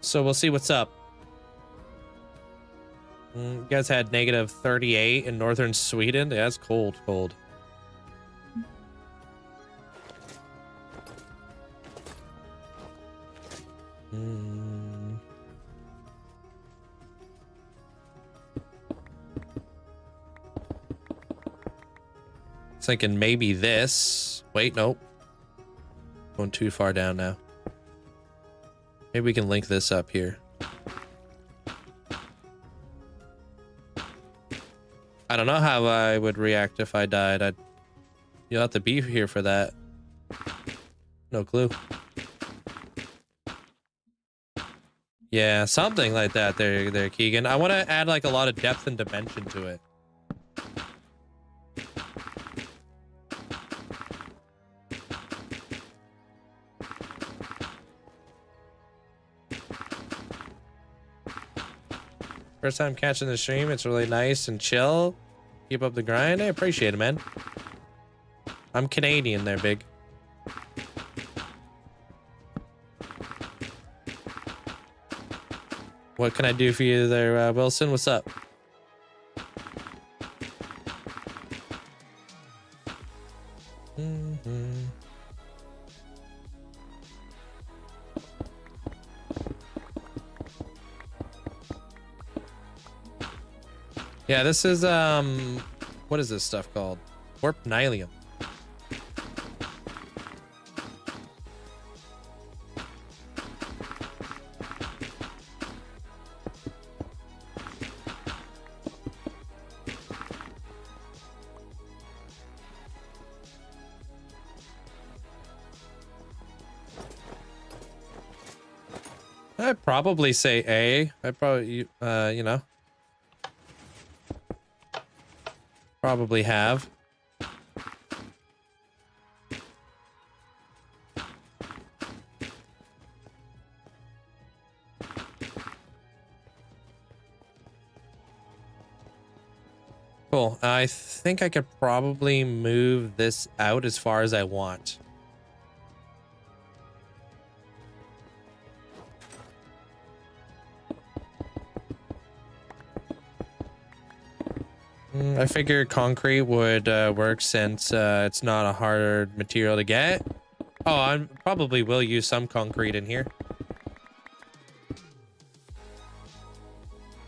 So we'll see what's up. You guys had negative 38 in northern Sweden. Yeah, it's cold. Thinking maybe this. Wait, nope. Going too far down now. Maybe we can link this up here. I don't know how I would react if I died. You'll have to be here for that. No clue. Yeah, something like that there, Keegan. I want to add like a lot of depth and dimension to it. First time catching the stream. It's really nice and chill. Keep up the grind. I appreciate it, man. I'm Canadian there, big. What can I do for you there, Wilson? What's up? Mm-hmm. Yeah, this is what is this stuff called? Warp Nylium. I'd probably say A. I'd probably, you know, probably have. Cool. I think I could probably move this out as far as I want. I figured concrete would work since it's not a hard material to get. Oh, I probably will use some concrete in here.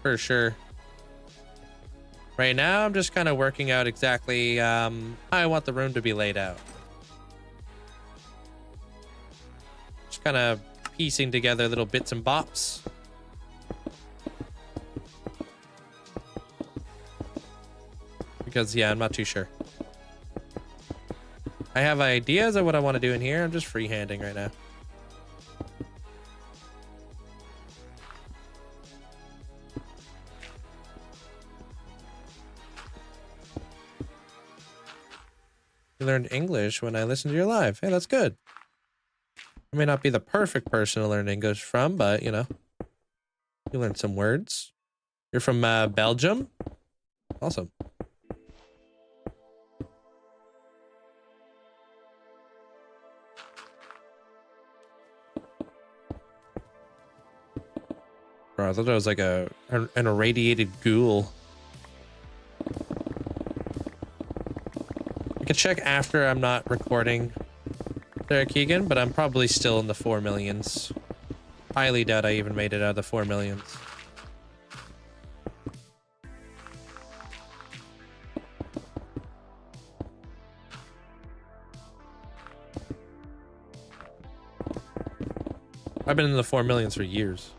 For sure. Right now, I'm just kind of working out exactly how I want the room to be laid out. Just kind of piecing together little bits and bops. Because, yeah, I'm not too sure. I have ideas of what I want to do in here. I'm just freehanding right now. You learned English when I listened to your live. Hey, that's good. I may not be the perfect person to learn English from, but, you know, you learned some words. You're from Belgium? Awesome. Bro, I thought it was like an irradiated ghoul. I can check after I'm not recording there, Keegan, but I'm probably still in the 4 millions. Highly doubt I even made it out of the 4 millions. I've been in the 4 millions for years.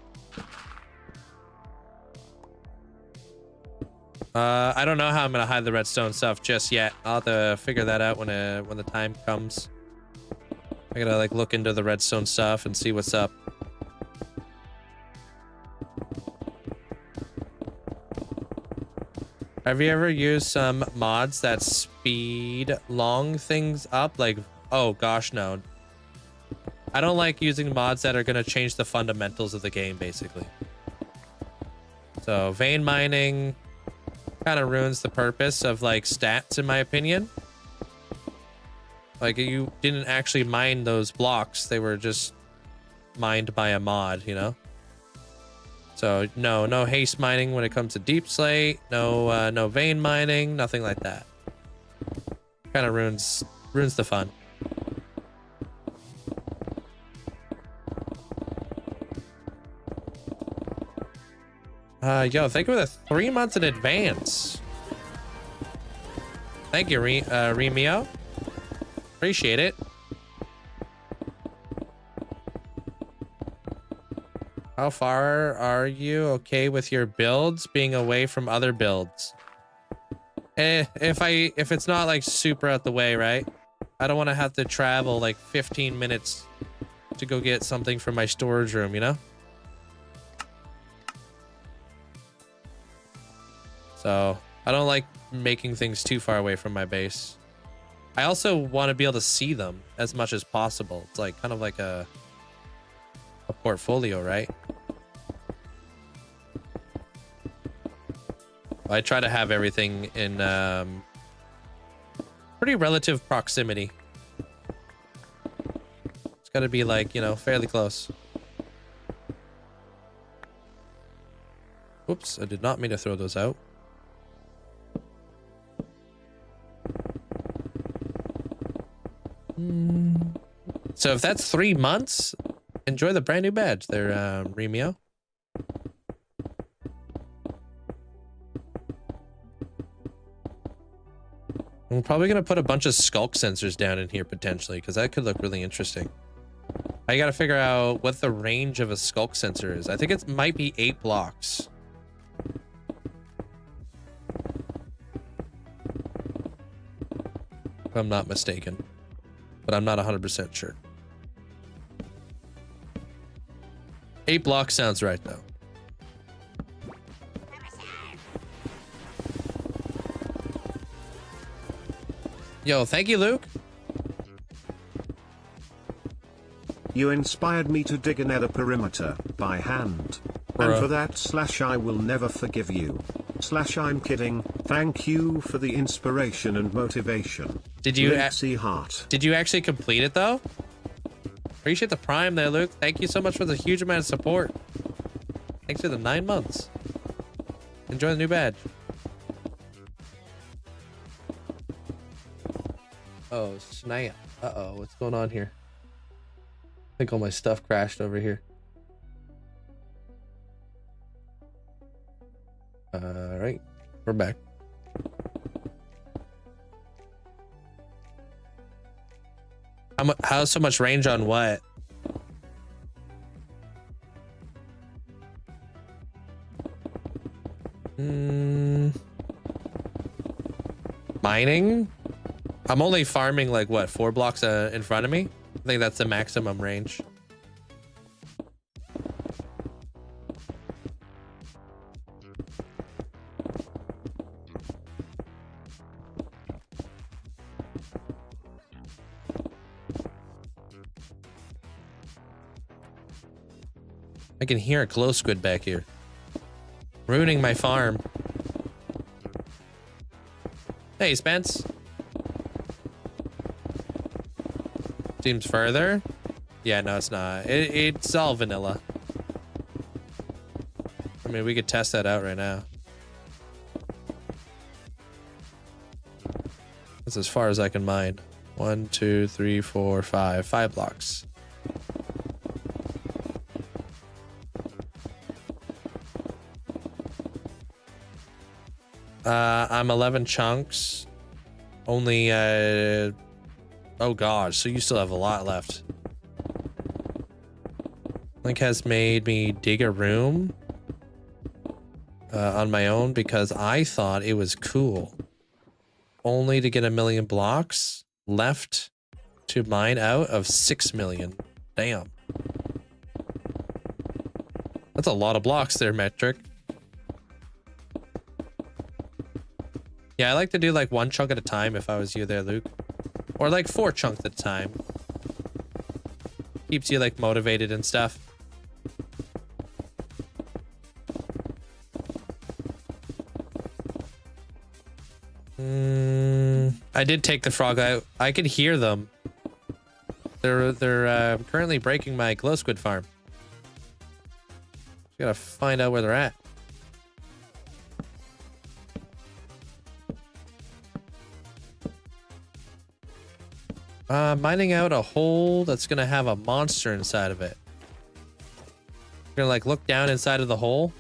I don't know how I'm gonna hide the redstone stuff just yet. I'll have to figure that out when the time comes. I gotta like look into the redstone stuff and see what's up. Have you ever used some mods that speed long things up? Like, oh gosh, no. I don't like using mods that are gonna change the fundamentals of the game, basically. So vein mining kind of ruins the purpose of like stats, in my opinion. Like, you didn't actually mine those blocks, they were just mined by a mod, you know. So no haste mining when it comes to deep slate, no vein mining, nothing like that. Kind of ruins the fun. Yo, thank you for the 3 months in advance. Thank you, Remio. Appreciate it. How far are you okay with your builds being away from other builds? If it's not like super out the way, right? I don't want to have to travel like 15 minutes to go get something from my storage room, you know? So I don't like making things too far away from my base. I also want to be able to see them as much as possible. It's like kind of like a portfolio, right? I try to have everything in pretty relative proximity. It's got to be like, you know, fairly close. Whoops, I did not mean to throw those out. So if that's 3 months, enjoy the brand new badge there, Remio. I'm probably going to put a bunch of skulk sensors down in here potentially, because that could look really interesting. I got to figure out what the range of a skulk sensor is. I think it might be 8 blocks. If I'm not mistaken. But I'm not 100% sure. 8 blocks sounds right, though. Yo, thank you, Luke. You inspired me to dig a nether perimeter by hand. And for that / I will never forgive you. / I'm kidding. Thank you for the inspiration and motivation. Did you Linkzzey heart. Did you actually complete it though? Appreciate the prime there, Luke. Thank you so much for the huge amount of support. Thanks for the 9 months. Enjoy the new badge. Oh, snap. Uh-oh, what's going on here? I think all my stuff crashed over here. All right, we're back. How's so much range on what? Mining? I'm only farming like what, 4 blocks in front of me? I think that's the maximum range. I can hear a glow squid back here. Ruining my farm. Hey, Spence. Seems further. Yeah, no, it's not. It's all vanilla. I mean, we could test that out right now. That's as far as I can mine. 1, 2, 3, 4, 5. 5 blocks. I'm 11 chunks. Only, oh gosh, so you still have a lot left. Link has made me dig a room on my own because I thought it was cool. Only to get 1 million blocks left to mine out of 6 million. Damn. That's a lot of blocks there, Metric. Yeah, I like to do like 1 chunk at a time if I was you there, Luke. Or like 4 chunks at a time. Keeps you like motivated and stuff. I did take the frog out. I could hear them. They're currently breaking my glow squid farm. Gotta find out where they're at. Mining out a hole that's gonna have a monster inside of it. You're gonna like look down inside of the hole.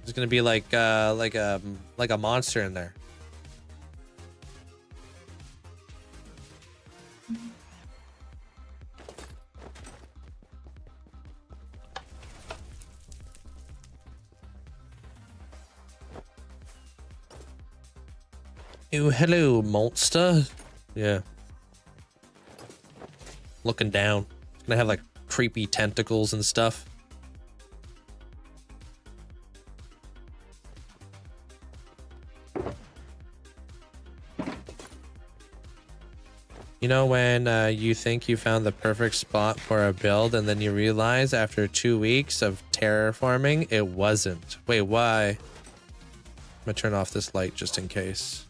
There's gonna be like a monster in there. Oh, hello, monster. Yeah. Looking down. It's gonna have like creepy tentacles and stuff. You know when you think you found the perfect spot for a build and then you realize after 2 weeks of terraforming, it wasn't. Wait, why? I'm gonna turn off this light just in case.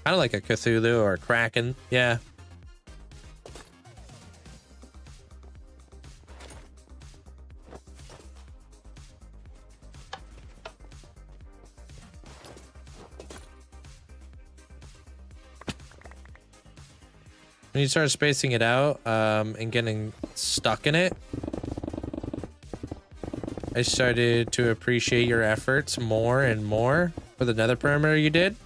Kind of like a Cthulhu or a Kraken. Yeah. When you start spacing it out and getting stuck in it, I started to appreciate your efforts more and more for the nether perimeter you did.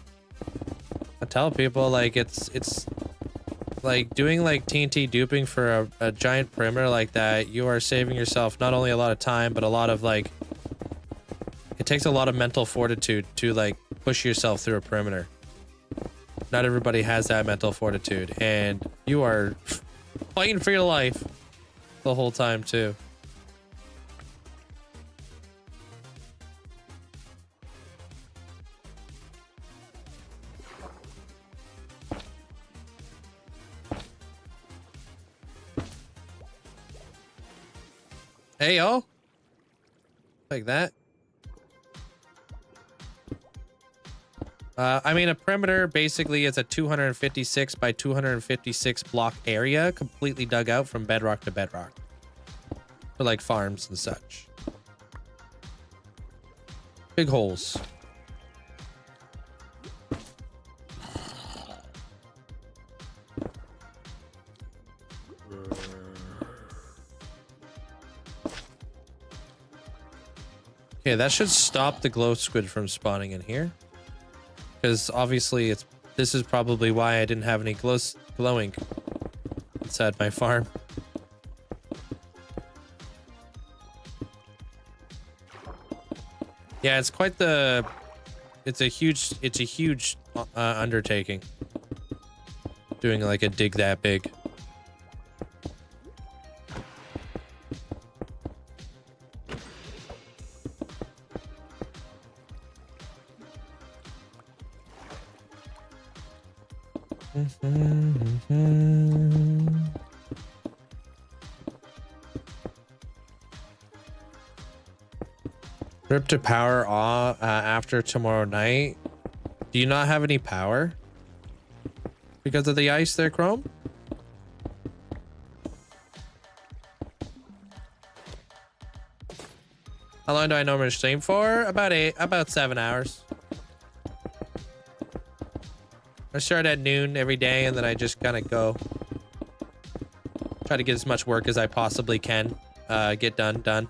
I tell people like it's like doing like TNT duping for a giant perimeter like that. You are saving yourself not only a lot of time, but a lot of like, it takes a lot of mental fortitude to like push yourself through a perimeter. Not everybody has that mental fortitude, and you are fighting for your life the whole time too. Hey, yo. Like that. I mean, a perimeter basically is a 256 by 256 block area completely dug out from bedrock to bedrock for like farms and such. Big holes. Okay, that should stop the glow squid from spawning in here. Because obviously this is probably why I didn't have any glowing inside my farm. Yeah, it's quite the, it's a huge undertaking doing like a dig that big. Trip to power off after tomorrow night. Do you not have any power because of the ice there, Chrome? How long do I normally stream for? About 7 hours. I start at noon every day, and then I just kind of go. Try to get as much work as I possibly can get done.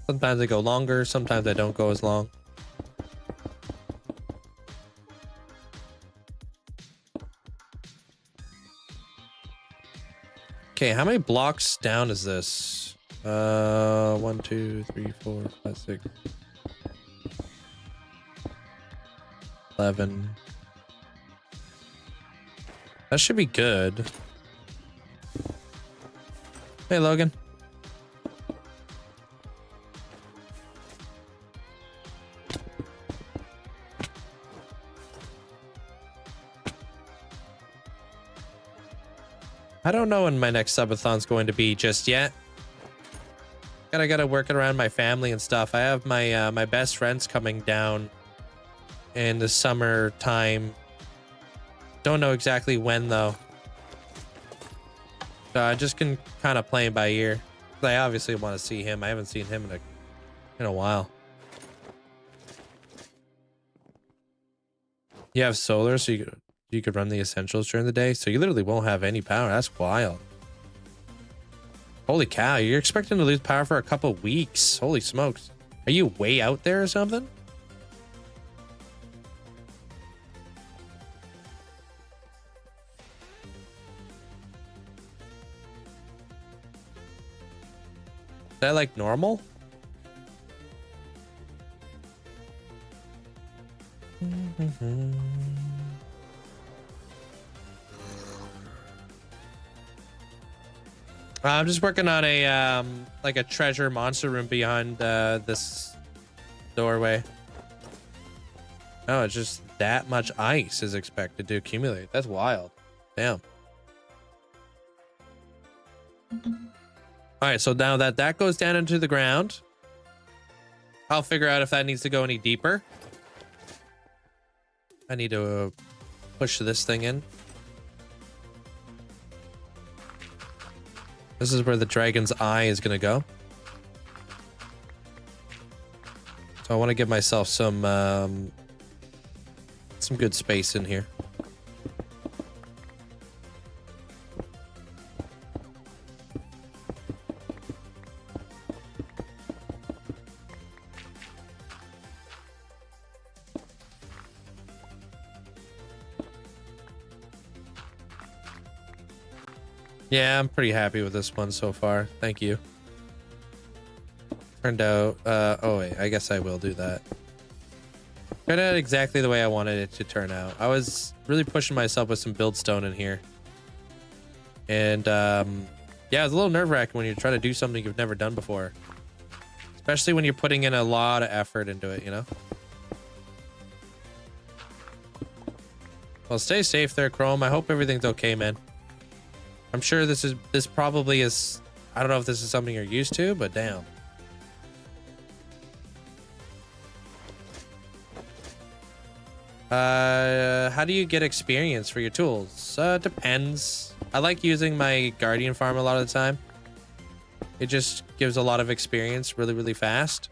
Sometimes I go longer, sometimes I don't go as long. Okay, how many blocks down is this? 1, 2, 3, 4, 5, 6, 11. That should be good. Hey, Logan. I don't know when my next subathon's going to be just yet. Gotta work around my family and stuff. I have my my best friends coming down in the summer time. Don't know exactly when though. So I just can kind of play by ear. I obviously want to see him. I haven't seen him in a while. You have solar, so you could run the essentials during the day, so you literally won't have any power. That's wild. Holy cow, you're expecting to lose power for a couple weeks. Holy smokes. Are you way out there or something? Is that like normal? I'm just working on a like a treasure monster room behind this doorway. Oh, it's just that much ice is expected to accumulate. That's wild. Damn. All right, so now that goes down into the ground, I'll figure out if that needs to go any deeper. I need to push this thing in. This is where the dragon's eye is gonna go. So I want to give myself some good space in here. Yeah, I'm pretty happy with this one so far. Thank you. Turned out, oh wait, I guess I will do that. Turned out exactly the way I wanted it to turn out. I was really pushing myself with some build stone in here. And, yeah, it's a little nerve-wracking when you're trying to do something you've never done before. Especially when you're putting in a lot of effort into it, you know? Well, stay safe there, Chrome. I hope everything's okay, man. I'm sure this probably is, I don't know if this is something you're used to, but damn. How do you get experience for your tools? Depends. I like using my Guardian farm a lot of the time. It just gives a lot of experience really, really fast.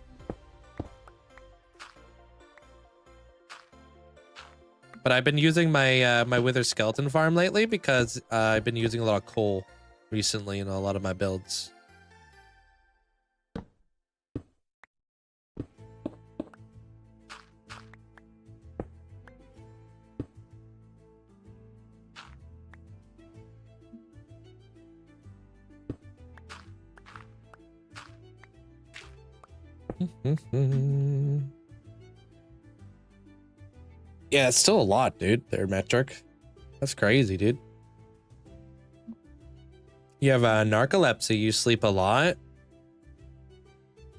But I've been using my my Wither Skeleton farm lately because I've been using a lot of coal recently in a lot of my builds. Yeah, it's still a lot, dude. Their metric. That's crazy, dude. You have narcolepsy. You sleep a lot.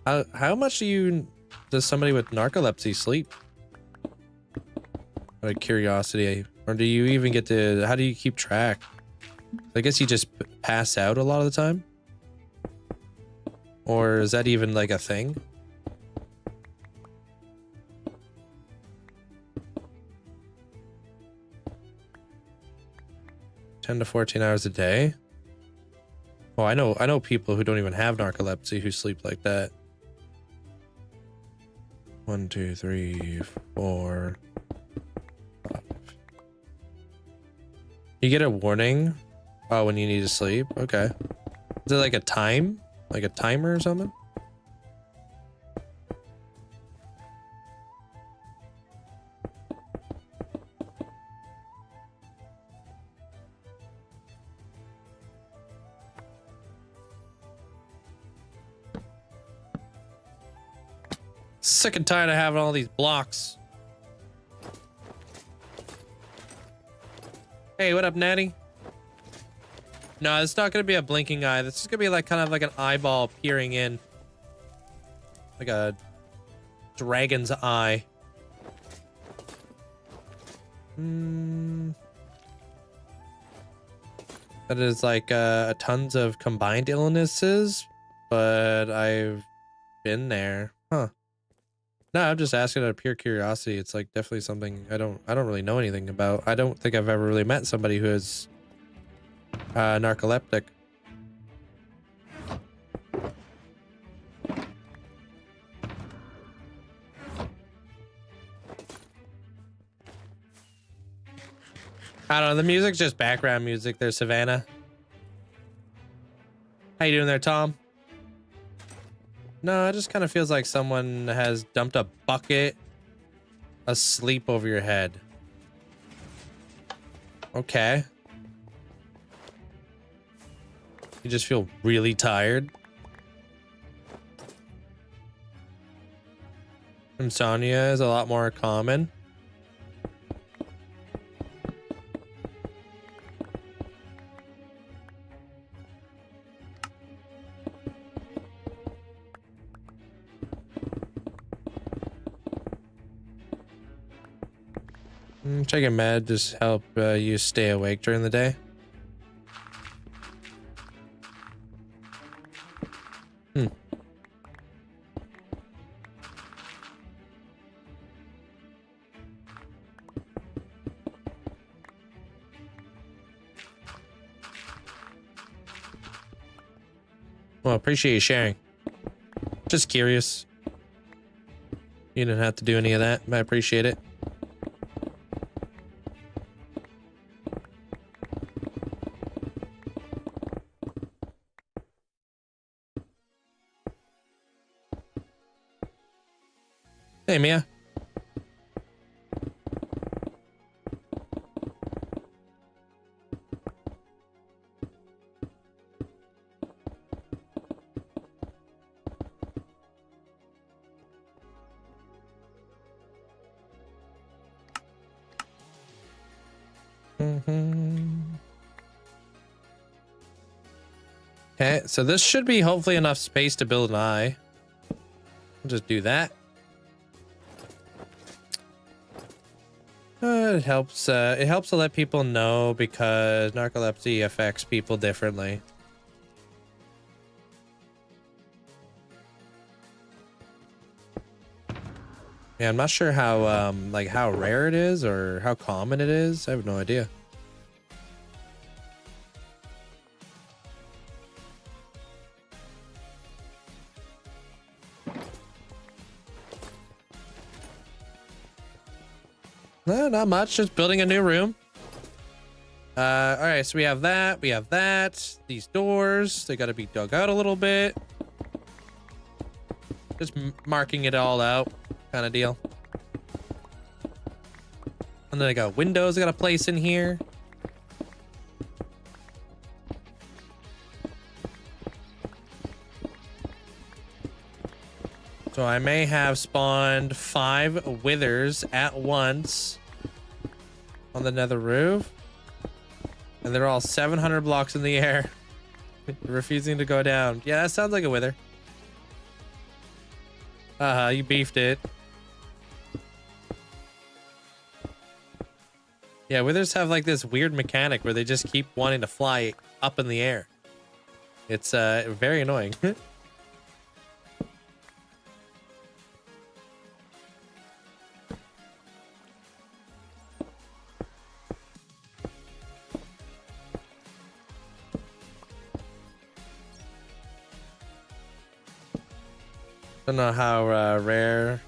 How much does somebody with narcolepsy sleep? Out of curiosity, or do you even get to? How do you keep track? I guess you just pass out a lot of the time. Or is that even like a thing? $10 to 14 hours a day. Oh, I know people who don't even have narcolepsy who sleep like that. 1, 2, 3, 4, 5. You get a warning. Oh, when you need to sleep. Okay. Is it like a time? Like a timer or something? Sick and tired of having all these blocks. Hey, what up, Natty? No, it's not gonna be a blinking eye. This is gonna be like kind of like an eyeball peering in. Like a dragon's eye. That is like tons of combined illnesses, but I've been there. Huh. No, I'm just asking out of pure curiosity. It's like definitely something I don't really know anything about. I don't think I've ever really met somebody who is narcoleptic. I don't know. The music's just background music there, Savannah. How you doing there, Tom? No, it just kind of feels like someone has dumped a bucket asleep over your head. Okay. You just feel really tired. Insomnia is a lot more common. Taking med just help you stay awake during the day. Well, appreciate you sharing. Just curious. You didn't have to do any of that. I appreciate it. Hey, Mia. Okay, so this should be hopefully enough space to build an eye. I'll just do that. It helps to let people know because narcolepsy affects people differently. Yeah, I'm not sure how like how rare it is or how common it is. I have no idea. No, not much. Just building a new room. All right, so we have that. We have that. These doors, they got to be dug out a little bit. Just marking it all out, kind of deal. And then I got windows I got to place in here. So I may have spawned 5 withers at once on the nether roof. And they're all 700 blocks in the air, refusing to go down. Yeah, that sounds like a wither. You beefed it. Yeah, withers have like this weird mechanic where they just keep wanting to fly up in the air. It's very annoying. Don't know how rare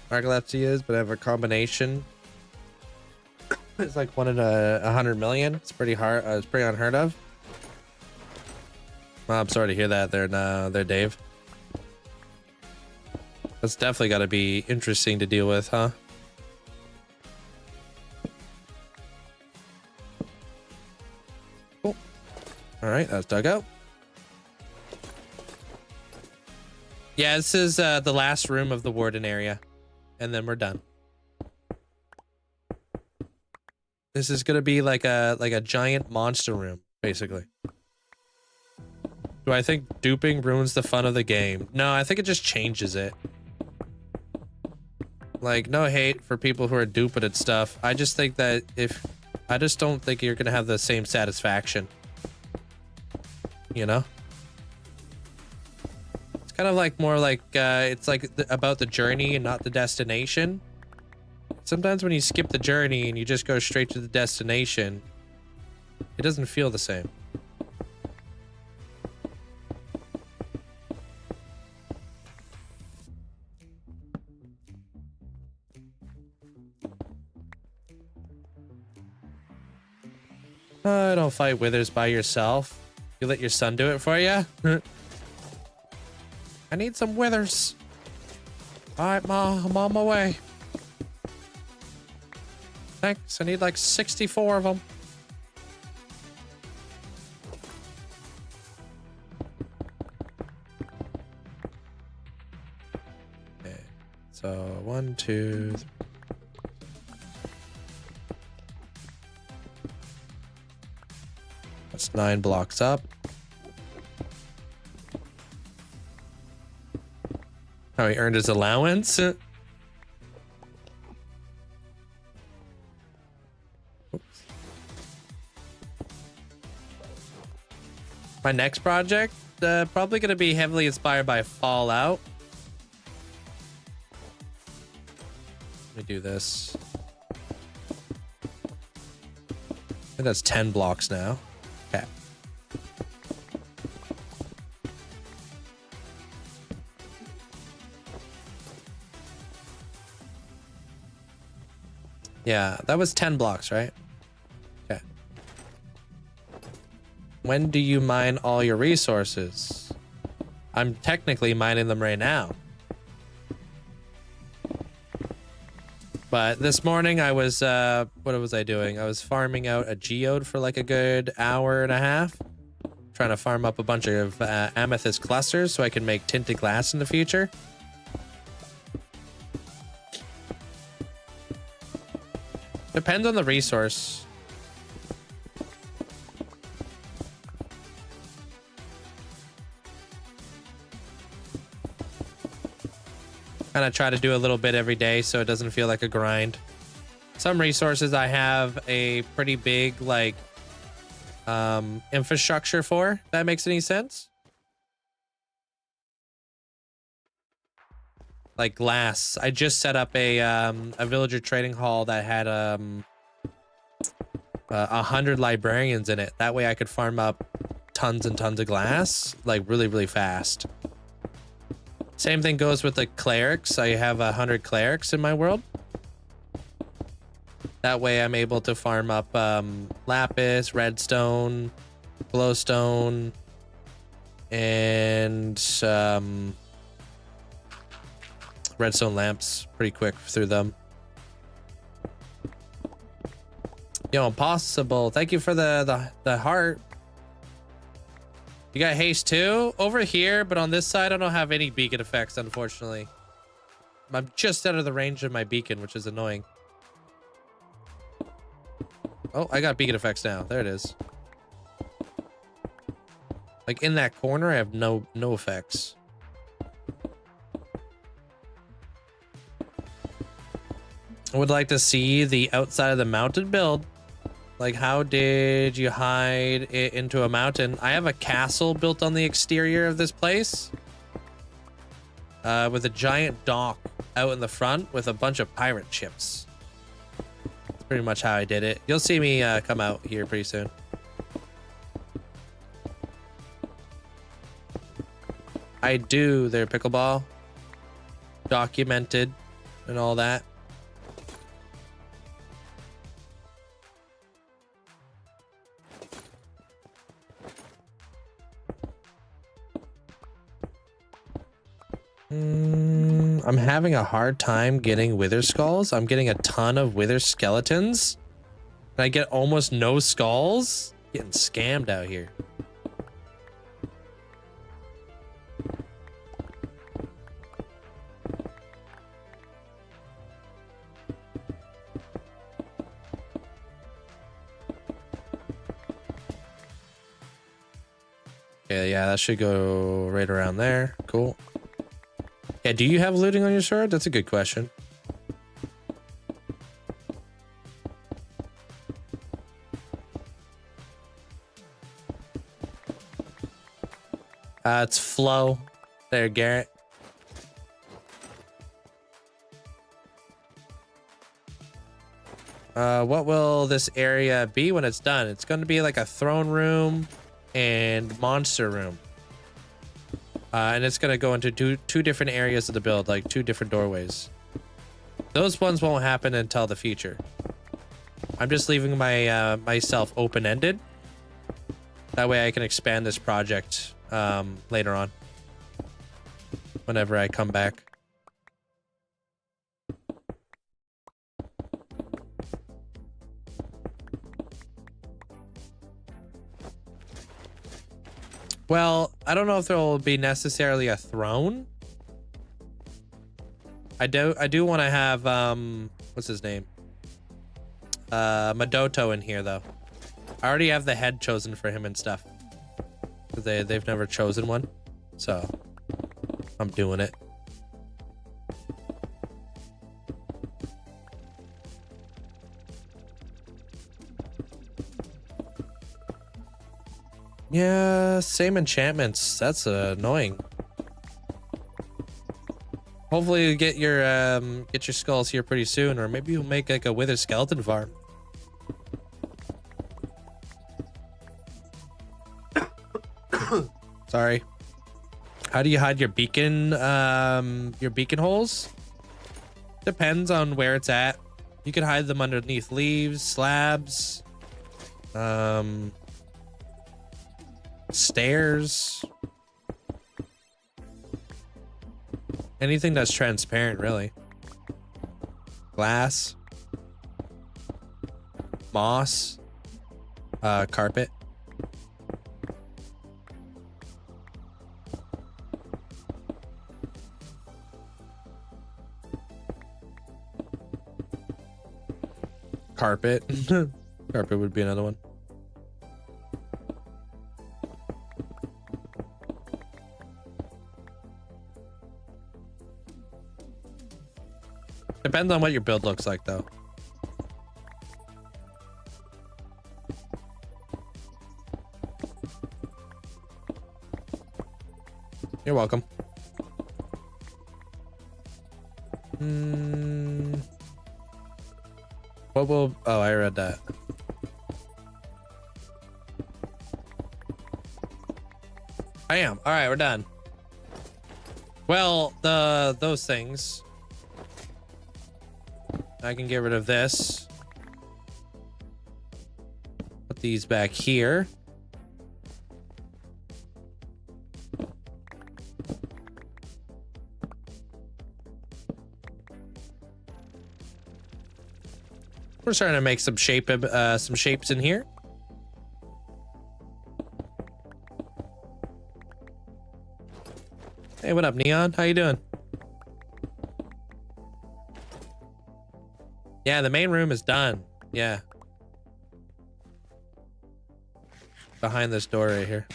narcolepsy is, but I have a combination. It's like 1 in 100 million. It's pretty hard. It's pretty unheard of. Well, I'm sorry to hear that. There, Dave. That's definitely got to be interesting to deal with, huh? Cool. All right, that's dug out. Yeah, this is the last room of the Warden area, and then we're done. This is gonna be like a giant monster room, basically. Do I think duping ruins the fun of the game? No, I think it just changes it. Like, no hate for people who are duping at stuff. I just think that I just don't think you're gonna have the same satisfaction. You know? Kind of like more like it's like about the journey and not the destination. Sometimes when you skip the journey and you just go straight to the destination, it doesn't feel the same. Don't fight withers by yourself. You let your son do it for you. I need some withers. All right, Ma, I'm on my way. Thanks. I need like 64 of them. Okay. So 1, 2, 3. That's 9 blocks up. Oh, he earned his allowance? Oops. My next project, probably going to be heavily inspired by Fallout. Let me do this. I think that's 10 blocks now. Okay. Yeah, that was 10 blocks, right? Okay. When do you mine all your resources? I'm technically mining them right now. But this morning I was, what was I doing? I was farming out a geode for like a good hour and a half. Trying to farm up a bunch of amethyst clusters so I can make tinted glass in the future. Depends on the resource. Kind of try to do a little bit every day so it doesn't feel like a grind. Some resources I have a pretty big like infrastructure for, if that makes any sense. Like glass. I just set up a villager trading hall that had 100 librarians in it. That way I could farm up tons and tons of glass like really, really fast. Same thing goes with the clerics. I have 100 clerics in my world. That way I'm able to farm up lapis, redstone, glowstone, and redstone lamps pretty quick through them. Yo, impossible. Thank you for the heart. You got haste too? Over here, but on this side I don't have any beacon effects, unfortunately. I'm just out of the range of my beacon, which is annoying. Oh, I got beacon effects now. There it is. Like in that corner, I have no effects. I would like to see the outside of the mountain build. Like, how did you hide it into a mountain? I have a castle built on the exterior of this place. With a giant dock out in the front with a bunch of pirate ships. That's pretty much how I did it. You'll see me come out here pretty soon. I do their pickleball. Documented and all that. I'm having a hard time getting wither skulls. I'm getting a ton of wither skeletons. And I get almost no skulls. Getting scammed out here. Okay, yeah, that should go right around there. Cool. Yeah, do you have looting on your sword? That's a good question. It's flow. There, Garrett. What will this area be when it's done? It's going to be like a throne room and monster room. And it's going to go into two different areas of the build, like 2 different doorways. Those ones won't happen until the future. I'm just leaving my myself open-ended. That way I can expand this project later on. Whenever I come back. Well, I don't know if there will be necessarily a throne. I do want to have what's his name? Madoto in here though. I already have the head chosen for him and stuff. They've never chosen one, so I'm doing it. Yeah, same enchantments. That's annoying. Hopefully you get your skulls here pretty soon, or maybe you'll make like a wither skeleton farm. Sorry. How do you hide your beacon holes? Depends on where it's at. You could hide them underneath leaves, slabs, stairs. Anything that's transparent, really. Glass. Moss. Carpet. Carpet. Carpet would be another one. Depends on what your build looks like, though. You're welcome. What will... Oh, I read that. I am. All right, we're done. Well, those things. I can get rid of this. Put these back here. We're starting to make some shapes in here. Hey, what up, Neon? How you doing? Yeah, the main room is done. Yeah. Behind this door right here.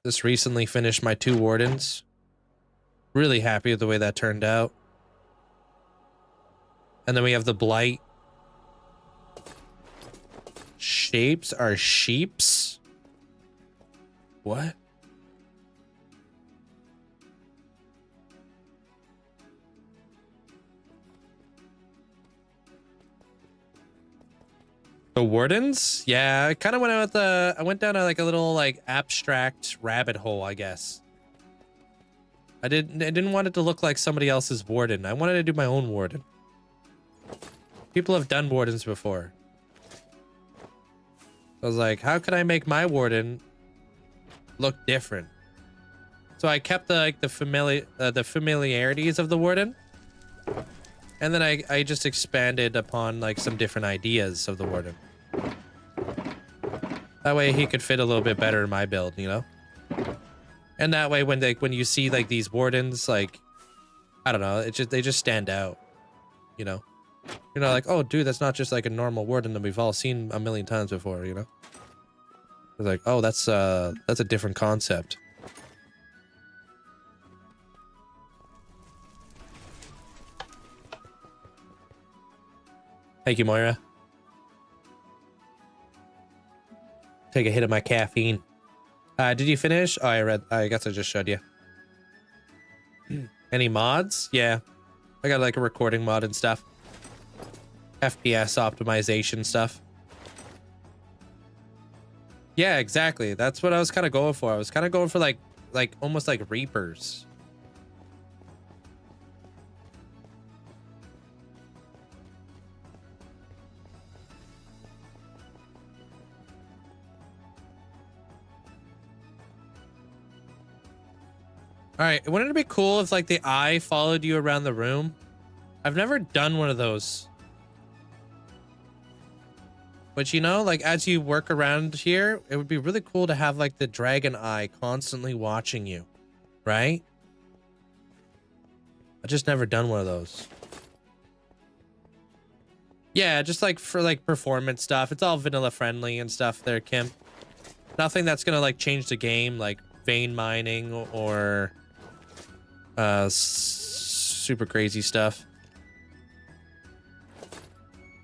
Just recently finished my 2 wardens. Really happy with the way that turned out. And then we have the blight. Shapes are sheeps? What? The wardens? Yeah, I kind of went out I went down a, like a little like abstract rabbit hole, I guess. I didn't want it to look like somebody else's warden. I wanted to do my own warden. People have done wardens before. I was like, how can I make my warden look different? So I kept the familiarities of the warden, and then I just expanded upon like some different ideas of the warden. That way he could fit a little bit better in my build, you know. And that way when you see like these wardens, like I don't know, they just stand out, you know. You're not like, oh dude, that's not just like a normal warden that we've all seen a million times before, you know. It's like, oh, that's a different concept. Thank you, Moira. Take a hit of my caffeine. Did you finish? Oh, I guess I just showed you. Any mods? Yeah. I got like a recording mod and stuff. FPS optimization stuff. Yeah, exactly. That's what I was kind of going for. I was kind of going for like almost like Reapers. All right, wouldn't it be cool if like the eye followed you around the room? I've never done one of those. But you know, like as you work around here, it would be really cool to have like the dragon eye constantly watching you, right? I've just never done one of those. Yeah, just like for like performance stuff. It's all vanilla friendly and stuff there, Kim. Nothing that's gonna like change the game, like vein mining or super crazy stuff.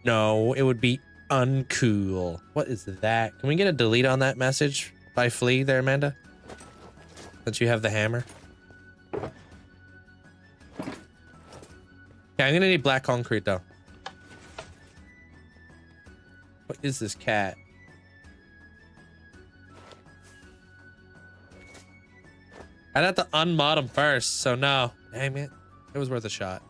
No, it would be uncool. What is that? Can we get a delete on that message by Flea there, Amanda? Since you have the hammer. Yeah, I'm gonna need black concrete though. What is this cat? I'd have to unmod him first, so no. Damn it. It was worth a shot.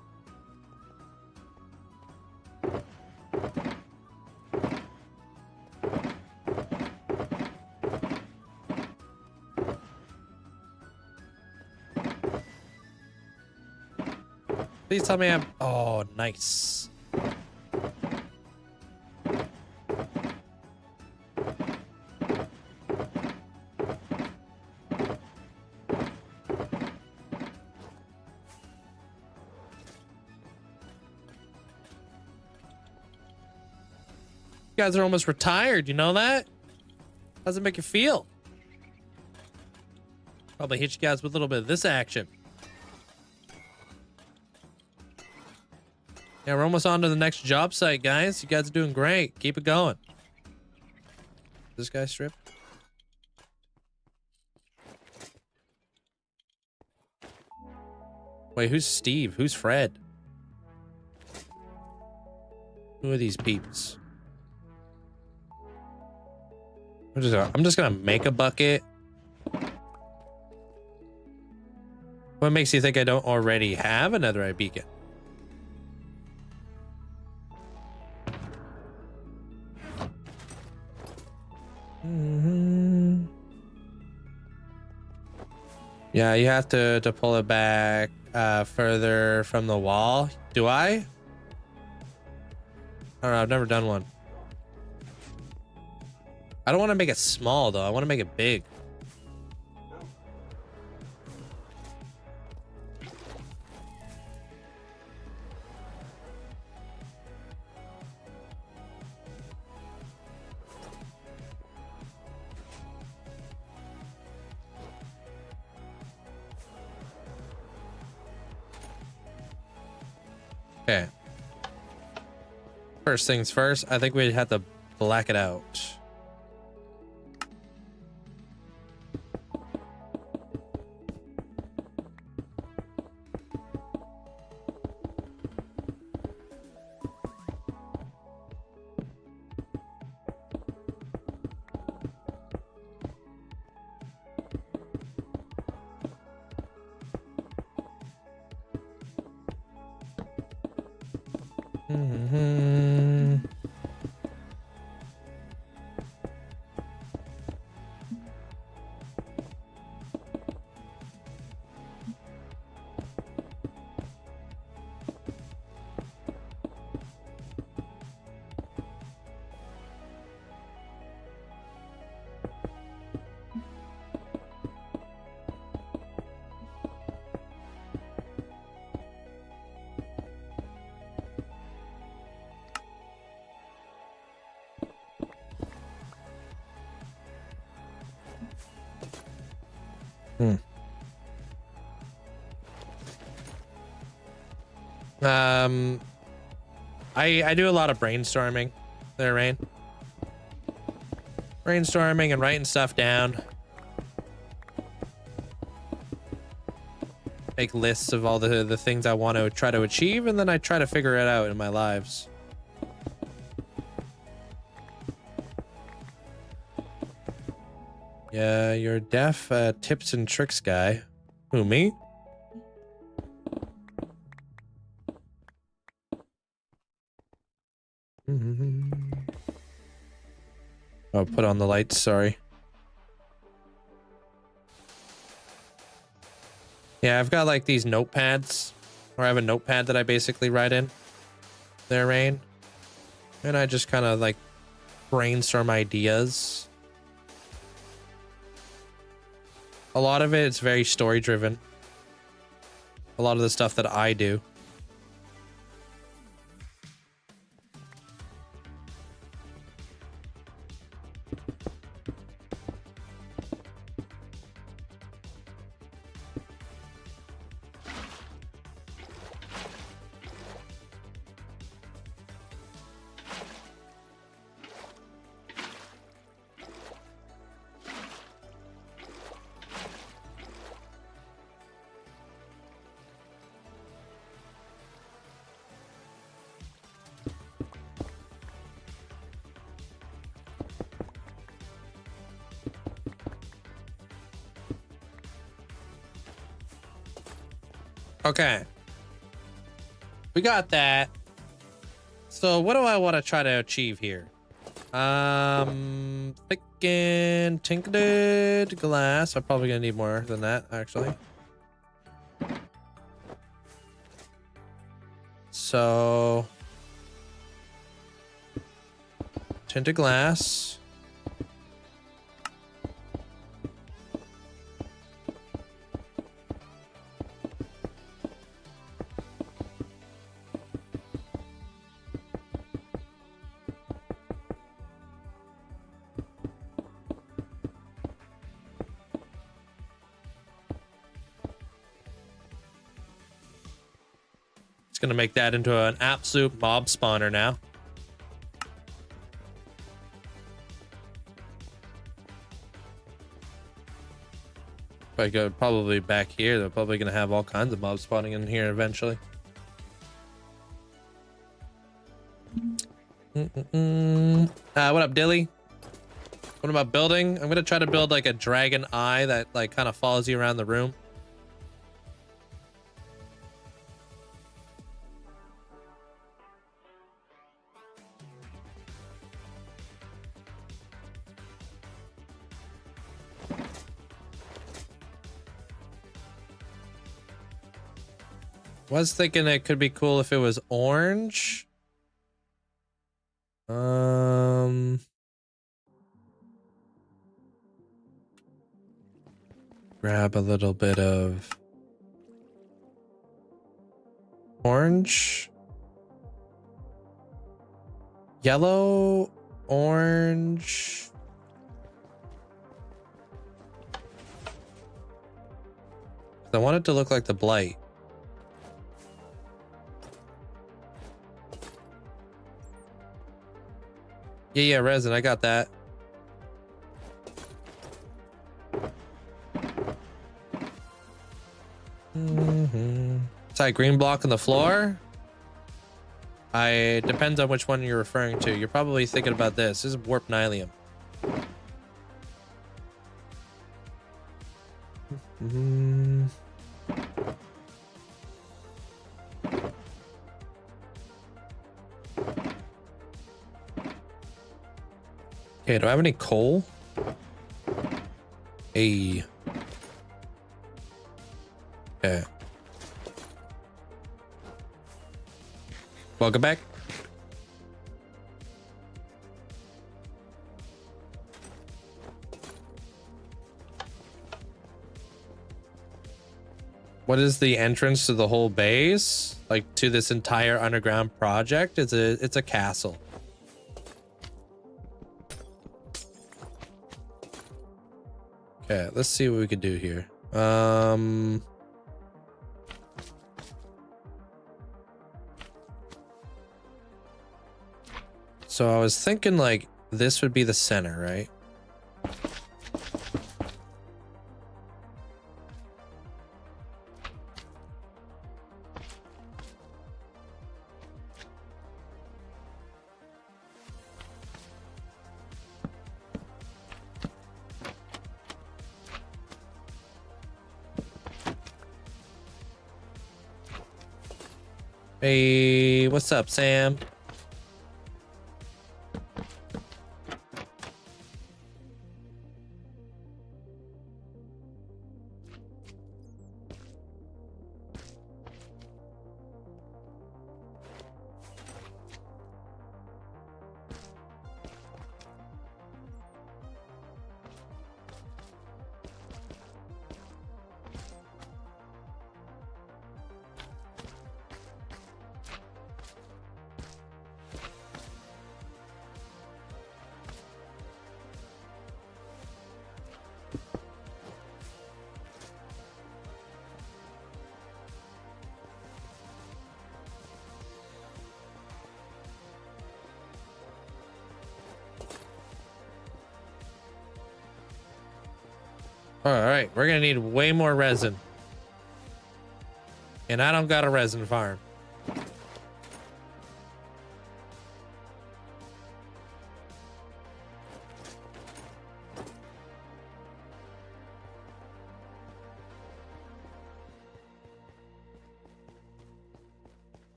Please tell me I'm... Oh, nice. You guys are almost retired, you know that? How's it make you feel? Probably hit you guys with a little bit of this action. Yeah, we're almost on to the next job site, guys. You guys are doing great. Keep it going. This guy strip? Wait, who's Steve? Who's Fred? Who are these peeps? I'm just gonna make a bucket. What makes you think I don't already have a netherite beacon? Yeah, you have to pull it back further from the wall. Do I? I don't know. I've never done one. I don't want to make it small, though. I want to make it big. Okay. First things first, I think we'd have to black it out. I do a lot of brainstorming there, Rain. Brainstorming and writing stuff down. Make lists of all the things I want to try to achieve, and then I try to figure it out in my lives. Yeah, you're deaf tips and tricks guy. Who, me? Oh, put on the lights, sorry. Yeah, I've got like these notepads, or I have a notepad that I basically write in there, Rain. And I just kind of like brainstorm ideas. A lot of it's very story driven. A lot of the stuff that I do. Okay. We got that. So what do I want to try to achieve here? Thinking tinted glass. I'm probably gonna need more than that, actually. So tinted glass. Gonna make that into an absolute mob spawner now. If I go probably back here, they're probably gonna have all kinds of mob spawning in here eventually. What up, Dilly? What about building? I'm gonna try to build like a dragon eye that like kind of follows you around the room. Was thinking it could be cool if it was orange. Grab a little bit of orange. Yellow, orange. I want it to look like the blight. Yeah, resin, I got that. Sorry, green block on the floor? Depends on which one you're referring to. You're probably thinking about this. This is warp nylium. Okay, do I have any coal? Hey. Okay. Welcome back. What is the entrance to the whole base? Like to this entire underground project? It's a castle. Okay, let's see what we can do here. So I was thinking like this would be the center, right? Hey, what's up, Sam? All right, we're gonna need way more resin. And I don't got a resin farm.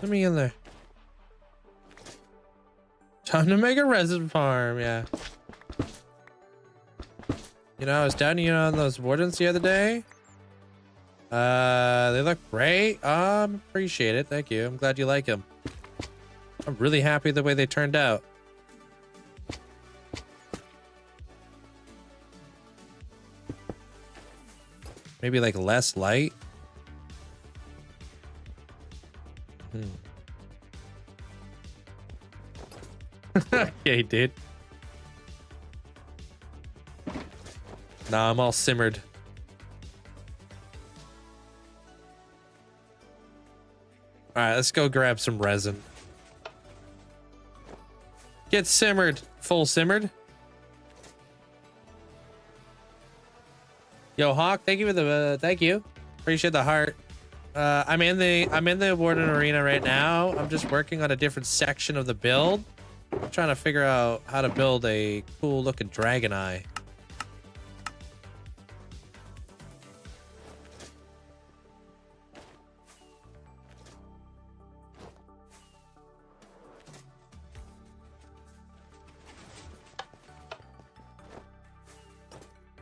Let me in there. Time to make a resin farm, yeah. You know, I was down here on those wardens the other day. They look great. Appreciate it. Thank you. I'm glad you like them. I'm really happy the way they turned out. Maybe like less light. Okay, dude. Nah, I'm all simmered. All right, let's go grab some resin. Get simmered. Full simmered. Yo, Hawk, thank you for the thank you. Appreciate the heart. I'm in the Warden arena right now. I'm just working on a different section of the build. I'm trying to figure out how to build a cool looking dragon eye.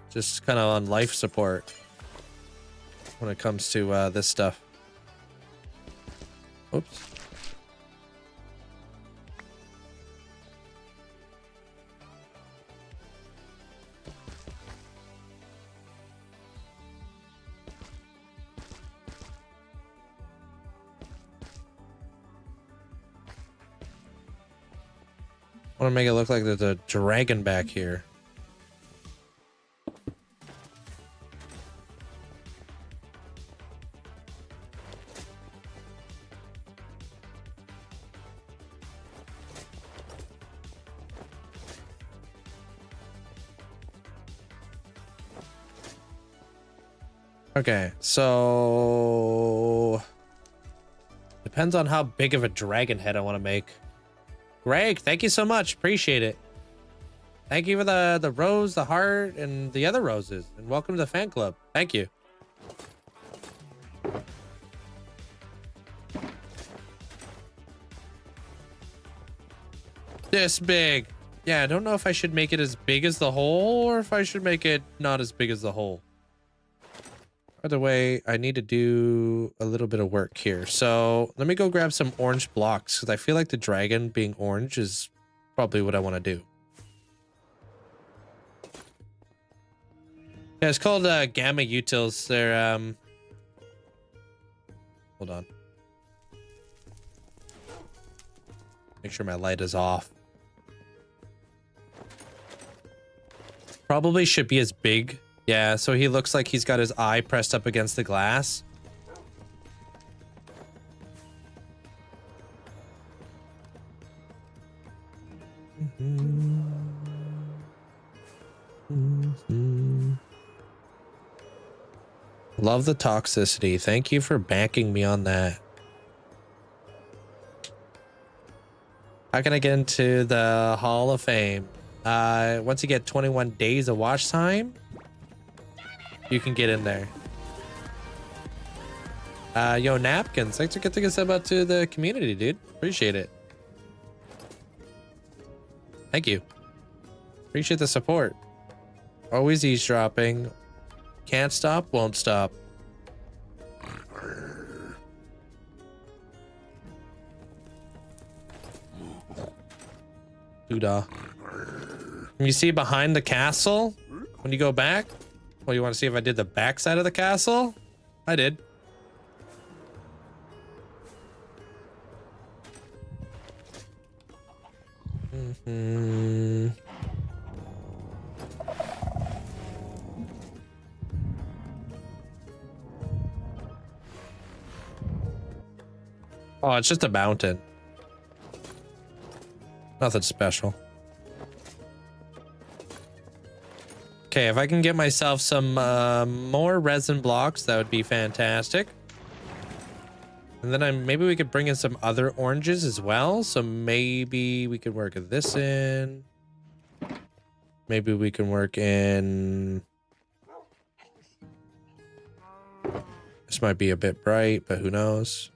Just kind of on life support when it comes to this stuff. Oops. I want to make it look like there's a dragon back here. Okay, so depends on how big of a dragon head I want to make. Greg, thank you so much. Appreciate it. Thank you for the rose, the heart, and the other roses. And welcome to the fan club. Thank you. This big. Yeah, I don't know if I should make it as big as the hole or if I should make it not as big as the hole. Either way, I need to do a little bit of work here. So let me go grab some orange blocks because I feel like the dragon being orange is probably what I want to do. Yeah, it's called Gamma Utils. They're hold on. Make sure my light is off. Probably should be as big. Yeah, so he looks like he's got his eye pressed up against the glass. Love the toxicity. Thank you for backing me on that. How can I get into the Hall of Fame? Once you get 21 days of watch time, you can get in there. Yo, napkins. Thanks for getting us about to the community, dude. Appreciate it. Thank you. Appreciate the support. Always eavesdropping. Can't stop, won't stop. Doodah. You see behind the castle when you go back? Well, you want to see if I did the back side of the castle? I did. Oh, it's just a mountain. Nothing special. Okay, if I can get myself some more resin blocks, that would be fantastic. And then maybe we could bring in some other oranges as well. So maybe we could work this in. Maybe we can work in... This might be a bit bright, but who knows?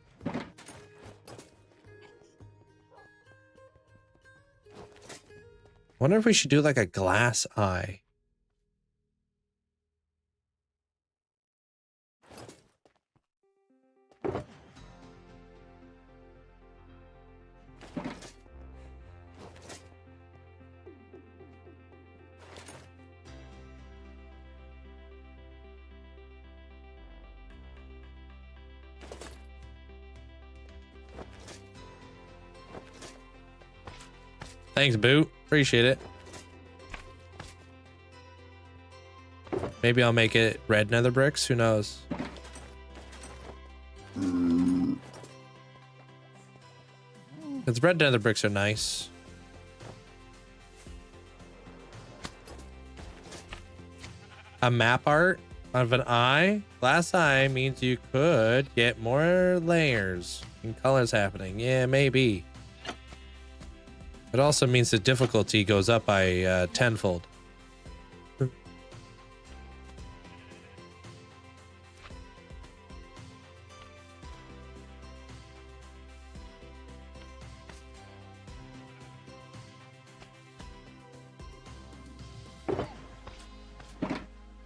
Wonder if we should do like a glass eye. Thanks, Boo. Appreciate it. Maybe I'll make it red nether bricks. Who knows? Because red nether bricks are nice. A map art of an eye. Glass eye means you could get more layers and colors happening. Yeah, maybe. It also means the difficulty goes up by tenfold.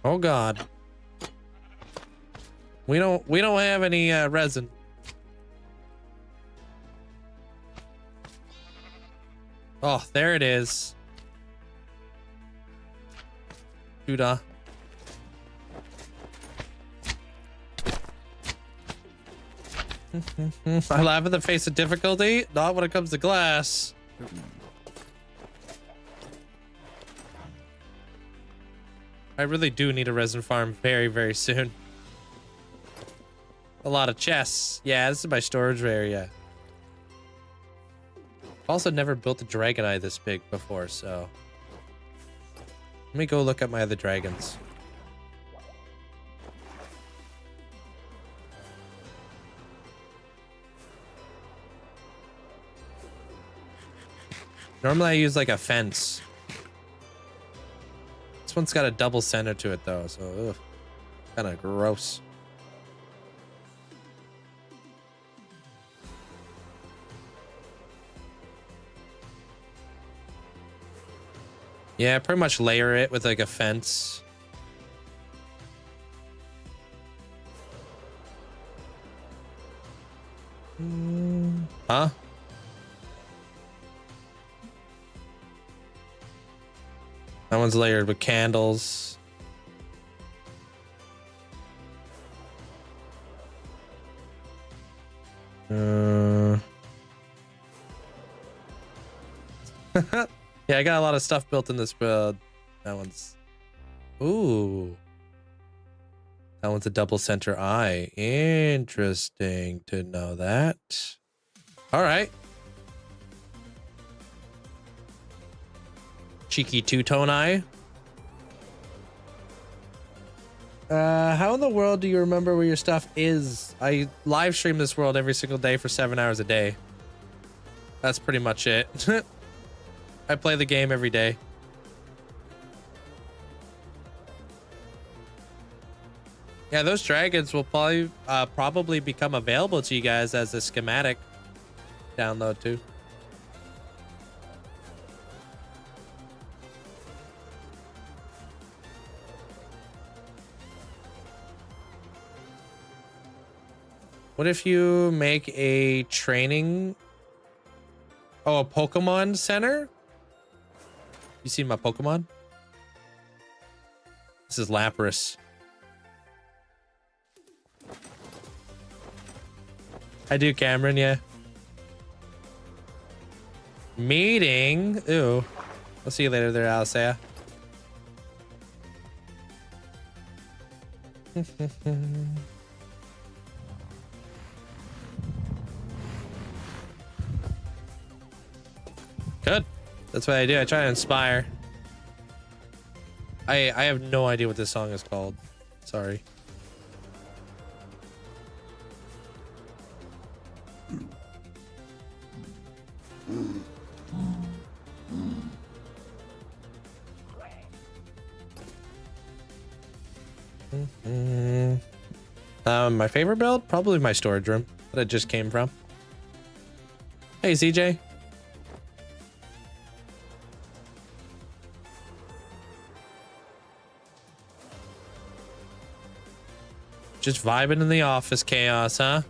Oh God. We don't have any resin. Oh, there it is. Judah. I laugh at the face of difficulty, not when it comes to glass. I really do need a resin farm very, very soon. A lot of chests. Yeah, this is my storage area. I've also never built a dragon eye this big before, so let me go look at my other dragons. Normally I use like a fence. This one's got a double center to it though, so kind of gross. Yeah, pretty much layer it with like a fence. Huh? That one's layered with candles. Yeah, I got a lot of stuff built in this build. That one's... Ooh. That one's a double center eye. Interesting to know that. All right. Cheeky two-tone eye. How in the world do you remember where your stuff is? I live stream this world every single day for 7 hours a day. That's pretty much it. I play the game every day. Yeah, those dragons will probably become available to you guys as a schematic download too. What if you make a training? Oh, a Pokemon center? You see my Pokemon? This is Lapras. I do, Cameron, yeah. Meeting. Ooh. I'll see you later there, Alicia. Good. That's what I do. I try to inspire. I have no idea what this song is called. Sorry. My favorite build? Probably my storage room that I just came from. Hey, CJ. Just vibing in the office chaos, huh?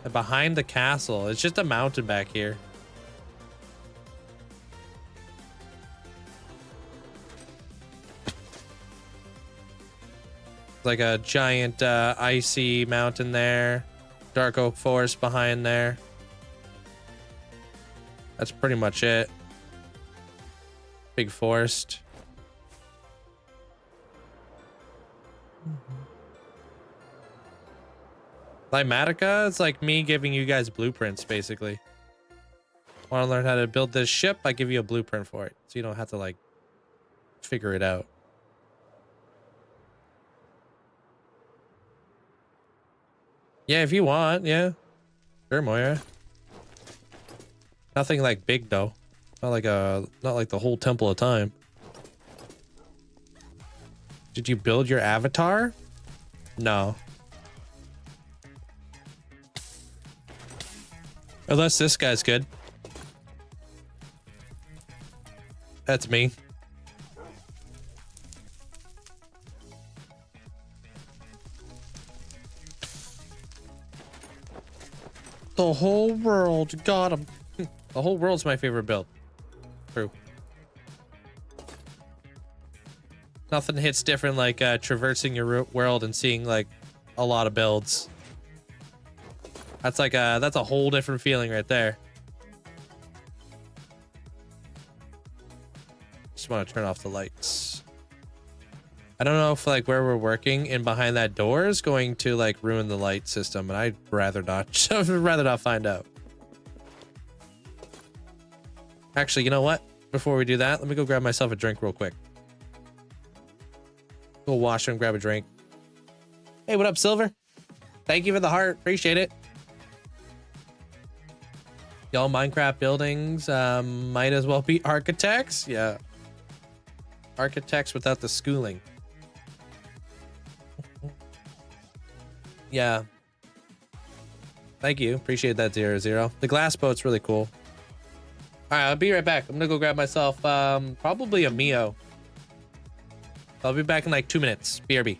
And behind the castle, it's just a mountain back here. Like a giant icy mountain there. Dark oak forest behind there. That's pretty much it. Big forest. Climatica, it's like me giving you guys blueprints, basically. Want to learn how to build this ship? I give you a blueprint for it, so you don't have to like figure it out. Yeah, if you want, yeah. Sure, Moira. Nothing like big though. Not like the whole temple of time. Did you build your avatar? No. Unless this guy's good. That's me. The whole world got him. The whole world's my favorite build. True. Nothing hits different like traversing your world and seeing like a lot of builds. That's like that's a whole different feeling right there. Just want to turn off the lights. I don't know if like where we're working and behind that door is going to like ruin the light system, and I'd rather not. I'd rather not find out. Actually, you know what? Before we do that, let me go grab myself a drink real quick. Go wash and grab a drink. Hey, what up, Silver? Thank you for the heart. Appreciate it. Y'all Minecraft buildings might as well be architects. Yeah. Architects without the schooling. Yeah. Thank you. Appreciate that, 00. The glass boat's really cool. All right, I'll be right back. I'm gonna go grab myself probably a Mio. I'll be back in like 2 minutes. BRB.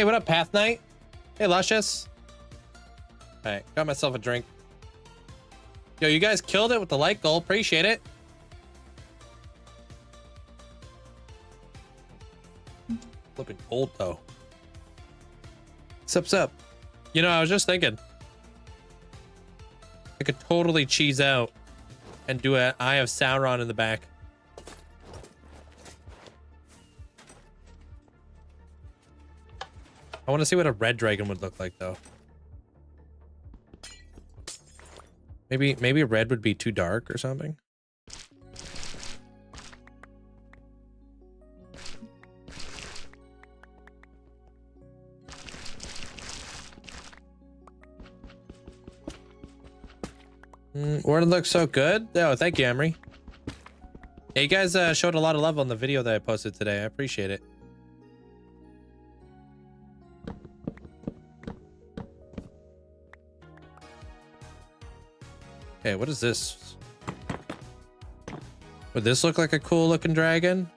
Hey, what up, Path Knight? Hey, Luscious. All right, got myself a drink. Yo, you guys killed it with the light goal. Appreciate it. Flipping cold though. Sup, sup. You know, I was just thinking, I could totally cheese out and do an Eye of Sauron in the back. I want to see what a red dragon would look like, though. Maybe red would be too dark or something. Warden looks so good. Oh, thank you, Emery. Yeah, you guys showed a lot of love on the video that I posted today. I appreciate it. Okay, what is this? Would this look like a cool looking dragon?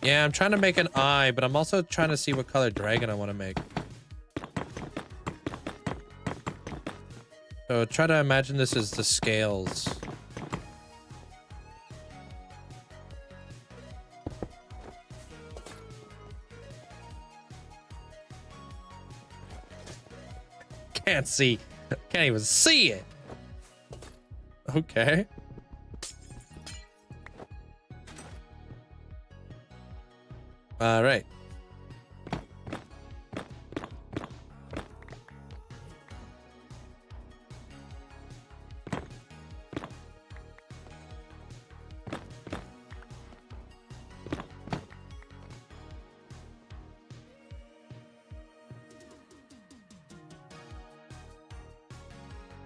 Yeah, I'm trying to make an eye, but I'm also trying to see what color dragon I want to make. So try to imagine this as the scales. Can't see. Can't even see it. Okay. All right.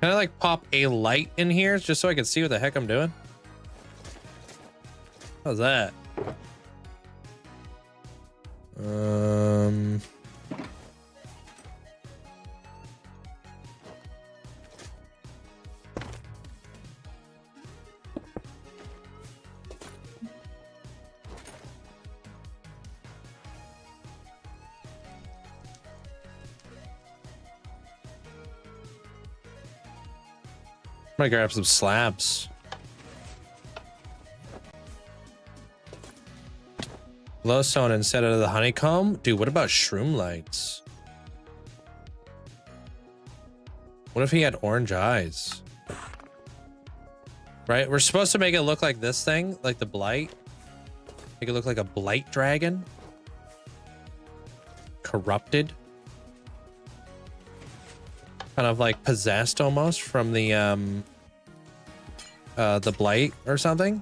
Can I like pop a light in here just so I can see what the heck I'm doing? How's that? I'm gonna grab some slabs. Glowstone instead of the honeycomb? Dude, what about shroom lights? What if he had orange eyes? Right? We're supposed to make it look like this thing, like the blight. Make it look like a blight dragon. Corrupted. Kind of like possessed almost from the blight or something.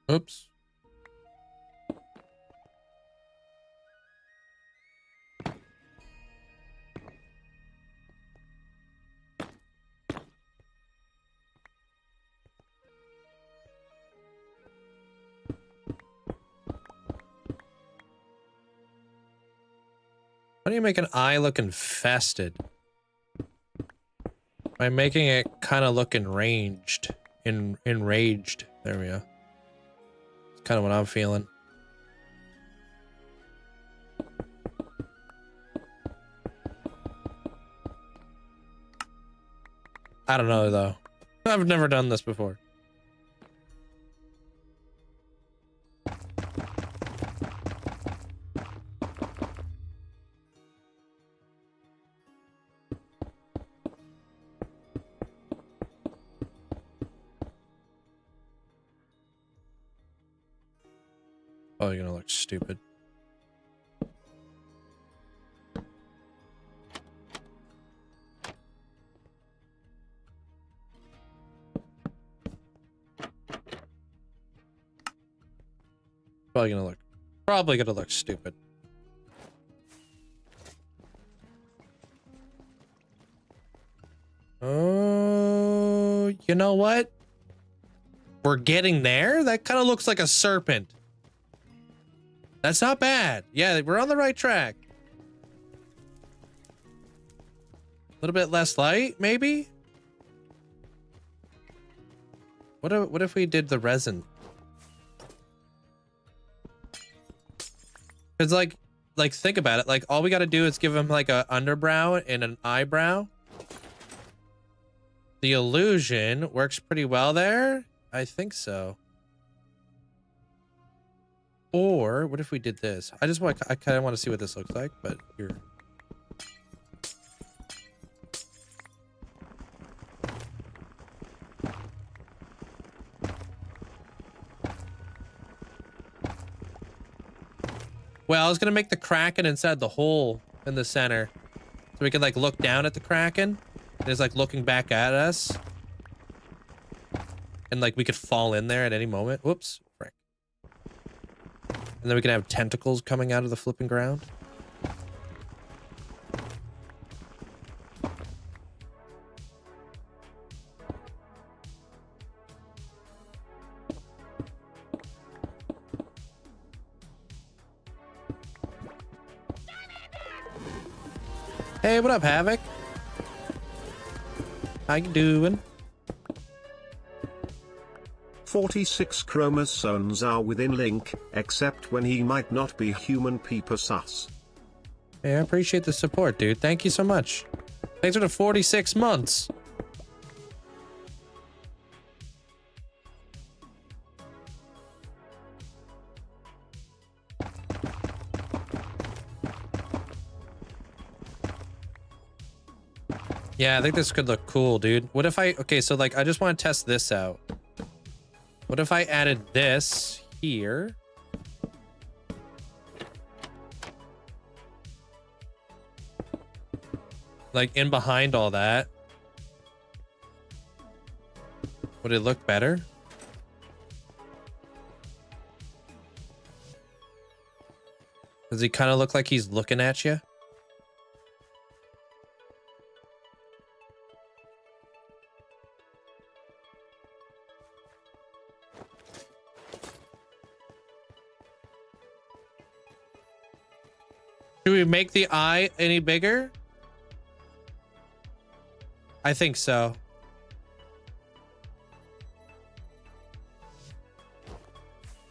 Oops. Why do you make an eye look infested? By making it kind of look enraged. Enraged. There we go. It's kind of what I'm feeling. I don't know though. I've never done this before. Oh, you're gonna look stupid. Probably gonna look stupid. Oh, you know what? We're getting there. That kind of looks like a serpent. That's not bad. Yeah, we're on the right track. A little bit less light, maybe? What if we did the resin? Cause like think about it. Like all we got to do is give him like a underbrow and an eyebrow. The illusion works pretty well there. I think so. Or what if we did this? I kind of want to see what this looks like, but here. Well, I was gonna make the Kraken inside the hole in the center, so we could like look down at the Kraken, and it's like looking back at us, and like we could fall in there at any moment. Whoops, frick. And then we can have tentacles coming out of the flipping ground. Hey, what up, Havoc? How you doing? 46 chromosomes are within Link, except when he might not be human peeper sus. Hey, I appreciate the support, dude. Thank you so much. Thanks for the 46 months. Yeah, I think this could look cool, dude. What if okay, so like, I just want to test this out. What if I added this here? Like in behind all that. Would it look better? Does he kind of look like he's looking at you? Should we make the eye any bigger? I think so.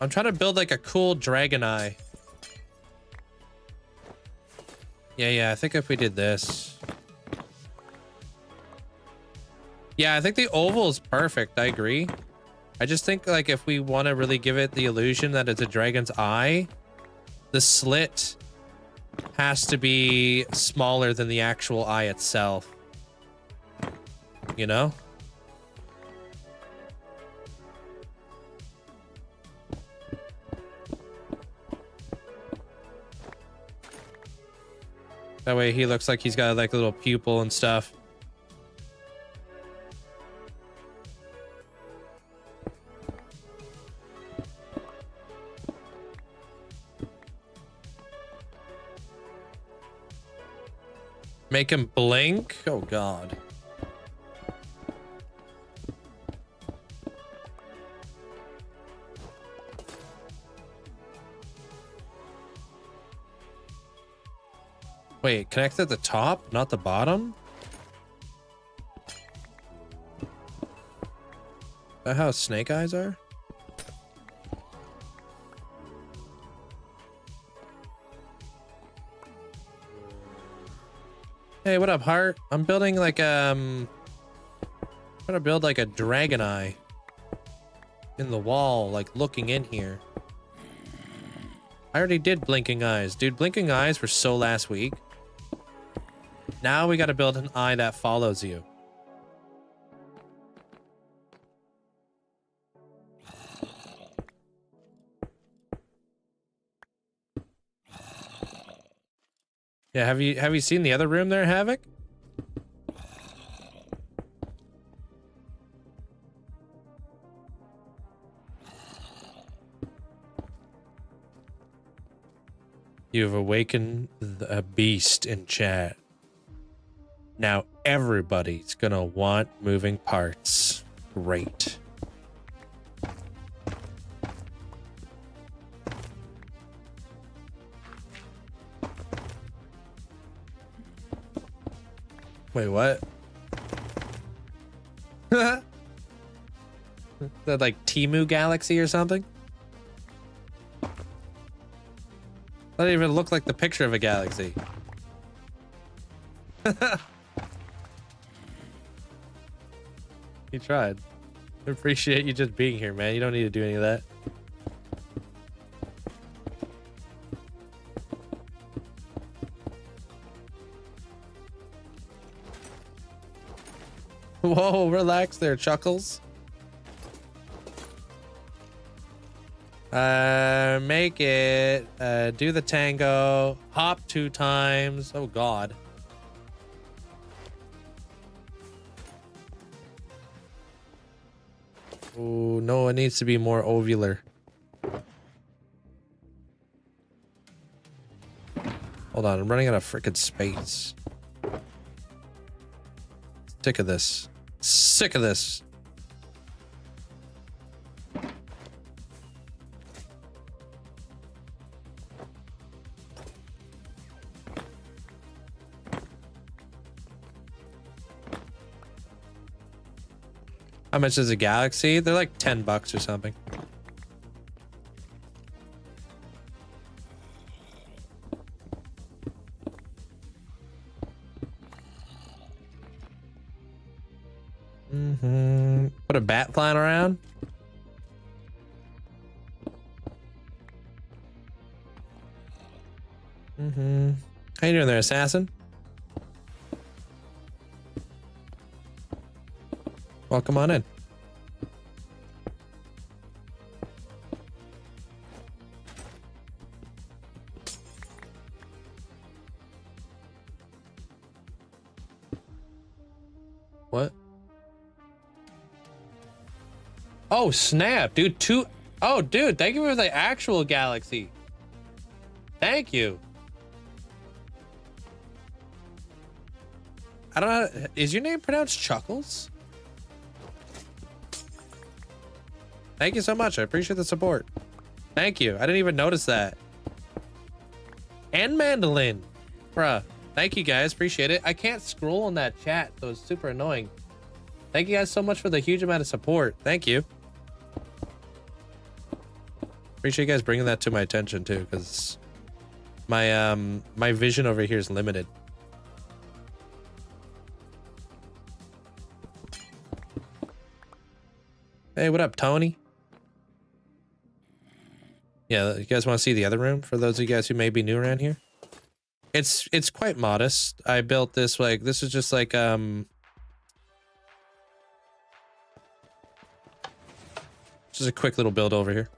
I'm trying to build like a cool dragon eye. Yeah, I think if we did this. Yeah, I think the oval is perfect. I agree. I just think like if we want to really give it the illusion that it's a dragon's eye, the slit has to be smaller than the actual eye itself. You know? That way he looks like he's got like a little pupil and stuff. Make him blink? Oh, God. Wait, connect at the top, not the bottom? Is that how snake eyes are? Hey, what up, Heart? I'm building like I'm trying to build like a dragon eye in the wall, like looking in here. I already did blinking eyes. Dude, blinking eyes were so last week. Now we got to build an eye that follows you. Yeah, have you seen the other room there, Havoc? You've awakened a beast in chat. Now everybody's gonna want moving parts. Great. Wait, what? Is that like Timu Galaxy or something? That didn't even look like the picture of a galaxy. You tried. I appreciate you just being here, man. You don't need to do any of that. Whoa, relax there, Chuckles. Make it, do the tango, hop 2 times. Oh, God. Oh, no, it needs to be more ovular. Hold on, I'm running out of freaking space. Sick of this. Sick of this. How much is a galaxy? They're like $10 or something. Put a bat flying around. How you doing there, assassin? Welcome on in. What? Oh, snap, dude. Oh, dude, thank you for the actual galaxy. Thank you. I don't know. Is your name pronounced Chuckles? Thank you so much. I appreciate the support. Thank you. I didn't even notice that. And Mandolin. Bruh. Thank you guys. Appreciate it. I can't scroll on that chat, so it's super annoying. Thank you guys so much for the huge amount of support. Thank you. Appreciate you guys bringing that to my attention too, because my my vision over here is limited. Hey, what up, Tony? Yeah, you guys want to see the other room for those of you guys who may be new around here? It's quite modest. I built this like this is just like just a quick little build over here.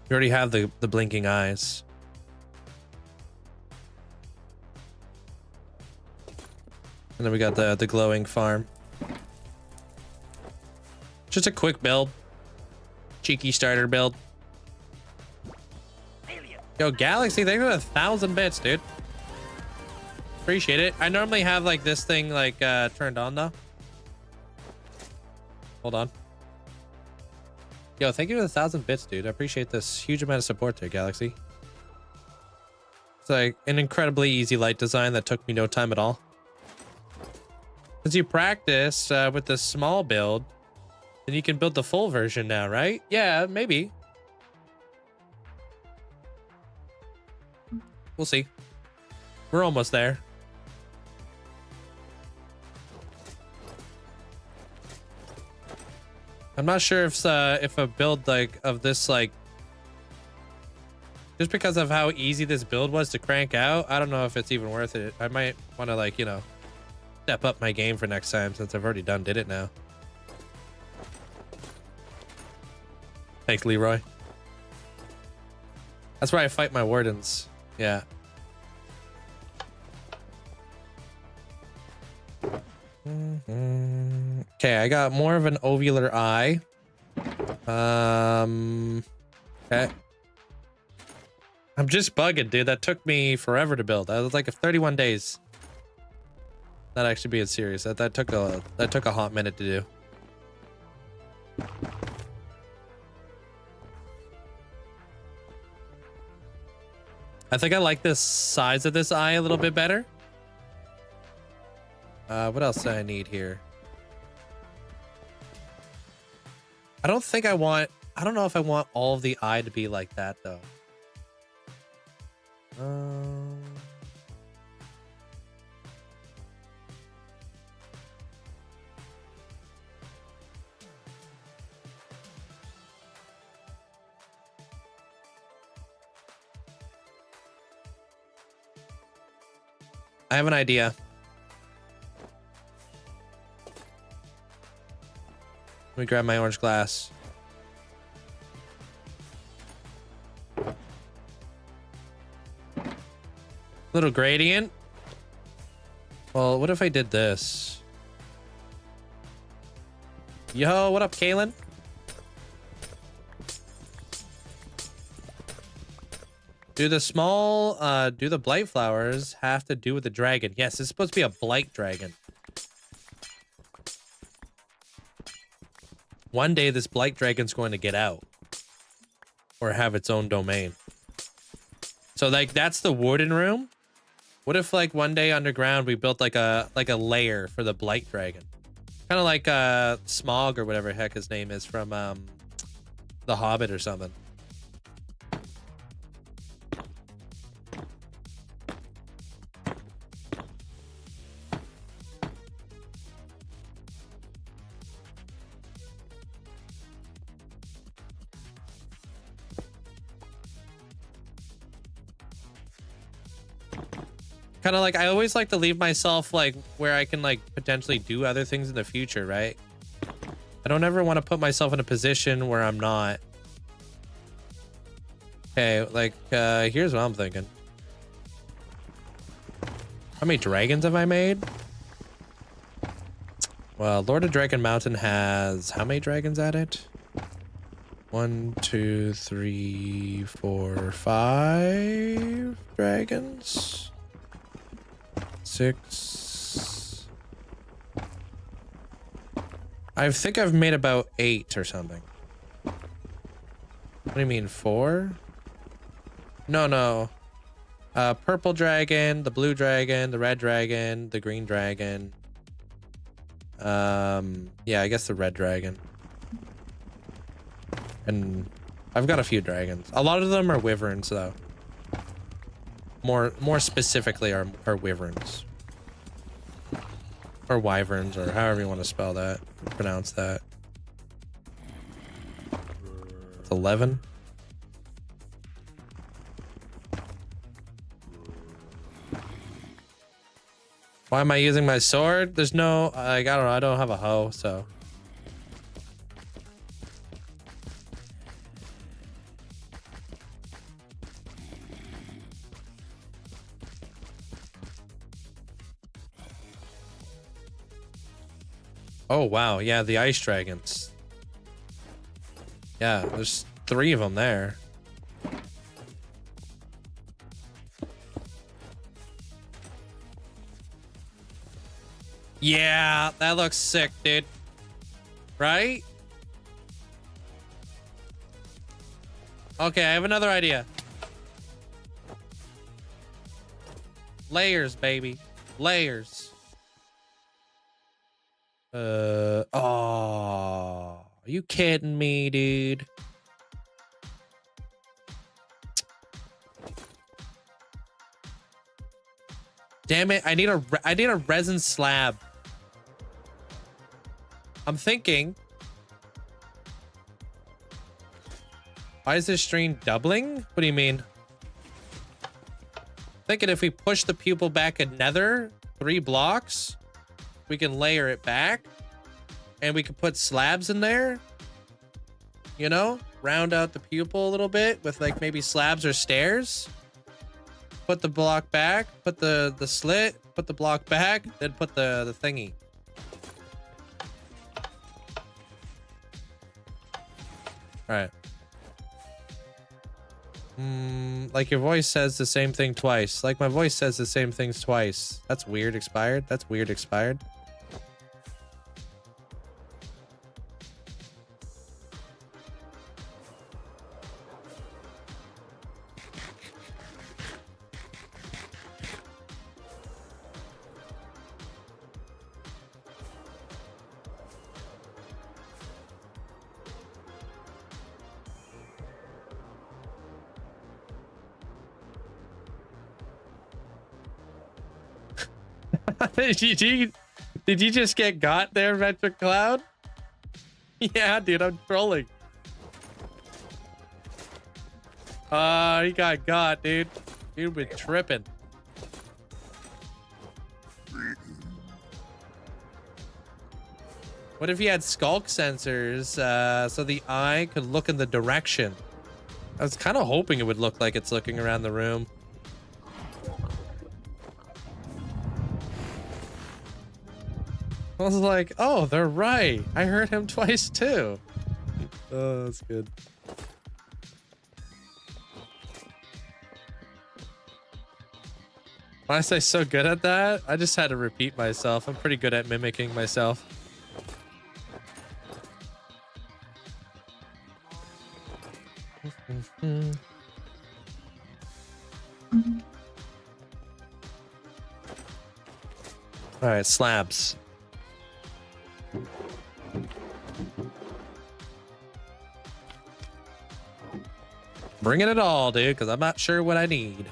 You already have the blinking eyes. And then we got the glowing farm. Just a quick build. Cheeky starter build. Yo, Galaxy, thank you for 1,000 bits, dude. Appreciate it. I normally have like this thing like turned on though. Hold on. Yo, thank you for the 1,000 bits, dude. I appreciate this huge amount of support there, Galaxy. It's like an incredibly easy light design that took me no time at all. Since you practice with the small build, then you can build the full version now, right? Yeah, maybe. We'll see. We're almost there. I'm not sure if a build like of this like just because of how easy this build was to crank out, I don't know if it's even worth it. I might want to like, you know, step up my game for next time since I've already did it now. Thanks, Leroy. That's where I fight my wardens. Yeah. Okay, I got more of an ovular eye. Okay. I'm just bugging, dude. That took me forever to build. That was like 31 days. Not actually being serious. That took a hot minute to do. I think I like the size of this eye a little bit better. What else do I need here? I don't know if I want all of the eye to be like that though. I have an idea. Let me grab my orange glass. Little gradient. Well, what if I did this? Yo, what up, Kaylin? Do the blight flowers have to do with the dragon? Yes, it's supposed to be a blight dragon. One day this blight dragon's going to get out. Or have its own domain. So like that's the warden room. What if like one day underground we built like a lair for the blight dragon? Kind of like Smog or whatever the heck his name is from The Hobbit or something. Kind of like, I always like to leave myself like where I can like potentially do other things in the future, right? I don't ever want to put myself in a position where I'm not. Okay, like, here's what I'm thinking. How many dragons have I made? Well, Lord of Dragon Mountain has how many dragons at it? 1, 2, 3, 4, 5 dragons. 6. I think I've made about 8 or something. What do you mean, 4? No. Purple dragon, the blue dragon, the red dragon, the green dragon. Yeah, I guess the red dragon. And I've got a few dragons. A lot of them are wyverns, though. More specifically are wyverns. Or wyverns, or however you want to spell that. Pronounce that. It's 11. Why am I using my sword? There's no, like, I don't know, I don't have a hoe, so. Oh, wow. Yeah, the ice dragons. Yeah, there's 3 of them there. Yeah, that looks sick, dude. Right? Okay, I have another idea. Layers, baby. Layers. Oh, are you kidding me, dude? Damn it, I need a resin slab. I'm thinking. Why is this stream doubling? What do you mean? Thinking if we push the pupil back another 3 blocks, we can layer it back and we can put slabs in there, you know? round out the pupil a little bit with like maybe slabs or stairs. Put the block back, put the slit, put the block back, then put the thingy. All right. Like your voice says the same thing twice. Like my voice says the same things twice. That's weird, expired. That's weird, expired. Did you just get got there, Metric Cloud? Yeah, dude, I'm trolling. He got, dude. You've been tripping. What if you had skulk sensors, so the eye could look in the direction? I was kind of hoping it would look like it's looking around the room. I was like, oh, they're right. I heard him twice too. Oh, that's good. Why was I so good at that? I just had to repeat myself. I'm pretty good at mimicking myself. All right, slabs. Bringing it all, dude, because I'm not sure what I need.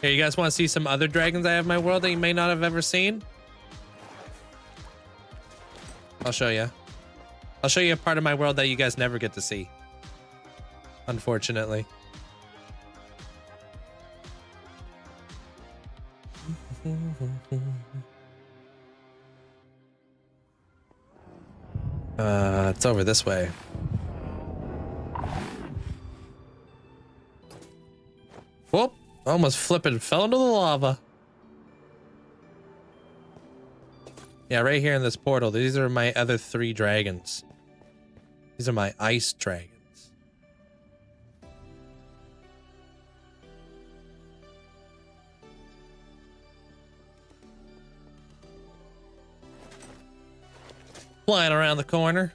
Here, you guys want to see some other dragons I have in my world that you may not have ever seen? I'll show you. I'll show you a part of my world that you guys never get to see. Unfortunately. It's over this way. Whoop! Almost flipping fell into the lava. Yeah, right here in this portal. These are my other 3 dragons. These are my ice dragons. Flying around the corner.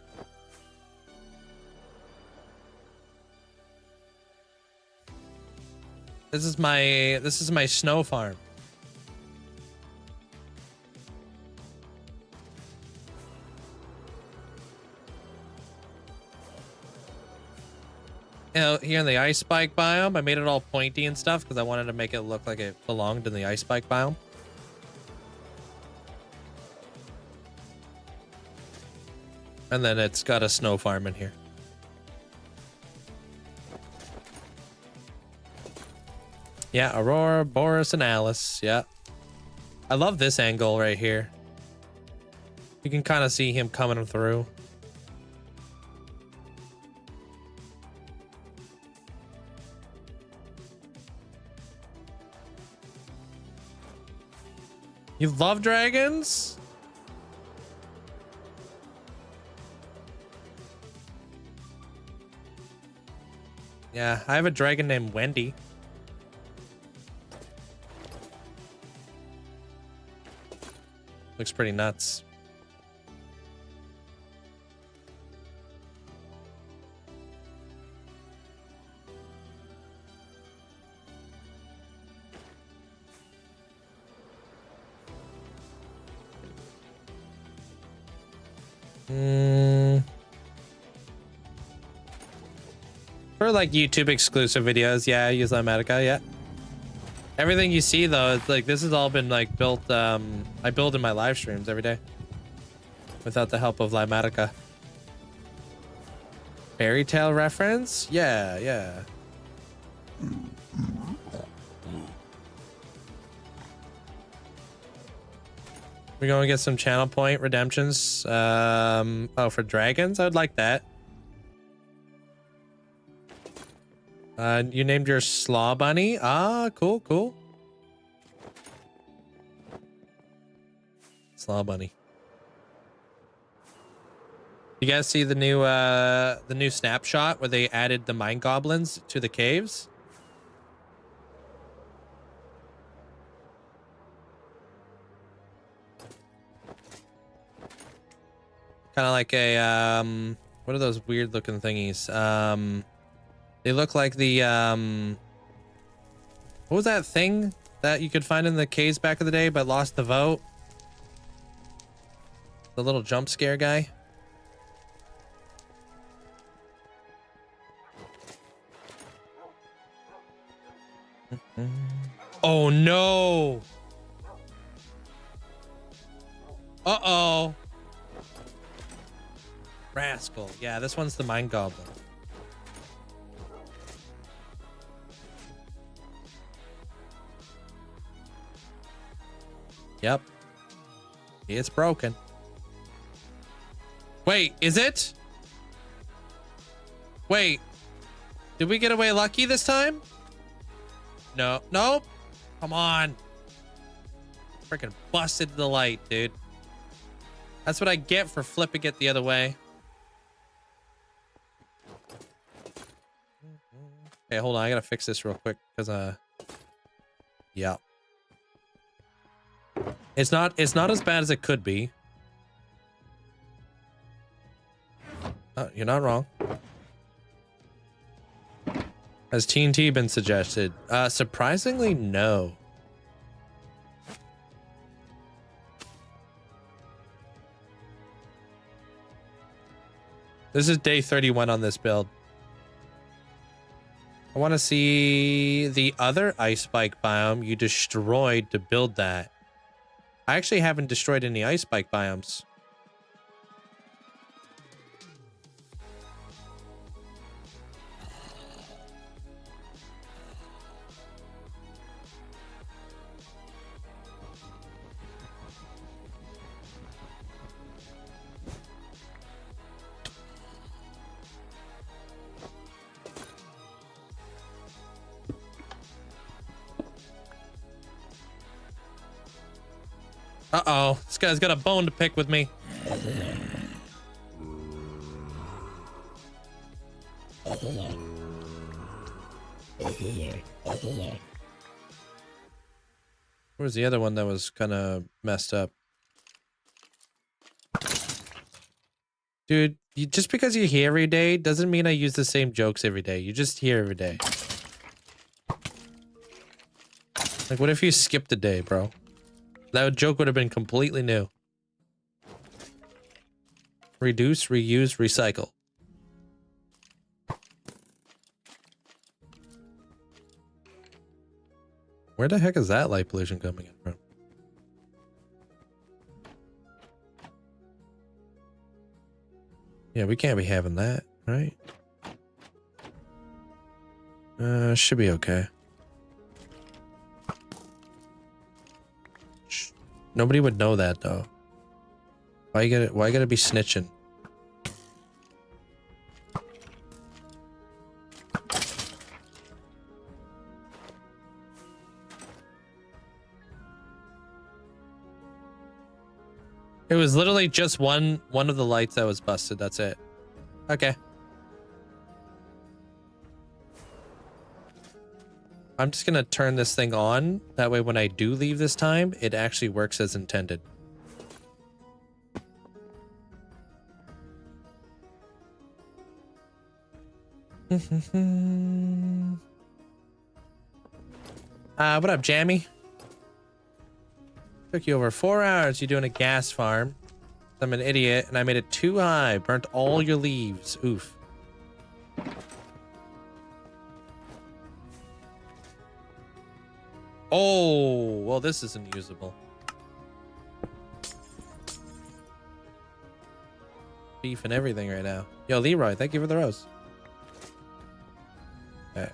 This is my snow farm. You know, here in the ice spike biome, I made it all pointy and stuff because I wanted to make it look like it belonged in the ice spike biome. And then it's got a snow farm in here. Yeah, Aurora, Boris, and Alice. Yeah. I love this angle right here. You can kind of see him coming through. You love dragons? Yeah, I have a dragon named Wendy. Looks pretty nuts. For like YouTube exclusive videos, yeah, I use Limatica, yeah. Everything you see though, it's like this has all been like built, I build in my live streams every day. Without the help of Limatica. Fairy tale reference? Yeah, yeah. We're going to get some channel point redemptions. Oh, for dragons? I would like that. You named your slaw bunny? Ah, cool, cool. Slaw bunny. You guys see the new snapshot where they added the mine goblins to the caves? Kind of like a what are those weird looking thingies? They look like the what was that thing that you could find in the caves back in the day but lost the vote? The little jump scare guy. Oh no. Uh-oh. Rascal. Yeah, this one's the mine goblin. Yep. It's broken. Wait, is it? Wait. Did we get away lucky this time? No. Nope. Come on. Freaking busted the light, dude. That's what I get for flipping it the other way. Okay, hold on. I gotta fix this real quick because yeah. It's not as bad as it could be. You're not wrong. Has TNT been suggested? Surprisingly, no. This is day 31 on this build. I want to see the other ice spike biome you destroyed to build that. I actually haven't destroyed any ice spike biomes. Uh-oh, this guy's got a bone to pick with me. Where's the other one that was kind of messed up? Dude, just because you're here every day doesn't mean I use the same jokes every day. You're just here every day. Like, what if you skipped a day, bro? That joke would have been completely new. Reduce, reuse, recycle. Where the heck is that light pollution coming in from? Yeah, we can't be having that, right? Should be okay. Nobody would know that though. Why you gotta be snitching? It was literally just one of the lights that was busted. That's it. Okay. I'm just gonna turn this thing on. That way when I do leave this time, it actually works as intended. What up, Jammy? Took you over 4 hours. You're doing a gas farm. I'm an idiot, and I made it too high. Burnt all your leaves. Oof. Oh, well, this isn't usable. Beef and everything right now. Yo, Leroy, thank you for the rose. Okay.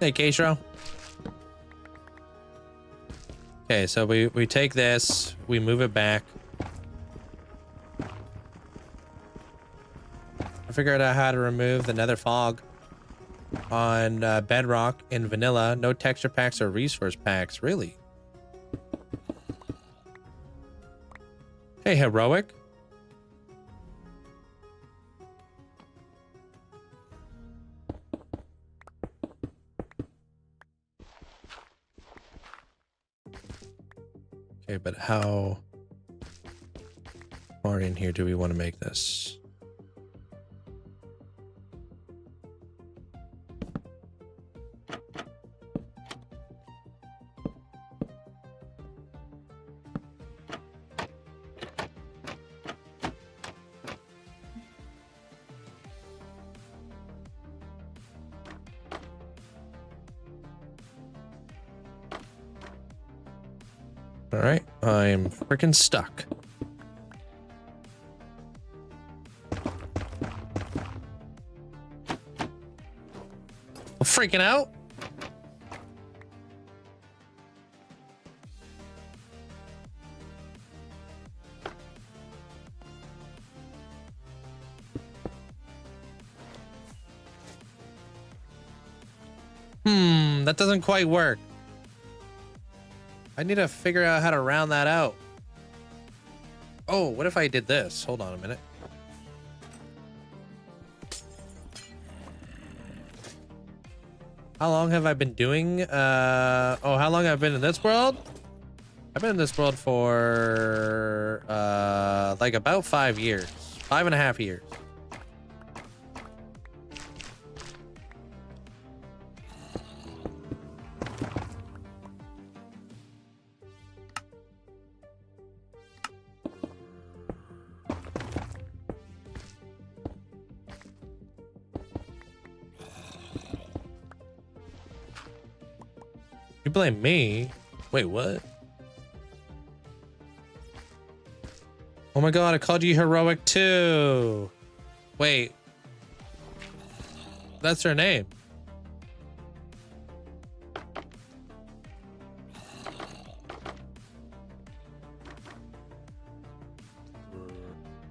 Hey, Keishro. Okay, so we take this, we move it back. figured out how to remove the nether fog on bedrock in vanilla. No texture packs or resource packs. Really? Hey, heroic. Okay, but how far in here do we want to make this? All right, I'm freaking stuck. I'm freaking out. That doesn't quite work. I need to figure out how to round that out. Oh, what if I did this? Hold on a minute. How long have I been doing? Oh, how long have I been in this world? I've been in this world for like about 5 years. 5.5 years. You blame me? Wait, what? Oh my god, I called you heroic too. Wait. That's her name.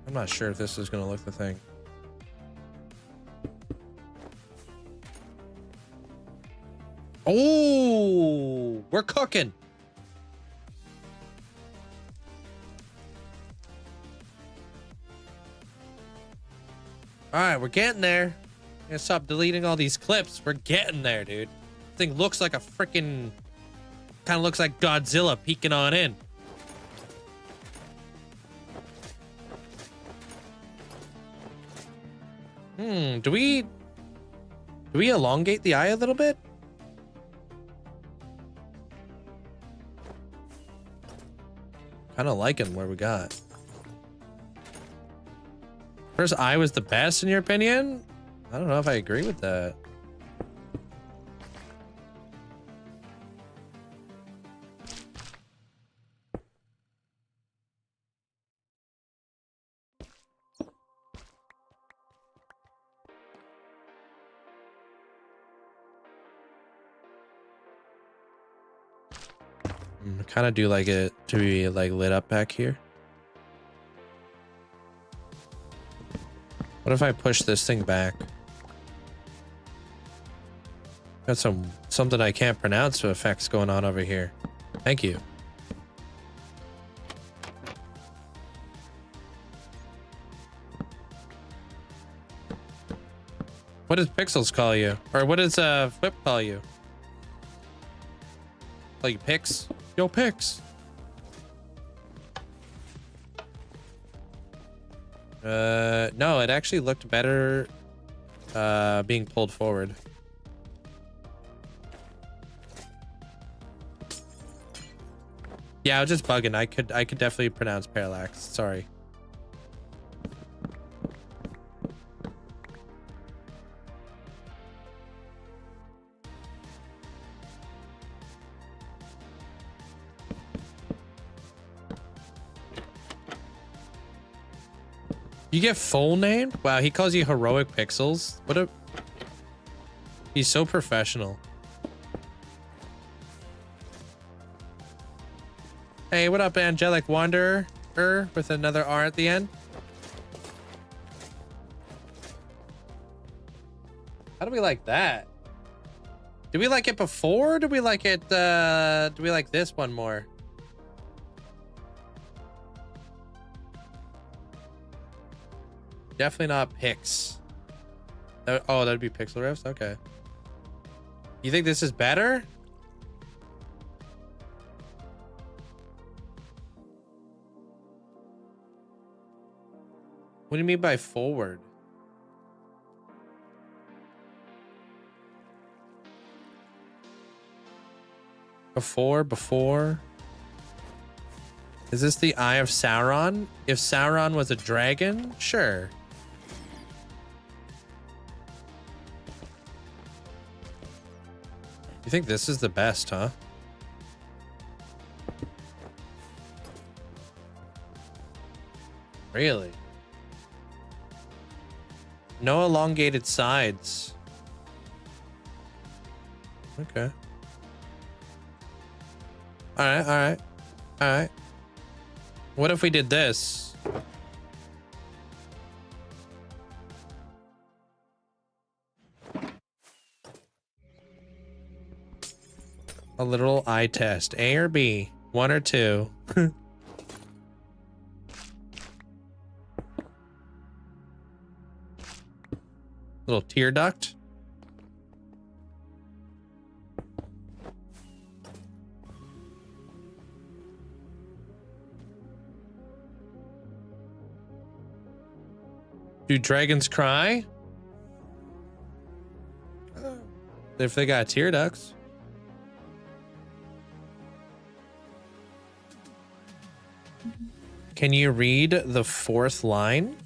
I'm not sure if this is gonna look the thing. Oh, we're cooking. All right, we're getting there. I'm gonna stop deleting all these clips. We're getting there, dude. This thing looks like a freaking, kind of looks like Godzilla peeking on in. Do we elongate the eye a little bit? Kind of liking where we got. First eye was the best in your opinion? I don't know if I agree with that. I kind of do like it to be like lit up back here. What if I push this thing back? Got something I can't pronounce effects going on over here. Thank you. What does Pixels call you? Or what does Flip call you? Call you Pix? Yo, Pix. No, it actually looked better being pulled forward. Yeah, I was just bugging. I could definitely pronounce parallax. Sorry. You get full named? Wow, he calls you Heroic Pixels. What a... He's so professional. Hey, what up, Angelic Wanderer? With another R at the end. How do we like that? Do we like it before? Or do we like it, do we like this one more? Definitely not Pix. Oh, that'd be Pixel Riffs? Okay. You think this is better? What do you mean by forward? Before? Is this the Eye of Sauron? If Sauron was a dragon, sure. You think this is the best, huh? Really? No elongated sides. Okay. All right. What if we did this? A literal eye test. A or B? One or two? Little tear duct. Do dragons cry? If they got tear ducts. Can you read the fourth line?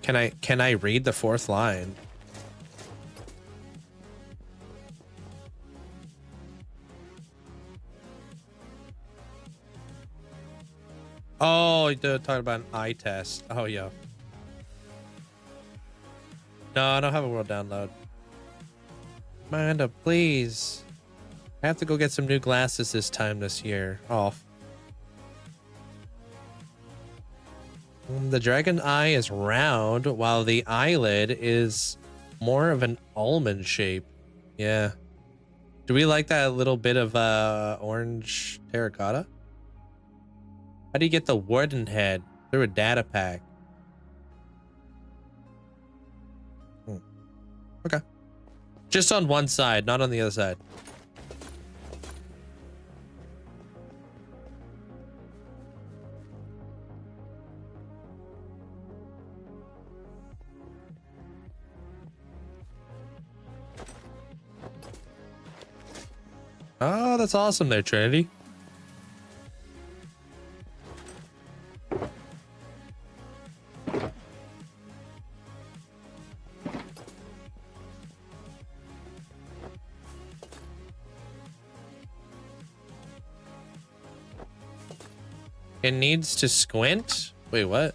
Can I read the fourth line? Oh, you're talking about an eye test. Oh, yeah. No, I don't have a world download. Amanda, please. I have to go get some new glasses this time this year. Off. The dragon eye is round, while the eyelid is more of an almond shape. Yeah. Do we like that little bit of orange terracotta? How do you get the Warden head through a data pack? Okay. Just on one side, not on the other side. Oh, that's awesome there, Trinity. It needs to squint? Wait, what?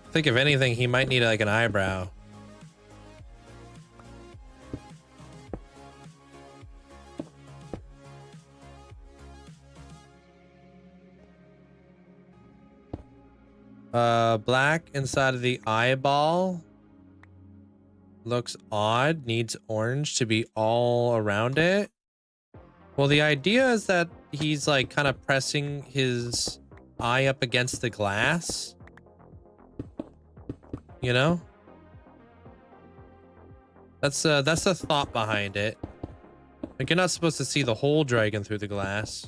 I think if anything, he might need like an eyebrow. Black inside of the eyeball. Looks odd. Needs orange to be all around it. Well, the idea is that he's like kind of pressing his eye up against the glass. You know? That's the thought behind it. Like, you're not supposed to see the whole dragon through the glass.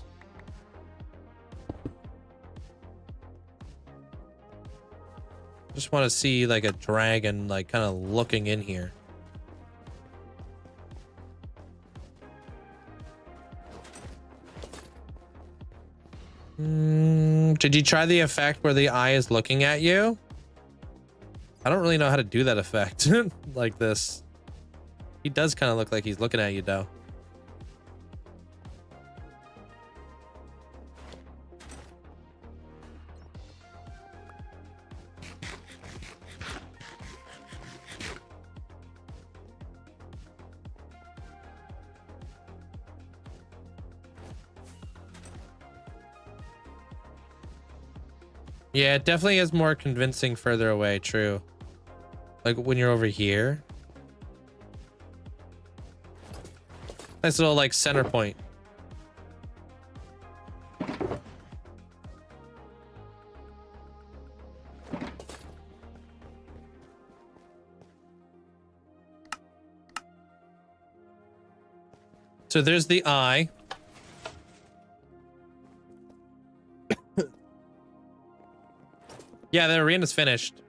Just want to see like a dragon like kind of looking in here. Did you try the effect where the eye is looking at you? I don't really know how to do that effect like this. He does kind of look like he's looking at you though. Yeah, it definitely is more convincing further away, true. Like when you're over here. Nice little like center point. So there's the eye. Yeah, the arena's finished.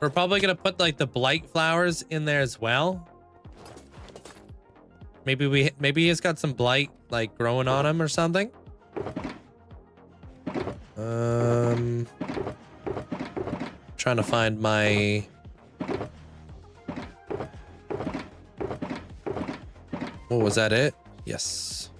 We're probably gonna put like the blight flowers in there as well. Maybe he's got some blight like growing on him or something. Trying to find my what was that it? Yes.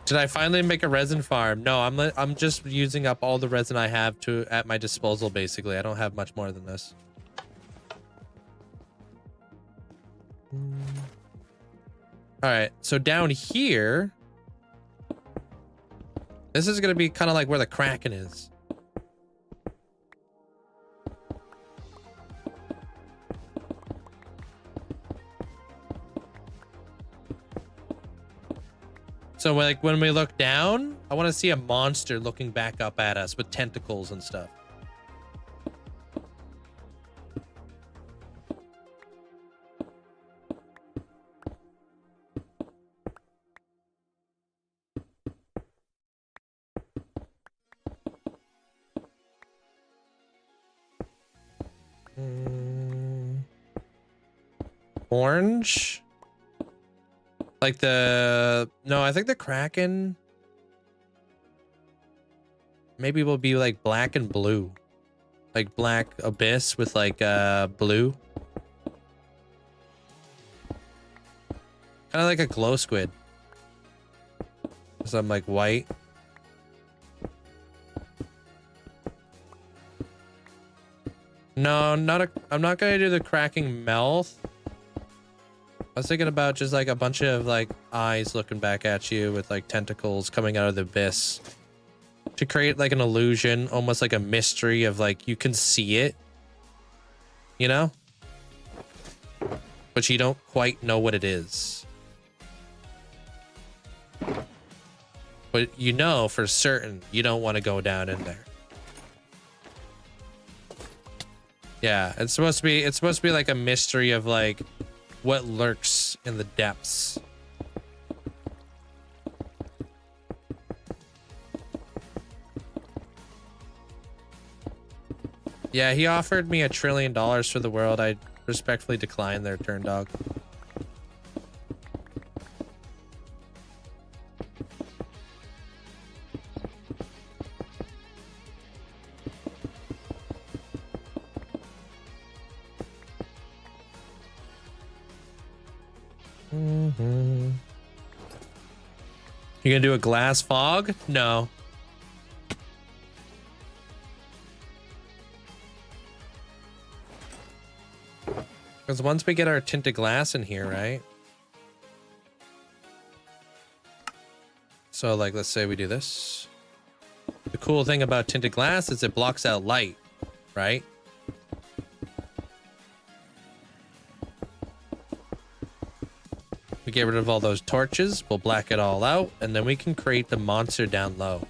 Did I finally make a resin farm? No, I'm just using up all the resin I have at my disposal basically. I don't have much more than this. All right, so down here, this is gonna be kind of like where the Kraken is. So like when we look down, I want to see a monster looking back up at us with tentacles and stuff. Orange? Like no, I think the Kraken maybe will be like black and blue. Like black abyss with like blue. Kind of like a glow squid. So I'm like white. No, I'm not gonna do the cracking mouth. I was thinking about just like a bunch of like eyes looking back at you with like tentacles coming out of the abyss to create like an illusion, almost like a mystery of like you can see it, you know, but you don't quite know what it is. But you know for certain you don't want to go down in there. Yeah, it's supposed to be like a mystery of like what lurks in the depths. Yeah, he offered me $1 trillion for the world. I respectfully declined their turn dog. You gonna do a glass fog? No. Because once we get our tinted glass in here, right? So like, let's say we do this. The cool thing about tinted glass is it blocks out light, right? We get rid of all those torches, we'll black it all out, and then we can create the monster down low.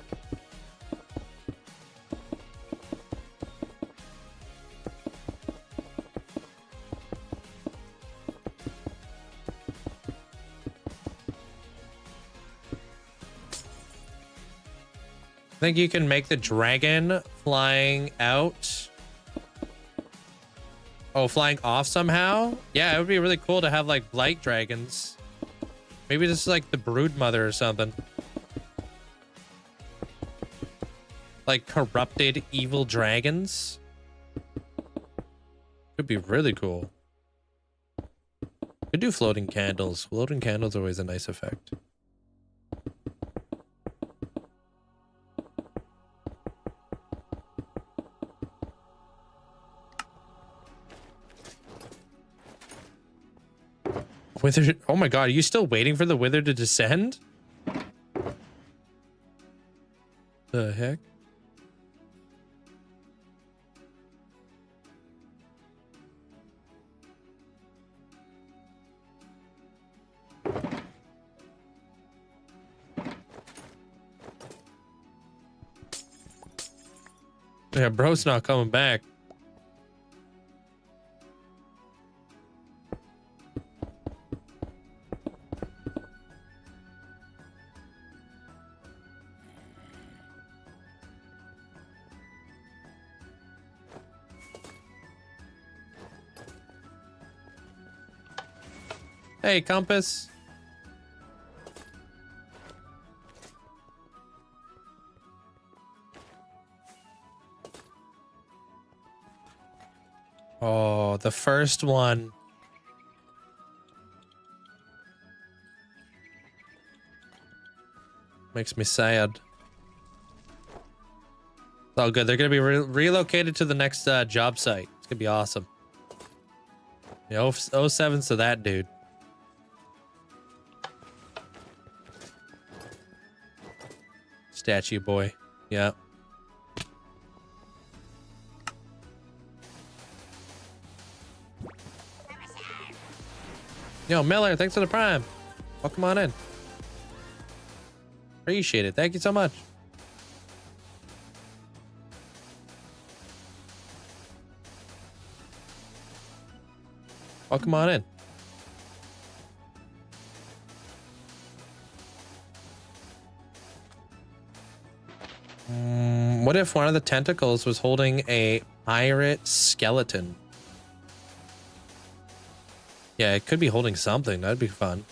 I think you can make the dragon flying out. Oh, flying off somehow? Yeah, it would be really cool to have like blight dragons. Maybe this is like the brood mother or something. Like corrupted evil dragons. Could be really cool. Could do floating candles. Floating candles are always a nice effect. wither. Oh my god, are you still waiting for the wither to descend? The heck? Yeah, bro's not coming back. Hey, compass. Oh, the first one. Makes me sad. Oh, good. They're going to be relocated to the next job site. It's going to be awesome. Yeah, 07's to that dude. Statue boy. Yeah. Yo, Miller, thanks for the prime. Welcome on in. Appreciate it. Thank you so much. Welcome on in. What if one of the tentacles was holding a pirate skeleton? Yeah, it could be holding something. That'd be fun.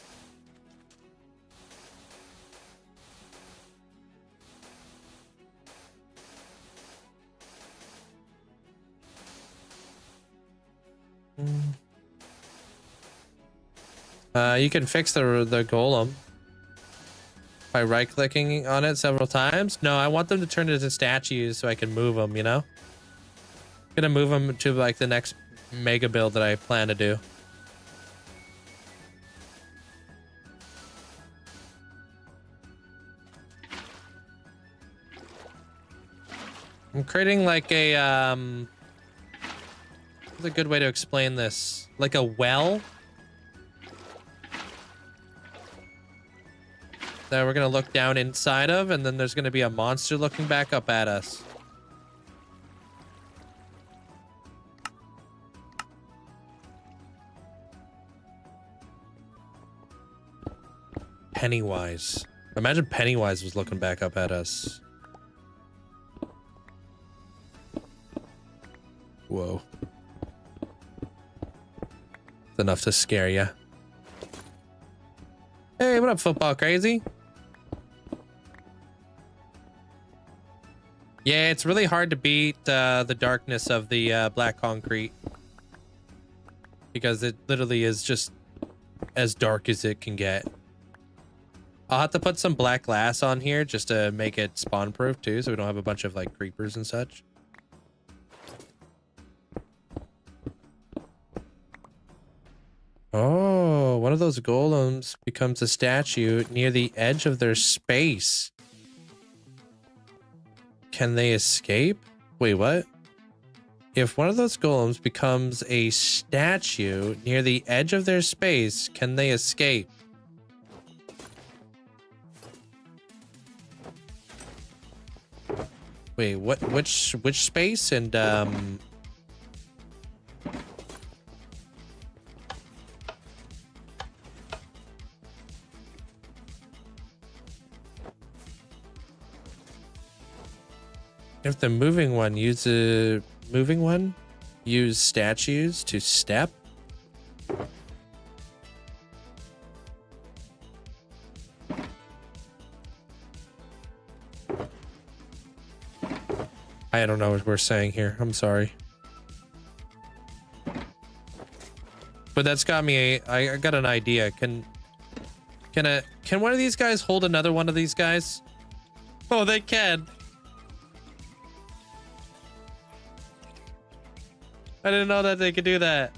You can fix the golem by right-clicking on it several times. No, I want them to turn into statues so I can move them, you know? I'm gonna move them to like the next mega build that I plan to do. I'm creating like a what's a good way to explain this? Like a well that we're gonna look down inside of, and then there's gonna be a monster looking back up at us. Pennywise. Imagine Pennywise was looking back up at us. Whoa. It's enough to scare you. Hey, what up, football crazy? Yeah, it's really hard to beat the darkness of the black concrete. Because it literally is just as dark as it can get. I'll have to put some black glass on here just to make it spawn proof too, so we don't have a bunch of like creepers and such. Oh, one of those golems becomes a statue near the edge of their space. Can they escape? Wait, what? If one of those golems becomes a statue near the edge of their space, can they escape? Wait, what? Which space? And if the moving one uses use statues to step. I don't know what we're saying here. I'm sorry. But that's got me I got an idea. Can one of these guys hold another one of these guys? Oh, they can. I didn't know that they could do that.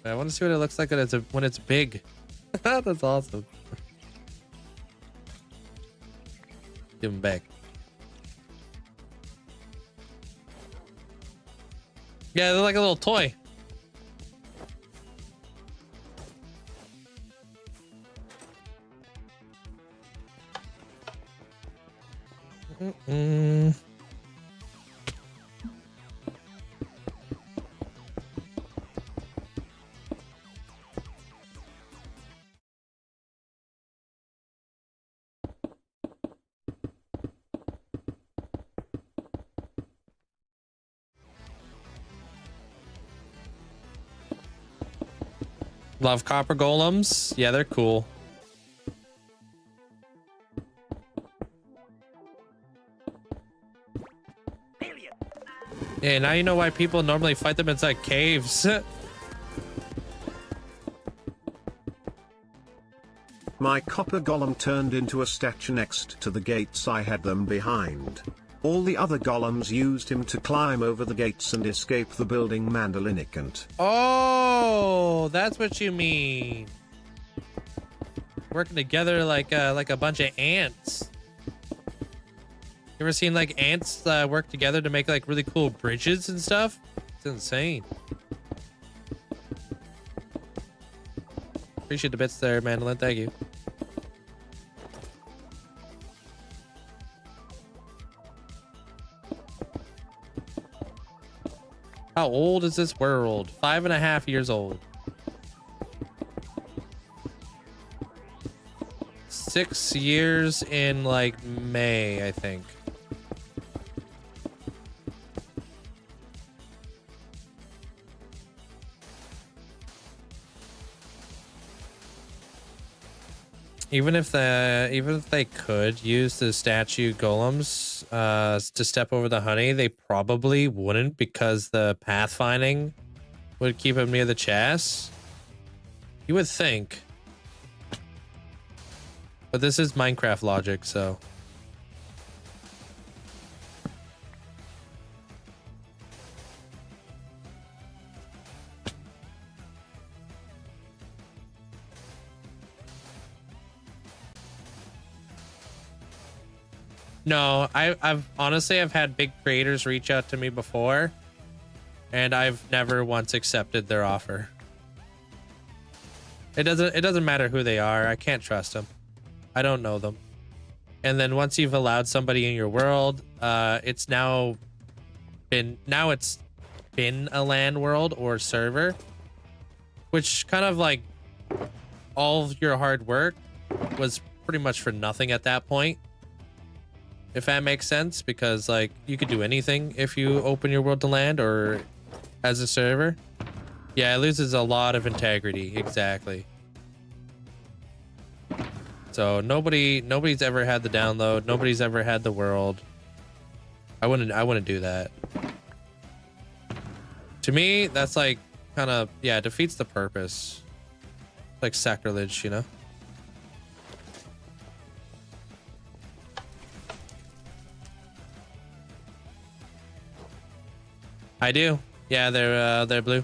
I want to see what it looks like when it's big. That's awesome. Give him back. Yeah, they're like a little toy. Love copper golems. Yeah, they're cool. Yeah, now you know why people normally fight them inside caves. My copper golem turned into a statue next to the gates I had them behind. All the other golems used him to climb over the gates and escape the building Mandalinicant. Oh, that's what you mean. Working together like a bunch of ants. You ever seen like ants work together to make like really cool bridges and stuff? It's insane. Appreciate the bits there, Mandolin. Thank you. How old is this world? 5.5 years old. 6 years in like May, I think. Even if they could use the statue golems to step over the honey, they probably wouldn't, because the pathfinding would keep them near the chest. You would think. But this is Minecraft logic, so. No, I've honestly had big creators reach out to me before, and I've never once accepted their offer. It doesn't matter who they are. I can't trust them. I don't know them. And then once you've allowed somebody in your world, it's now been a LAN world or server, which kind of like all of your hard work was pretty much for nothing at that point. If that makes sense, because like you could do anything if you open your world to land or as a server. Yeah, it loses a lot of integrity. Exactly. So nobody's ever had the download. Nobody's ever had the world. I wouldn't do that. To me, that's like kind of, yeah, defeats the purpose. Like sacrilege, you know? I do. Yeah, they're blue.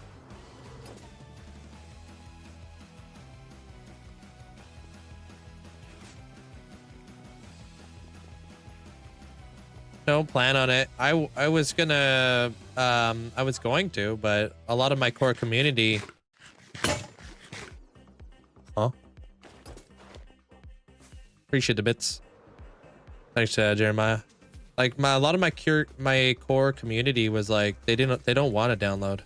Don't plan on it. I was gonna I was going to, but a lot of my core community. Huh? Appreciate the bits. Thanks, Jeremiah. Like a lot of my core community was like they don't want to download.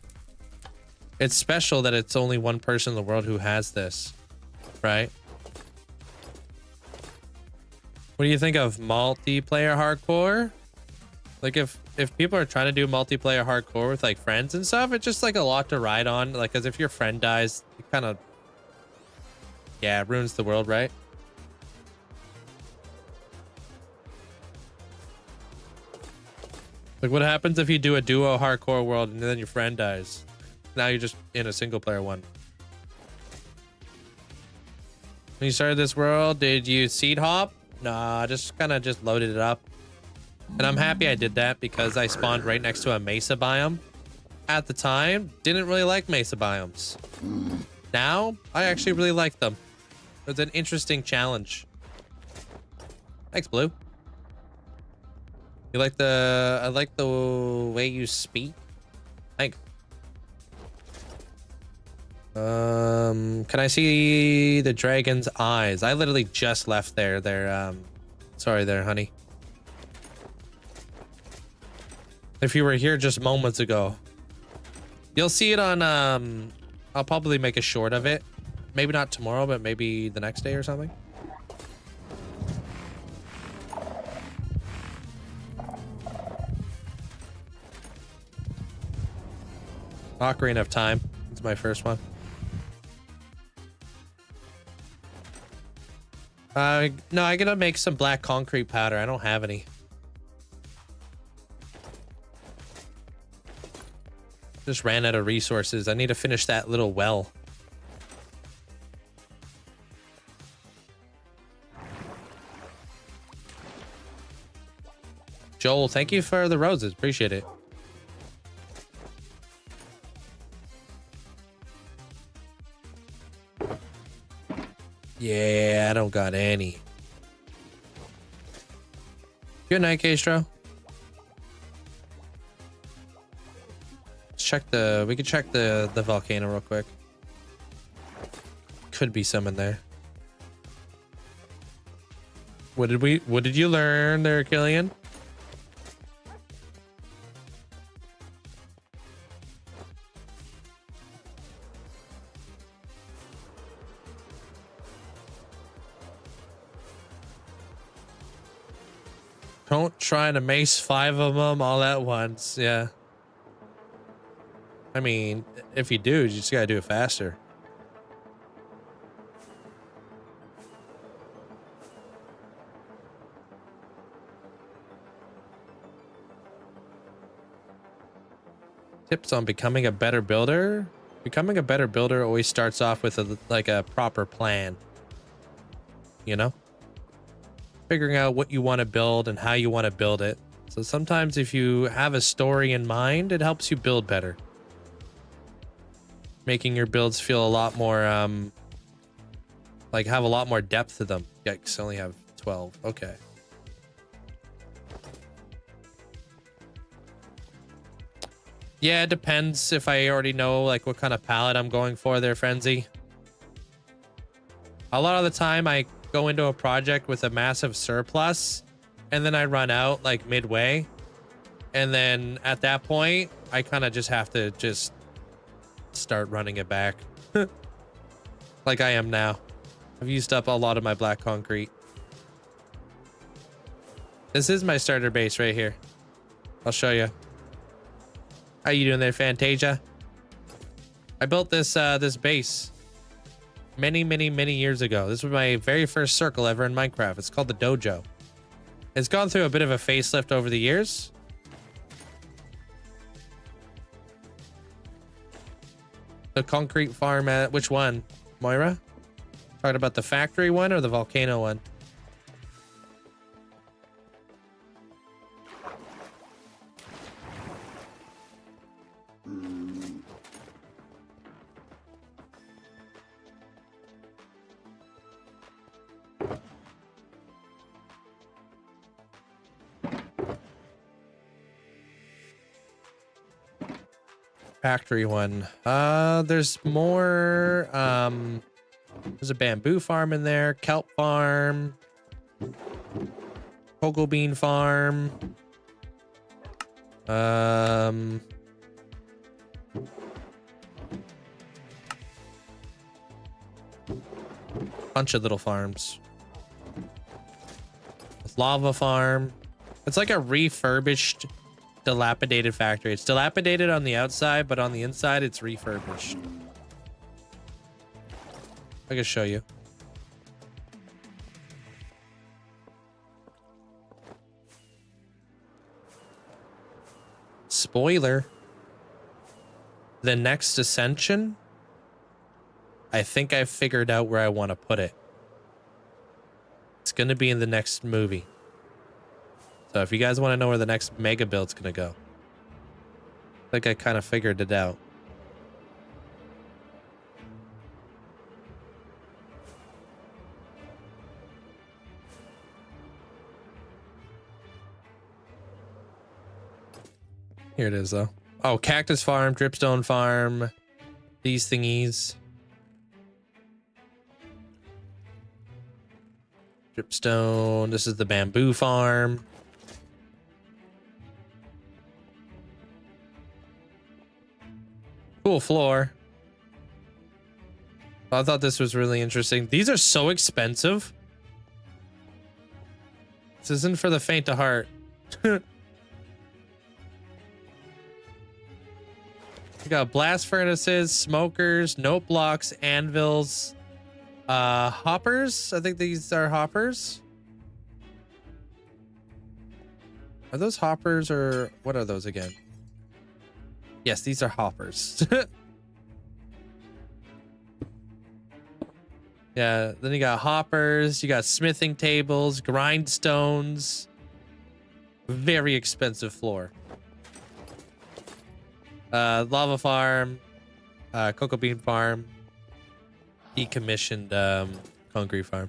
It's special that it's only one person in the world who has this, right? What do you think of multiplayer hardcore? Like if people are trying to do multiplayer hardcore with like friends and stuff, it's just like a lot to ride on. Like, cause if your friend dies, it kind of, yeah, it ruins the world, right? Like, what happens if you do a duo hardcore world and then your friend dies? Now you're just in a single player one. When you started this world, did you seed hop? Nah, I just kind of just loaded it up. And I'm happy I did that because I spawned right next to a mesa biome. at the time, didn't really like mesa biomes. Now, I actually really like them. It's an interesting challenge. Thanks, Blue. You like the... I like the way you speak. Thanks. Can I see the dragon's eyes? I literally just left there. Sorry there, honey. If you were here just moments ago, you'll see it on, I'll probably make a short of it. Maybe not tomorrow, but maybe the next day or something. Ocarina of Time. It's my first one. No, I gotta make some black concrete powder. I don't have any. Just ran out of resources. I need to finish that little well. Joel, thank you for the roses. Appreciate it. Yeah, I don't got any. Good night, Castro. Let's check the... We could check the volcano real quick. Could be some in there. What did you learn there, Killian? Don't try to mace 5 of them all at once. Yeah. I mean, if you do, you just gotta do it faster. Tips on becoming a better builder. Becoming a better builder always starts off with a proper plan. You know? Figuring out what you want to build and how you want to build it. So sometimes if you have a story in mind, it helps you build better. Making your builds feel a lot more, like have a lot more depth to them. Yikes, I only have 12. Okay. Yeah, it depends if I already know like what kind of palette I'm going for there, Frenzy. A lot of the time I go into a project with a massive surplus and then I run out like midway, and then at that point I kind of just have to just start running it back. Like I am now. I've used up a lot of my black concrete. This is my starter base right here. I'll show you. How you doing there, Fantasia? I built this this base many years ago. This was my very first circle ever in Minecraft. It's called the Dojo. It's gone through a bit of a facelift over the years. The concrete farm at which one, Moira? Talking about the factory one or the volcano one? Factory one. There's more. There's a bamboo farm in there, kelp farm, cocoa bean farm. Bunch of little farms. Lava farm. It's like a refurbished, dilapidated factory. It's dilapidated on the outside, but on the inside it's refurbished. I can show you. Spoiler. The next ascension, I think I've figured out where I want to put it. It's going to be in the next movie. So if you guys want to know where the next mega build's going to go, think I kind of figured it out. Here it is, though. Oh, cactus farm, dripstone farm, these thingies. Dripstone. This is the bamboo farm. Cool floor. I thought this was really interesting. These are so expensive. This isn't for the faint of heart. We got blast furnaces, smokers, note blocks, anvils, hoppers. I think these are hoppers. Are those hoppers or what are those again? Yes, these are hoppers. Yeah, then you got hoppers, you got smithing tables, grindstones. Very expensive floor. Lava farm, cocoa bean farm, decommissioned concrete farm.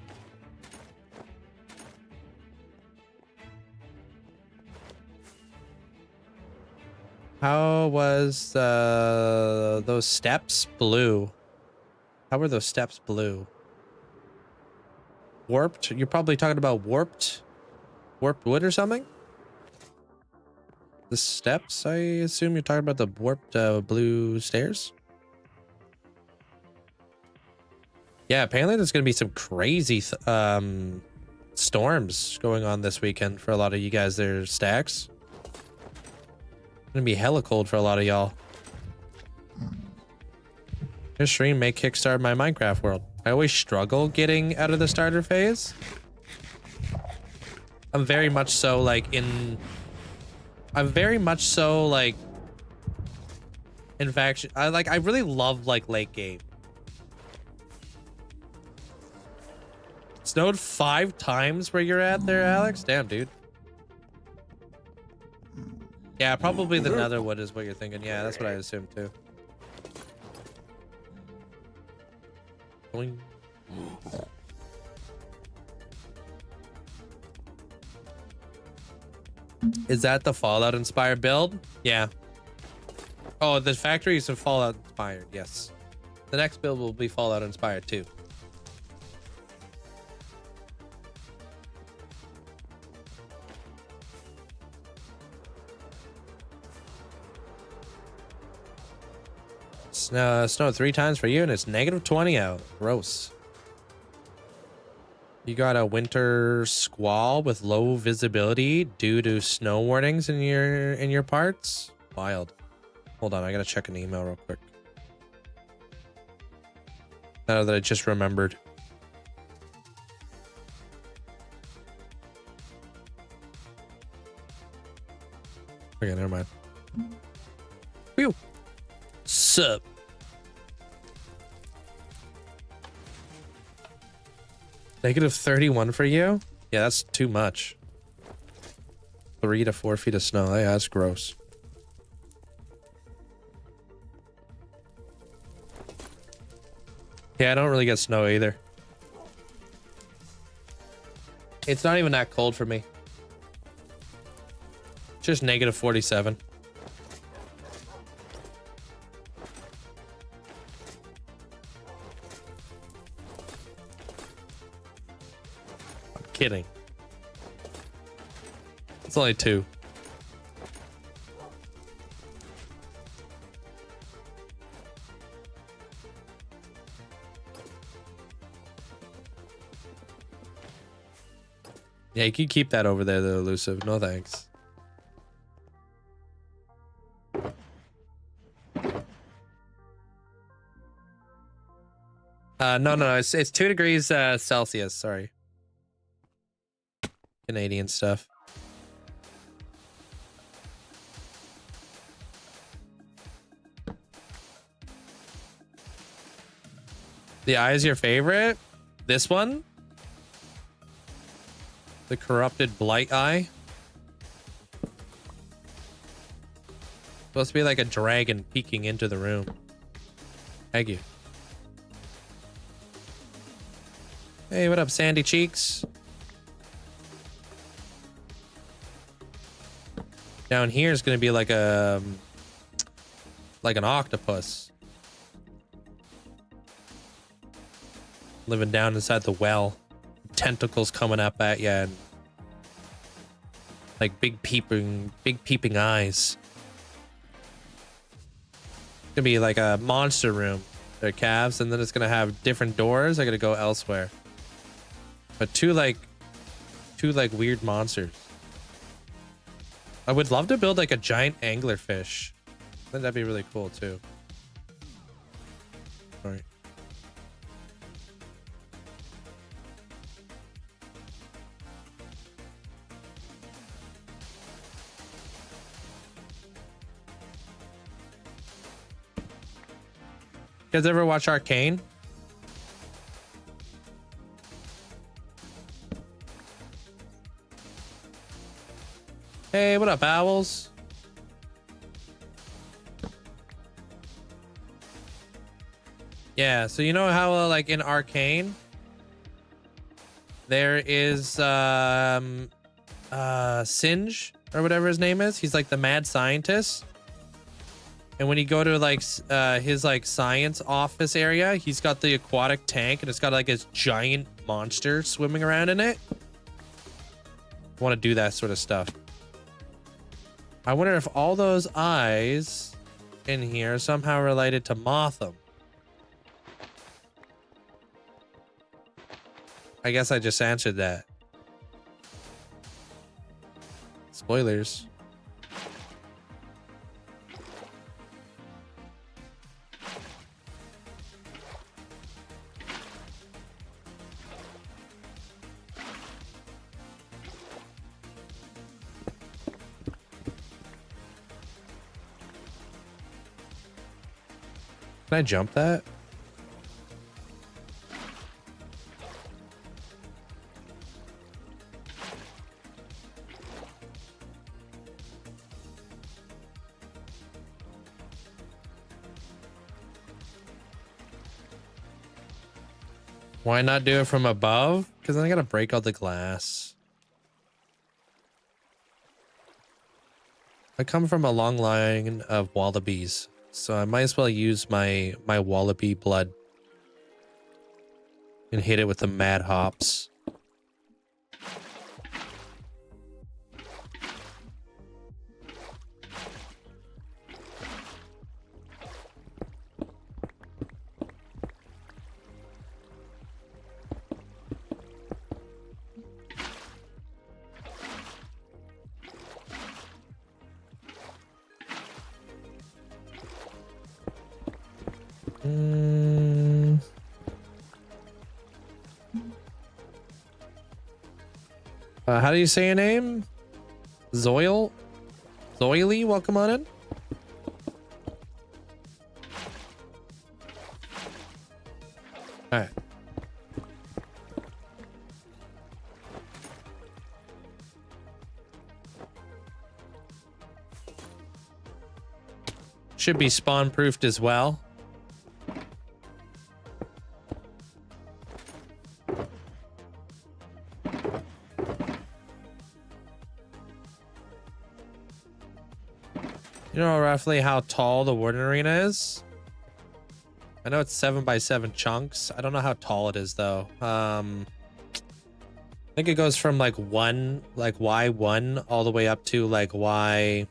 How was those steps blue? How were those steps blue? Warped? You're probably talking about warped wood or something? The steps, I assume you're talking about the warped blue stairs. Yeah, apparently there's going to be some crazy storms going on this weekend for a lot of you guys. There's stacks. It's going to be hella cold for a lot of y'all. This stream may kickstart my Minecraft world. I always struggle getting out of the starter phase. I'm very much so like in fact, I really love like late game. Snowed 5 times where you're at there, Alex? Damn, dude. Yeah, probably the Netherwood is what you're thinking. Yeah, that's what I assumed too. Boing. Is that the Fallout-inspired build? Yeah. Oh, the factory is Fallout-inspired, yes. The next build will be Fallout-inspired too. Snowed 3 times for you, and it's -20 out. Gross. You got a winter squall with low visibility due to snow warnings in your parts. Wild. Hold on, I gotta check an email real quick. Now that I just remembered. Okay, never mind. Phew. Sup? -31 for you? Yeah, that's too much. 3 to 4 feet of snow. Yeah, that's gross. Yeah, I don't really get snow either. It's not even that cold for me. Just -47. Kidding. It's only 2. Yeah, you can keep that over there, though, Elusive. No thanks. No, it's 2 degrees Celsius. Sorry. Canadian stuff. The eye is your favorite? This one? The corrupted blight eye? Supposed to be like a dragon peeking into the room. Thank you. Hey, what up, Sandy Cheeks? Down here is gonna be like a an octopus living down inside the well, tentacles coming up at you, and like big peeping eyes. It's gonna be like a monster room. They're calves, and then it's gonna have different doors. I gotta go elsewhere. But two weird monsters. I would love to build like a giant anglerfish. I think that'd be really cool too. All right. You guys ever watch Arcane? Hey, what up, owls? Yeah, so you know how like in Arcane there is Singe or whatever his name is. He's like the mad scientist. And when you go to like his like science office area, he's got the aquatic tank and it's got like his giant monster swimming around in it. I want to do that sort of stuff. I wonder if all those eyes in here are somehow related to Motham. I guess I just answered that. Spoilers. Can I jump that? Why not do it from above? Because then I gotta break all the glass. I come from a long line of wallabies, so I might as well use my wallaby blood and hit it with the mad hops. How do you say your name? Zoil? Zoily, welcome on in. All right. Should be spawn proofed as well. You know roughly how tall the Warden Arena is? I know it's 7x7 chunks. I don't know how tall it is though. I think it goes from like Y1 all the way up to like Y.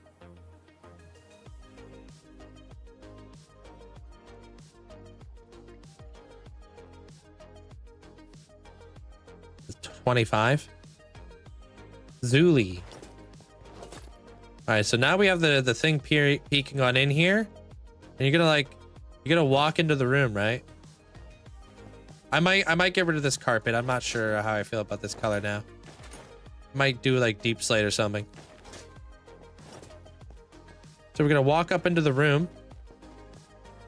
$25. Zuli. All right, so now we have the thing peeking on in here, and you're gonna walk into the room, right? I might get rid of this carpet. I'm not sure how I feel about this color now. Might do like deep slate or something. So we're gonna walk up into the room,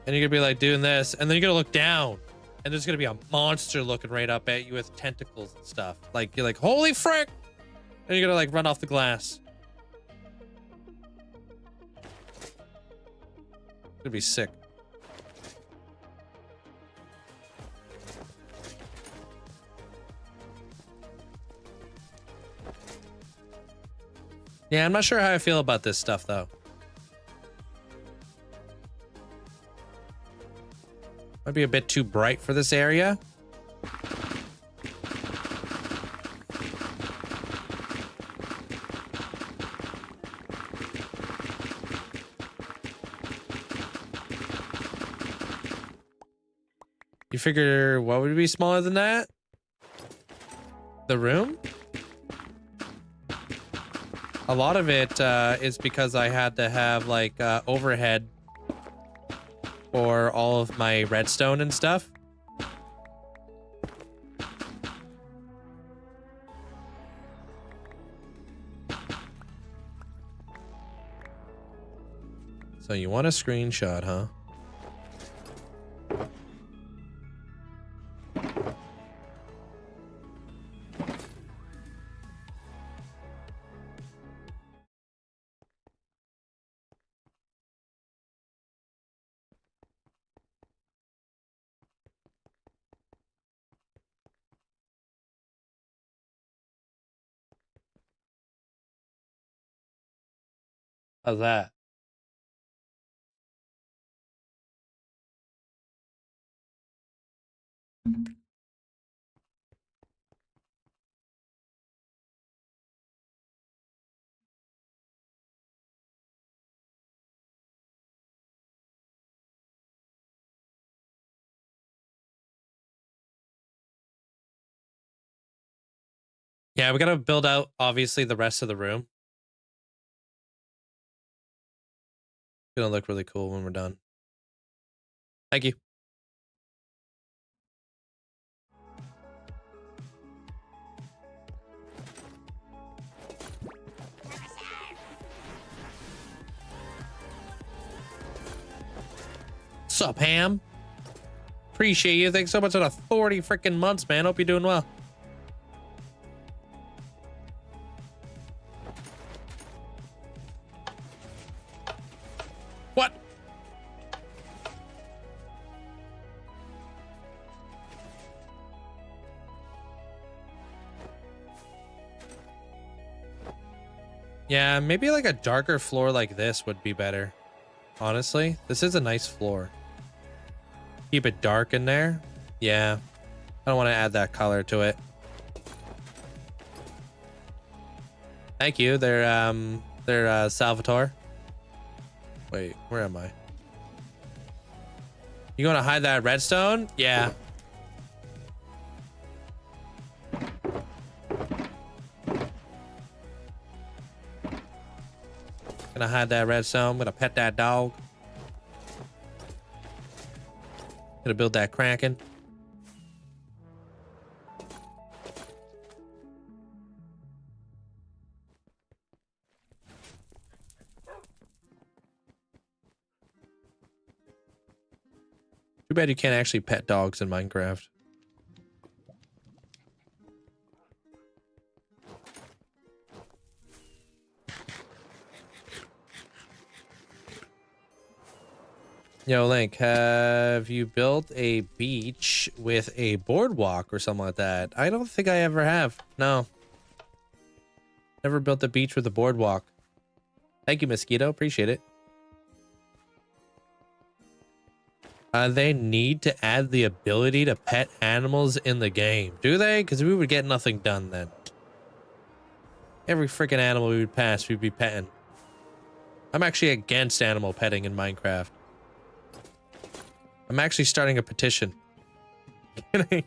and you're gonna be like doing this, and then you're gonna look down, and there's gonna be a monster looking right up at you with tentacles and stuff. Like you're like, holy frick! And you're gonna like run off the glass. It'd be sick. Yeah, I'm not sure how I feel about this stuff, though. Might be a bit too bright for this area. You figure what would be smaller than that? The room? A lot of it is because I had to have like overhead for all of my redstone and stuff. So you want a screenshot, huh? How's that? Yeah, we gotta build out, obviously, the rest of the room. It's gonna look really cool when we're done. Thank you. Sup, Ham? Appreciate you. Thanks so much for the 40 freaking months, man. Hope you're doing well. What? Yeah, maybe like a darker floor like this would be better. Honestly, this is a nice floor. Keep it dark in there. Yeah, I don't want to add that color to it. Thank you. They're Salvatore. Wait, where am I? You gonna hide that redstone? Yeah. Gonna hide that redstone. I'm gonna pet that dog. Gonna build that Kraken. Too bad you can't actually pet dogs in Minecraft. Yo, Link, have you built a beach with a boardwalk or something like that? I don't think I ever have. No. Never built a beach with a boardwalk. Thank you, Mosquito. Appreciate it. They need to add the ability to pet animals in the game. Do they? Because we would get nothing done then. Every freaking animal we would pass, we'd be petting. I'm actually against animal petting in Minecraft. I'm actually starting a petition. Kidding.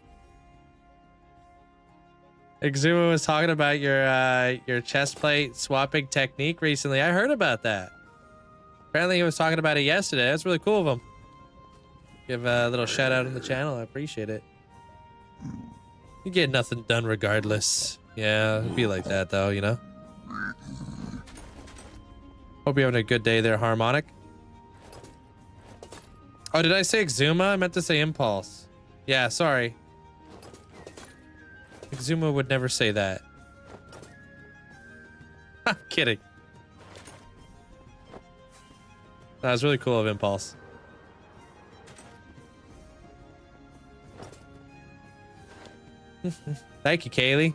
Exuma was talking about your chest plate swapping technique recently. I heard about that. Apparently he was talking about it yesterday. That's really cool of him. Give a little shout out in the channel. I appreciate it. You get nothing done regardless. Yeah, it'd be like that though, you know? Hope you're having a good day there, Harmonic. Oh, did I say Exuma? I meant to say Impulse. Yeah, sorry. Exuma would never say that. I'm kidding. That was really cool of Impulse. Thank you, Kaylee.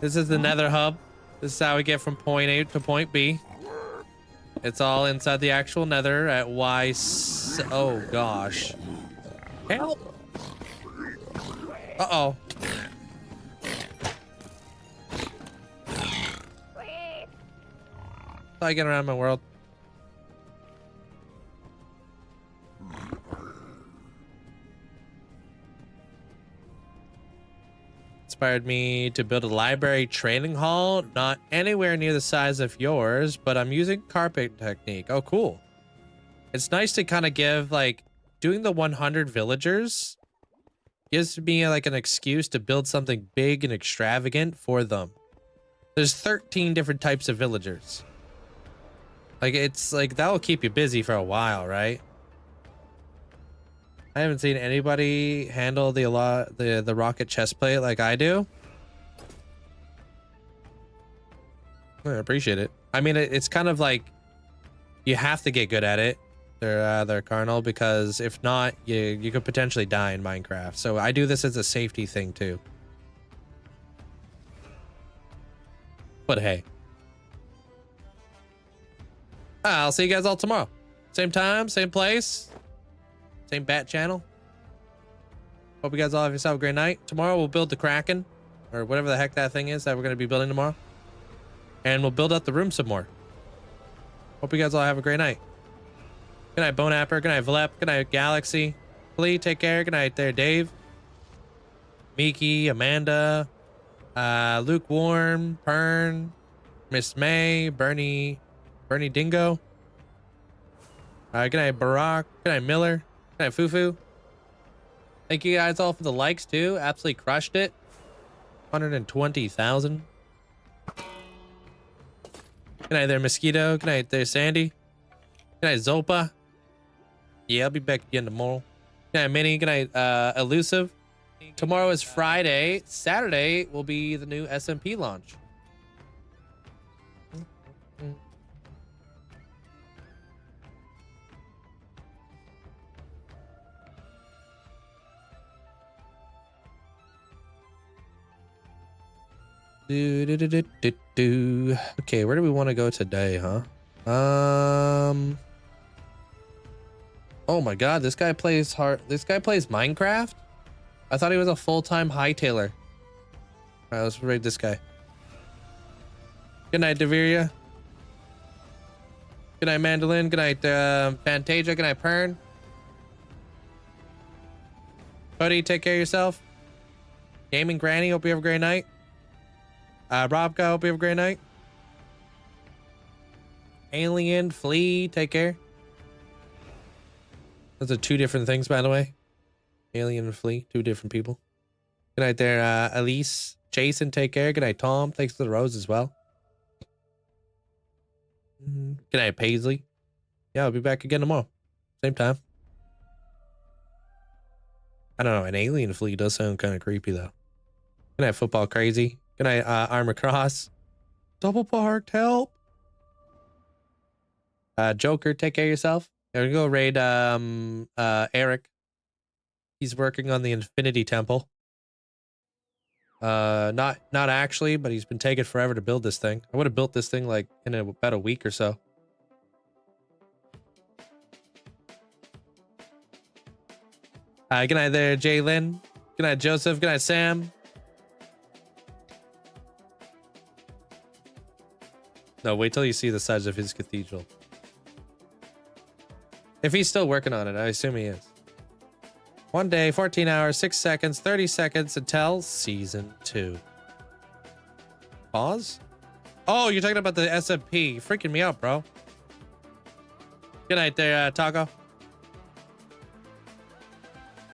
This is the Nether hub. This is how we get from point A to point B. It's all inside the actual Nether at oh gosh. Help! Uh-oh. How I get around my world. Inspired me to build a library training hall, not anywhere near the size of yours, but I'm using carpet technique. Oh, cool. It's nice to kind of give, like, doing the 100 villagers gives me like an excuse to build something big and extravagant for them. There's 13 different types of villagers. Like, it's like, that will keep you busy for a while, right? I haven't seen anybody handle the rocket chest plate like I do. I appreciate it. I mean, it's kind of like you have to get good at it. They're carnal, because if not, you could potentially die in Minecraft. So I do this as a safety thing too. But hey, I'll see you guys all tomorrow. Same time, same place. Same bat channel. Hope you guys all have yourself a great night. Tomorrow we'll build the Kraken, or whatever the heck that thing is that we're going to be building tomorrow. And we'll build up the room some more. Hope you guys all have a great night. Good night, Bonapper. Good night, Vlep. Good night, Galaxy. Please take care. Good night there, Dave. Miki, Amanda, Lukewarm, Pern, Miss May, Bernie Dingo. Good night, Barack. Good night, Miller. Good night, Fufu. Thank you guys all for the likes too. Absolutely crushed it. 120,000. Good night there, Mosquito. Good night there, Sandy. Good night, Zopa. Yeah, I'll be back again tomorrow. Good night, Minnie. Good night, Elusive. Tomorrow is Friday. Saturday will be the new SMP launch. Okay, where do we want to go today, huh? Oh my god, this guy plays Minecraft? I thought he was a full-time hightailer. Alright, let's raid this guy. Good night, Deviria. Good night, Mandolin. Good night, Fantasia. Good night, Pern. Cody, take care of yourself. Gaming Granny, hope you have a great night. Robka, hope you have a great night. Alien, Flea, take care. Those are two different things, by the way. Alien and Flea, two different people. Good night there, Elise. Jason, take care. Good night, Tom. Thanks for the rose as well. Good night, Paisley. Yeah, I'll be back again tomorrow. Same time. I don't know. An alien flea does sound kind of creepy, though. Good night, Football Crazy. Good night, Armor Cross. Double parked, help. Joker, take care of yourself. There we go, raid Eric. He's working on the Infinity Temple. Not actually, but he's been taking forever to build this thing. I would have built this thing like in about a week or so. Good night there, Jalen. Good night, Joseph. Good night, Sam. No, wait till you see the size of his cathedral. If he's still working on it, I assume he is. 1 day, 14 hours, 6 seconds, 30 seconds until season 2. Pause? Oh, you're talking about the SMP. You're freaking me out, bro. Good night there, Taco.